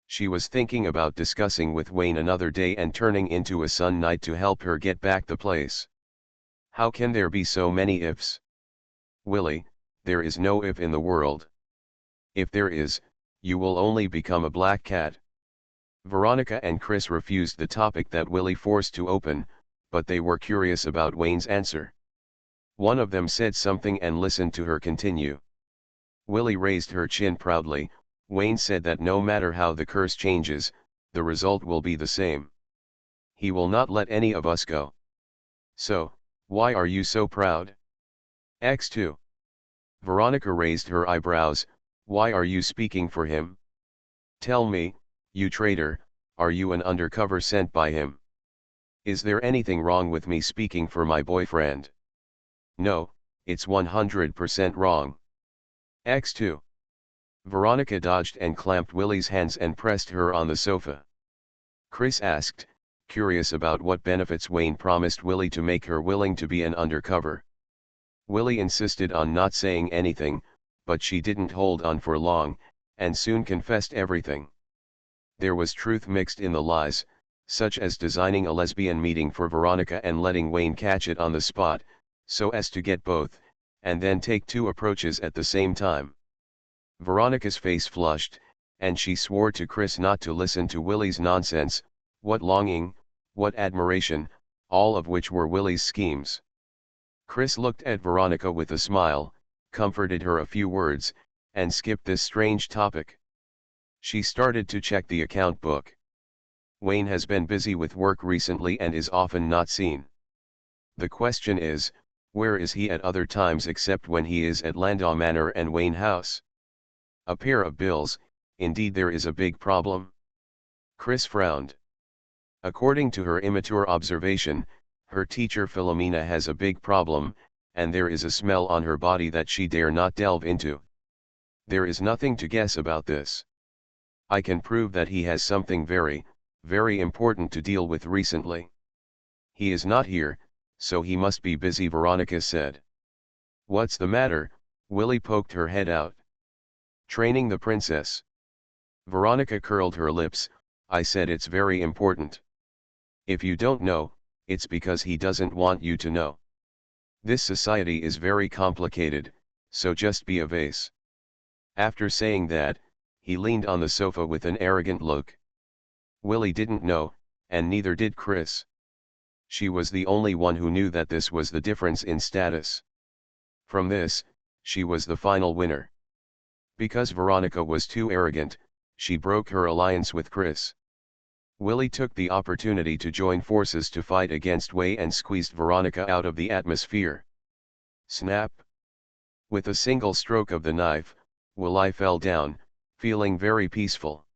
She was thinking about discussing with Wayne another day and turning into a sun night to help her get back the place. How can there be so many ifs? Willie, there is no if in the world. If there is, you will only become a black cat. Veronica and Chris refused the topic that Willie forced to open, but they were curious about Wayne's answer. One of them said something and listened to her continue. Willie raised her chin proudly. "Wayne said that no matter how the curse changes, the result will be the same." he will not let any of us go. So, why are you so proud? X2. Veronica raised her eyebrows. Why are you speaking for him? Tell me, you traitor, are you an undercover sent by him? Is there anything wrong with me speaking for my boyfriend? No, it's 100% wrong. X2. Veronica dodged and clamped Willie's hands and pressed her on the sofa. Chris asked, curious about what benefits Wayne promised Willie to make her willing to be an undercover. Willie insisted on not saying anything, but she didn't hold on for long, and soon confessed everything. There was truth mixed in the lies, such as designing a lesbian meeting for Veronica and letting Wayne catch it on the spot, so as to get both, and then take two approaches at the same time. Veronica's face flushed, and she swore to Chris not to listen to Willie's nonsense. What longing, what admiration, all of which were Willie's schemes. Chris looked at Veronica with a smile, comforted her a few words, and skipped this strange topic. She started to check the account book. Wayne has been busy with work recently and is often not seen. The question is, where is he at other times except when he is at Landau Manor and Wayne House? A pair of bills, indeed there is a big problem. Chris frowned. According to her immature observation, her teacher Philomena has a big problem, and there is a smell on her body that she dare not delve into. There is nothing to guess about this. I can prove that he has something very, very important to deal with recently. He is not here, so he must be busy, Veronica said. What's the matter? Willie poked her head out. Training the princess. Veronica curled her lips. I said it's very important. If you don't know, it's because he doesn't want you to know. This society is very complicated, so just be a vase. After saying that, he leaned on the sofa with an arrogant look. Willie didn't know, and neither did Chris. She was the only one who knew that this was the difference in status. From this, she was the final winner. Because Veronica was too arrogant, she broke her alliance with Chris. Willie took the opportunity to join forces to fight against Way and squeezed Veronica out of the atmosphere. Snap! With a single stroke of the knife, Willie fell down, feeling very peaceful.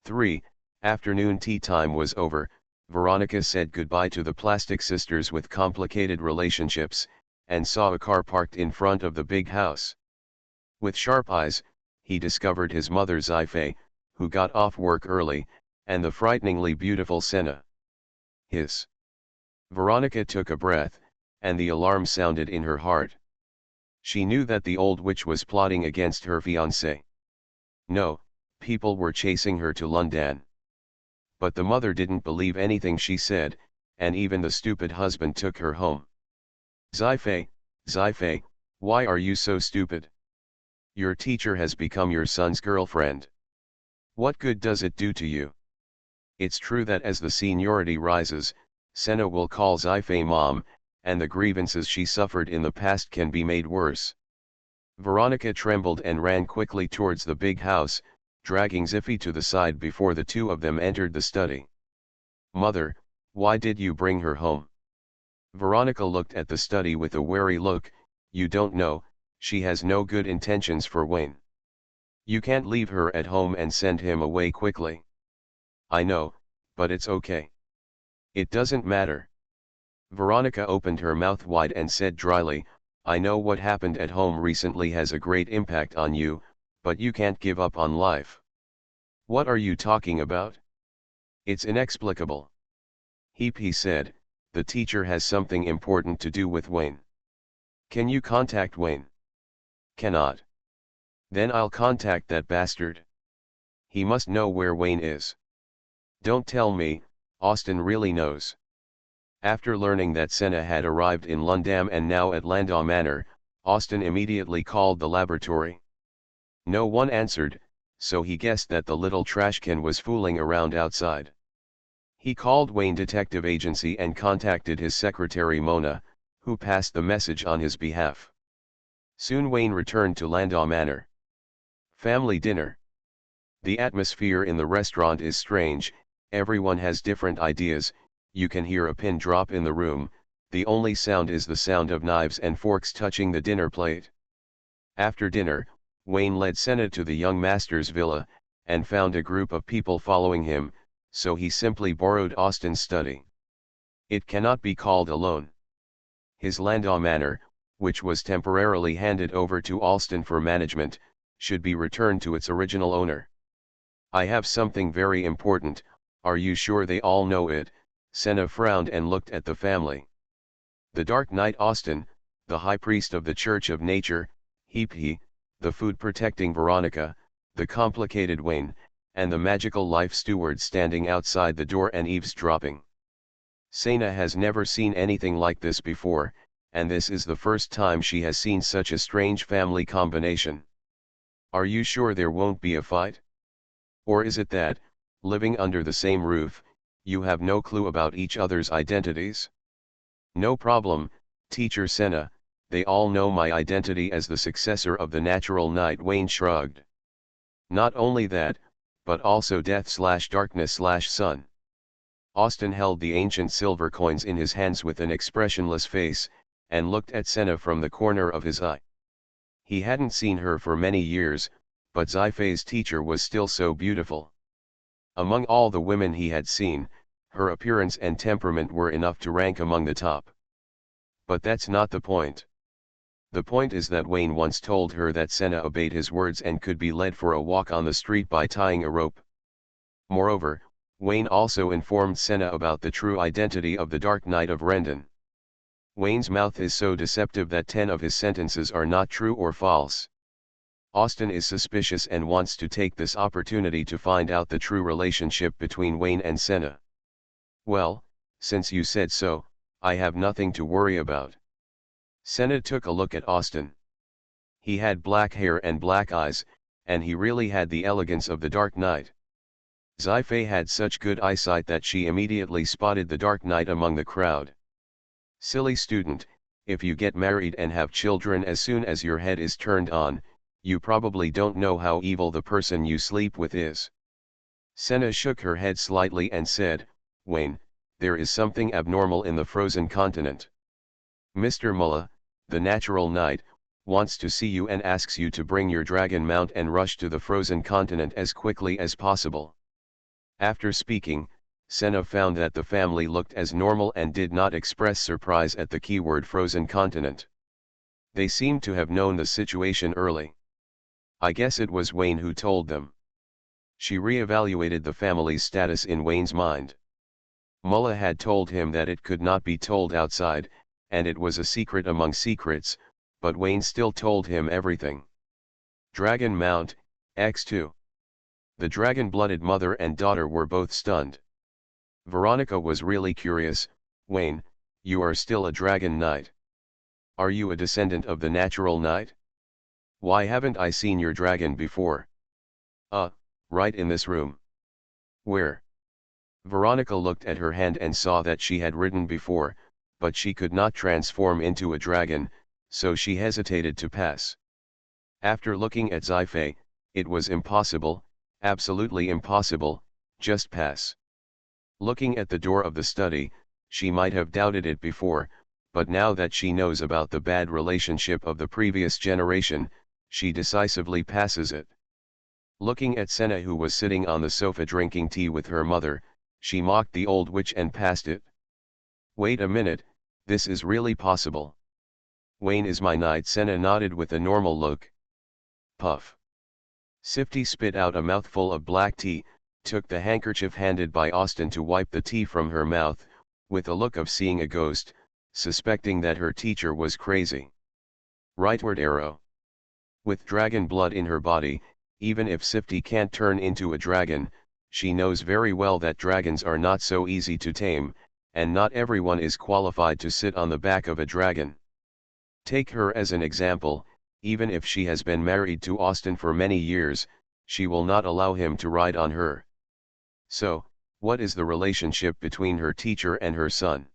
3. Afternoon tea time was over. Veronica said goodbye to the plastic sisters with complicated relationships, and saw a car parked in front of the big house. With sharp eyes, he discovered his mother Sci-fi, who got off work early, and the frighteningly beautiful Senna. Hiss. Veronica took a breath, and the alarm sounded in her heart. She knew that the old witch was plotting against her fiancé. No, people were chasing her to London. But the mother didn't believe anything she said, and even the stupid husband took her home. Sci-fi, why are you so stupid? Your teacher has become your son's girlfriend. What good does it do to you? It's true that as the seniority rises, Senna will call Sci-fi mom, and the grievances she suffered in the past can be made worse. Veronica trembled and ran quickly towards the big house, dragging Ziffy to the side before the two of them entered the study. Mother, why did you bring her home? Veronica looked at the study with a wary look. You don't know, she has no good intentions for Wayne. You can't leave her at home and send him away quickly. I know, but it's okay. It doesn't matter. Veronica opened her mouth wide and said dryly, I know what happened at home recently has a great impact on you, but you can't give up on life. What are you talking about? It's inexplicable. He said, the teacher has something important to do with Wayne. Can you contact Wayne? Cannot. Then I'll contact that bastard. He must know where Wayne is. Don't tell me, Austin really knows. After learning that Senna had arrived in London and now at Landau Manor, Austin immediately called the laboratory. No one answered, so he guessed that the little trashcan was fooling around outside. He called Wayne Detective Agency and contacted his secretary Mona, who passed the message on his behalf. Soon Wayne returned to Landau Manor. Family dinner. The atmosphere in the restaurant is strange, everyone has different ideas, you can hear a pin drop in the room, the only sound is the sound of knives and forks touching the dinner plate. After dinner, Wayne led Senna to the young master's villa, and found a group of people following him, so he simply borrowed Austin's study. It cannot be called alone. His Landau Manor, which was temporarily handed over to Alston for management, should be returned to its original owner. I have something very important, are you sure they all know it? Senna frowned and looked at the family. The Dark Knight Austin, the High Priest of the Church of Nature, he, the food-protecting Veronica, the complicated Wayne, and the magical life steward standing outside the door and eavesdropping. Senna has never seen anything like this before, and this is the first time she has seen such a strange family combination. Are you sure there won't be a fight? Or is it that, living under the same roof, you have no clue about each other's identities? No problem, Teacher Senna, they all know my identity as the successor of the natural knight. Wayne shrugged. Not only that, but also death/darkness/sun. Austin held the ancient silver coins in his hands with an expressionless face, and looked at Senna from the corner of his eye. He hadn't seen her for many years, but Zi-Fei's teacher was still so beautiful. Among all the women he had seen, her appearance and temperament were enough to rank among the top. But that's not the point. The point is that Wayne once told her that Senna obeyed his words and could be led for a walk on the street by tying a rope. Moreover, Wayne also informed Senna about the true identity of the Dark Knight of Rendon. Wayne's mouth is so deceptive that 10 of his sentences are not true or false. Austin is suspicious and wants to take this opportunity to find out the true relationship between Wayne and Senna. Well, since you said so, I have nothing to worry about. Senna took a look at Austin. He had black hair and black eyes, and he really had the elegance of the Dark Knight. Zi-Fei had such good eyesight that she immediately spotted the Dark Knight among the crowd. Silly student, if you get married and have children as soon as your head is turned on, you probably don't know how evil the person you sleep with is. Senna shook her head slightly and said, Wayne, there is something abnormal in the frozen continent. Mr. Mullah, the natural knight, wants to see you and asks you to bring your dragon mount and rush to the frozen continent as quickly as possible. After speaking, Senna found that the family looked as normal and did not express surprise at the keyword frozen continent. They seemed to have known the situation early. I guess it was Wayne who told them. She re-evaluated the family's status in Wayne's mind. Mullah had told him that it could not be told outside, and it was a secret among secrets, but Wayne still told him everything. Dragon Mount, X2. The dragon-blooded mother and daughter were both stunned. Veronica was really curious. Wayne, you are still a dragon knight. Are you a descendant of the natural knight? Why haven't I seen your dragon before? Right in this room. Where? Veronica looked at her hand and saw that she had ridden before, but she could not transform into a dragon, so she hesitated to pass. After looking at Zi-Fei, it was impossible, absolutely impossible, just pass. Looking at the door of the study, she might have doubted it before, but now that she knows about the bad relationship of the previous generation, she decisively passes it. Looking at Senna, who was sitting on the sofa drinking tea with her mother, she mocked the old witch and passed it. Wait a minute, this is really possible. Wayne is my knight. Senna nodded with a normal look. Puff. Sifty spit out a mouthful of black tea, took the handkerchief handed by Austin to wipe the tea from her mouth, with a look of seeing a ghost, suspecting that her teacher was crazy. Rightward arrow. With dragon blood in her body, even if Sifty can't turn into a dragon, she knows very well that dragons are not so easy to tame, and not everyone is qualified to sit on the back of a dragon. Take her as an example, even if she has been married to Austin for many years, she will not allow him to ride on her. So, what is the relationship between her teacher and her son?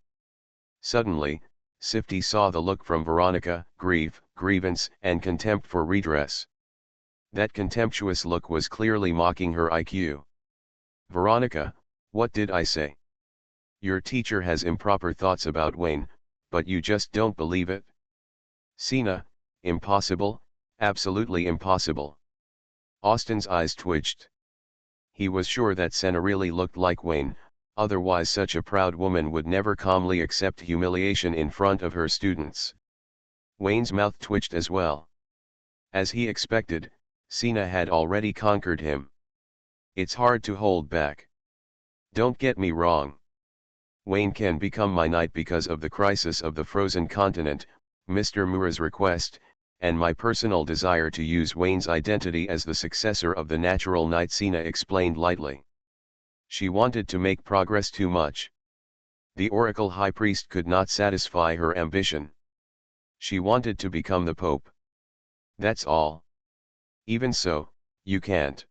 Suddenly, Sifty saw the look from Veronica: grief, grievance, and contempt for redress. That contemptuous look was clearly mocking her IQ. Veronica, what did I say? Your teacher has improper thoughts about Wayne, but you just don't believe it? Sina, impossible, absolutely impossible. Austin's eyes twitched. He was sure that Senna really looked like Wayne, otherwise such a proud woman would never calmly accept humiliation in front of her students. Wayne's mouth twitched as well. As he expected, Sina had already conquered him. It's hard to hold back. Don't get me wrong. Wayne can become my knight because of the crisis of the frozen continent, Mr. Mura's request, and my personal desire to use Wayne's identity as the successor of the natural knight, Sina explained lightly. She wanted to make progress too much. The Oracle High Priest could not satisfy her ambition. She wanted to become the Pope. That's all. Even so, you can't.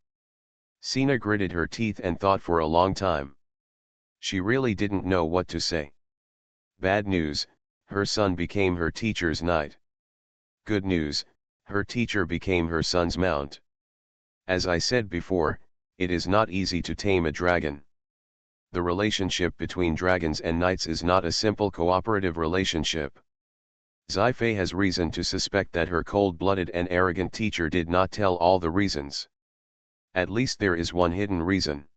Sina gritted her teeth and thought for a long time. She really didn't know what to say. Bad news, her son became her teacher's knight. Good news, her teacher became her son's mount. As I said before, it is not easy to tame a dragon. The relationship between dragons and knights is not a simple cooperative relationship. Sci-fi has reason to suspect that her cold-blooded and arrogant teacher did not tell all the reasons. At least there is one hidden reason.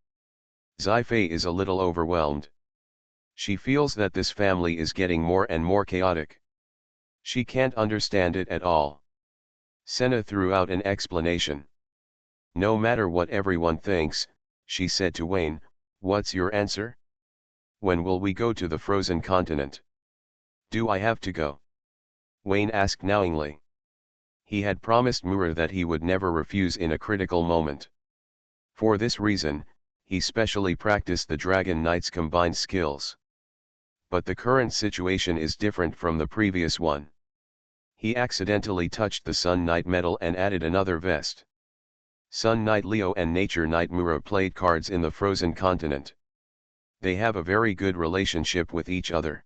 Sci-fi is a little overwhelmed. She feels that this family is getting more and more chaotic. She can't understand it at all. Senna threw out an explanation. No matter what everyone thinks, she said to Wayne, what's your answer? When will we go to the frozen continent? Do I have to go? Wayne asked knowingly. He had promised Mura that he would never refuse in a critical moment. For this reason, he specially practiced the Dragon Knight's combined skills. But the current situation is different from the previous one. He accidentally touched the Sun Knight medal and added another vest. Sun Knight Leo and Nature Knight Mura played cards in the frozen continent. They have a very good relationship with each other.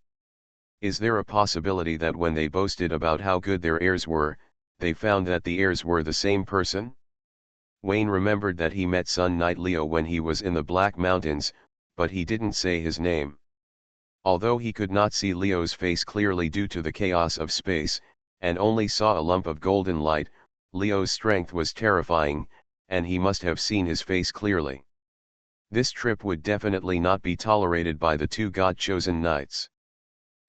Is there a possibility that when they boasted about how good their heirs were, they found that the heirs were the same person? Wayne remembered that he met Sun Knight Leo when he was in the Black Mountains, but he didn't say his name. Although he could not see Leo's face clearly due to the chaos of space, and only saw a lump of golden light, Leo's strength was terrifying, and he must have seen his face clearly. This trip would definitely not be tolerated by the two God-chosen knights.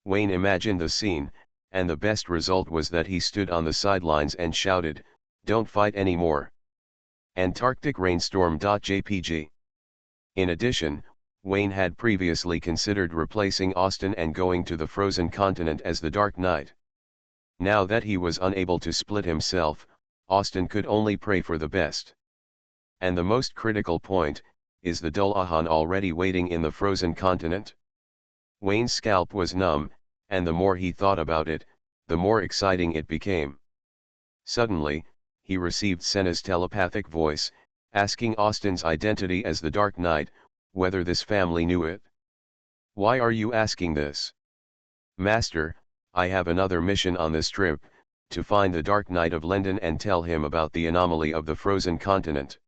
Wayne imagined the scene, and the best result was that he stood on the sidelines and shouted, "Don't fight anymore." Antarctic Rainstorm.jpg. In addition, Wayne had previously considered replacing Austin and going to the frozen continent as the Dark Knight. Now that he was unable to split himself, Austin could only pray for the best. And the most critical point, is the Dullahan already waiting in the frozen continent? Wayne's scalp was numb, and the more he thought about it, the more exciting it became. Suddenly, he received Senna's telepathic voice, asking Austin's identity as the Dark Knight, whether this family knew it. "Why are you asking this?" "Master, I have another mission on this trip, to find the Dark Knight of London and tell him about the anomaly of the frozen continent.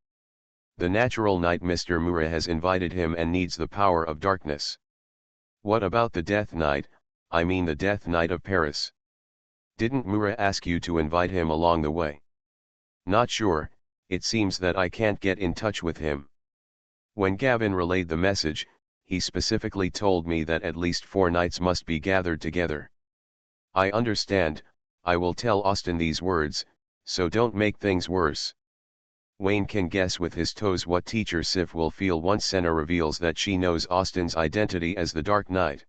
The natural knight Mr. Mura has invited him and needs the power of darkness." "What about the Death Knight, I mean the Death Knight of Paris? Didn't Mura ask you to invite him along the way?" "Not sure, it seems that I can't get in touch with him. When Gavin relayed the message, he specifically told me that at least 4 knights must be gathered together." "I understand, I will tell Austin these words, so don't make things worse." Wayne can guess with his toes what teacher Sif will feel once Senna reveals that she knows Austin's identity as the Dark Knight.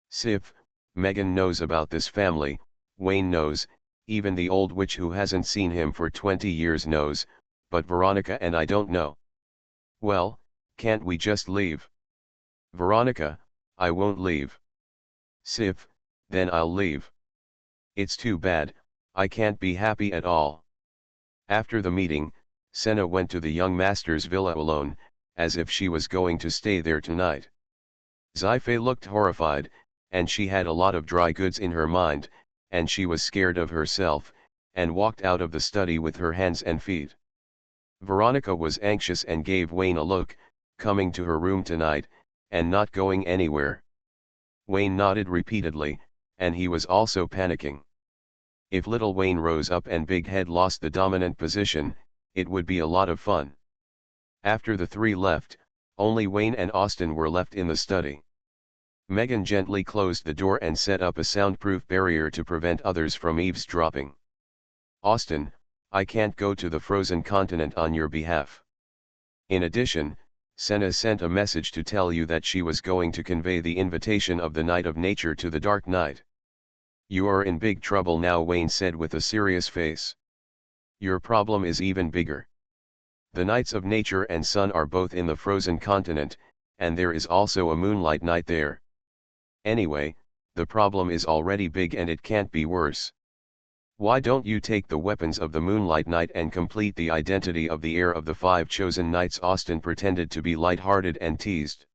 Sif, Megan knows about this family, Wayne knows, even the old witch who hasn't seen him for 20 years knows, but Veronica and I don't know. "Well, can't we just leave?" "Veronica, I won't leave." "Sif, then I'll leave." "It's too bad, I can't be happy at all." After the meeting, Senna went to the young master's villa alone, as if she was going to stay there tonight. Sci-fi looked horrified, and she had a lot of dry goods in her mind, and she was scared of herself, and walked out of the study with her hands and feet. Veronica was anxious and gave Wayne a look, "Coming to her room tonight, and not going anywhere. Wayne nodded repeatedly, and he was also panicking. If little Wayne rose up and Big Head lost the dominant position, it would be a lot of fun. After the three left, only Wayne and Austin were left in the study. Megan gently closed the door and set up a soundproof barrier to prevent others from eavesdropping. Austin, I can't go to the frozen continent on your behalf. In addition, Senna sent a message to tell you that she was going to convey the invitation of the Knight of Nature to the Dark Knight. You are in big trouble now, Wayne said with a serious face. Your problem is even bigger. The Knights of Nature and Sun are both in the frozen continent, and there is also a Moonlight Knight there. Anyway, the problem is already big and it can't be worse. Why don't you take the weapons of the Moonlight Knight and complete the identity of the heir of the 5 chosen knights? Austin pretended to be light-hearted and teased.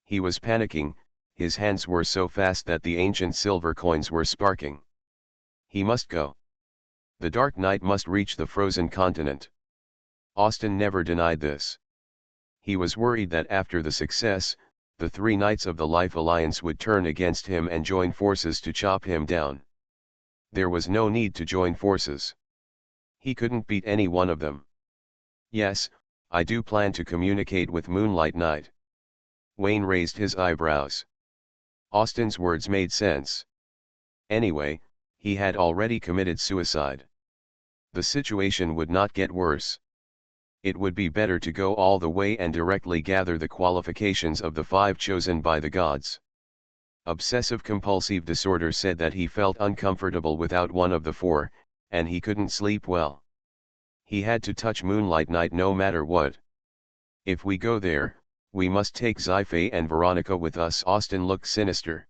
He was panicking, his hands were so fast that the ancient silver coins were sparking. He must go. The Dark Knight must reach the frozen continent. Austin never denied this. He was worried that after the success, the 3 Knights of the Life Alliance would turn against him and join forces to chop him down. There was no need to join forces. He couldn't beat any one of them. Yes, I do plan to communicate with Moonlight Knight. Wayne raised his eyebrows. Austin's words made sense. Anyway, he had already committed suicide. The situation would not get worse. It would be better to go all the way and directly gather the qualifications of the 5 chosen by the gods. Obsessive-compulsive disorder said that he felt uncomfortable without one of the 4, and he couldn't sleep well. He had to touch Moonlight Knight no matter what. If we go there, we must take Sci-fi and Veronica with us. Austin looked sinister.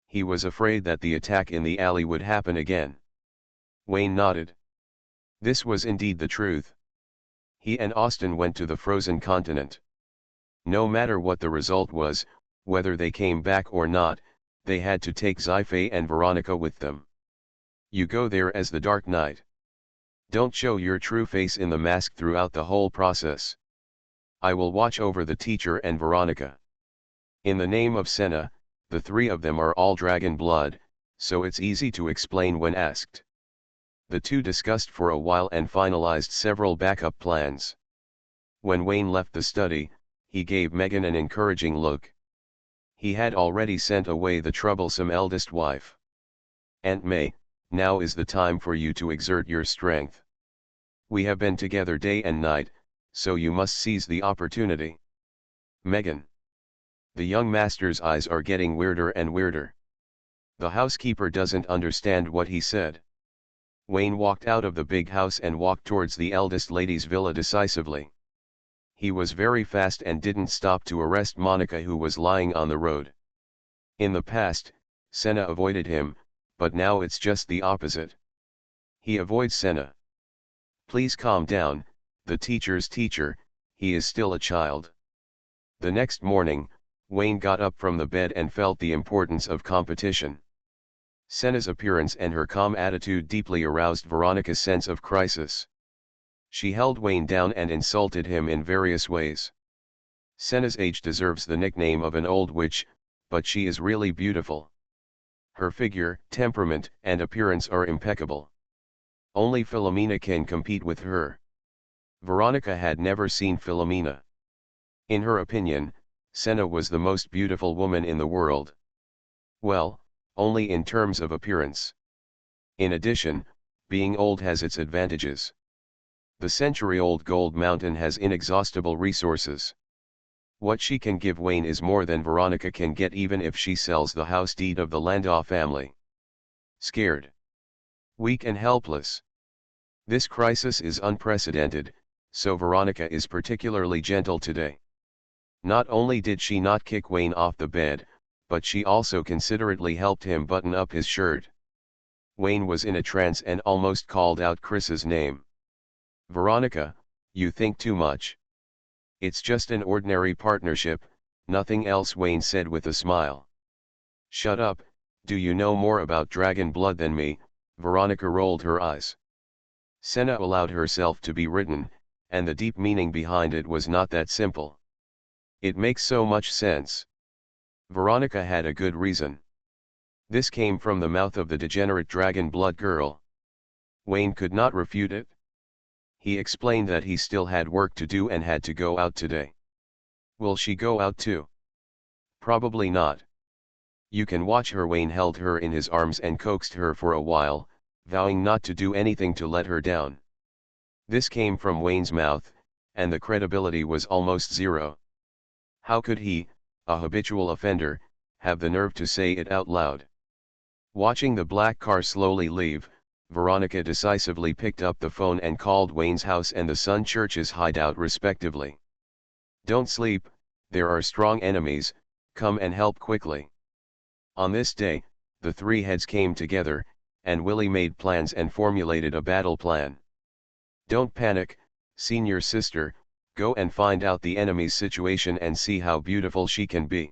He was afraid that the attack in the alley would happen again. Wayne nodded. This was indeed the truth. He and Austin went to the frozen continent. No matter what the result was, whether they came back or not, they had to take Sci-fi and Veronica with them. You go there as the Dark Knight. Don't show your true face in the mask throughout the whole process. I will watch over the teacher and Veronica. In the name of Senna, the 3 of them are all dragon blood, so it's easy to explain when asked. The 2 discussed for a while and finalized several backup plans. When Wayne left the study, he gave Megan an encouraging look. He had already sent away the troublesome eldest wife. Aunt May, now is the time for you to exert your strength. We have been together day and night, so you must seize the opportunity. Megan. The young master's eyes are getting weirder and weirder. The housekeeper doesn't understand what he said. Wayne walked out of the big house and walked towards the eldest lady's villa decisively. He was very fast and didn't stop to arrest Monica, who was lying on the road. In the past, Senna avoided him, but now it's just the opposite. He avoids Senna. Please calm down, the teacher's teacher, he is still a child. The next morning, Wayne got up from the bed and felt the importance of competition. Senna's appearance and her calm attitude deeply aroused Veronica's sense of crisis. She held Wayne down and insulted him in various ways. Senna's age deserves the nickname of an old witch, but she is really beautiful. Her figure, temperament, and appearance are impeccable. Only Philomena can compete with her. Veronica had never seen Philomena. In her opinion, Senna was the most beautiful woman in the world. Well, only in terms of appearance. In addition, being old has its advantages. The century-old gold mountain has inexhaustible resources. What she can give Wayne is more than Veronica can get, even if she sells the house deed of the Landau family. Scared. Weak and helpless. This crisis is unprecedented, so Veronica is particularly gentle today. Not only did she not kick Wayne off the bed, but she also considerately helped him button up his shirt. Wayne was in a trance and almost called out Chris's name. Veronica, you think too much. It's just an ordinary partnership, nothing else, Wayne said with a smile. Shut up, do you know more about dragon blood than me? Veronica rolled her eyes. Senna allowed herself to be ridden, and the deep meaning behind it was not that simple. It makes so much sense. Veronica had a good reason. This came from the mouth of the degenerate dragon blood girl. Wayne could not refute it. He explained that he still had work to do and had to go out today. Will she go out too? Probably not. You can watch her. Wayne held her in his arms and coaxed her for a while, vowing not to do anything to let her down. This came from Wayne's mouth, and the credibility was almost zero. How could he, a habitual offender, have the nerve to say it out loud? Watching the black car slowly leave, Veronica decisively picked up the phone and called Wayne's house and the Sun Church's hideout respectively. Don't sleep, there are strong enemies, come and help quickly. On this day, the three heads came together, and Willie made plans and formulated a battle plan. Don't panic, senior sister, go and find out the enemy's situation and see how beautiful she can be.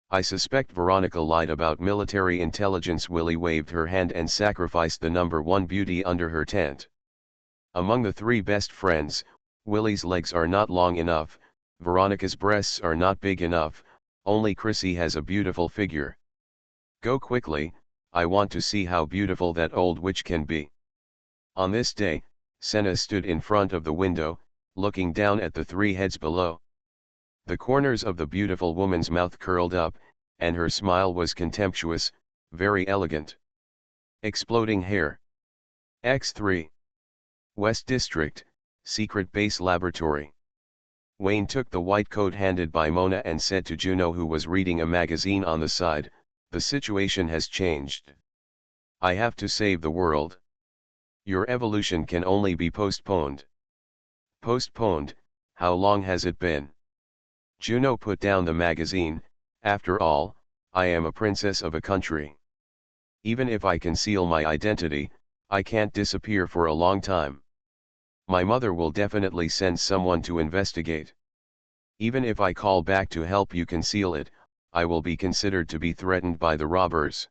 I suspect Veronica lied about military intelligence. Willie waved her hand and sacrificed the number one beauty under her tent. Among the three best friends, Willie's legs are not long enough, Veronica's breasts are not big enough, only Chrissy has a beautiful figure. Go quickly, I want to see how beautiful that old witch can be. On this day, Senna stood in front of the window, looking down at the three heads below. The corners of the beautiful woman's mouth curled up, and her smile was contemptuous, very elegant. Exploding hair. X3. West District, Secret Base Laboratory. Wayne took the white coat handed by Mona and said to Juno, who was reading a magazine on the side, "The situation has changed. I have to save the world. Your evolution can only be postponed." Postponed? How long has it been? Juno put down the magazine. After all, I am a princess of a country. Even if I conceal my identity, I can't disappear for a long time. My mother will definitely send someone to investigate. Even if I call back to help you conceal it, I will be considered to be threatened by the robbers.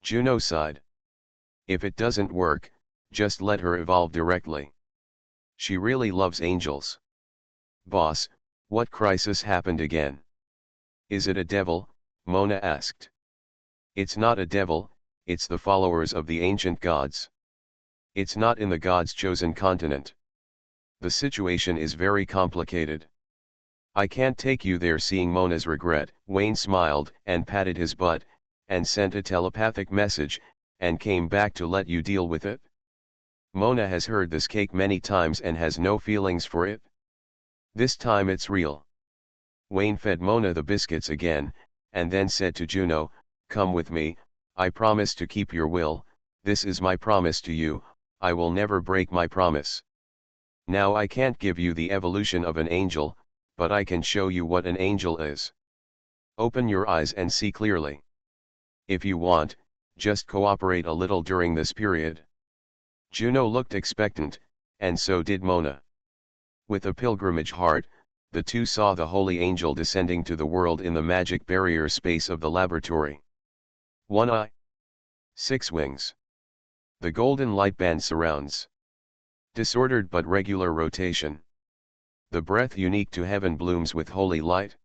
Juno sighed. If it doesn't work, just let her evolve directly. She really loves angels. Boss, what crisis happened again? Is it a devil? Mona asked. It's not a devil, it's the followers of the ancient gods. It's not in the gods' chosen continent. The situation is very complicated. I can't take you there. Seeing Mona's regret, Wayne smiled and patted his butt, and sent a telepathic message, and came back to let you deal with it. Mona has heard this cake many times and has no feelings for it. This time it's real. Wayne fed Mona the biscuits again, and then said to Juno, "Come with me, I promise to keep your will, this is my promise to you, I will never break my promise. Now I can't give you the evolution of an angel, but I can show you what an angel is. Open your eyes and see clearly. If you want, just cooperate a little during this period." Juno looked expectant, and so did Mona. With a pilgrimage heart, the two saw the holy angel descending to the world in the magic barrier space of the laboratory. 1 eye. 6 wings. The golden light band surrounds. Disordered but regular rotation. The breath unique to heaven blooms with holy light.